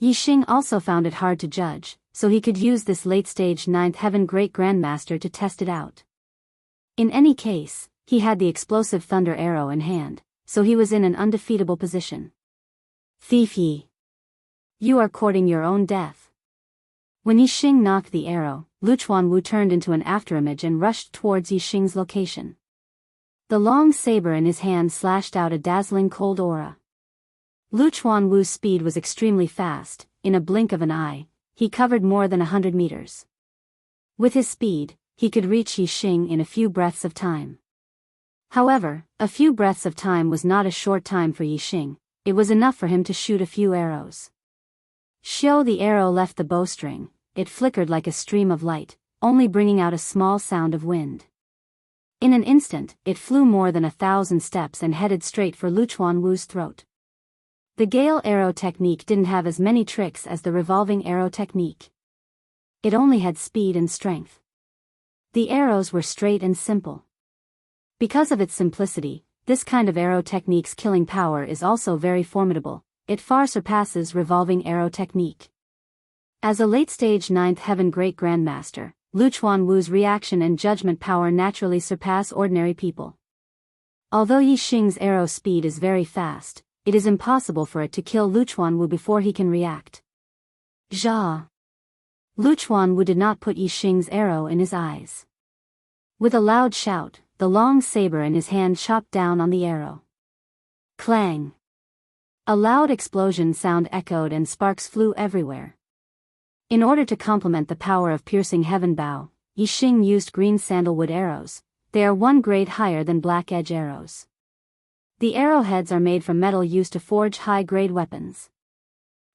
Yixing also found it hard to judge, so he could use this late-stage 9th heaven great grandmaster to test it out. In any case, he had the explosive thunder arrow in hand, so he was in an undefeatable position. Fifi. You are courting your own death. When Yixing knocked the arrow, Luchuan Wu turned into an afterimage and rushed towards Yixing's location. The long saber in his hand slashed out a dazzling cold aura. Lu Chuanwu's speed was extremely fast. In a blink of an eye, he covered more than 100 meters. With his speed, he could reach Yixing in a few breaths of time. However, a few breaths of time was not a short time for Yixing. It was enough for him to shoot a few arrows. Xiao the arrow left the bowstring. It flickered like a stream of light, only bringing out a small sound of wind. In an instant, it flew more than 1,000 steps and headed straight for Lu Chuanwu's throat. The gale arrow technique didn't have as many tricks as the revolving arrow technique. It only had speed and strength. The arrows were straight and simple. Because of its simplicity, this kind of arrow technique's killing power is also very formidable. It far surpasses revolving arrow technique. As a late-stage 9th Heaven Great Grandmaster, Lu Chuanwu's reaction and judgment power naturally surpass ordinary people. Although Yixing's arrow speed is very fast, it is impossible for it to kill Lu Chuanwu before he can react. Zha! Lu Chuanwu did not put Yixing's arrow in his eyes. With a loud shout, the long saber in his hand chopped down on the arrow. Clang! A loud explosion sound echoed and sparks flew everywhere. In order to complement the power of piercing heaven bow, Yixing used green sandalwood arrows. They are 1 grade higher than black edge arrows. The arrowheads are made from metal used to forge high-grade weapons.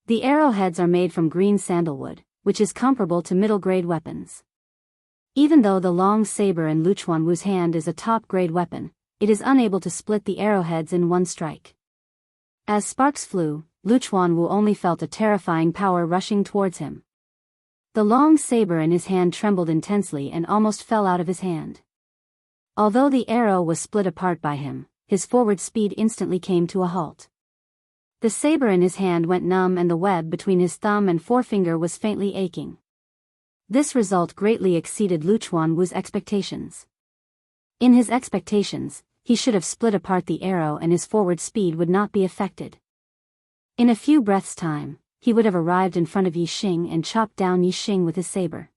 The arrowheads are made from green sandalwood, which is comparable to middle-grade weapons. Even though the long saber in Lu Chuanwu's hand is a top-grade weapon, it is unable to split the arrowheads in one strike. As sparks flew, Lu Chuanwu only felt a terrifying power rushing towards him. The long saber in his hand trembled intensely and almost fell out of his hand. Although the arrow was split apart by him, his forward speed instantly came to a halt. The saber in his hand went numb and the web between his thumb and forefinger was faintly aching. This result greatly exceeded Lu Chuanwu's expectations. In his expectations, he should have split apart the arrow and his forward speed would not be affected. In a few breaths' time, he would have arrived in front of Yixing and chopped down Yixing with his saber.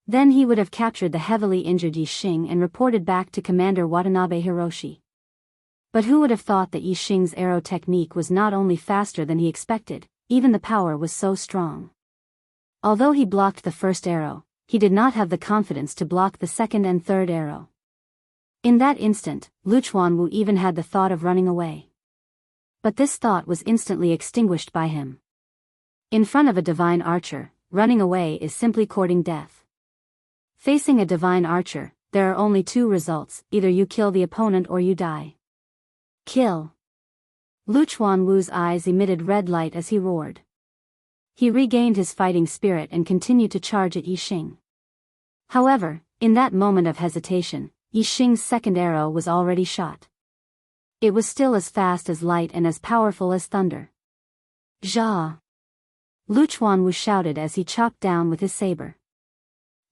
Then he would have captured the heavily injured Yixing and reported back to Commander Watanabe Hiroshi. But who would have thought that Yixing's arrow technique was not only faster than he expected, even the power was so strong. Although he blocked the first arrow, he did not have the confidence to block the second and third arrow. In that instant, Lu Chuanwu even had the thought of running away. But this thought was instantly extinguished by him. In front of a divine archer, running away is simply courting death. Facing a divine archer, there are only 2 results: either you kill the opponent or you die. Kill! Lu Chuanwu's eyes emitted red light as he roared. He regained his fighting spirit and continued to charge at Yixing. However, in that moment of hesitation, Yixing's second arrow was already shot. It was still as fast as light and as powerful as thunder. Zha! Lu Chuanwu shouted as he chopped down with his saber.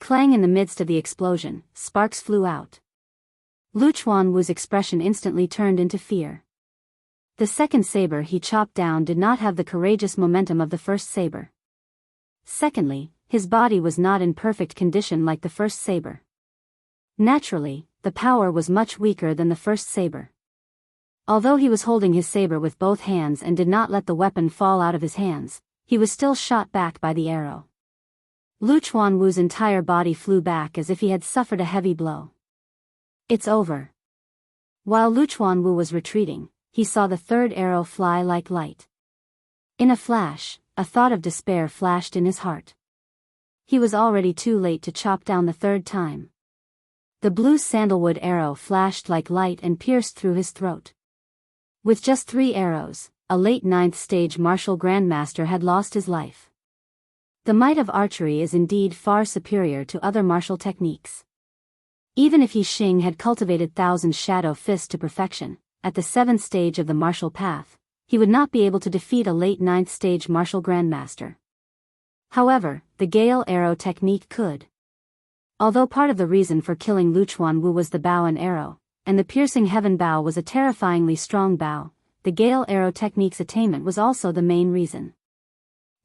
Clang! In the midst of the explosion, sparks flew out. Lu Chuanwu's expression instantly turned into fear. The second saber he chopped down did not have the courageous momentum of the first saber. Secondly, his body was not in perfect condition like the first saber. Naturally, the power was much weaker than the first saber. Although he was holding his saber with both hands and did not let the weapon fall out of his hands, he was still shot back by the arrow. Lu Chuanwu's entire body flew back as if he had suffered a heavy blow. It's over. While Lu Chuanwu was retreating, he saw the third arrow fly like light. In a flash, a thought of despair flashed in his heart. He was already too late to chop down the third time. The blue sandalwood arrow flashed like light and pierced through his throat. With just 3 arrows, a late 9th stage martial grandmaster had lost his life. The might of archery is indeed far superior to other martial techniques. Even if Yixing had cultivated Thousand Shadow Fist to perfection, at the 7th stage of the martial path, he would not be able to defeat a late 9th stage martial grandmaster. However, the Gale Arrow technique could. Although part of the reason for killing Lu Chuanwu was the bow and arrow, and the piercing heaven bow was a terrifyingly strong bow, the Gale Arrow technique's attainment was also the main reason.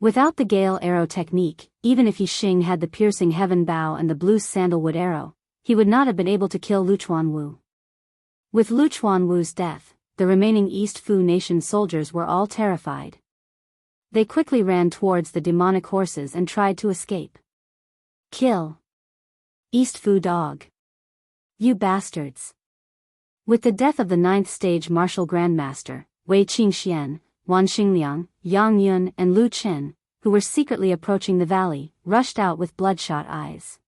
Without the Gale Arrow technique, even if Yixing had the piercing heaven bow and the blue sandalwood arrow, he would not have been able to kill Lu Chuanwu. With Lu Chuanwu's death, the remaining East Fu nation soldiers were all terrified. They quickly ran towards the demonic horses and tried to escape. Kill! East Fu dog! You bastards! With the death of the 9th stage martial grandmaster, Wei Qingxian, Wan Xingliang, Yang Yun and Lu Chen, who were secretly approaching the valley, rushed out with bloodshot eyes.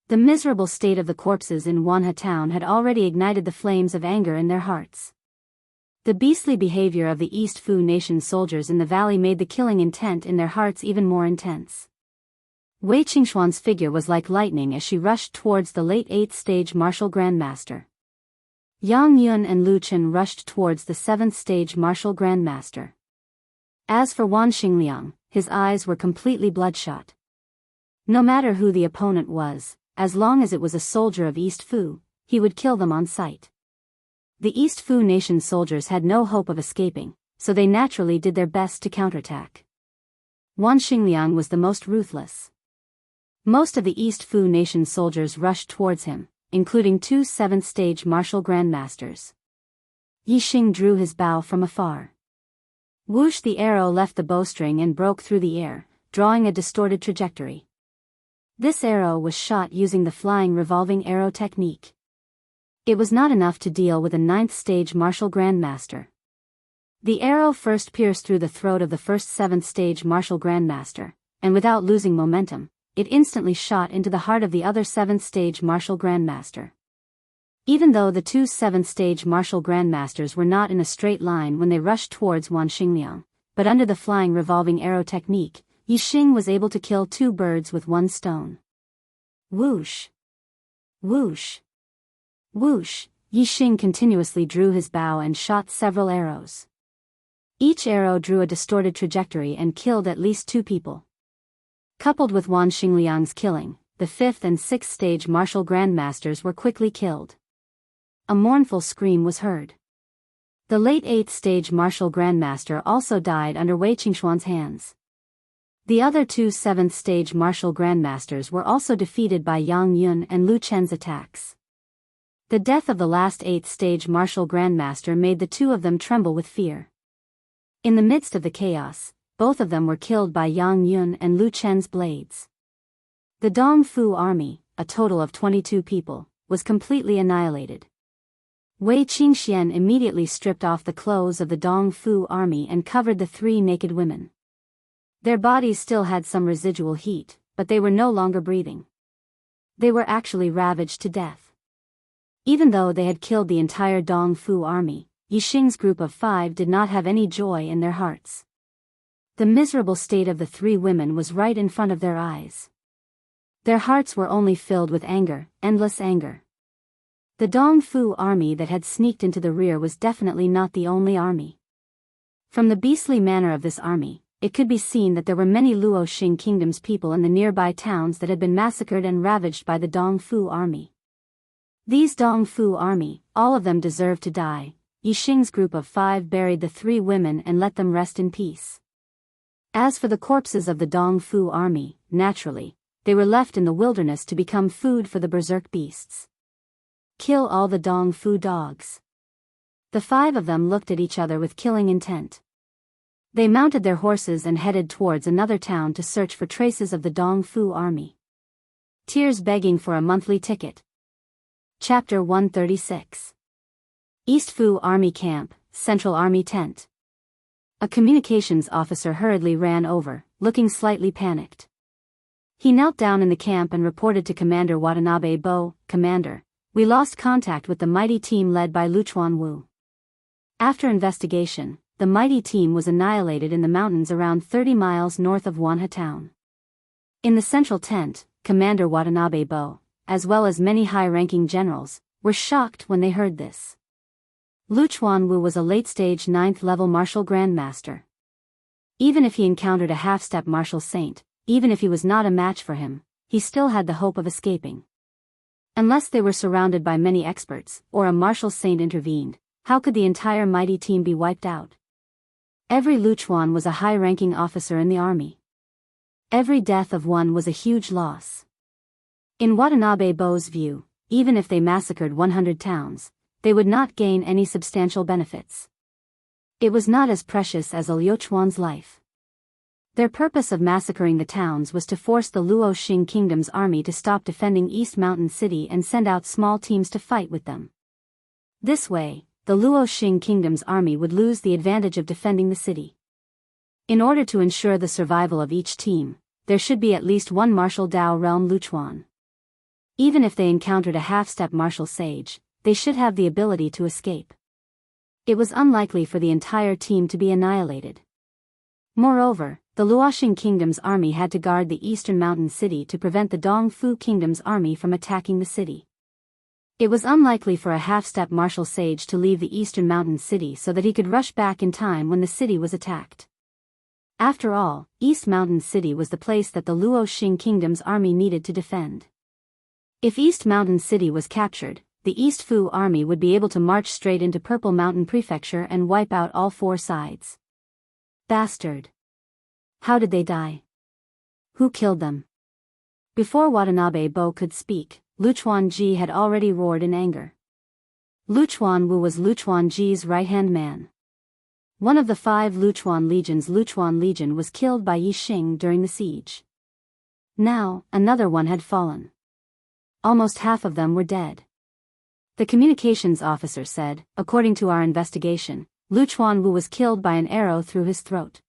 The miserable state of the corpses in Wanha town had already ignited the flames of anger in their hearts. The beastly behavior of the East Fu nation soldiers in the valley made the killing intent in their hearts even more intense. Wei Qingxuan's figure was like lightning as she rushed towards the late 8th stage martial grandmaster. Yang Yun and Lu Chen rushed towards the 7th stage martial grandmaster. As for Wan Xingliang, his eyes were completely bloodshot. No matter who the opponent was, as long as it was a soldier of East Fu, he would kill them on sight. The East Fu nation soldiers had no hope of escaping, so they naturally did their best to counterattack. Wan Xingliang was the most ruthless. Most of the East Fu nation soldiers rushed towards him, including 2 7th stage martial grandmasters. Yi Xing drew his bow from afar. Whoosh! The arrow left the bowstring and broke through the air, drawing a distorted trajectory. This arrow was shot using the flying revolving arrow technique. It was not enough to deal with a 9th stage martial grandmaster. The arrow first pierced through the throat of the first 7th stage martial grandmaster, and without losing momentum, it instantly shot into the heart of the other 7th stage martial grandmaster. Even though the 2 7th stage martial grandmasters were not in a straight line when they rushed towards Wan Xingliang, but under the flying revolving arrow technique, Yi Xing was able to kill 2 birds with 1 stone. Whoosh! Whoosh! Whoosh! Yi Xing continuously drew his bow and shot several arrows. Each arrow drew a distorted trajectory and killed at least 2 people. Coupled with Wan Xingliang's killing, the 5th and 6th stage martial grandmasters were quickly killed. A mournful scream was heard. The late 8th stage martial grandmaster also died under Wei Qingxuan's hands. The other 2 7th stage martial grandmasters were also defeated by Yang Yun and Lu Chen's attacks. The death of the last 8th stage martial grandmaster made the 2 of them tremble with fear. In the midst of the chaos, both of them were killed by Yang Yun and Lu Chen's blades. The Dong Fu army, a total of 22 people, was completely annihilated. Wei Qingxian immediately stripped off the clothes of the Dong Fu army and covered the 3 naked women. Their bodies still had some residual heat, but they were no longer breathing. They were actually ravaged to death. Even though they had killed the entire Dong Fu army, Yi Xing's group of 5 did not have any joy in their hearts. The miserable state of the 3 women was right in front of their eyes. Their hearts were only filled with anger, endless anger. The Dong Fu army that had sneaked into the rear was definitely not the only army. From the beastly manner of this army, it could be seen that there were many Luo Xing kingdom's people in the nearby towns that had been massacred and ravaged by the Dong Fu army. These Dong Fu army, all of them deserved to die. Yi Xing's group of 5 buried the 3 women and let them rest in peace. As for the corpses of the Dong Fu army, naturally, they were left in the wilderness to become food for the berserk beasts. Kill all the Dong Fu dogs. The 5 of them looked at each other with killing intent. They mounted their horses and headed towards another town to search for traces of the Dong Fu army. Tears begging for a monthly ticket. Chapter 136. East Fu Army Camp, Central Army Tent. A communications officer hurriedly ran over, looking slightly panicked. He knelt down in the camp and reported to Commander Watanabe Bo, "Commander, we lost contact with the mighty team led by Lu Chuanwu." After investigation, the mighty team was annihilated in the mountains around 30 miles north of Wanha town. In the central tent, Commander Watanabe Bo, as well as many high-ranking generals, were shocked when they heard this. Lu Chuanwu was a late-stage 9th-level martial grandmaster. Even if he encountered a half-step martial saint, even if he was not a match for him, he still had the hope of escaping. Unless they were surrounded by many experts, or a martial saint intervened, how could the entire mighty team be wiped out? Every Lu Chuan was a high-ranking officer in the army. Every death of one was a huge loss. In Watanabe Bo's view, even if they massacred 100 towns, they would not gain any substantial benefits. It was not as precious as Liu Chuan's life. Their purpose of massacring the towns was to force the Luo Xing Kingdom's army to stop defending East Mountain City and send out small teams to fight with them. This way, the Luo Xing Kingdom's army would lose the advantage of defending the city. In order to ensure the survival of each team, there should be at least one martial Dao realm Luchuan. Even if they encountered a half-step martial sage, they should have the ability to escape. It was unlikely for the entire team to be annihilated. Moreover, the Luoxing Kingdom's army had to guard the eastern mountain city to prevent the Dongfu Kingdom's army from attacking the city. It was unlikely for a half-step martial sage to leave the eastern mountain city so that he could rush back in time when the city was attacked. After all, East Mountain City was the place that the Luo Xing Kingdom's army needed to defend. If East Mountain City was captured, the East Fu army would be able to march straight into Purple Mountain Prefecture and wipe out all four sides. Bastard! How did they die? Who killed them? Before Watanabe Bo could speak, Luchuan Ji had already roared in anger. Luchuan Wu was Luchuan Ji's right-hand man. One of the 5 Luchuan legions, Luchuan Legion, was killed by Yi Xing during the siege. Now, another one had fallen. Almost half of them were dead. The communications officer said, according to our investigation, Luchuan Wu was killed by an arrow through his throat.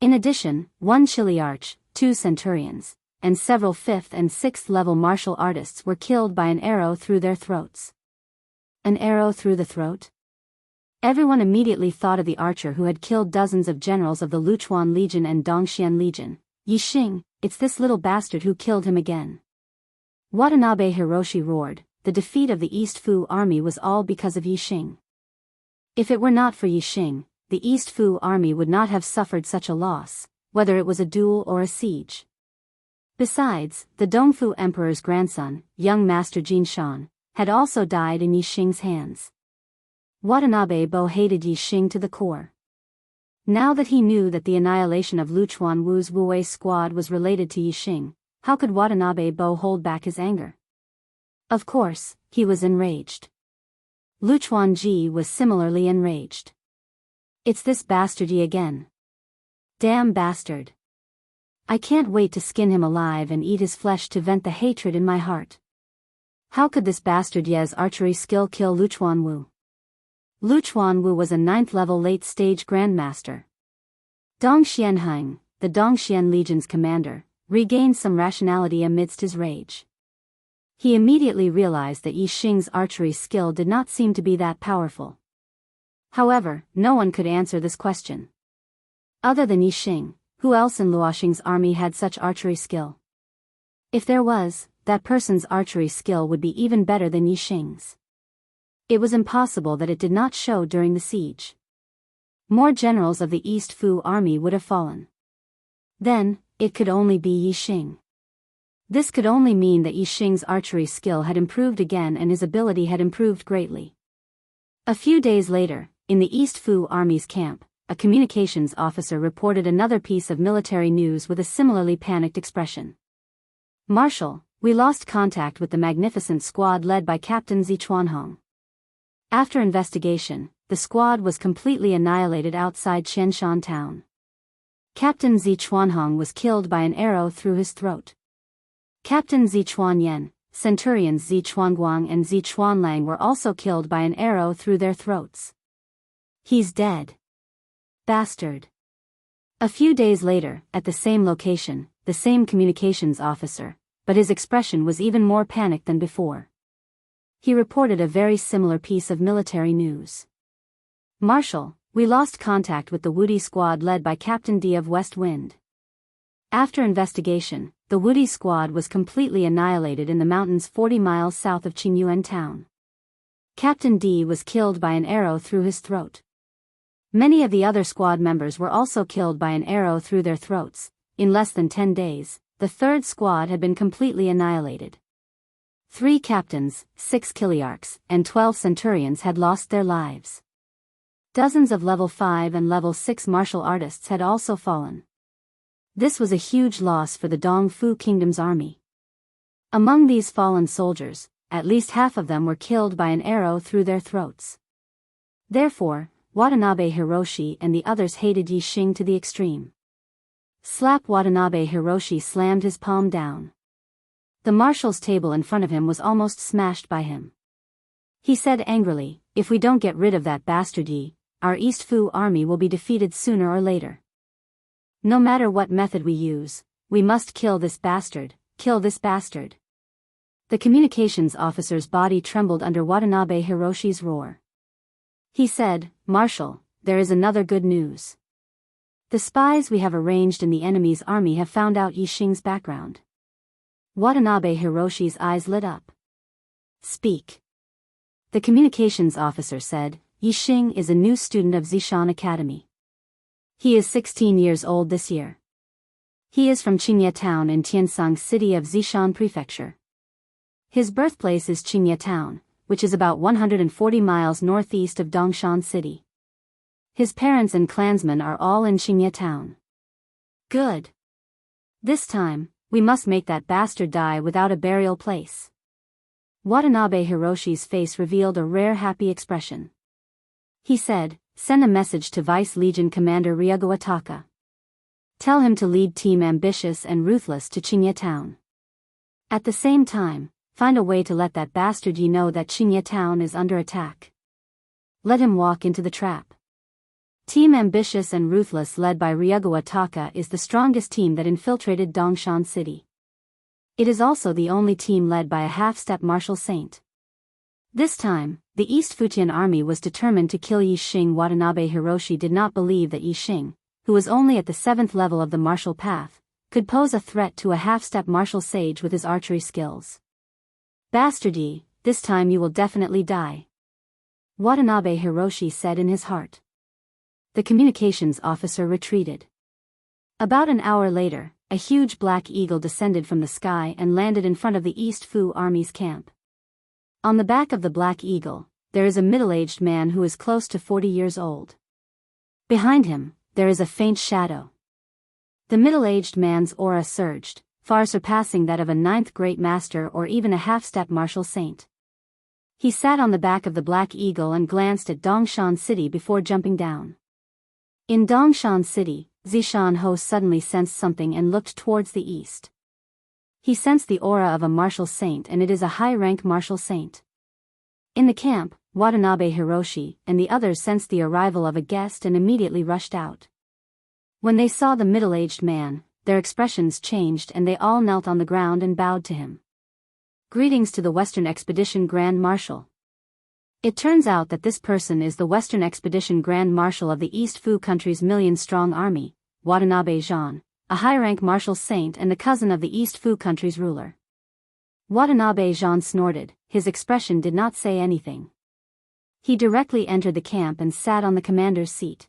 In addition, 1 Chiliarch, 2 centurions, and several 5th and 6th level martial artists were killed by an arrow through their throats. An arrow through the throat? Everyone immediately thought of the archer who had killed dozens of generals of the Luchuan Legion and Dongxian Legion. Yi Xing, it's this little bastard who killed him again. Watanabe Hiroshi roared, the defeat of the East Fu army was all because of Yi Xing. If it were not for Yi Xing, the East Fu army would not have suffered such a loss, whether it was a duel or a siege. Besides, the Dongfu Emperor's grandson, young Master Jin Shan, had also died in Yi Xing's hands. Watanabe Bo hated Yi Xing to the core. Now that he knew that the annihilation of Luchuan Wu's Wuwei squad was related to Yi Xing, how could Watanabe Bo hold back his anger? Of course, he was enraged. Luchuan Ji was similarly enraged. It's this bastard Yi again. Damn bastard. I can't wait to skin him alive and eat his flesh to vent the hatred in my heart. How could this bastard Ye's archery skill kill Luchuan Wu? Luchuan Wu was a 9th level late-stage grandmaster. Dong Xianheng, the Dongxian Legion's commander, regained some rationality amidst his rage. He immediately realized that Yi Xing's archery skill did not seem to be that powerful. However, no one could answer this question. Other than Yi Xing, who else in Luoxing's army had such archery skill? If there was, that person's archery skill would be even better than Yi Xing's. It was impossible that it did not show during the siege. More generals of the East Fu army would have fallen. Then, it could only be Yi Xing. This could only mean that Yi Xing's archery skill had improved again and his ability had improved greatly. A few days later, in the East Fu army's camp, a communications officer reported another piece of military news with a similarly panicked expression. Marshal, we lost contact with the magnificent squad led by Captain Zi Chuanhong. After investigation, the squad was completely annihilated outside Qianshan town. Captain Zi Chuanhong was killed by an arrow through his throat. Captain Zi Chuanyan, Centurions Zi Chuanguang and Zi Chuanlang were also killed by an arrow through their throats. He's dead. Bastard. A few days later, at the same location, the same communications officer, but his expression was even more panicked than before. He reported a very similar piece of military news. Marshal, we lost contact with the Wudi squad led by Captain D of West Wind. After investigation, the Wudi squad was completely annihilated in the mountains 40 miles south of Qingyuan town. Captain D was killed by an arrow through his throat. Many of the other squad members were also killed by an arrow through their throats. In less than 10 days, the 3rd squad had been completely annihilated. 3 captains, 6 Chiliarchs, and 12 centurions had lost their lives. Dozens of level 5 and level 6 martial artists had also fallen. This was a huge loss for the Dongfu Kingdom's army. Among these fallen soldiers, at least half of them were killed by an arrow through their throats. Therefore, Watanabe Hiroshi and the others hated Yixing to the extreme. Slap! Watanabe Hiroshi slammed his palm down. The marshal's table in front of him was almost smashed by him. He said angrily, "If we don't get rid of that bastard Yi, our East Fu army will be defeated sooner or later. No matter what method we use, we must kill this bastard, kill this bastard." The communications officer's body trembled under Watanabe Hiroshi's roar. He said, "Marshal, there is another good news. The spies we have arranged in the enemy's army have found out Yixing's background." Watanabe Hiroshi's eyes lit up. "Speak." The communications officer said, "Yixing is a new student of Zishan Academy. He is 16 years old this year. He is from Qingye Town in Tiansang City of Zishan Prefecture. His birthplace is Qingye Town, which is about 140 miles northeast of Dongshan City. His parents and clansmen are all in Qingye Town." "Good. This time, we must make that bastard die without a burial place." Watanabe Hiroshi's face revealed a rare happy expression. He said, "Send a message to Vice Legion Commander Ryugawa Taka. Tell him to lead Team Ambitious and Ruthless to Qingye Town. At the same time, find a way to let that bastard Yi know that Qingye Town is under attack. Let him walk into the trap." Team Ambitious and Ruthless led by Ryugawa Taka is the strongest team that infiltrated Dongshan City. It is also the only team led by a half-step martial saint. This time, the East Futian army was determined to kill Yixing. Watanabe Hiroshi did not believe that Yixing, who was only at the 7th level of the martial path, could pose a threat to a half-step martial sage with his archery skills. "Bastard Yi, this time you will definitely die," Watanabe Hiroshi said in his heart. The communications officer retreated. About an hour later, a huge black eagle descended from the sky and landed in front of the East Fu army's camp. On the back of the black eagle, there is a middle-aged man who is close to 40 years old. Behind him, there is a faint shadow. The middle-aged man's aura surged, far surpassing that of a 9th great master or even a half-step martial saint. He sat on the back of the black eagle and glanced at Dongshan City before jumping down. In Dongshan City, Zishan Ho suddenly sensed something and looked towards the east. He sensed the aura of a martial saint, and it is a high-rank martial saint. In the camp, Watanabe Hiroshi and the others sensed the arrival of a guest and immediately rushed out. When they saw the middle-aged man, their expressions changed and they all knelt on the ground and bowed to him. "Greetings to the Western Expedition Grand Marshal." It turns out that this person is the Western Expedition Grand Marshal of the East Fu country's million-strong army, Watanabe Jean, a high-rank martial saint and the cousin of the East Fu country's ruler. Watanabe Jean snorted, his expression did not say anything. He directly entered the camp and sat on the commander's seat.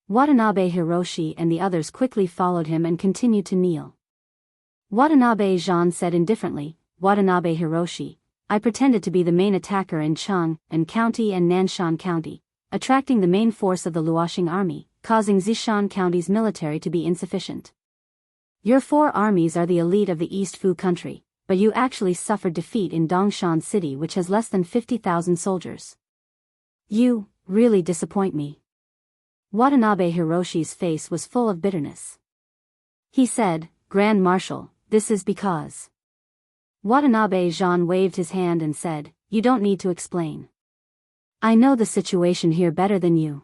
Watanabe Hiroshi and the others quickly followed him and continued to kneel. Watanabe Jean said indifferently, "Watanabe Hiroshi, I pretended to be the main attacker in Chang'an County and Nanshan County, attracting the main force of the Luoxing army, causing Zishan County's military to be insufficient. Your 4 armies are the elite of the East Fu country, but you actually suffered defeat in Dongshan City, which has less than 50,000 soldiers. You really disappoint me." Watanabe Hiroshi's face was full of bitterness. He said, "Grand Marshal, this is because..." Watanabe Jean waved his hand and said, "You don't need to explain. I know the situation here better than you.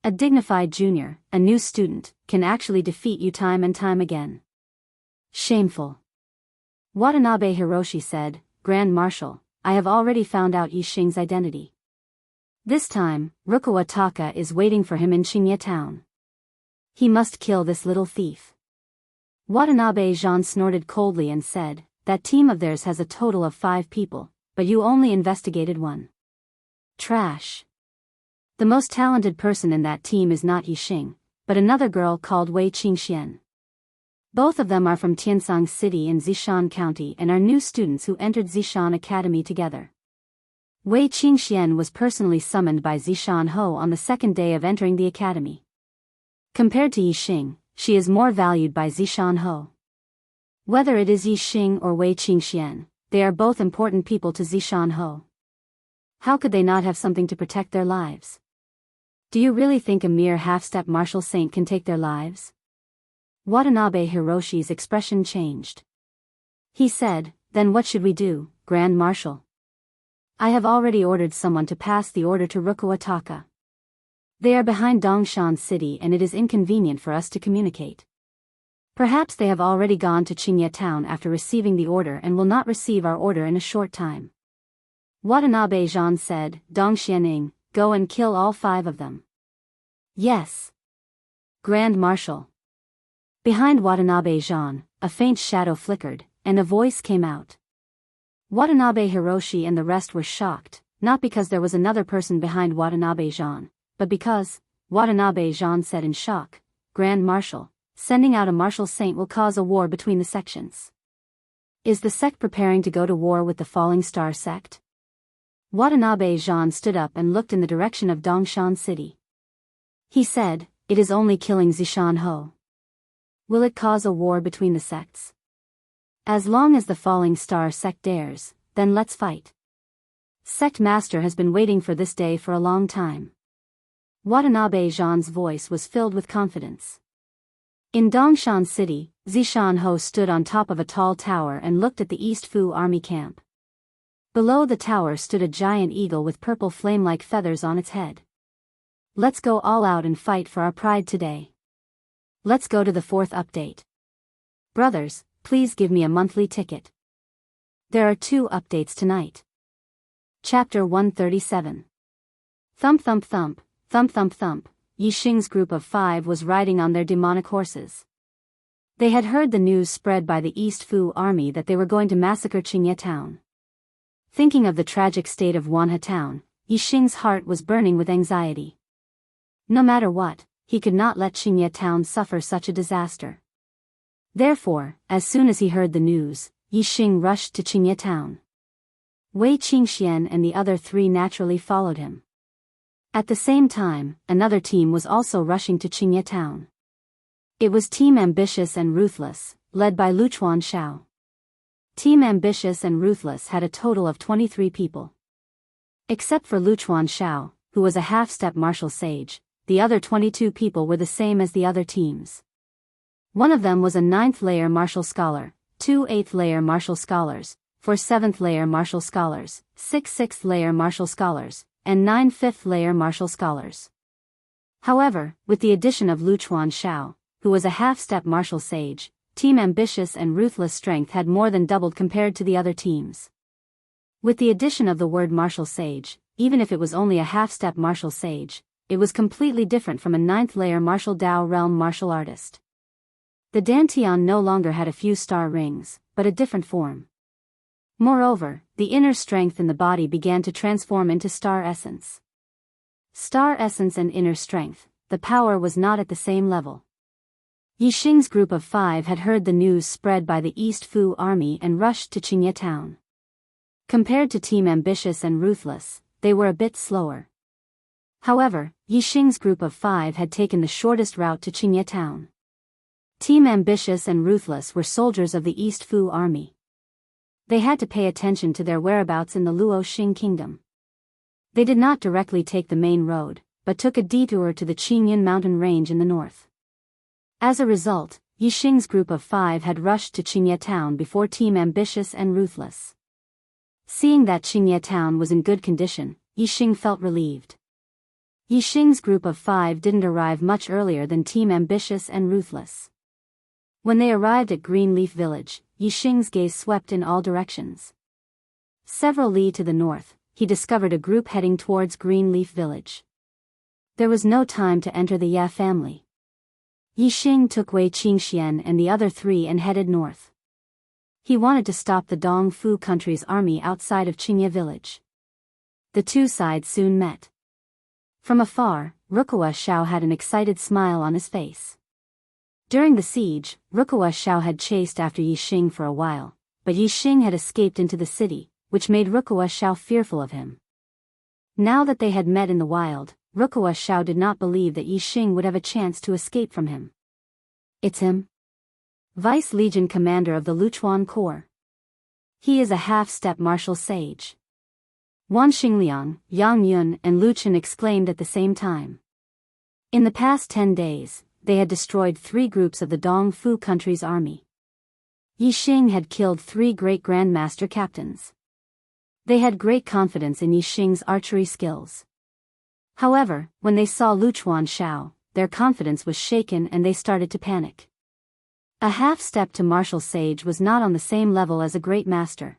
A dignified junior, a new student, can actually defeat you time and time again. Shameful." Watanabe Hiroshi said, "Grand Marshal, I have already found out Yixing's identity. This time, Ryugawa Taka is waiting for him in Qingye Town. He must kill this little thief." Watanabe Jean snorted coldly and said, "That team of theirs has a total of 5 people, but you only investigated 1. Trash. The most talented person in that team is not Yixing, but another girl called Wei Qingxian. Both of them are from Tiansang City in Zishan County and are new students who entered Zishan Academy together. Wei Qingxian was personally summoned by Zishan Ho on the 2nd day of entering the academy. Compared to Yixing, she is more valued by Zishan Ho. Whether it is Yixing or Wei Qingxian, they are both important people to Zishan Ho. How could they not have something to protect their lives? Do you really think a mere half-step martial saint can take their lives? Watanabe Hiroshi's expression changed. He said, "Then what should we do, Grand Marshal? I have already ordered someone to pass the order to Rukuataka. They are behind Dongshan City and it is inconvenient for us to communicate. Perhaps they have already gone to Qingye Town after receiving the order and will not receive our order in a short time." Watanabe Jean said, "Dongxianing, go and kill all 5 of them." "Yes, Grand Marshal." Behind Watanabe Jean, a faint shadow flickered, and a voice came out. Watanabe Hiroshi and the rest were shocked, not because there was another person behind Watanabe Jean, but because, Watanabe Jean said in shock, "Grand Marshal, sending out a martial saint will cause a war between the sections. Is the sect preparing to go to war with the Falling Star sect?" Watanabe Jean stood up and looked in the direction of Dongshan City. He said, "It is only killing Zishan Ho. Will it cause a war between the sects? As long as the Falling Star sect dares, then let's fight. Sect Master has been waiting for this day for a long time." Watanabe Jean's voice was filled with confidence. In Dongshan City, Zishan Ho stood on top of a tall tower and looked at the East Fu army camp. Below the tower stood a giant eagle with purple flame-like feathers on its head. "Let's go all out and fight for our pride today. Let's go to the 4th update. Brothers, please give me a monthly ticket. There are 2 updates tonight." Chapter 137. Thump thump thump, thump thump thump, Yixing's group of 5 was riding on their demonic horses. They had heard the news spread by the East Fu army that they were going to massacre Qingye Town. Thinking of the tragic state of Wanha Town, Yixing's heart was burning with anxiety. No matter what, he could not let Qingye Town suffer such a disaster. Therefore, as soon as he heard the news, Yixing rushed to Qingye Town. Wei Qingxian and the other 3 naturally followed him. At the same time, another team was also rushing to Qingye Town. It was Team Ambitious and Ruthless, led by Luchuan Xiao. Team Ambitious and Ruthless had a total of 23 people. Except for Luchuan Xiao, who was a half-step martial sage, the other 22 people were the same as the other teams. One of them was a 9th-layer martial scholar, 2 8th-layer martial scholars, 4 7th-layer martial scholars, 6 6th-layer martial scholars, and 9 5th-layer martial scholars. However, with the addition of Luchuan Xiao, who was a half-step martial sage, Team Ambitious and Ruthless strength had more than doubled compared to the other teams. With the addition of the word martial sage, even if it was only a half-step martial sage, it was completely different from a 9th-layer martial Dao realm martial artist. The Dantian no longer had a few star rings, but a different form. Moreover, the inner strength in the body began to transform into star essence. Star essence and inner strength, the power was not at the same level. Yixing's group of 5 had heard the news spread by the East Fu army and rushed to Qingye Town. Compared to Team Ambitious and Ruthless, they were a bit slower. However, Yixing's group of 5 had taken the shortest route to Qingye Town. Team Ambitious and Ruthless were soldiers of the East Fu army. They had to pay attention to their whereabouts in the Luoxing kingdom. They did not directly take the main road, but took a detour to the Qingyan mountain range in the north. As a result, Yixing's group of 5 had rushed to Qingye Town before Team Ambitious and Ruthless. Seeing that Qingye Town was in good condition, Yixing felt relieved. Yixing's group of 5 didn't arrive much earlier than Team Ambitious and Ruthless. When they arrived at Greenleaf Village, Yixing's gaze swept in all directions. Several li to the north, he discovered a group heading towards Greenleaf Village. There was no time to enter the Ya family. Yixing took Wei Qingxian and the other 3 and headed north. He wanted to stop the Dong Fu country's army outside of Qingye village. The 2 sides soon met. From afar, Rukawa Xiao had an excited smile on his face. During the siege, Rukawa Xiao had chased after Yixing for a while, but Yixing had escaped into the city, which made Rukawa Xiao fearful of him. Now that they had met in the wild, Rukawa Xiao did not believe that Yixing would have a chance to escape from him. "It's him? Vice Legion commander of the Luchuan Corps. He is a half-step martial sage. Wan Xingliang, Yang Yun and Lu Chen exclaimed at the same time. In the past 10 days, they had destroyed 3 groups of the Dong Fu country's army. Yi Xing had killed 3 great grandmaster captains. They had great confidence in Yi Xing's archery skills. However, when they saw Luchuan Shao, their confidence was shaken and they started to panic. A half-step to martial sage was not on the same level as a great master.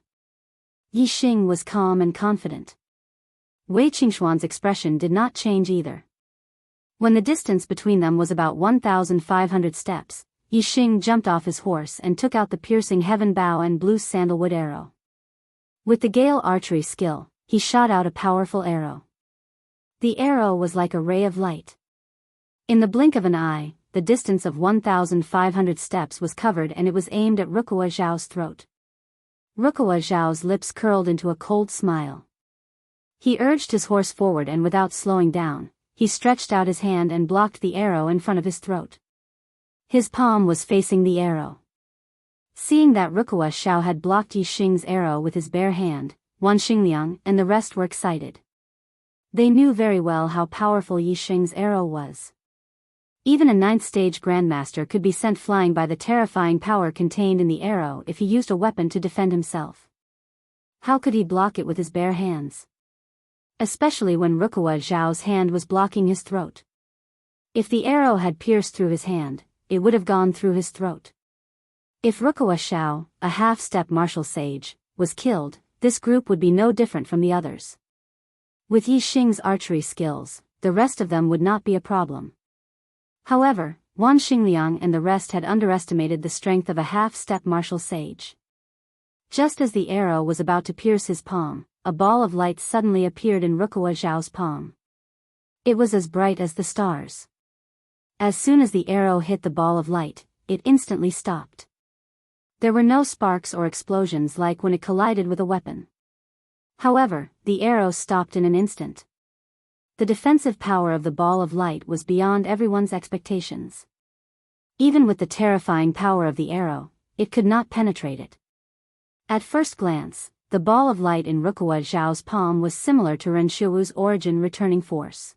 Yi Xing was calm and confident. Wei Qingxuan's expression did not change either. When the distance between them was about 1,500 steps, Yi Xing jumped off his horse and took out the piercing heaven bow and blue sandalwood arrow. With the Gale archery skill, he shot out a powerful arrow. The arrow was like a ray of light. In the blink of an eye, the distance of 1,500 steps was covered and it was aimed at Rukawa Zhao's throat. Rukawa Zhao's lips curled into a cold smile. He urged his horse forward and without slowing down, he stretched out his hand and blocked the arrow in front of his throat. His palm was facing the arrow. Seeing that Rukawa Zhao had blocked Yi Xing's arrow with his bare hand, Wan Xingliang and the rest were excited. They knew very well how powerful Yi Xing's arrow was. Even a 9th stage grandmaster could be sent flying by the terrifying power contained in the arrow if he used a weapon to defend himself. How could he block it with his bare hands? Especially when Rukawa Zhao's hand was blocking his throat. If the arrow had pierced through his hand, it would have gone through his throat. If Rukawa Zhao, a half-step martial sage, was killed, this group would be no different from the others. With Yi Xing's archery skills, the rest of them would not be a problem. However, Wan Xingliang and the rest had underestimated the strength of a half-step martial sage. Just as the arrow was about to pierce his palm, a ball of light suddenly appeared in Rukawa Zhao's palm. It was as bright as the stars. As soon as the arrow hit the ball of light, it instantly stopped. There were no sparks or explosions like when it collided with a weapon. However, the arrow stopped in an instant. The defensive power of the ball of light was beyond everyone's expectations. Even with the terrifying power of the arrow, it could not penetrate it. At first glance, the ball of light in Rukawa Zhao's palm was similar to Ren Xiuwu's origin returning force.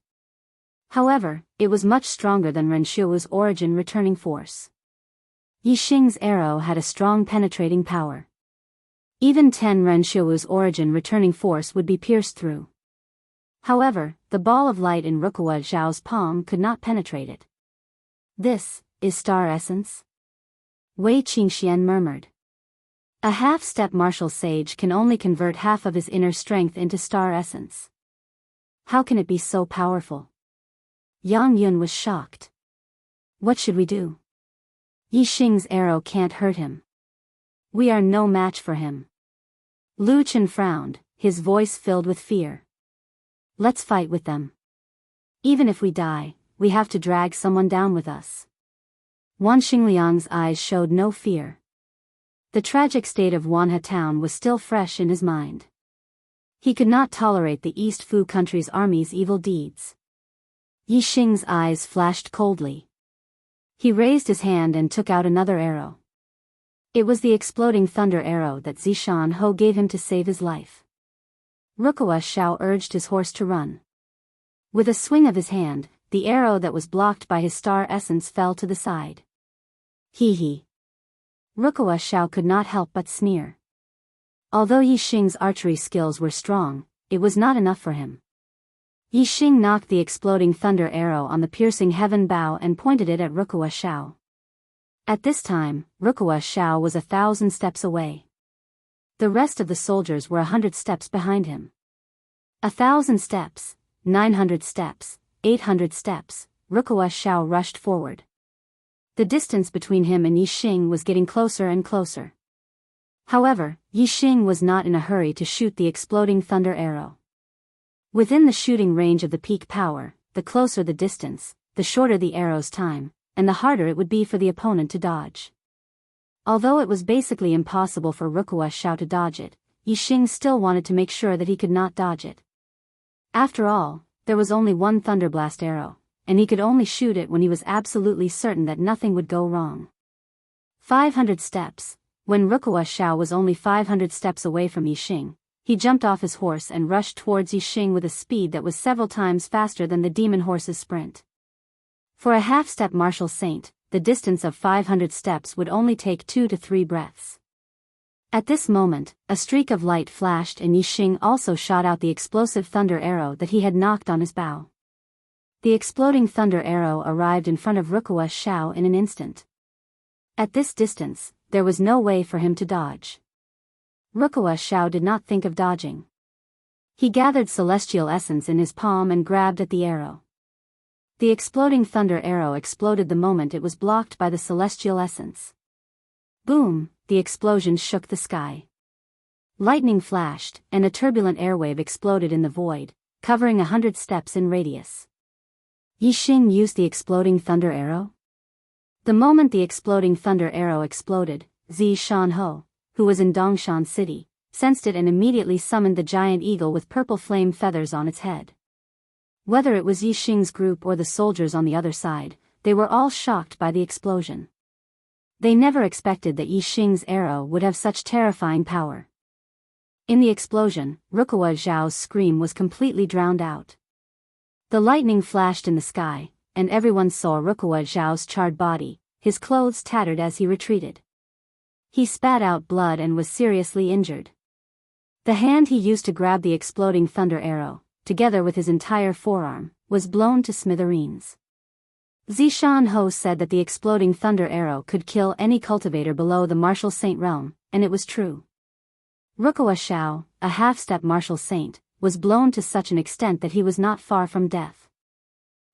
However, it was much stronger than Ren Xiuwu's origin returning force. Yi Xing's arrow had a strong penetrating power. Even 10 Ren Xiuwu's origin returning force would be pierced through. However, the ball of light in Rukawa Zhao's palm could not penetrate it. This is star essence? Wei Qingxian murmured. A half-step martial sage can only convert half of his inner strength into star essence. How can it be so powerful? Yang Yun was shocked. What should we do? Yi Xing's arrow can't hurt him. We are no match for him. Lu Chen frowned, his voice filled with fear. Let's fight with them. Even if we die, we have to drag someone down with us. Wan Xingliang's eyes showed no fear. The tragic state of Wanha town was still fresh in his mind. He could not tolerate the East Fu country's army's evil deeds. Yi Xing's eyes flashed coldly. He raised his hand and took out another arrow. It was the exploding thunder arrow that Zishan Ho gave him to save his life. Rukawa Zhao urged his horse to run. With a swing of his hand, the arrow that was blocked by his star essence fell to the side. Hee hee. Rukawa Zhao could not help but sneer. Although Yi Xing's archery skills were strong, it was not enough for him. Yi Xing knocked the exploding thunder arrow on the piercing heaven bow and pointed it at Rukawa Zhao. At this time, Rukawa Zhao was 1,000 steps away. The rest of the soldiers were 100 steps behind him. 1,000 steps, 900 steps, 800 steps, Rukawa Zhao rushed forward. The distance between him and Yi Xing was getting closer and closer. However, Yi Xing was not in a hurry to shoot the exploding thunder arrow. Within the shooting range of the peak power, the closer the distance, the shorter the arrow's time, and the harder it would be for the opponent to dodge. Although it was basically impossible for Rukawa Zhao to dodge it, Yi Xing still wanted to make sure that he could not dodge it. After all, there was only one thunderblast arrow, and he could only shoot it when he was absolutely certain that nothing would go wrong. 500 steps, When Rukawa Xiao was only 500 steps away from Yixing, he jumped off his horse and rushed towards Yixing with a speed that was several times faster than the demon horse's sprint. For a half-step martial saint, the distance of 500 steps would only take 2 to 3 breaths. At this moment, a streak of light flashed and Yixing also shot out the explosive thunder arrow that he had knocked on his bow. The exploding thunder arrow arrived in front of Rukawa Xiao in an instant. At this distance, there was no way for him to dodge. Rukawa Xiao did not think of dodging. He gathered celestial essence in his palm and grabbed at the arrow. The exploding thunder arrow exploded the moment it was blocked by the celestial essence. Boom, the explosion shook the sky. Lightning flashed, and a turbulent airwave exploded in the void, covering 100 steps in radius. Yixing used the exploding thunder arrow? The moment the exploding thunder arrow exploded, Zishan, who was in Dongshan City, sensed it and immediately summoned the giant eagle with purple flame feathers on its head. Whether it was Yixing's group or the soldiers on the other side, they were all shocked by the explosion. They never expected that Yixing's arrow would have such terrifying power. In the explosion, Rukawa Xiao's scream was completely drowned out. The lightning flashed in the sky, and everyone saw Rukawa Xiao's charred body, his clothes tattered as he retreated. He spat out blood and was seriously injured. The hand he used to grab the exploding thunder arrow, together with his entire forearm, was blown to smithereens. Zishan said that the exploding thunder arrow could kill any cultivator below the martial saint realm, and it was true. Rukawa Xiao, a half-step martial saint, was blown to such an extent that he was not far from death.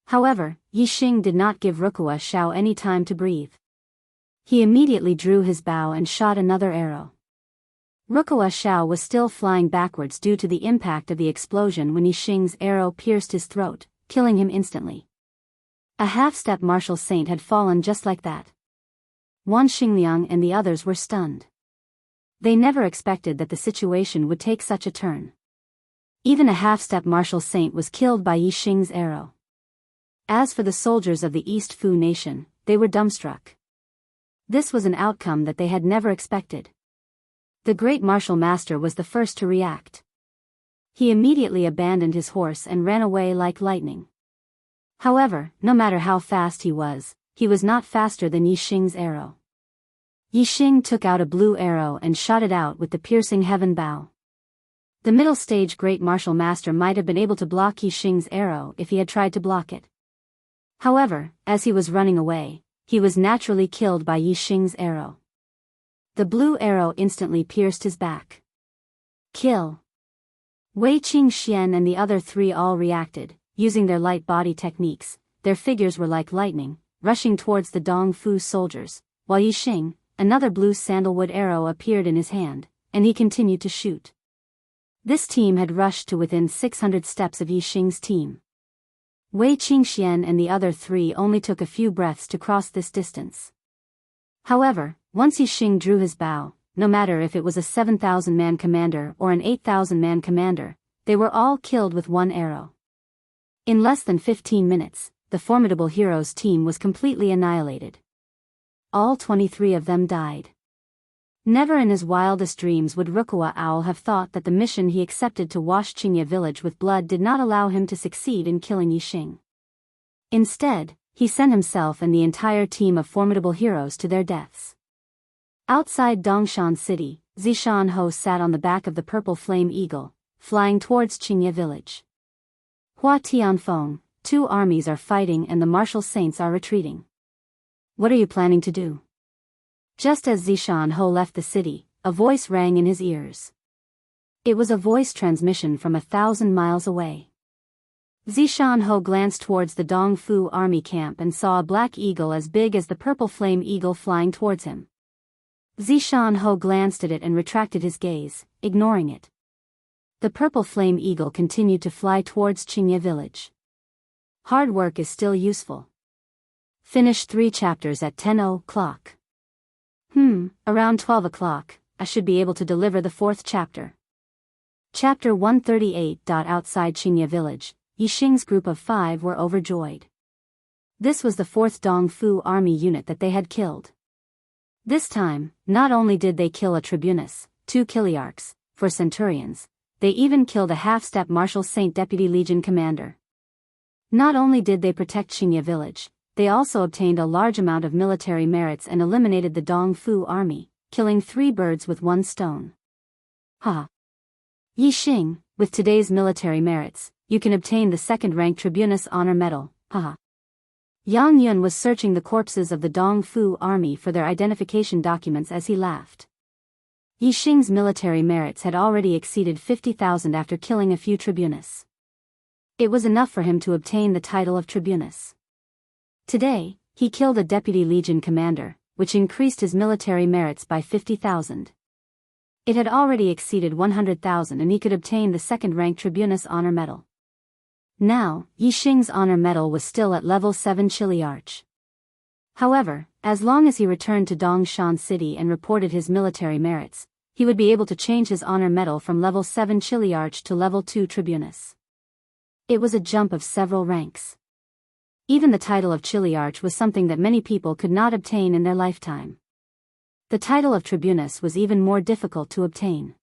However, Yixing did not give Rukawa Xiao any time to breathe. He immediately drew his bow and shot another arrow. Rukawa Xiao was still flying backwards due to the impact of the explosion when Yixing's arrow pierced his throat, killing him instantly. A half-step martial saint had fallen just like that. Wan Xingliang and the others were stunned. They never expected that the situation would take such a turn. Even a half-step martial saint was killed by Yixing's arrow. As for the soldiers of the East Fu nation, they were dumbstruck. This was an outcome that they had never expected. The great martial master was the first to react. He immediately abandoned his horse and ran away like lightning. However, no matter how fast he was not faster than Yixing's arrow. Yixing took out a blue arrow and shot it out with the piercing heaven bow. The middle stage great martial master might have been able to block Yixing's arrow if he had tried to block it. However, as he was running away, he was naturally killed by Yixing's arrow. The blue arrow instantly pierced his back. Kill. Wei Qingxian and the other 3 all reacted, using their light body techniques. Their figures were like lightning, rushing towards the Dongfu soldiers, while Yixing, another blue sandalwood arrow appeared in his hand, and he continued to shoot. This team had rushed to within 600 steps of Yixing's team. Wei Qingxian and the other 3 only took a few breaths to cross this distance. However, once Yixing drew his bow, no matter if it was a 7,000-man commander or an 8,000-man commander, they were all killed with one arrow. In less than 15 minutes, the formidable hero's team was completely annihilated. All 23 of them died. Never in his wildest dreams would Rukawa Owl have thought that the mission he accepted to wash Qingye village with blood did not allow him to succeed in killing Yixing. Instead, he sent himself and the entire team of formidable heroes to their deaths. Outside Dongshan City, Zishan sat on the back of the purple flame eagle, flying towards Qingye village. Hua Tianfeng, 2 armies are fighting and the martial saints are retreating. What are you planning to do? Just as Zishan left the city, a voice rang in his ears. It was a voice transmission from 1,000 miles away. Zishan glanced towards the Dongfu army camp and saw a black eagle as big as the purple flame eagle flying towards him. Zishan glanced at it and retracted his gaze, ignoring it. The purple flame eagle continued to fly towards Qingye village. Hard work is still useful. Finish 3 chapters at 10 o'clock. Around 12 o'clock, I should be able to deliver the 4th chapter. Chapter 138. Outside Qingye village, Yixing's group of 5 were overjoyed. This was the 4th Dongfu army unit that they had killed. This time, not only did they kill a tribunus, 2 chiliarchs, for centurions, they even killed a half-step Martial Saint Deputy Legion commander. Not only did they protect Xingye village, they also obtained a large amount of military merits and eliminated the Dongfu army, killing 3 birds with 1 stone. Ha! Yi Xing, with today's military merits, you can obtain the 2nd-rank Tribunus Honor Medal, haha. Yang Yun was searching the corpses of the Dongfu army for their identification documents as he laughed. Yi Xing's military merits had already exceeded 50,000 after killing a few tribunus. It was enough for him to obtain the title of tribunus. Today, he killed a deputy legion commander, which increased his military merits by 50,000. It had already exceeded 100,000 and he could obtain the 2nd-rank Tribunus Honor Medal. Now, Yi Xing's honor medal was still at level 7 Chiliarch. However, as long as he returned to Dongshan City and reported his military merits, he would be able to change his honor medal from level 7 Chiliarch to level 2 Tribunus. It was a jump of several ranks. Even the title of Chiliarch was something that many people could not obtain in their lifetime. The title of Tribunus was even more difficult to obtain.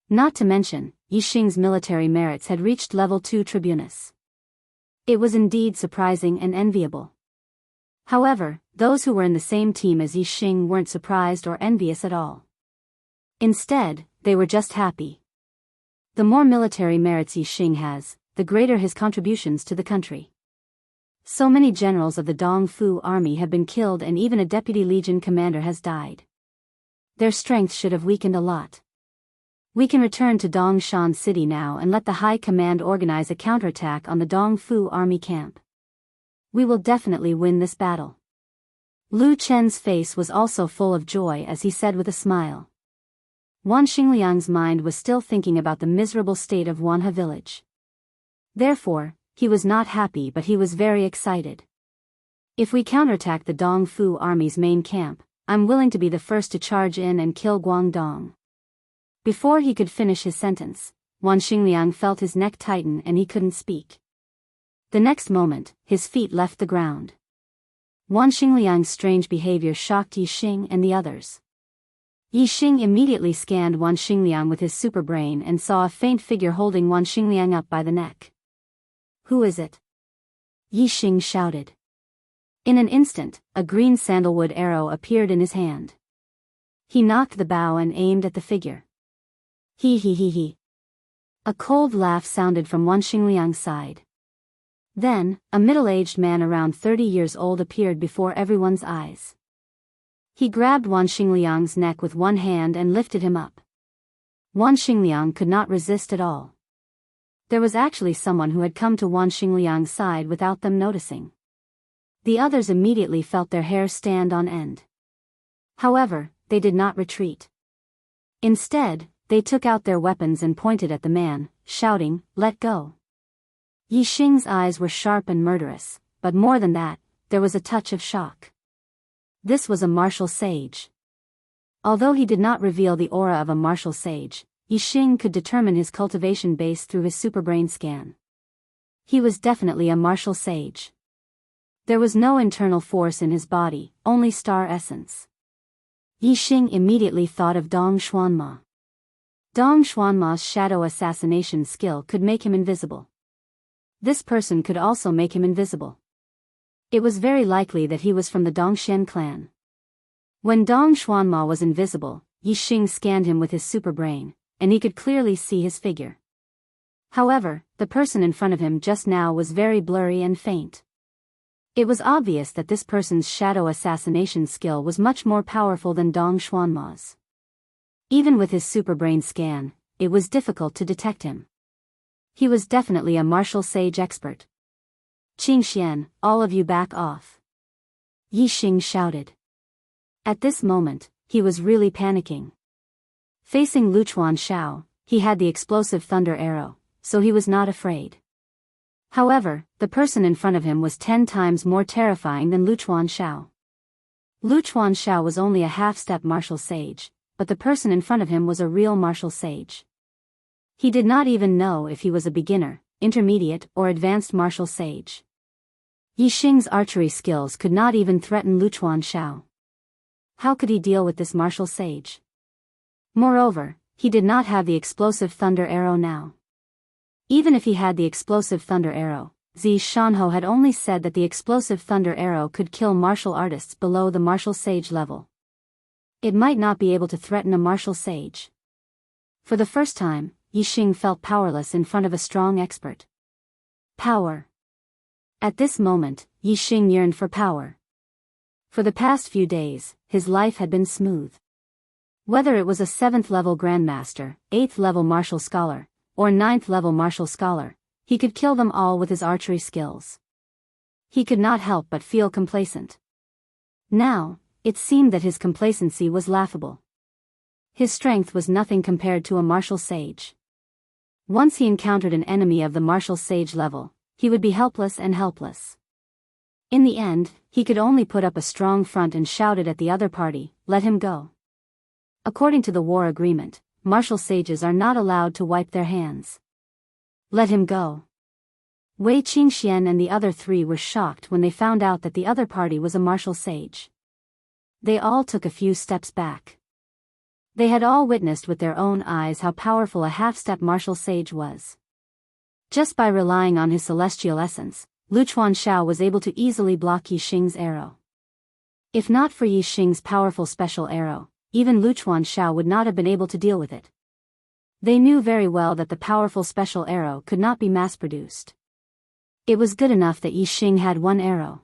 Not to mention, Yi Xing's military merits had reached level 2 Tribunus. It was indeed surprising and enviable. However, those who were in the same team as Yi Xing weren't surprised or envious at all. Instead, they were just happy. The more military merits Yi Xing has, the greater his contributions to the country. So many generals of the Dongfu army have been killed and even a deputy legion commander has died. Their strength should have weakened a lot. We can return to Dongshan City now and let the High Command organize a counterattack on the Dongfu army camp. We will definitely win this battle. Lu Chen's face was also full of joy as he said with a smile. Wan Xingliang's mind was still thinking about the miserable state of Wanhe village. Therefore, he was not happy but he was very excited. If we counterattack the Dongfu army's main camp, I'm willing to be the first to charge in and kill Guangdong. Before he could finish his sentence, Wan Xingliang felt his neck tighten and he couldn't speak. The next moment, his feet left the ground. Wan Xingliang's strange behavior shocked Yi Xing and the others. Yi Xing immediately scanned Wan Xingliang with his super brain and saw a faint figure holding Wan Xingliang up by the neck. Who is it? Yi Xing shouted. In an instant, a green sandalwood arrow appeared in his hand. He knocked the bow and aimed at the figure. He. A cold laugh sounded from Wan Xingliang's side. Then, a middle-aged man around 30 years old appeared before everyone's eyes. He grabbed Wan Xingliang's neck with one hand and lifted him up. Wan Xingliang could not resist at all. There was actually someone who had come to Wan Xingliang's side without them noticing. The others immediately felt their hair stand on end. However, they did not retreat. Instead, they took out their weapons and pointed at the man, shouting, "Let go." Yi Xing's eyes were sharp and murderous, but more than that, there was a touch of shock. This was a martial sage. Although he did not reveal the aura of a martial sage, Yi Xing could determine his cultivation base through his superbrain scan. He was definitely a martial sage. There was no internal force in his body, only star essence. Yi Xing immediately thought of Dong Xuanma. Dong Xuanma's shadow assassination skill could make him invisible. This person could also make him invisible. It was very likely that he was from the Dongxian clan. When Dong Xuanma was invisible, Yi Xing scanned him with his superbrain, and he could clearly see his figure. However, the person in front of him just now was very blurry and faint. It was obvious that this person's shadow assassination skill was much more powerful than Dong Xuanma's. Even with his superbrain scan, it was difficult to detect him. He was definitely a martial sage expert. "Qing Xian, all of you back off," Yi Xing shouted. At this moment, he was really panicking. Facing Luchuan Shao, he had the explosive thunder arrow, so he was not afraid. However, the person in front of him was 10 times more terrifying than Luchuan Shao. Luchuan Shao was only a half-step martial sage, but the person in front of him was a real martial sage. He did not even know if he was a beginner, intermediate or advanced martial sage. Yi Xing's archery skills could not even threaten Luchuan Shao. How could he deal with this martial sage? Moreover, he did not have the explosive thunder arrow now. Even if he had the explosive thunder arrow, Zi Shanho had only said that the explosive thunder arrow could kill martial artists below the martial sage level. It might not be able to threaten a martial sage. For the first time, Yixing felt powerless in front of a strong expert. Power. At this moment, Yixing yearned for power. For the past few days, his life had been smooth. Whether it was a 7th level Grandmaster, 8th level martial scholar, or 9th level martial scholar, he could kill them all with his archery skills. He could not help but feel complacent. Now, it seemed that his complacency was laughable. His strength was nothing compared to a martial sage. Once he encountered an enemy of the martial sage level, he would be helpless and helpless. In the end, he could only put up a strong front and shouted at the other party, "Let him go." According to the war agreement, martial sages are not allowed to wipe their hands. Let him go. Wei Qingxian and the other three were shocked when they found out that the other party was a martial sage. They all took a few steps back. They had all witnessed with their own eyes how powerful a half-step martial sage was. Just by relying on his celestial essence, Luchuan Xiao was able to easily block Yixing's arrow. If not for Yixing's powerful special arrow, even Luchuan Xiao would not have been able to deal with it. They knew very well that the powerful special arrow could not be mass-produced. It was good enough that Yixing had one arrow.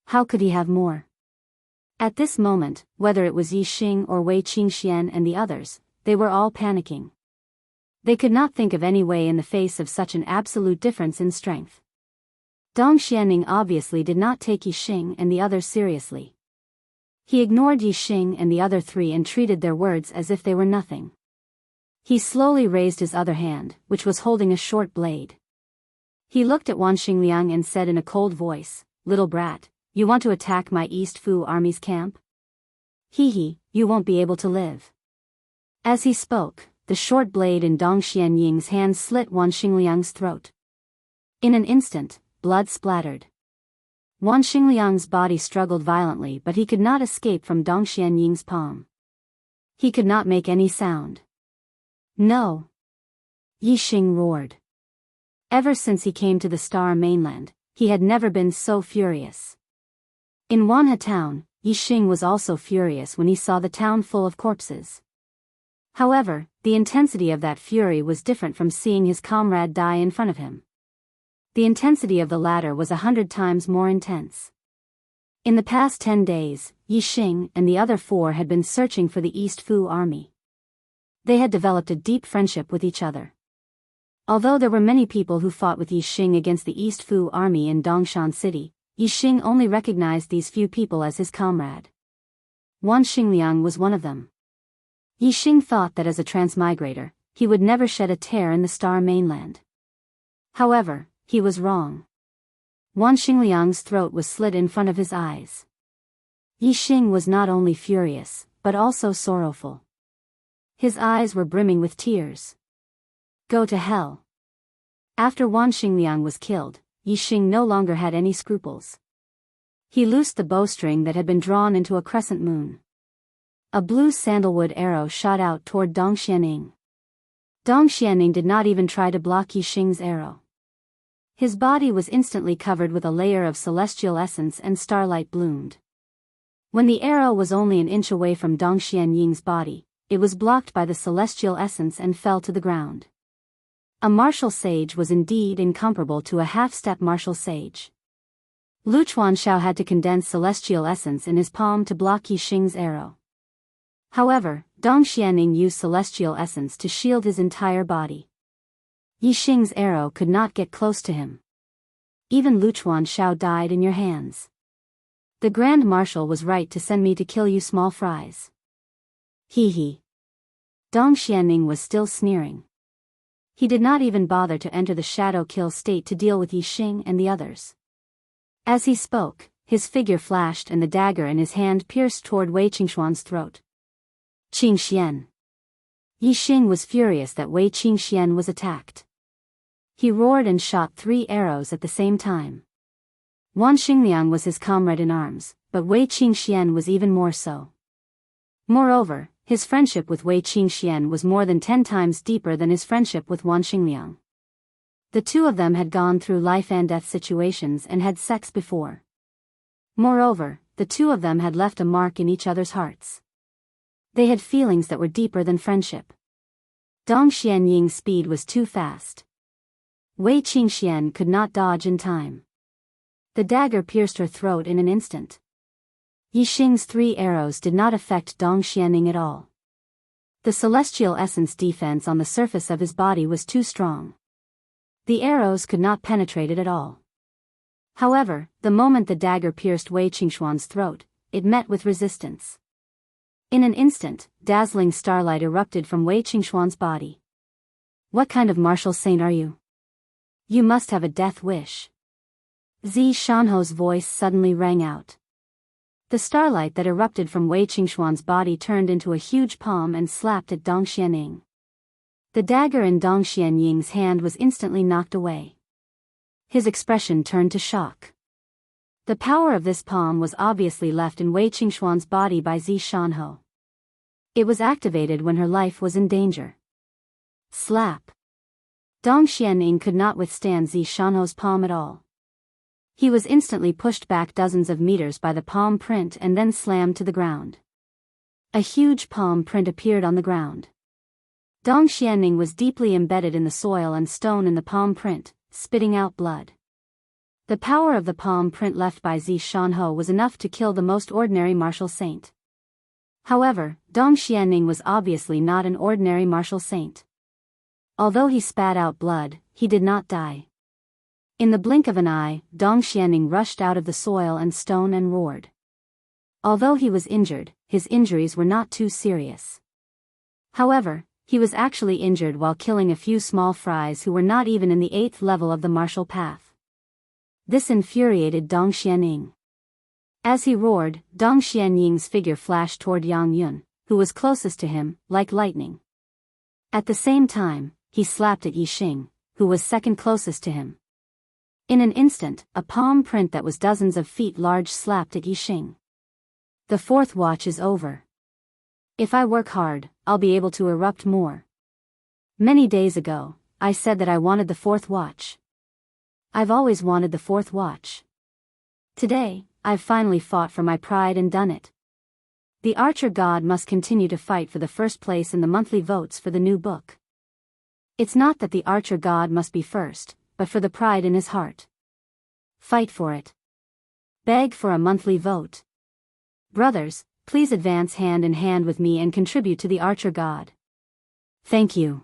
How could he have more? At this moment, whether it was Yixing or Wei Qingxian and the others, they were all panicking. They could not think of any way in the face of such an absolute difference in strength. Dong Xianing obviously did not take Yixing and the others seriously. He ignored Yixing and the other three and treated their words as if they were nothing. He slowly raised his other hand, which was holding a short blade. He looked at Wan Xingliang and said in a cold voice, "Little brat, you want to attack my East Fu army's camp? Hee, you won't be able to live." As he spoke, the short blade in Dong Xianying's hand slit Wan Xingliang's throat. In an instant, blood splattered. Wan Xingliang's body struggled violently, but he could not escape from Dong Xianying's palm. He could not make any sound. "No!" Yixing roared. Ever since he came to the Star Mainland, he had never been so furious. In Wanha town, Yixing was also furious when he saw the town full of corpses. However, the intensity of that fury was different from seeing his comrade die in front of him. The intensity of the latter was 100 times more intense. In the past 10 days, Yixing and the other 4 had been searching for the East Fu army. They had developed a deep friendship with each other. Although there were many people who fought with Yixing against the East Fu army in Dongshan City, Yixing only recognized these few people as his comrade. Wan Xingliang was one of them. Yixing thought that as a transmigrator, he would never shed a tear in the Star Mainland. However, he was wrong. Wan Xingliang's throat was slit in front of his eyes. Yixing was not only furious, but also sorrowful. His eyes were brimming with tears. Go to hell. After Wan Xingliang was killed, Yixing no longer had any scruples. He loosed the bowstring that had been drawn into a crescent moon. A blue sandalwood arrow shot out toward Dong Xianing. Dong Xianing did not even try to block Yixing's arrow. His body was instantly covered with a layer of celestial essence and starlight bloomed. When the arrow was only an inch away from Dong Xianying's body, it was blocked by the celestial essence and fell to the ground. A martial sage was indeed incomparable to a half-step martial sage. Luchuan Xiao had to condense celestial essence in his palm to block Yixing's arrow. However, Dong Xianing used celestial essence to shield his entire body. Yixing's arrow could not get close to him. Even Luchuan Xiao died in your hands. The Grand Marshal was right to send me to kill you small fries. Hee. Dong Xianing was still sneering. He did not even bother to enter the shadow kill state to deal with Yixing and the others. As he spoke, his figure flashed and the dagger in his hand pierced toward Wei Qingshuan's throat. Qingxian. Yixing was furious that Wei Qingxian was attacked. He roared and shot 3 arrows at the same time. Wan Xingliang was his comrade in arms, but Wei Qingxian was even more so. Moreover, his friendship with Wei Qingxian was more than 10 times deeper than his friendship with Wan Xingliang. The two of them had gone through life and death situations and had sex before. Moreover, the two of them had left a mark in each other's hearts. They had feelings that were deeper than friendship. Dong Xianying's speed was too fast. Wei Qingxian could not dodge in time. The dagger pierced her throat in an instant. Yixing's 3 arrows did not affect Dong Xianying at all. The celestial essence defense on the surface of his body was too strong. The arrows could not penetrate it at all. However, the moment the dagger pierced Wei Qingshuan's throat, it met with resistance. In an instant, dazzling starlight erupted from Wei Qingshuan's body. What kind of martial saint are you? You must have a death wish. Zi Shanho's voice suddenly rang out. The starlight that erupted from Wei Qingshuan's body turned into a huge palm and slapped at Dong Xianying. The dagger in Dong Xianying's hand was instantly knocked away. His expression turned to shock. The power of this palm was obviously left in Wei Qingshuan's body by Zi Shanho. It was activated when her life was in danger. Slap. Dong Xianying could not withstand Zi Shanho's palm at all. He was instantly pushed back dozens of meters by the palm print and then slammed to the ground. A huge palm print appeared on the ground. Dong Xianying was deeply embedded in the soil and stone in the palm print, spitting out blood. The power of the palm print left by Zi Shanho was enough to kill the most ordinary martial saint. However, Dong Xianying was obviously not an ordinary martial saint. Although he spat out blood, he did not die. In the blink of an eye, Dong Xianying rushed out of the soil and stone and roared. Although he was injured, his injuries were not too serious. However, he was actually injured while killing a few small fries who were not even in the 8th level of the martial path. This infuriated Dong Xianying. As he roared, Dong Xianying's figure flashed toward Yang Yun, who was closest to him, like lightning. At the same time, he slapped at Yixing, who was second closest to him. In an instant, a palm print that was dozens of feet large slapped at Yixing. The 4th watch is over. If I work hard, I'll be able to erupt more. Many days ago, I said that I wanted the 4th watch. I've always wanted the 4th watch. Today, I've finally fought for my pride and done it. The archer god must continue to fight for the first place in the monthly votes for the new book. It's not that the archer god must be first, but for the pride in his heart. Fight for it. Beg for a monthly vote. Brothers, please advance hand in hand with me and contribute to the archer god. Thank you.